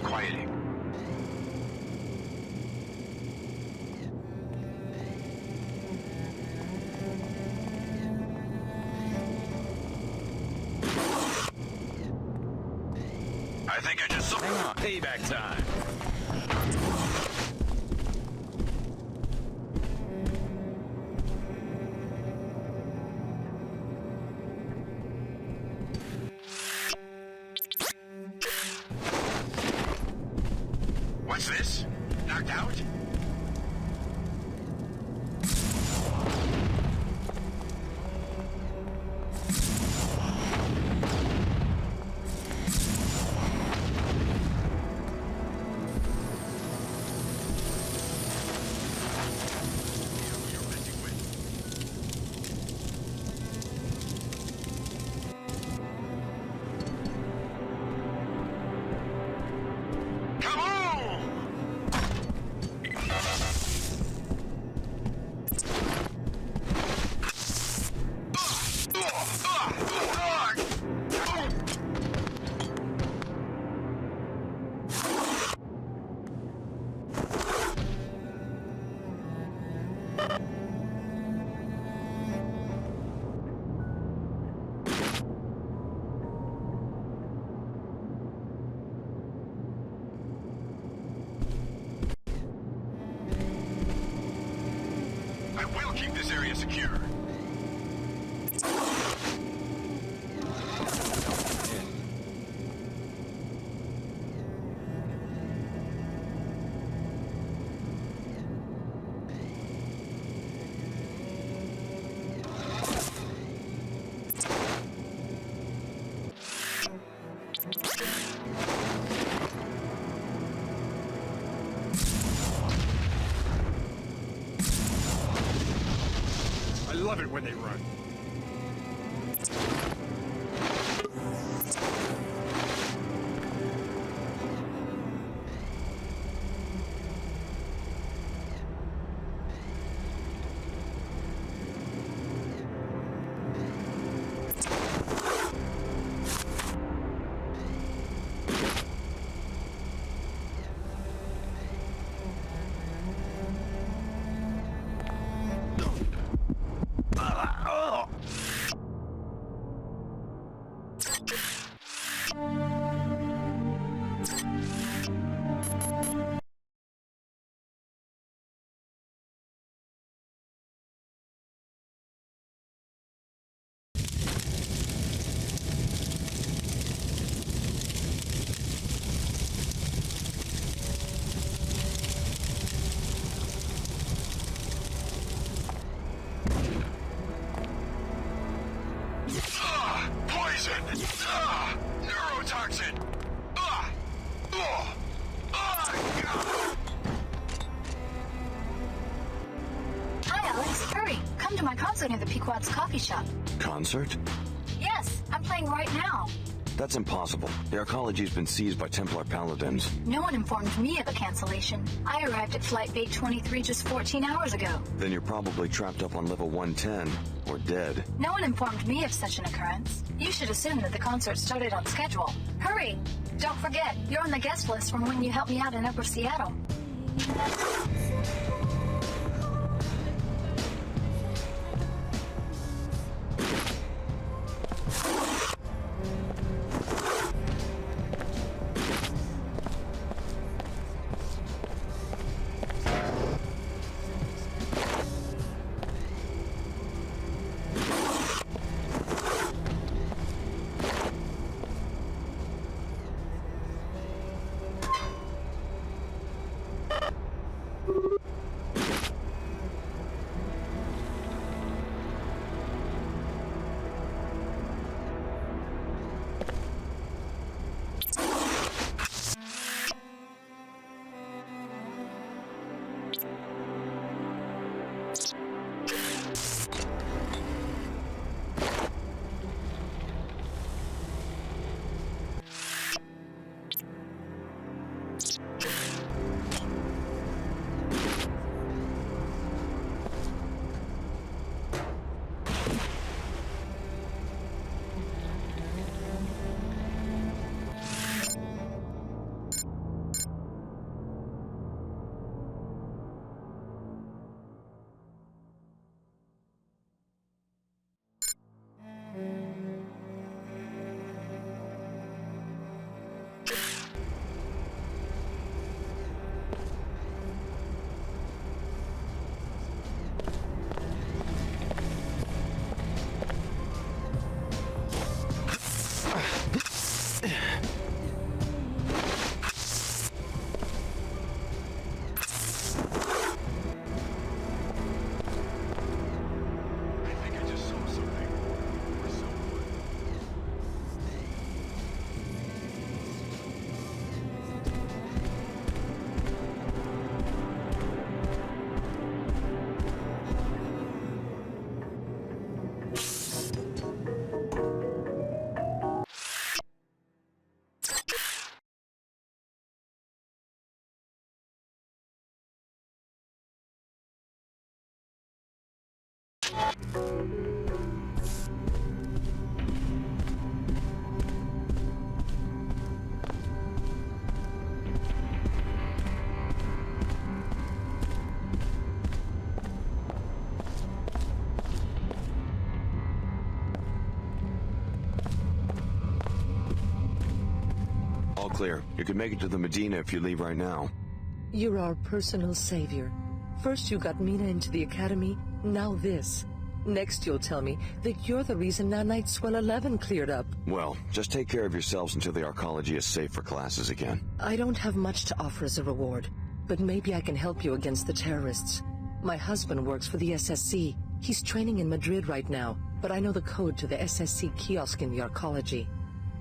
disquieting. I think I just saw... Hang on, payback time. What's this? Knocked out? I will keep this area secure. I love it when they run. Neurotoxin! Hi, Alex. Hurry. Come to my concert near the Pequod's coffee shop. Concert? Yes, I'm playing right now. That's impossible. The arcology's been seized by Templar paladins. No one informed me of a cancellation. I arrived at Flight Bay 23 just 14 hours ago. Then you're probably trapped up on level 110, or dead. No one informed me of such an occurrence. You should assume that the concert started on schedule. Hurry! Don't forget, you're on the guest list from when you helped me out in Upper Seattle. All clear. You can make it to the Medina if you leave right now. You're our personal savior. First you got Mina into the academy, now this. Next you'll tell me that you're the reason Nanite Swell 11 cleared up. Well, just take care of yourselves until the arcology is safe for classes again. I don't have much to offer as a reward, but maybe I can help you against the terrorists. My husband works for the SSC. He's training in Madrid right now, but I know the code to the SSC kiosk in the arcology.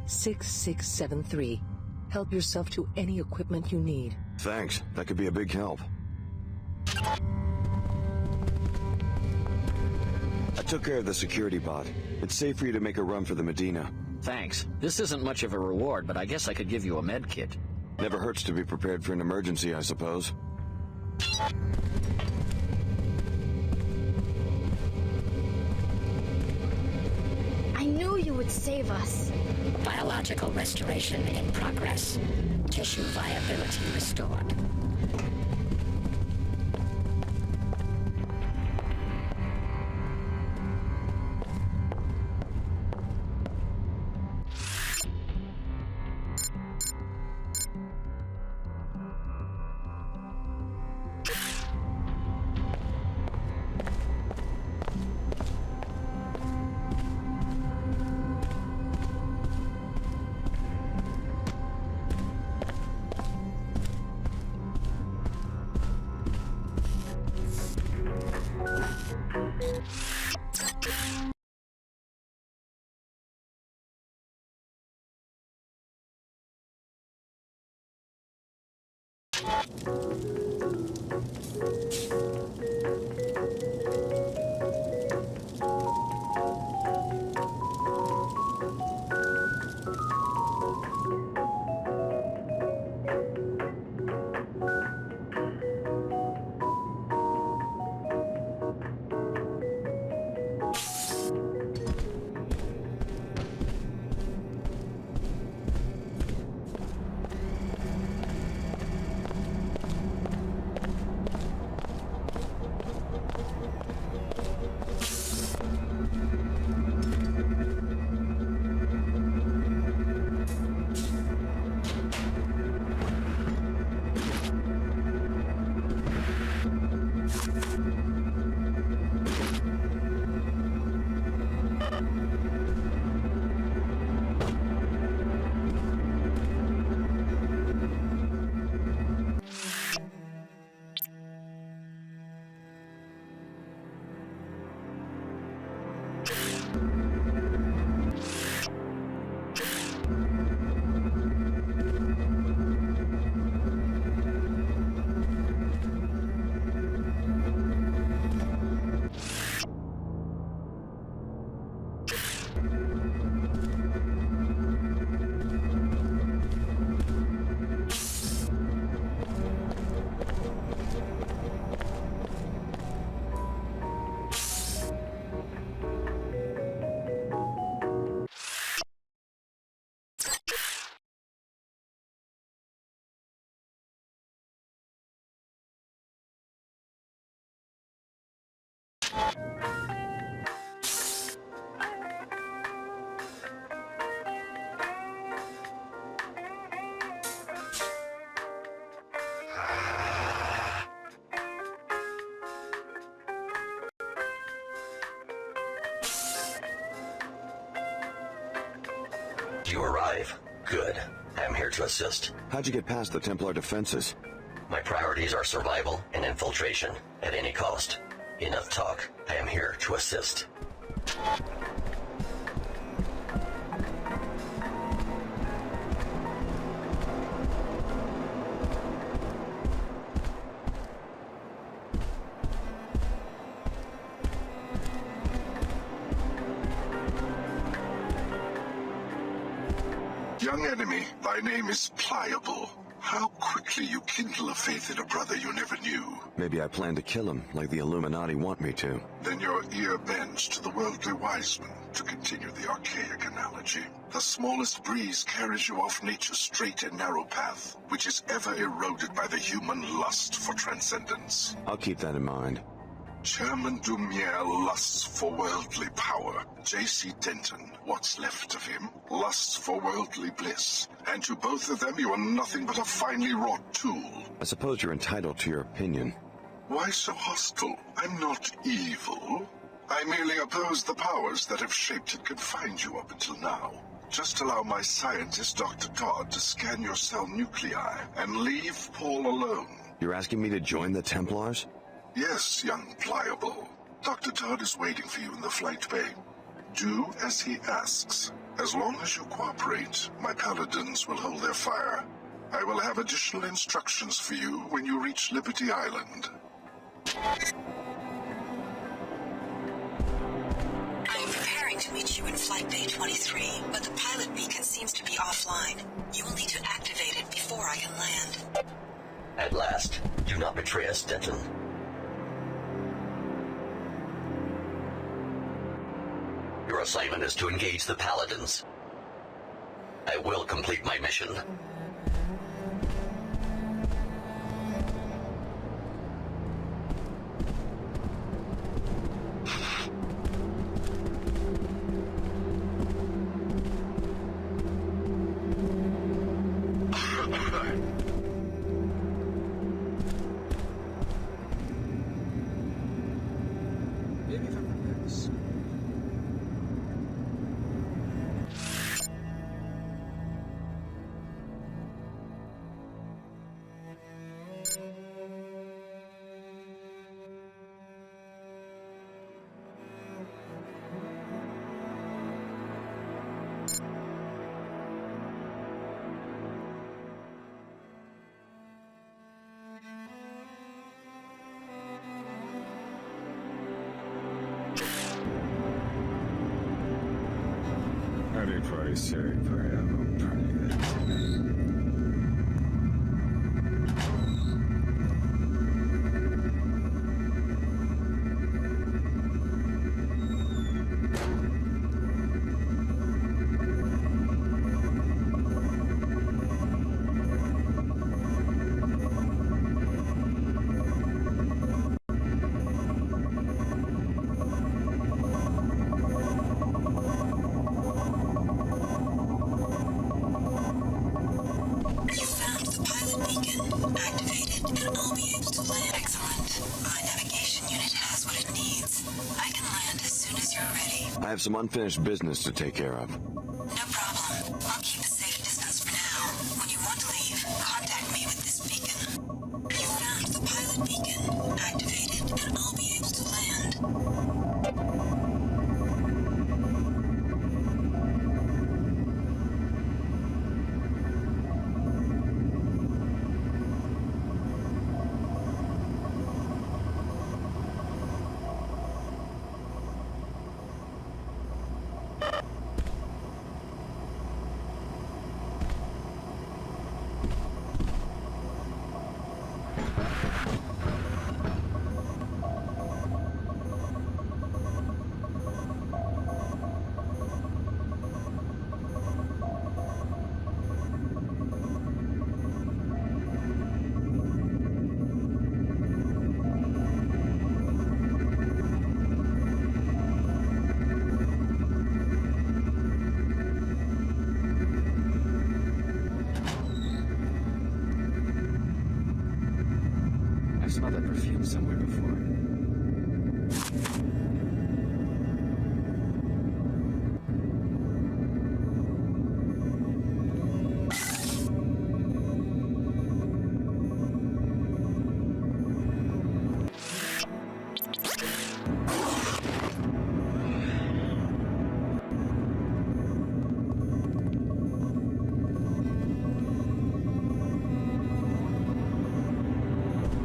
6673. Help yourself to any equipment you need. Thanks. That could be a big help. I took care of the security bot. It's safe for you to make a run for the Medina. Thanks. This isn't much of a reward, but I guess I could give you a med kit. Never hurts to be prepared for an emergency, I suppose. I knew you would save us. Biological restoration in progress. Tissue viability restored. You arrive. Good. I am here to assist. How'd you get past the Templar defenses? My priorities are survival and infiltration, at any cost. Enough talk. I am here to assist. Young enemy, thy name is Pliable. How quickly you kindle a faith in a brother you never knew. Maybe I plan to kill him, like the Illuminati want me to. Then your ear bends to the worldly wise men, to continue the archaic analogy. The smallest breeze carries you off nature's straight and narrow path, which is ever eroded by the human lust for transcendence. I'll keep that in mind. Chairman Dumier lusts for worldly power. J.C. Denton, what's left of him, lusts for worldly bliss. And to both of them, you are nothing but a finely wrought tool. I suppose you're entitled to your opinion. Why so hostile? I'm not evil. I merely oppose the powers that have shaped and confined you up until now. Just allow my scientist, Dr. Todd, to scan your cell nuclei and leave Paul alone. You're asking me to join the Templars? Yes, young Pliable. Dr. Todd is waiting for you in the flight bay. Do as he asks. As long as you cooperate, my paladins will hold their fire. I will have additional instructions for you when you reach Liberty Island. I'm preparing to meet you in Flight Bay 23, but the pilot beacon seems to be offline. You will need to activate it before I can land. At last, do not betray us, Denton. Your assignment is to engage the Paladins. I will complete my mission. I have some unfinished business to take care of. No problem. I'll keep a safe distance for now. When you want to leave, contact me with this beacon. You found the pilot beacon. Activate it, and I'll be able to land.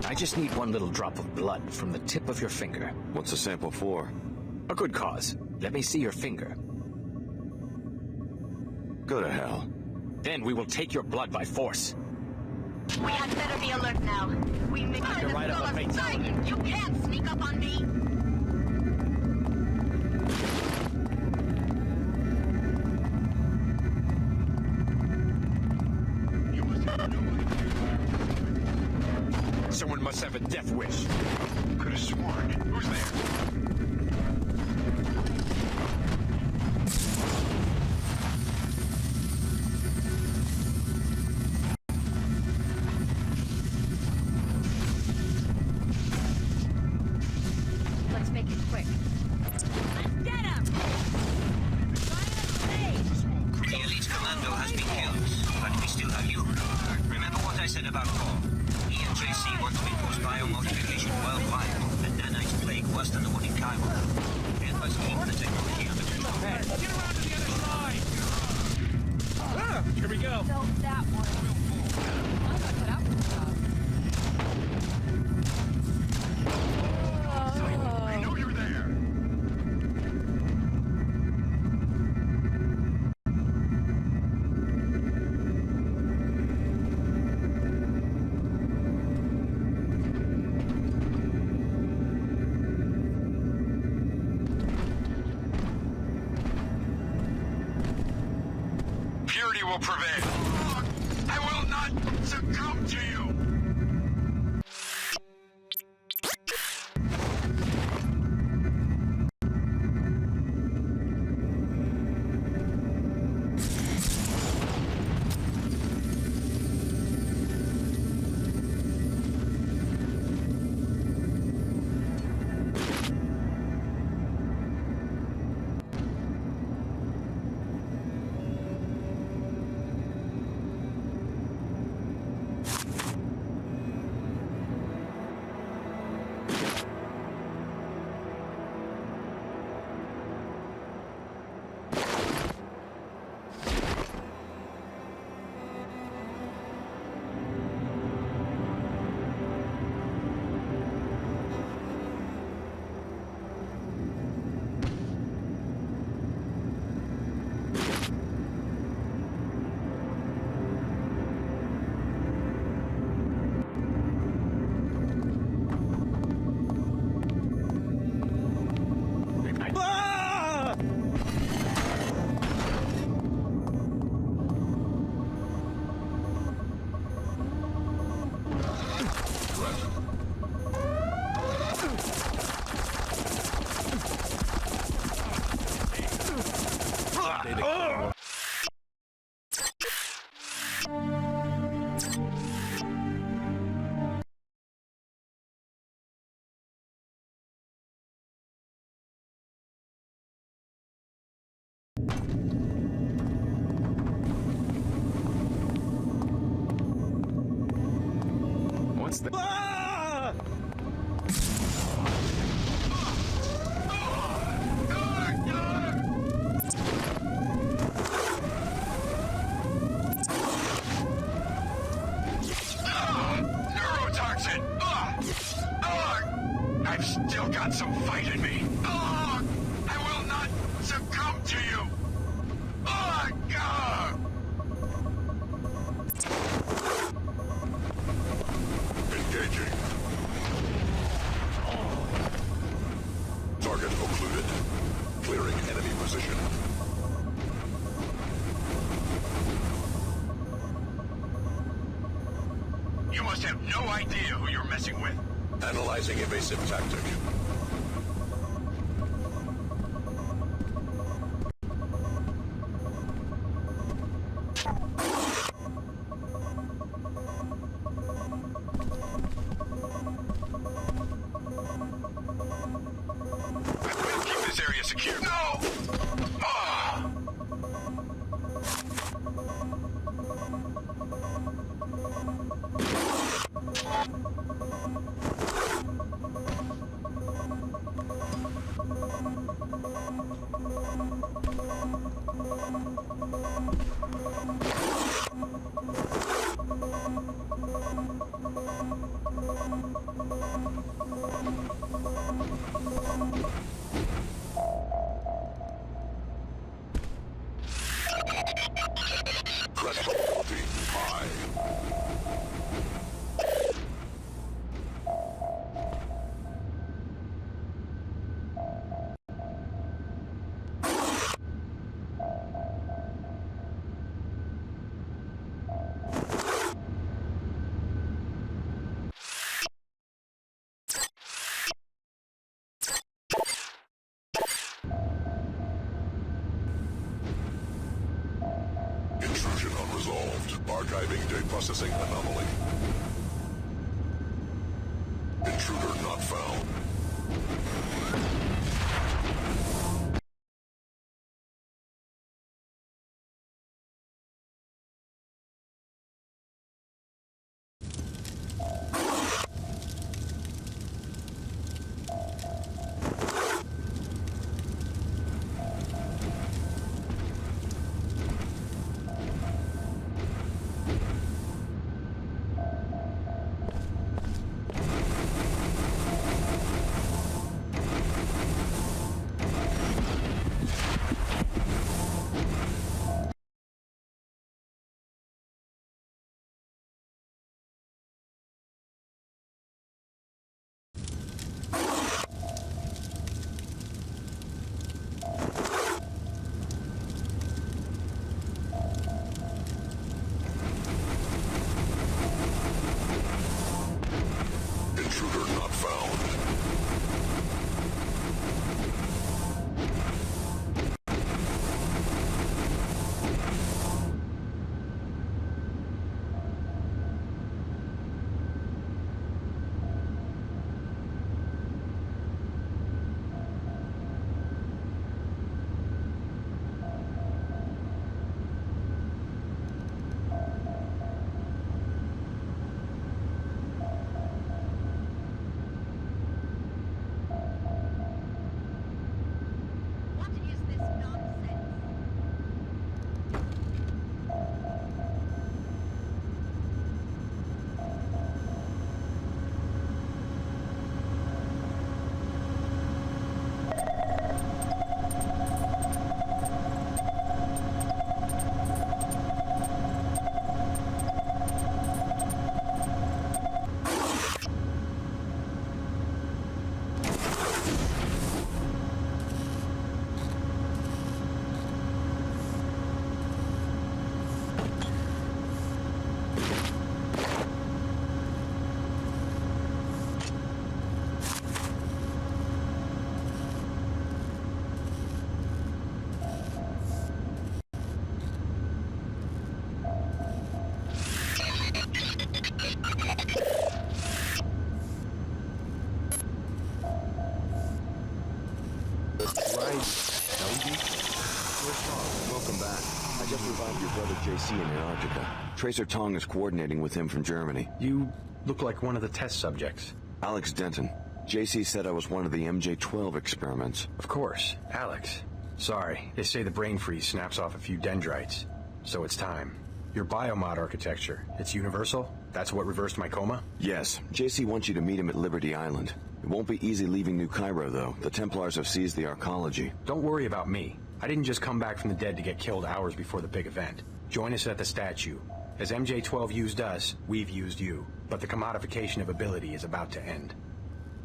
I just need one little drop of blood from the tip of your finger. What's the sample for? A good cause. Let me see your finger. Go to hell. Then we will take your blood by force. We had better be alert now. We may You're right on the fatality. You can't sneak up on me. Someone must have a death wish. Could have sworn. Who's there? Let's make it quick. Let's get him! The elite commando has been killed, but we still have you. Remember what I said about Paul? He and JC want to impose biomodification worldwide, and nanite plague worse than the one in Cairo. Help us keep the technology under control. Hey, get around to the other side! Ah, here we go. So that one. I got cut out for the job. I know you're there. Purity will prevail. I will not succumb to you. What's the... Neurotoxin! I've still got some fight in me. I will not succumb to you. Engaging. Target occluded. Clearing enemy position. You must have no idea who you're messing with. Analyzing evasive tactic. Keep this area secure. No! Resolved. Archiving date processing anomaly. Intruder not found. Intruder not found. Welcome back. I just revived your brother JC in Antarctica. Tracer Tong is coordinating with him from Germany. You look like one of the test subjects. Alex Denton. JC said I was one of the MJ-12 experiments. Of course, Alex. Sorry, they say the brain freeze snaps off a few dendrites. So it's time. Your biomod architecture, it's universal? That's what reversed my coma? Yes. JC wants you to meet him at Liberty Island. It won't be easy leaving New Cairo, though. The Templars have seized the arcology. Don't worry about me. I didn't just come back from the dead to get killed hours before the big event. Join us at the statue. As MJ-12 used us, we've used you. But the commodification of ability is about to end.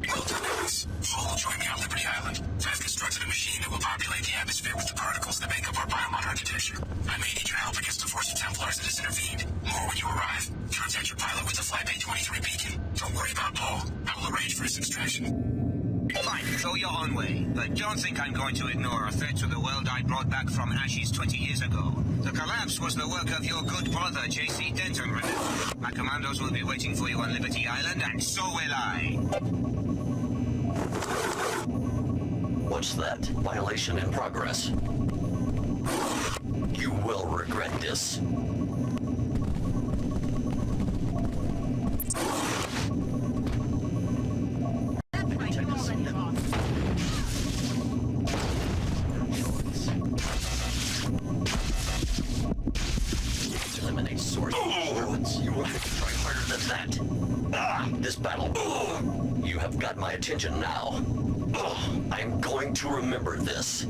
Well done, Alex. Paul will join me on Liberty Island. I've constructed a machine that will populate the atmosphere with the particles that make up our biomod architecture. I may need your help against the force of Templars that has intervened. More when you arrive. Contact your pilot with the Flight Bay 23 beacon. Don't worry about Paul. I will arrange for his extraction. Fine, go your own way. But don't think I'm going to ignore a threat to the world I brought back from ashes 20 years ago. The collapse was the work of your good brother, J.C. Denton, remember? My commandos will be waiting for you on Liberty Island, and so will I. What's that? Violation in progress. You will regret this. Eliminate source disturbance. You will have to try harder than that. This battle. You have got my attention now. I'm going to remember this.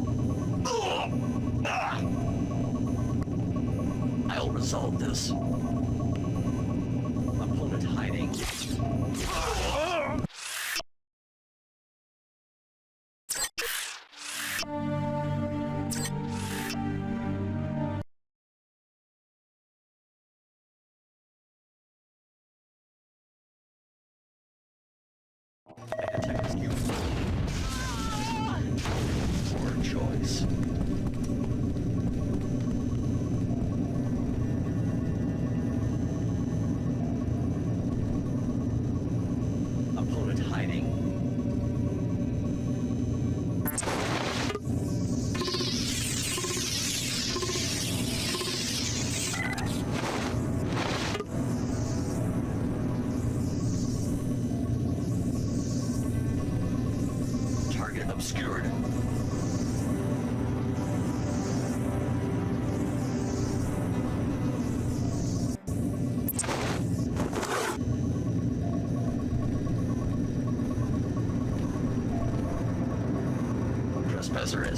I'll resolve this. Opponent hiding. Poor choice.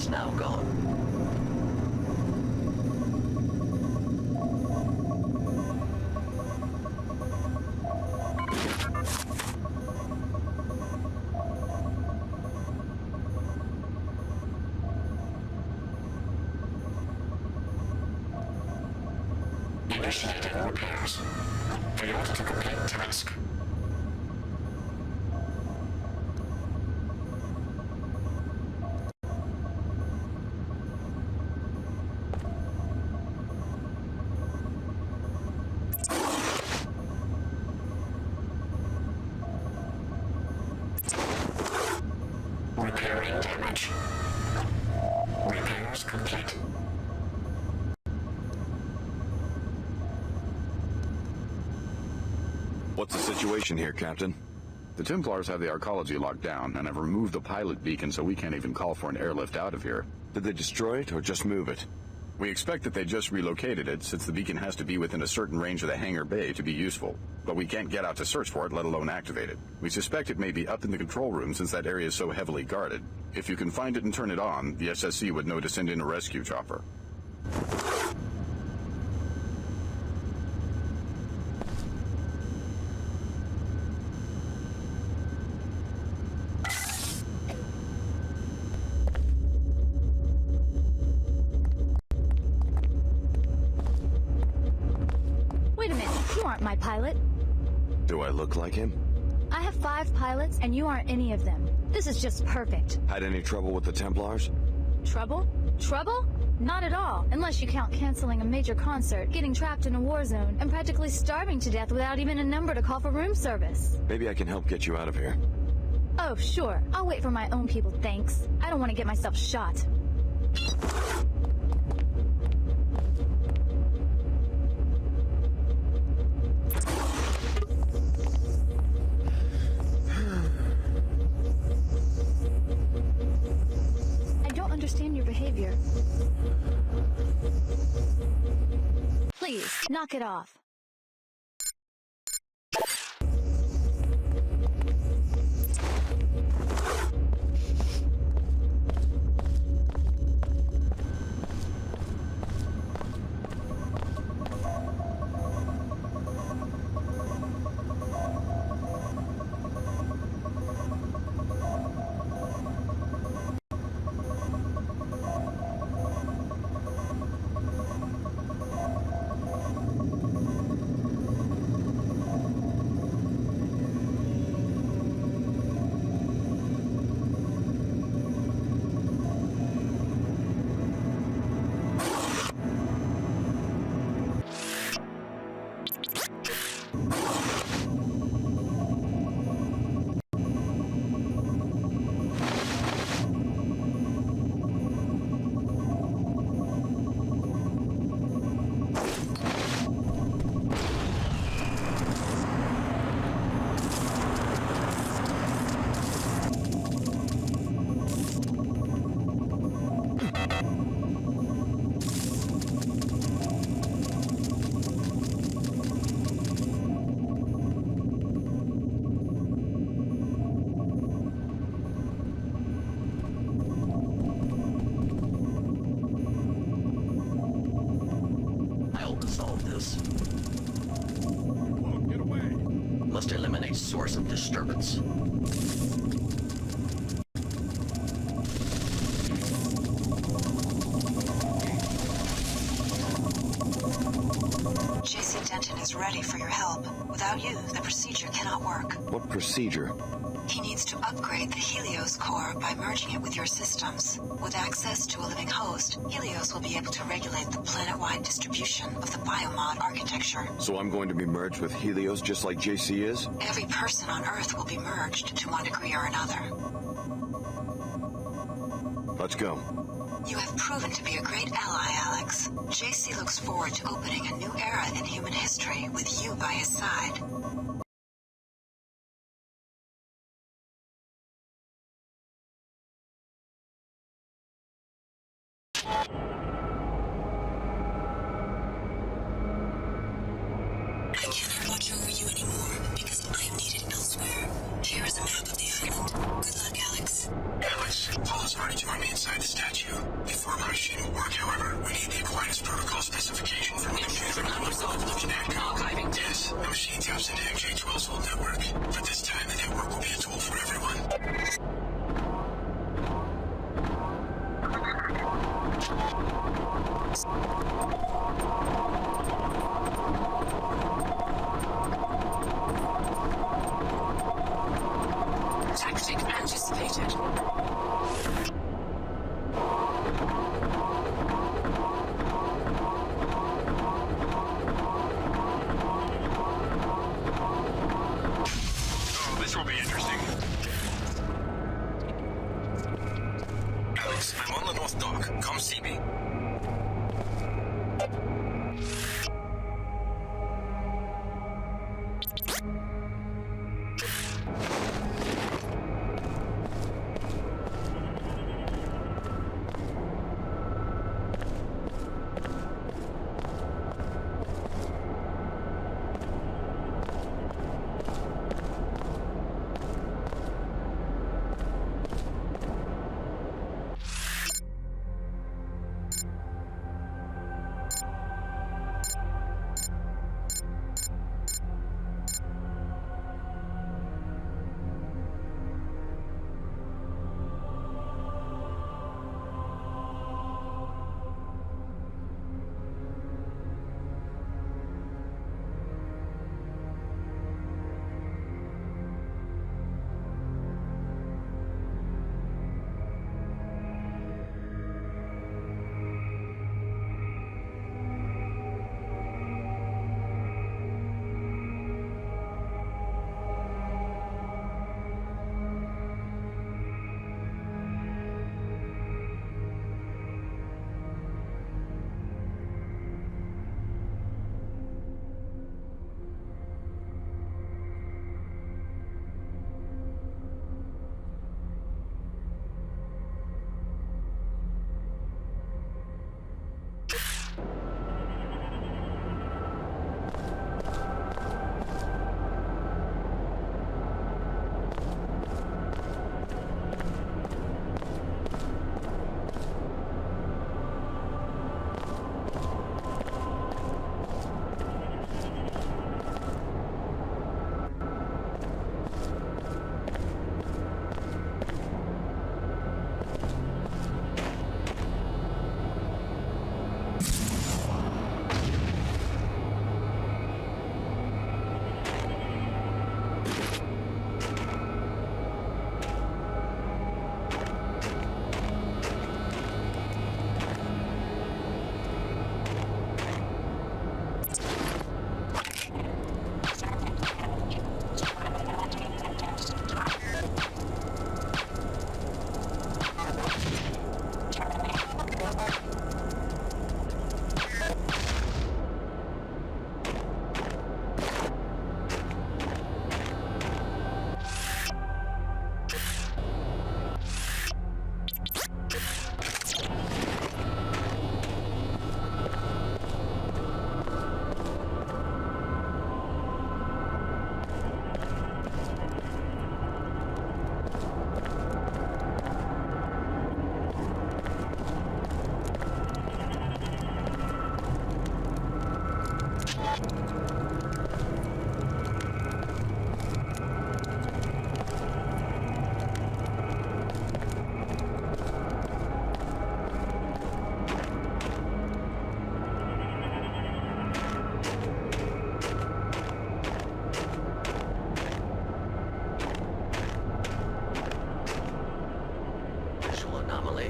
It's now gone. Initiating repairs. Failed to complete task. Repairing damage. Repairs complete. What's the situation here, Captain? The Templars have the arcology locked down, and have removed the pilot beacon so we can't even call for an airlift out of here. Did they destroy it, or just move it? We expect that they just relocated it, since the beacon has to be within a certain range of the hangar bay to be useful. But we can't get out to search for it, let alone activate it. We suspect it may be up in the control room since that area is so heavily guarded. If you can find it and turn it on, the SSC would know to send in a rescue chopper. Wait a minute, you aren't my pilot. Do I look like him? I have 5 pilots, and you aren't any of them. This is just perfect. Had any trouble with the Templars? Trouble? Trouble? Not at all, unless you count canceling a major concert, getting trapped in a war zone, and practically starving to death without even a number to call for room service. Maybe I can help get you out of here. Oh, sure. I'll wait for my own people, thanks. I don't want to get myself shot. I don't understand your behavior. Please, knock it off. Must eliminate source of disturbance. JC Denton is ready for your help. Without you, the procedure cannot work. What procedure? He needs to upgrade the Helios core by merging it with your systems. With access to a living host, Helios will be able to regulate the planet-wide distribution of the biomod architecture. So I'm going to be merged with Helios just like JC is? Every person on Earth will be merged to one degree or another. Let's go. You have proven to be a great ally, Alex. JC looks forward to opening a new era in human history with you by his side. I cannot watch over you anymore because I am needed elsewhere. Here is a map of the island. Good luck, Alex. Alex, Paul has already joined me inside the statue. before my machine will work, however, we need the Aquinas protocol specification from MJ. Unresolved. Archiving. Yes, the machine taps into MJ12's whole network. But this time, the network will be a tool for everyone. Tactic anticipated. Oh, this will be interesting. Alex, I'm on the North Dock. Come see me.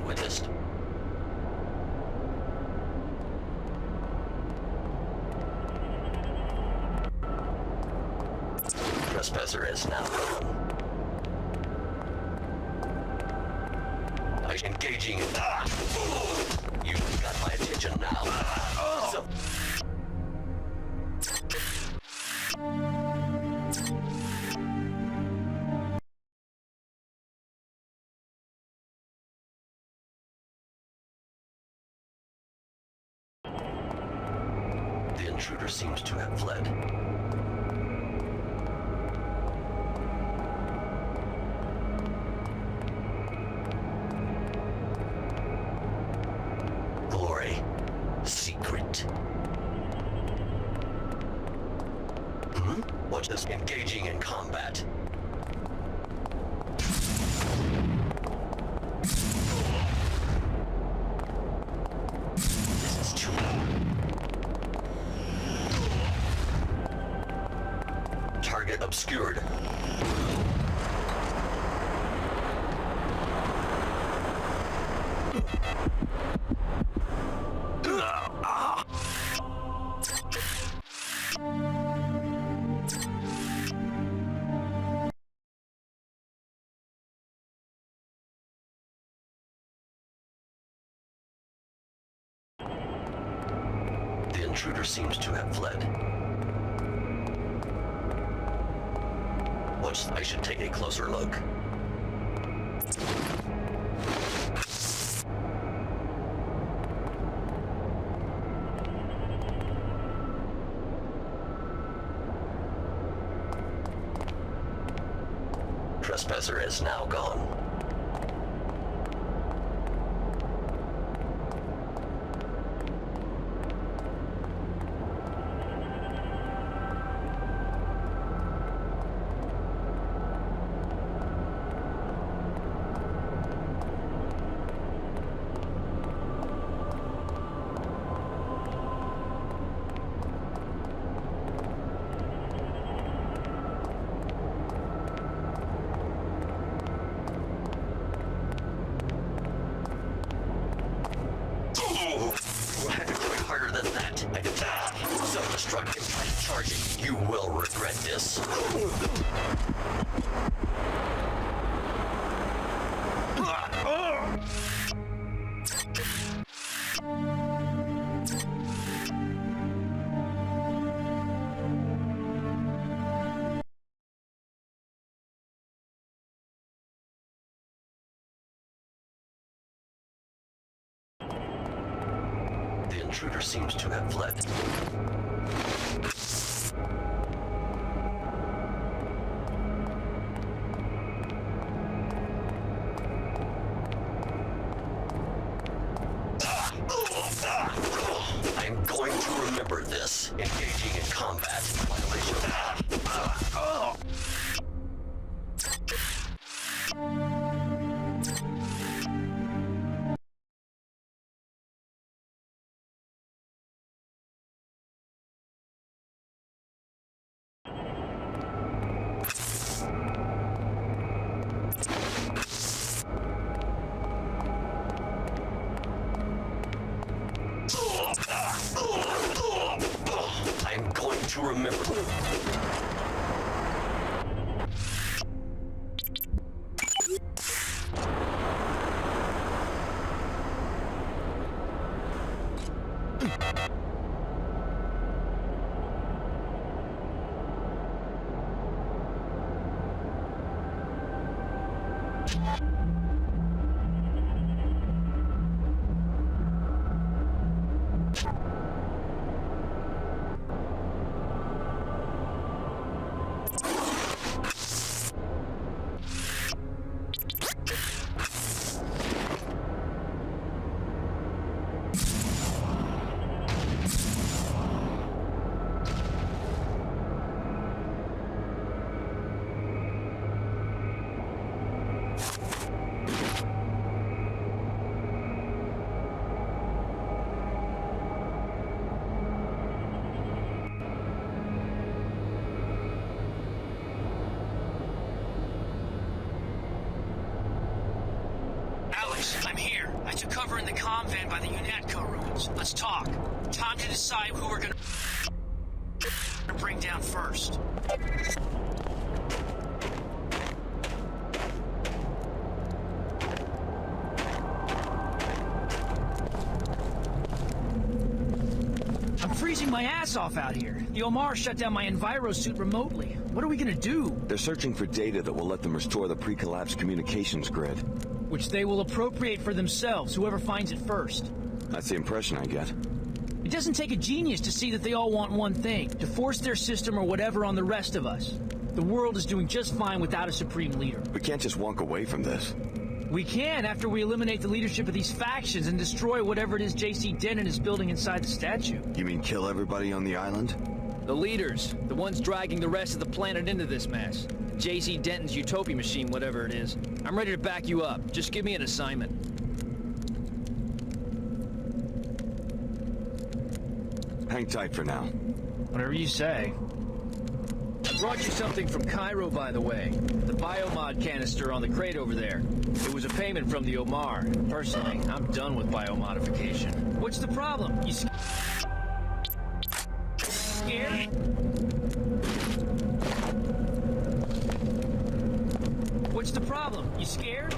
Witnessed. Trespasser is now engaging. You've got my attention now. So the intruder seems to have fled. glory. Secret. Watch this. Engaging in combat. This is too low. Target obscured. The intruder seems to have fled. Watch, I should take a closer look. Trespasser is now gone. Self-destructive. Charging. You will regret this. The intruder seems to have fled. I'm going to remember this. Engaging in combat. Violation. I'm going to remember. I'm here. I took cover in the comm van by the Anarctica ruins. Let's talk. Time to decide who we're gonna bring down first. I'm freezing my ass off out here. The Omar shut down my Enviro suit remotely. What are we gonna do? They're searching for data that will let them restore the pre-collapse communications grid. Which they will appropriate for themselves, whoever finds it first. That's the impression I get. It doesn't take a genius to see that they all want one thing, to force their system or whatever on the rest of us. The world is doing just fine without a supreme leader. We can't just walk away from this. We can, after we eliminate the leadership of these factions and destroy whatever it is J.C. Denton is building inside the statue. You mean kill everybody on the island? The leaders. The ones dragging the rest of the planet into this mess. J.C. Denton's utopia machine, whatever it is. I'm ready to back you up. Just give me an assignment. Hang tight for now. Whatever you say. I brought you something from Cairo, by the way. The biomod canister on the crate over there. It was a payment from the Omar. Personally, I'm done with biomodification. What's the problem? You scared? What's the problem? You scared?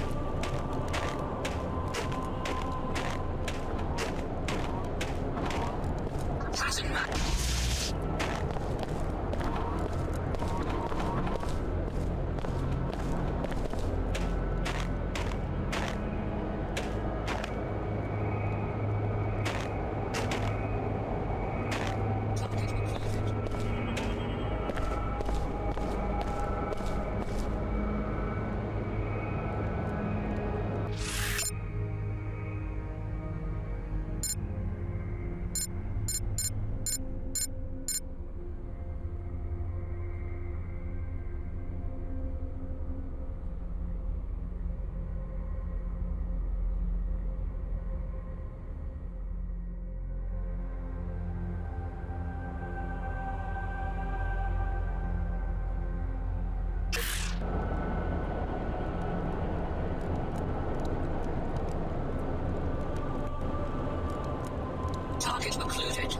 Target occluded.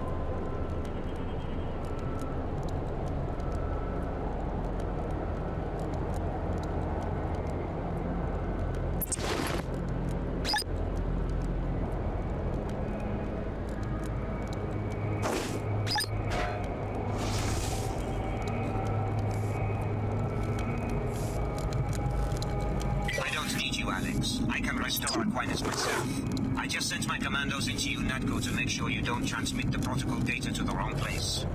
I don't need you, Alex. I can restore Aquinas myself. I just sent my commandos into UNATCO to make sure you don't transmit the protocol data to the wrong place.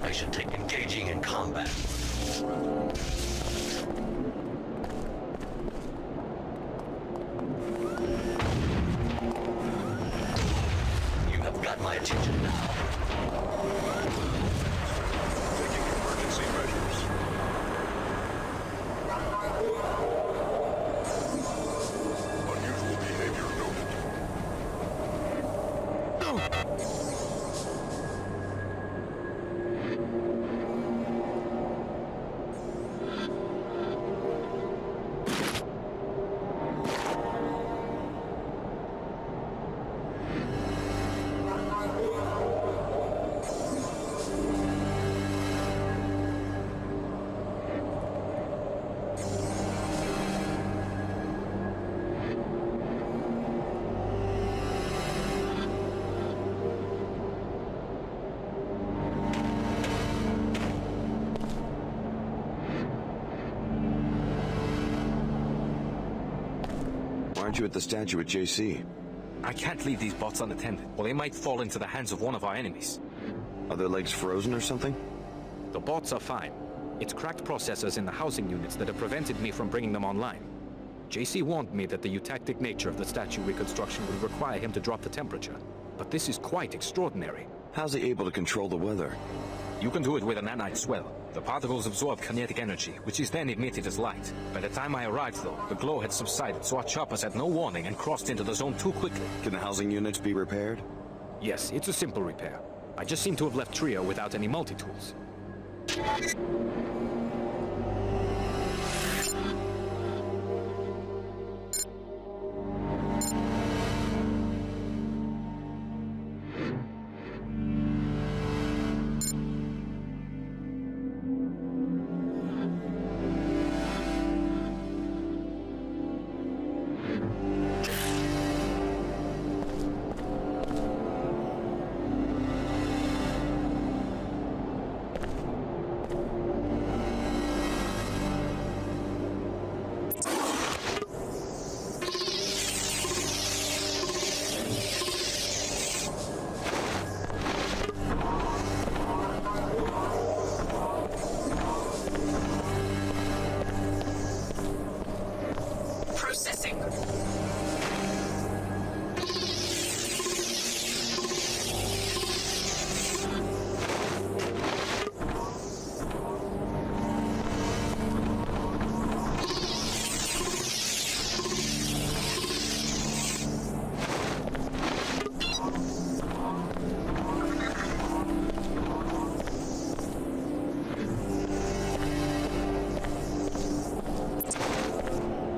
I should take engaging in combat. You have got my attention now. Taking emergency measures. Unusual behavior noted. Why aren't you at the statue at JC? I can't leave these bots unattended, or they might fall into the hands of one of our enemies. Are their legs frozen or something? The bots are fine. It's cracked processors in the housing units that have prevented me from bringing them online. JC warned me that the eutactic nature of the statue reconstruction would require him to drop the temperature. But this is quite extraordinary. How's he able to control the weather? You can do it with a nanite swell. The particles absorb kinetic energy, which is then emitted as light. By the time I arrived, though, the glow had subsided, so our choppers had no warning and crossed into the zone too quickly. Can the housing units be repaired? Yes, it's a simple repair. I just seem to have left Trio without any multi-tools.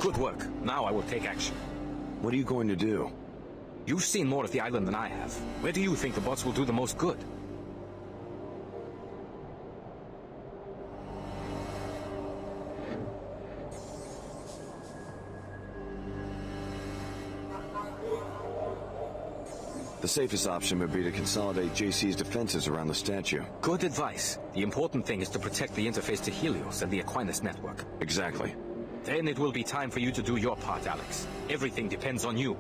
Good work. Now I will take action. What are you going to do? You've seen more of the island than I have. Where do you think the bots will do the most good? The safest option would be to consolidate JC's defenses around the statue. Good advice. The important thing is to protect the interface to Helios and the Aquinas network. Exactly. Then it will be time for you to do your part, Alex. Everything depends on you.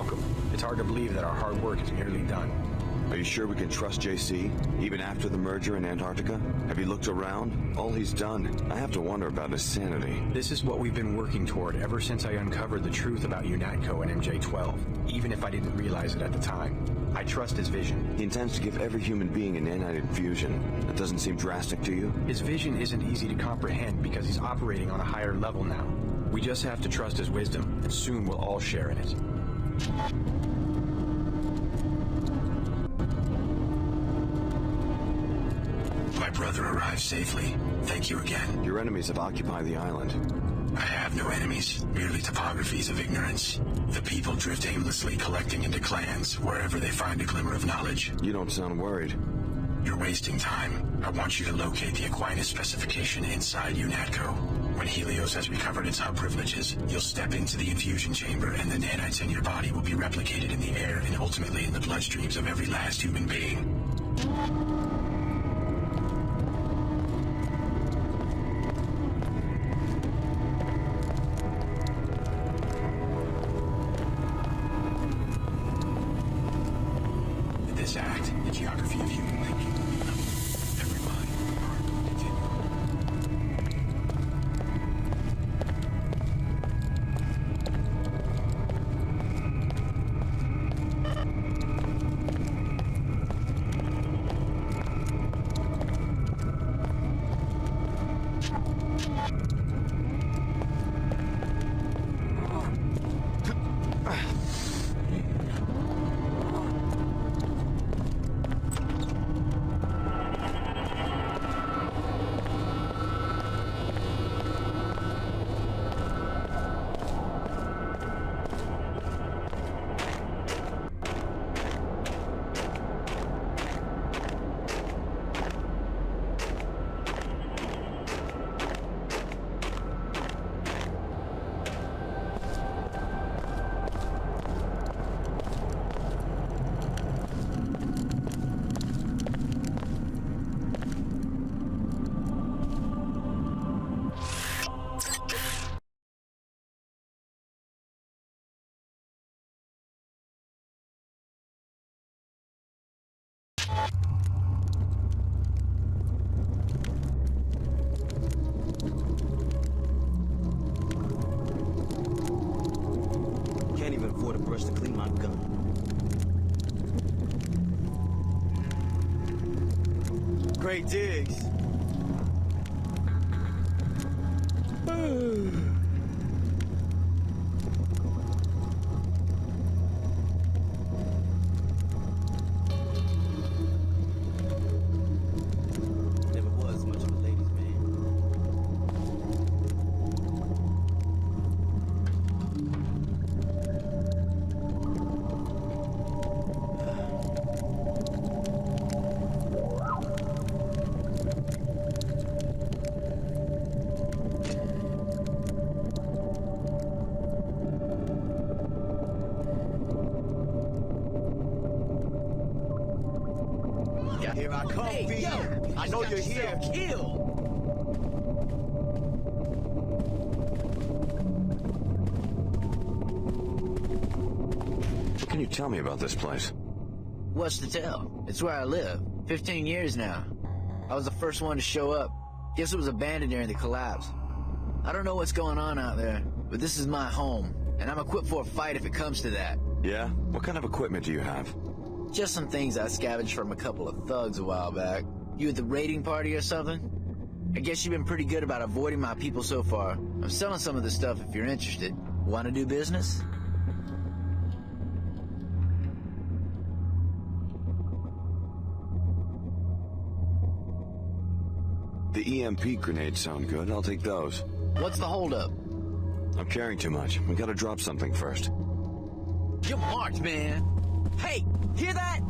welcome. It's hard to believe that our hard work is nearly done. Are you sure we can trust JC, even after the merger in Antarctica? Have you looked around? All he's done. I have to wonder about his sanity. This is what we've been working toward ever since I uncovered the truth about UNATCO and MJ-12, even if I didn't realize it at the time. I trust his vision. He intends to give every human being a nanite infusion. That doesn't seem drastic to you? His vision isn't easy to comprehend because he's operating on a higher level now. We just have to trust his wisdom, and soon we'll all share in it. My brother arrived safely. Thank you again. Your enemies have occupied the island. I have no enemies, merely topographies of ignorance. The people drift aimlessly, collecting into clans wherever they find a glimmer of knowledge. You don't sound worried. You're wasting time. I want you to locate the Aquinas specification inside UNATCO. When Helios has recovered its hub privileges, you'll step into the infusion chamber and the nanites in your body will be replicated in the air and ultimately in the bloodstreams of every last human being. This act, the geography of human thinking. Every mind, heart, continuum. Can't even afford a brush to clean my gun. Great digs. Never was much of a ladies' man. Here I come, V. Yo, I know you're here. Kill. What can you tell me about this place? What's to tell? It's where I live. 15 years now. I was the first one to show up. Guess it was abandoned during the collapse. I don't know what's going on out there, but this is my home, and I'm equipped for a fight if it comes to that. Yeah? What kind of equipment do you have? Just some things I scavenged from a couple of thugs a while back. You at the raiding party or something? I guess you've been pretty good about avoiding my people so far. I'm selling some of the stuff if you're interested. Want to do business? The EMP grenades sound good. I'll take those. What's the holdup? I'm carrying too much. We gotta drop something first. You march, man! Hey, hear that?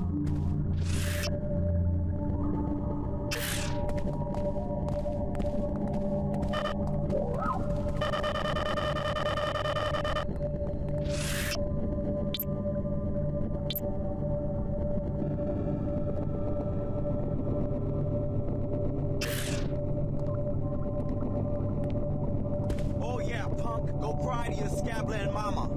Oh yeah, punk. Go cry to your scabland mama.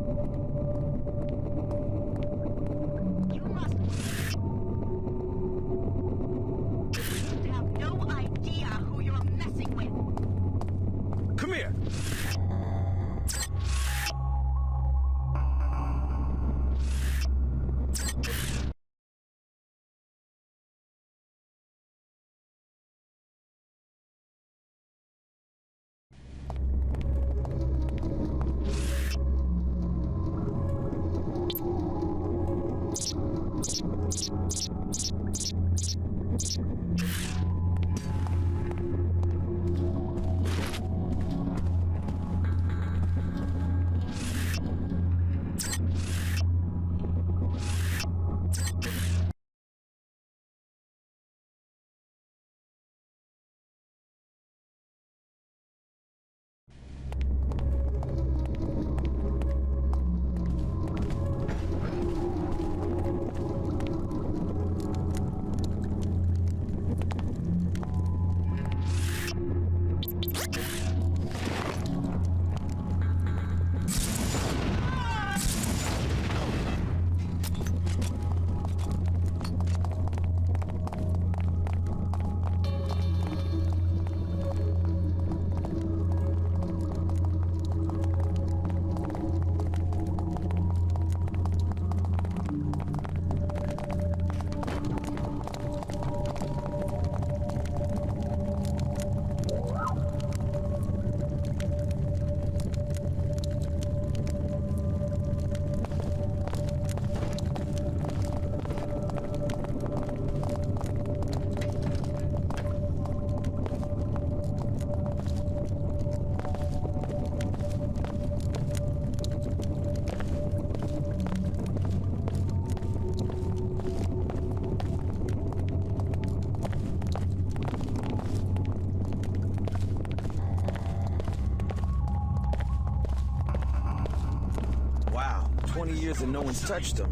Wow, 20 years and no one's touched them.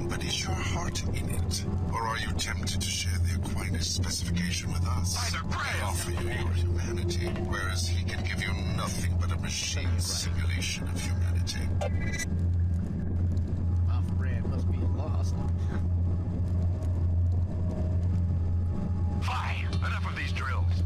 But is your heart in it? Or are you tempted to share the Aquinas specification with us? I offer you your humanity, whereas he can give you nothing but a machine simulation of humanity. My friend must be lost. Fly! Enough of these drills.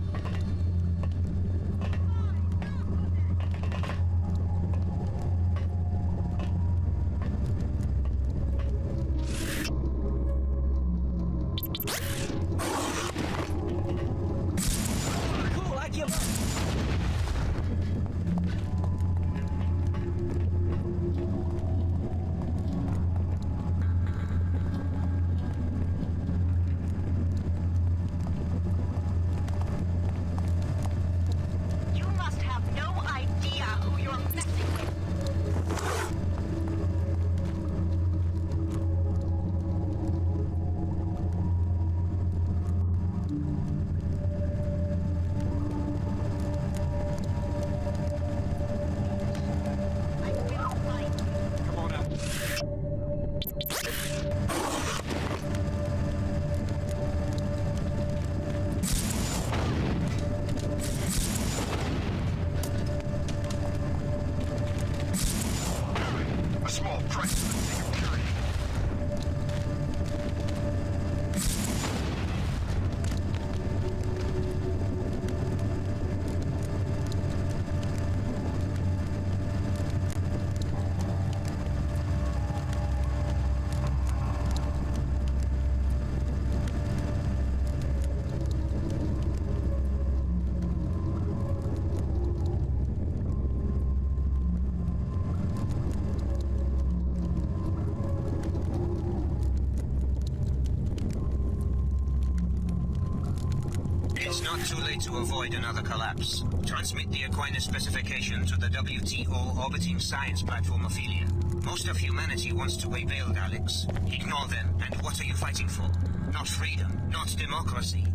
It's not too late to avoid another collapse. Transmit the Aquinas specification to the WTO orbiting science platform Ophelia. Most of humanity wants to be veiled, Alex. Ignore them, and what are you fighting for? Not freedom, not democracy.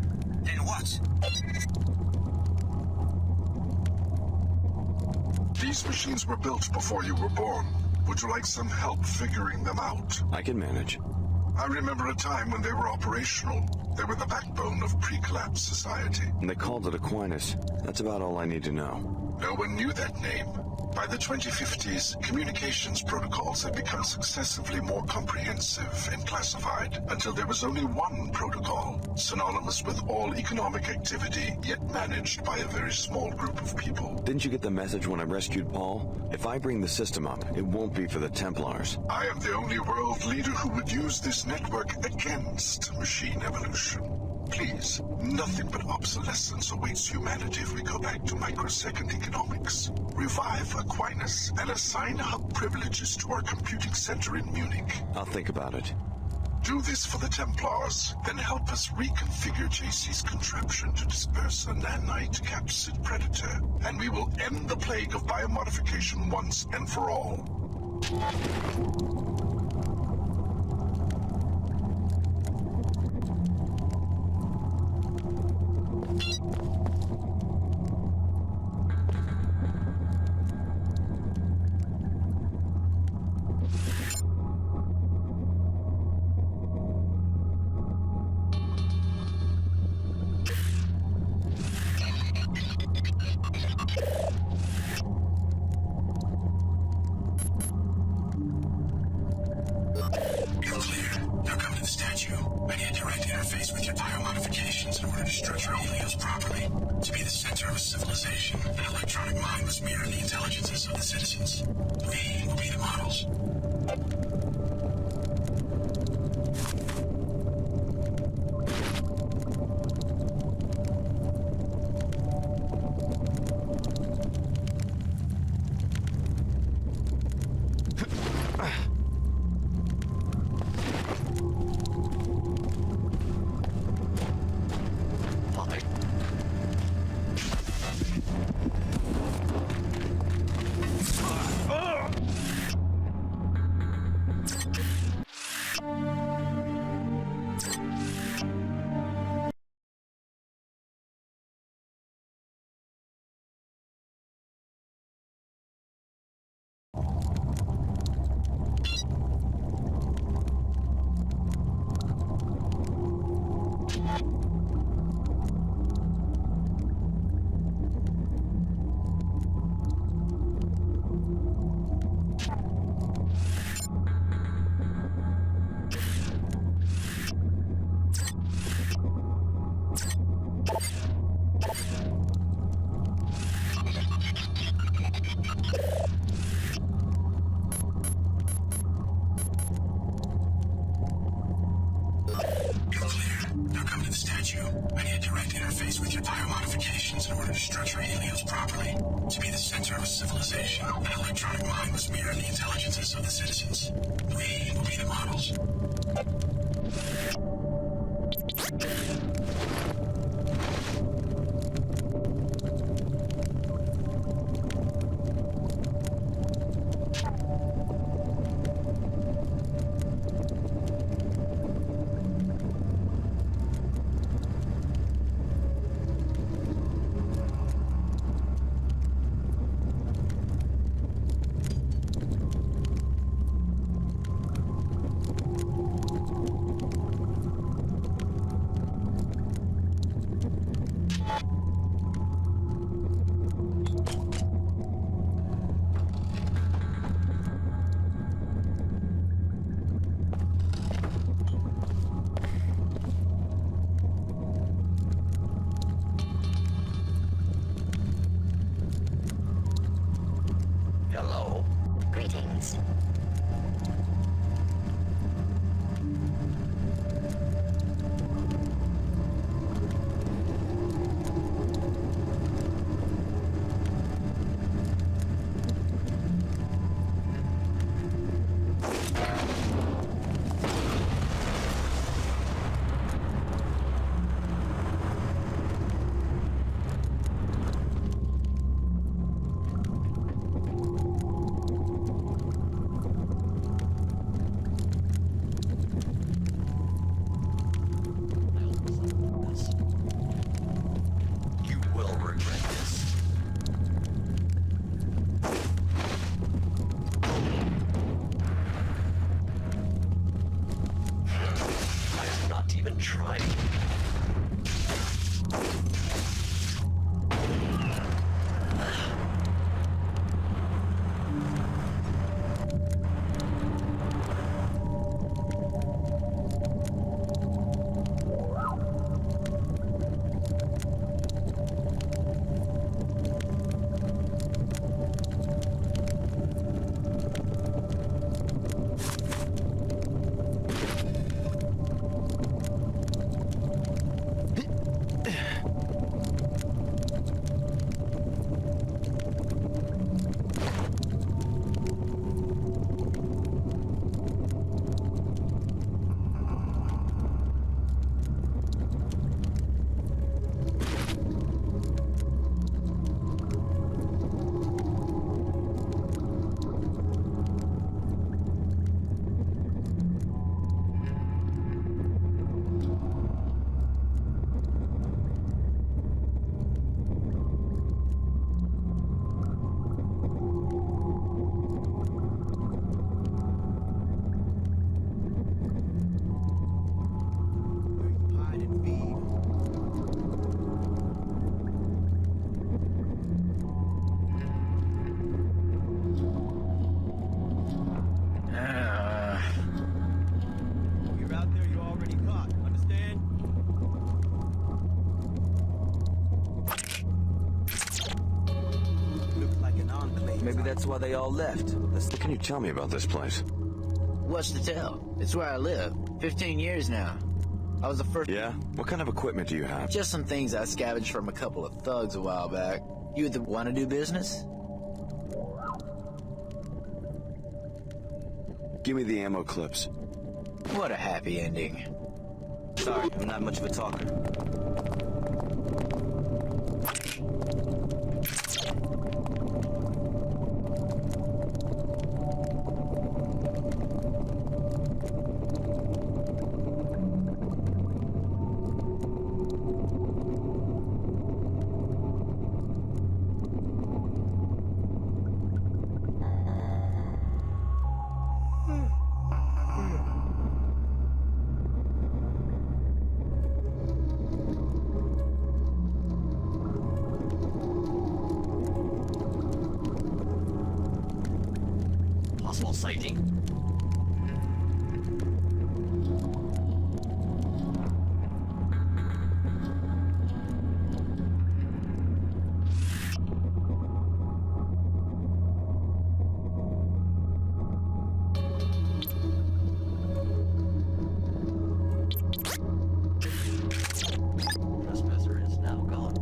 Then what? These machines were built before you were born. Would you like some help figuring them out? I can manage. I remember a time when they were operational. They were the backbone of pre-collapse society. And they called it Aquinas. That's about all I need to know. No one knew that name. By the 2050s, communications protocols had become successively more comprehensive and classified until there was only one protocol, synonymous with all economic activity, yet managed by a very small group of people. Didn't you get the message when I rescued Paul? If I bring the system up, it won't be for the Templars. I am the only world leader who would use this network against machine evolution. Please, nothing but obsolescence awaits humanity if we go back to microsecond economics. Revive Aquinas and assign hub privileges to our computing center in Munich. I'll think about it. Do this for the Templars, then help us reconfigure JC's contraption to disperse a nanite capsid predator, and we will end the plague of biomodification once and for all. Maybe that's why they all left. What can you tell me about this place? What's to tell? It's where I live. 15 years now. I was the first... Yeah? What kind of equipment do you have? Just some things I scavenged from a couple of thugs a while back. You want to do business? Give me the ammo clips. What a happy ending. Sorry, I'm not much of a talker. Possible sighting. Trespasser is now gone.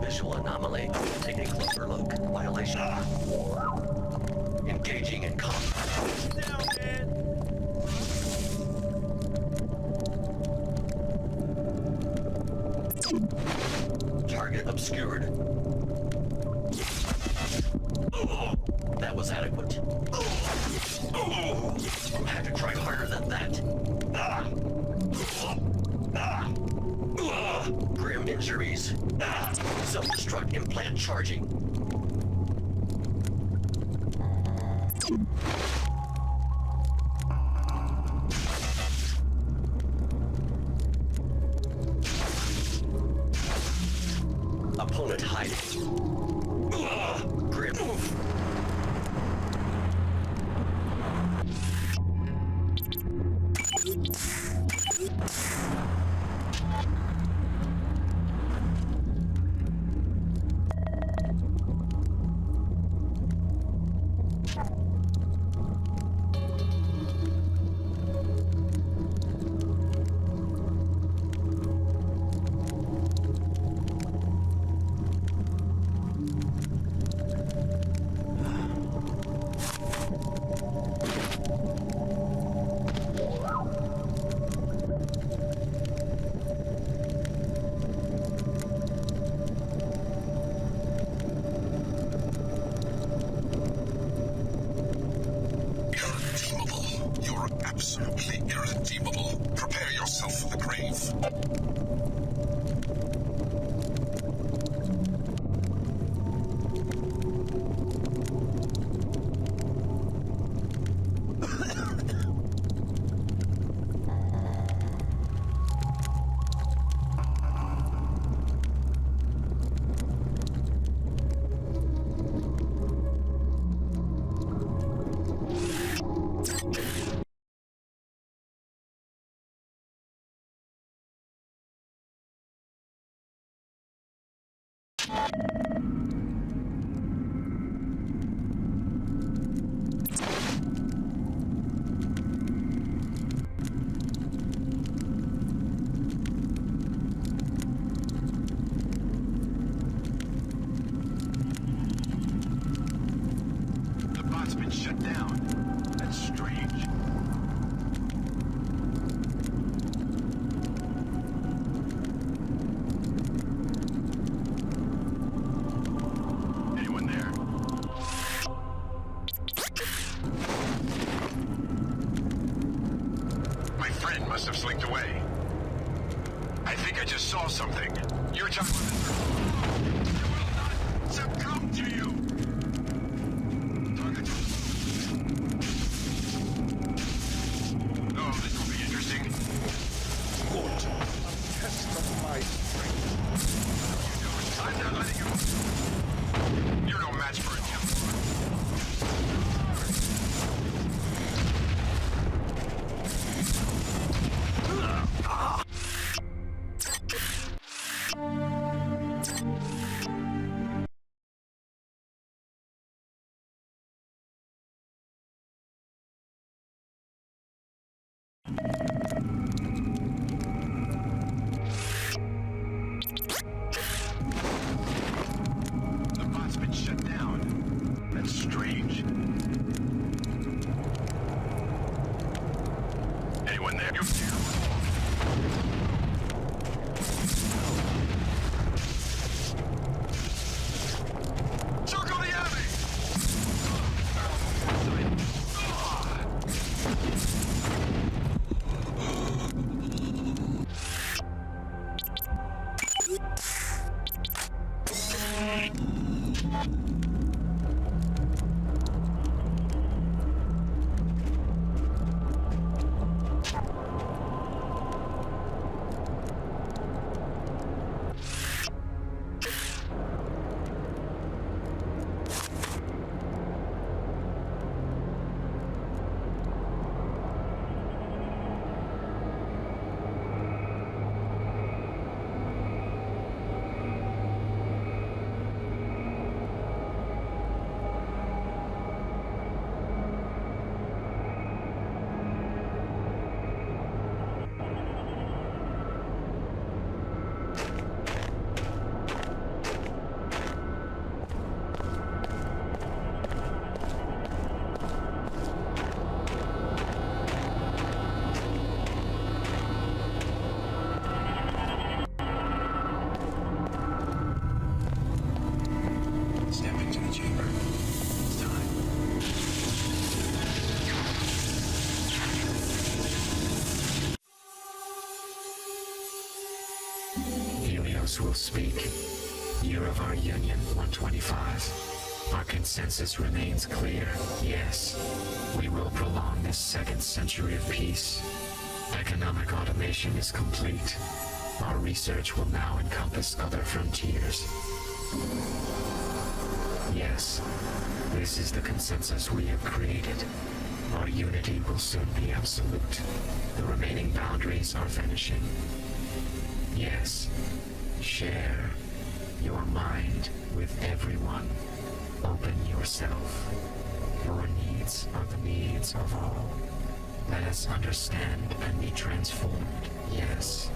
Visual anomaly. Take a closer look. Violation. Engaging in combat. Down, man. Target obscured. That was adequate. Had to try harder than that. Grim injuries. Self-destruct implant charging. Opponent hiding. Grim. You're absolutely irredeemable. Prepare yourself for the grave. The bot's been shut down. That's strange. Anyone there? My friend must have slinked away. I think I just saw something. You're talking about... It will not succumb to you! Target. Oh, this will be interesting. Good. A test of my strength. I'm not letting you... You're no match for a Templar. It's been shut down. That's strange. Anyone there? Circle the enemy! Step into the chamber. It's time. Helios will speak. Year of our union, 125. Our consensus remains clear. Yes, we will prolong this second century of peace. Economic automation is complete. Our research will now encompass other frontiers. Yes, this is the consensus we have created. Our unity will soon be absolute. The remaining boundaries are vanishing. Yes, share your mind with everyone. Open yourself. Your needs are the needs of all. Let us understand and be transformed. Yes,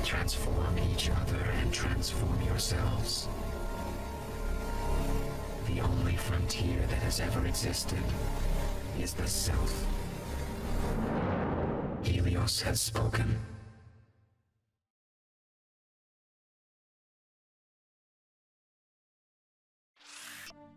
transform each other and transform yourselves. The only frontier that has ever existed is the self. Helios has spoken.